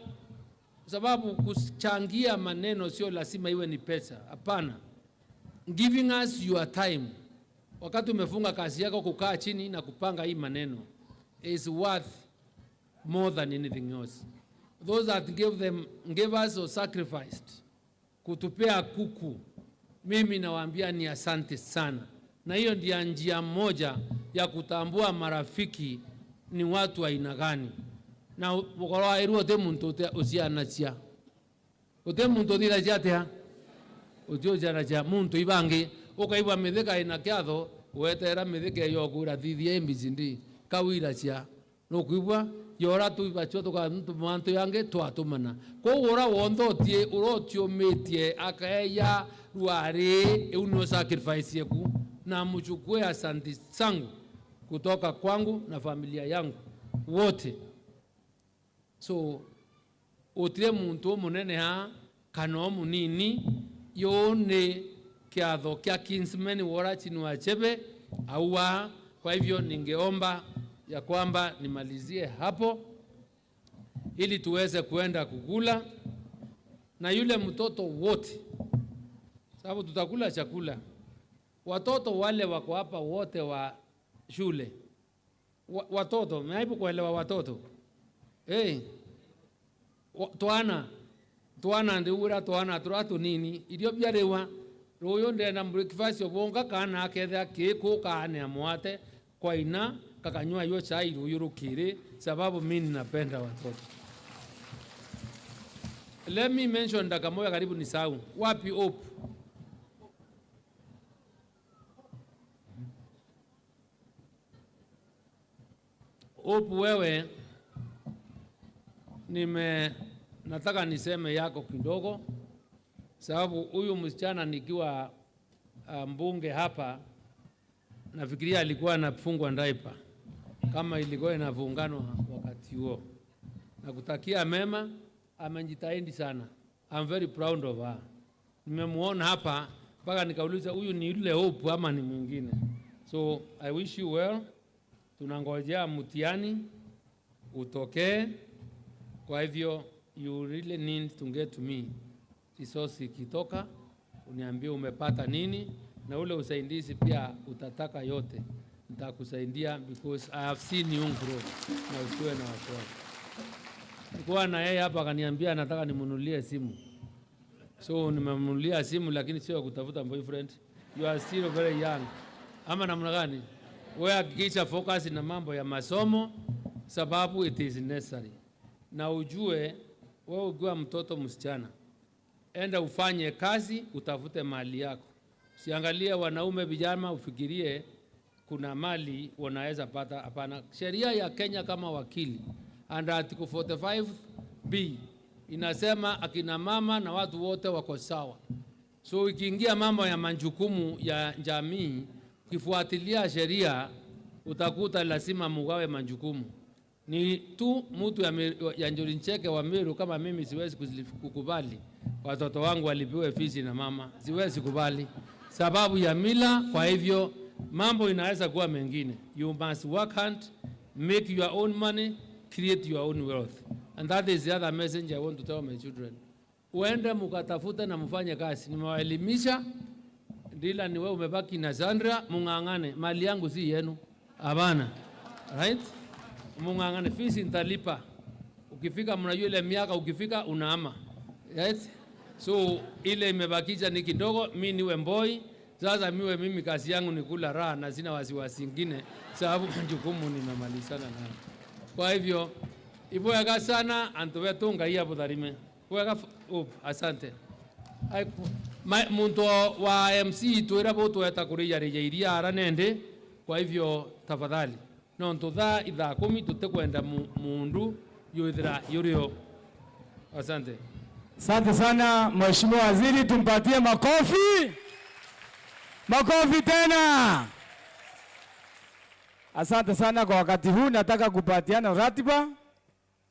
sababu kuchangia maneno sio lazima iwe ni pesa. Hapana. Giving us your time, wakati umefunga kazi yako kukaa chini na kupanga hii maneno, is worth more than anything else. Those that gave us or sacrificed kutupea kuku, mimi nawaambia ni asante sana. Na hiyo ndio njia moja ya kutambua marafiki ni watu aina gani. Na ukoroa iru ote muntu usianachia. Ote muntu dira jatea. Ote jana muntu ibange ukaiba Mithika ina KIATHO wetera Mithika yo kura thithie mbizindi kawira cia no kuibwa yora tu ibacho to ka mtu mantu yange twatumana ko ora wondotie urotio metie akaya ruare uno sacrifice yeku na mchukue asante zangu kutoka kwangu na familia yangu wote. So otire muntu munene ha kana munini yone KIATHO kia kinsmen wora chini wachebe auwa. Kwa hivyo ningeomba ya kwamba nimalizie hapo ili tuweze kuenda kukula na yule mtoto wote, sababu tutakula chakula. Watoto wale wako hapa wote wa shule, watoto maibu kuelewa watoto tuana ndiura tuana turatu nini idio byarewa royo ndenda breakfast obonga kana aketha kiko kana amwate kwa ina kakanywa yo chai royo rukire, sababu mimi napenda watoto. Let me mention dakika moja karibu nisahau. Wapi Hope? Hope wewe nataka niseme yako kidogo, sababu huyu msichana nikiwa mbunge hapa nafikiria alikuwa anafungwa ndaipa kama ilikuwa inavunganwa wakati huo. Nakutakia mema, amejitahidi sana. I'm very proud of her. Nimemuona hapa mpaka nikauliza huyu ni yule Hope ama ni mwingine. So I wish you well. Tunangojea mtihani utokee. Kwa hivyo you really need to get to me. Resource ikitoka uniambie umepata nini, na ule usaidizi pia utataka yote nitakusaidia, because I have seen you grow na usiwe na wasiwasi. Nilikuwa na yeye hapa akaniambia nataka nimununulie simu. So nimemnunulia simu, lakini sio kutafuta boyfriend. You are still very young. Ama namna gani? Wewe hakikisha focus na mambo ya masomo, sababu it is necessary. Na ujue wewe ukiwa mtoto msichana, enda ufanye kazi, utafute mali yako. Siangalia wanaume vijana ufikirie kuna mali wanaweza pata. Hapana. Sheria ya Kenya kama wakili under Article 45B inasema akina mama na watu wote wako sawa. So ikiingia mambo ya majukumu ya jamii, ukifuatilia sheria utakuta lazima mugawe majukumu. Ni tu mtu ya Njuri Ncheke wa Meru kama mimi siwezi kukubali watoto wangu walipiwe fizi na mama. Siwezi kubali sababu ya mila. Kwa hivyo mambo inaweza kuwa mengine. You must work hard, make your own money, create your own wealth. And that is the other message I want to tell my children. Uende mukatafute na mfanye kazi. Nimewaelimisha, ndila ni wewe umebaki na Sandra, mungangane. Mali yangu si yenu. Hapana. Right? Mungangane, fizi nitalipa. Ukifika mnajua ile miaka ukifika unaama. Right? So ile imebakisha ni kidogo, mimi niwe boy. Sasa mimi kazi yangu ni kula raha na sina wasiwasi nyingine sababu majukumu nimemalizana nayo. Kwa hivyo iboyaga sana antobe tunga hii hapo darime. Boyaga asante. Muntu wa MC tuera boto yatakuria rejeria aranende. Kwa hivyo tafadhali no ntotha itha 10 tutekwenda mundu yuithira yurio. Asante. Asante sana Mheshimiwa Waziri, tumpatie makofi. Makofi tena. Asante sana kwa wakati huu. Nataka kupatiana ratiba.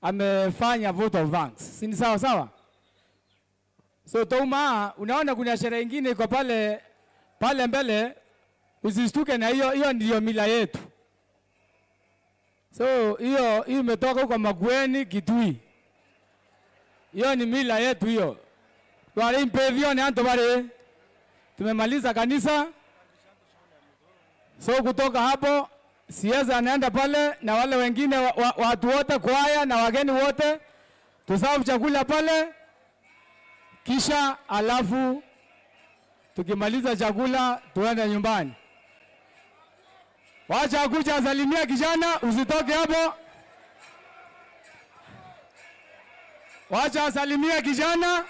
Amefanya vote of thanks. Si ni sawa sawa? So Toma, unaona kuna sherehe nyingine iko pale mbele, usistuke na hiyo ndio mila yetu. So hiyo imetoka huko Makueni Kitui. Hiyo ni mila yetu hiyo. Wale impevio ni anto bale. Tumemaliza kanisa. So kutoka hapo siweza anaenda pale na wale wengine watu wote kwaya na wageni wote tusafu chakula pale, kisha alafu tukimaliza chakula tuende nyumbani. Wacha kuja salimia kijana, usitoke hapo. Wacha salimia kijana.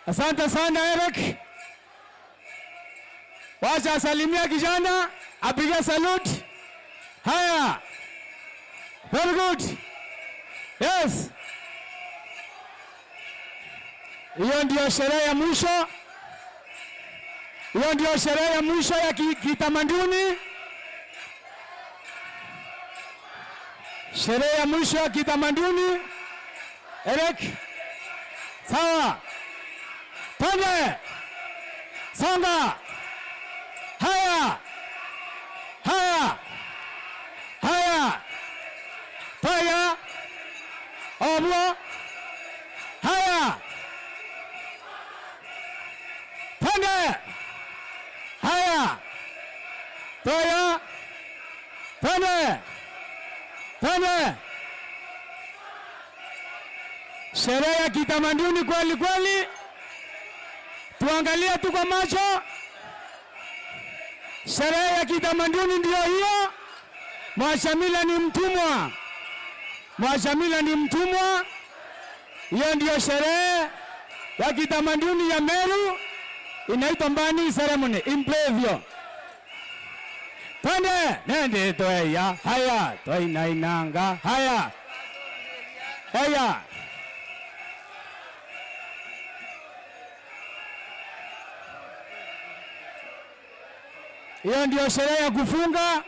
Asante sana Eric. Wacha salimia kijana, apige salute. Haya. Very good. Yes. Hiyo ndio sherehe ya mwisho. Hiyo ndio sherehe ya mwisho ya kitamaduni. Sherehe ya mwisho ya kitamaduni. Eric. Sawa. Twende. Songa. Haya. Haya. Haya. Toya. Obwo. Haya. Twende. Haya. Toya. Twende. Twende. Sherehe ya kitamaduni kweli kweli. Tuangalie tu kwa macho. Sherehe ya kitamaduni ndio hiyo. Mwashamila ni mtumwa. Mwashamila ni mtumwa. Hiyo ndio sherehe ya kitamaduni ya Meru, inaitwa mbani ceremony. Implevio. Pande, nende toya, haya, toina inanga, haya. Haya. Hiyo ndio sherehe ya kufunga.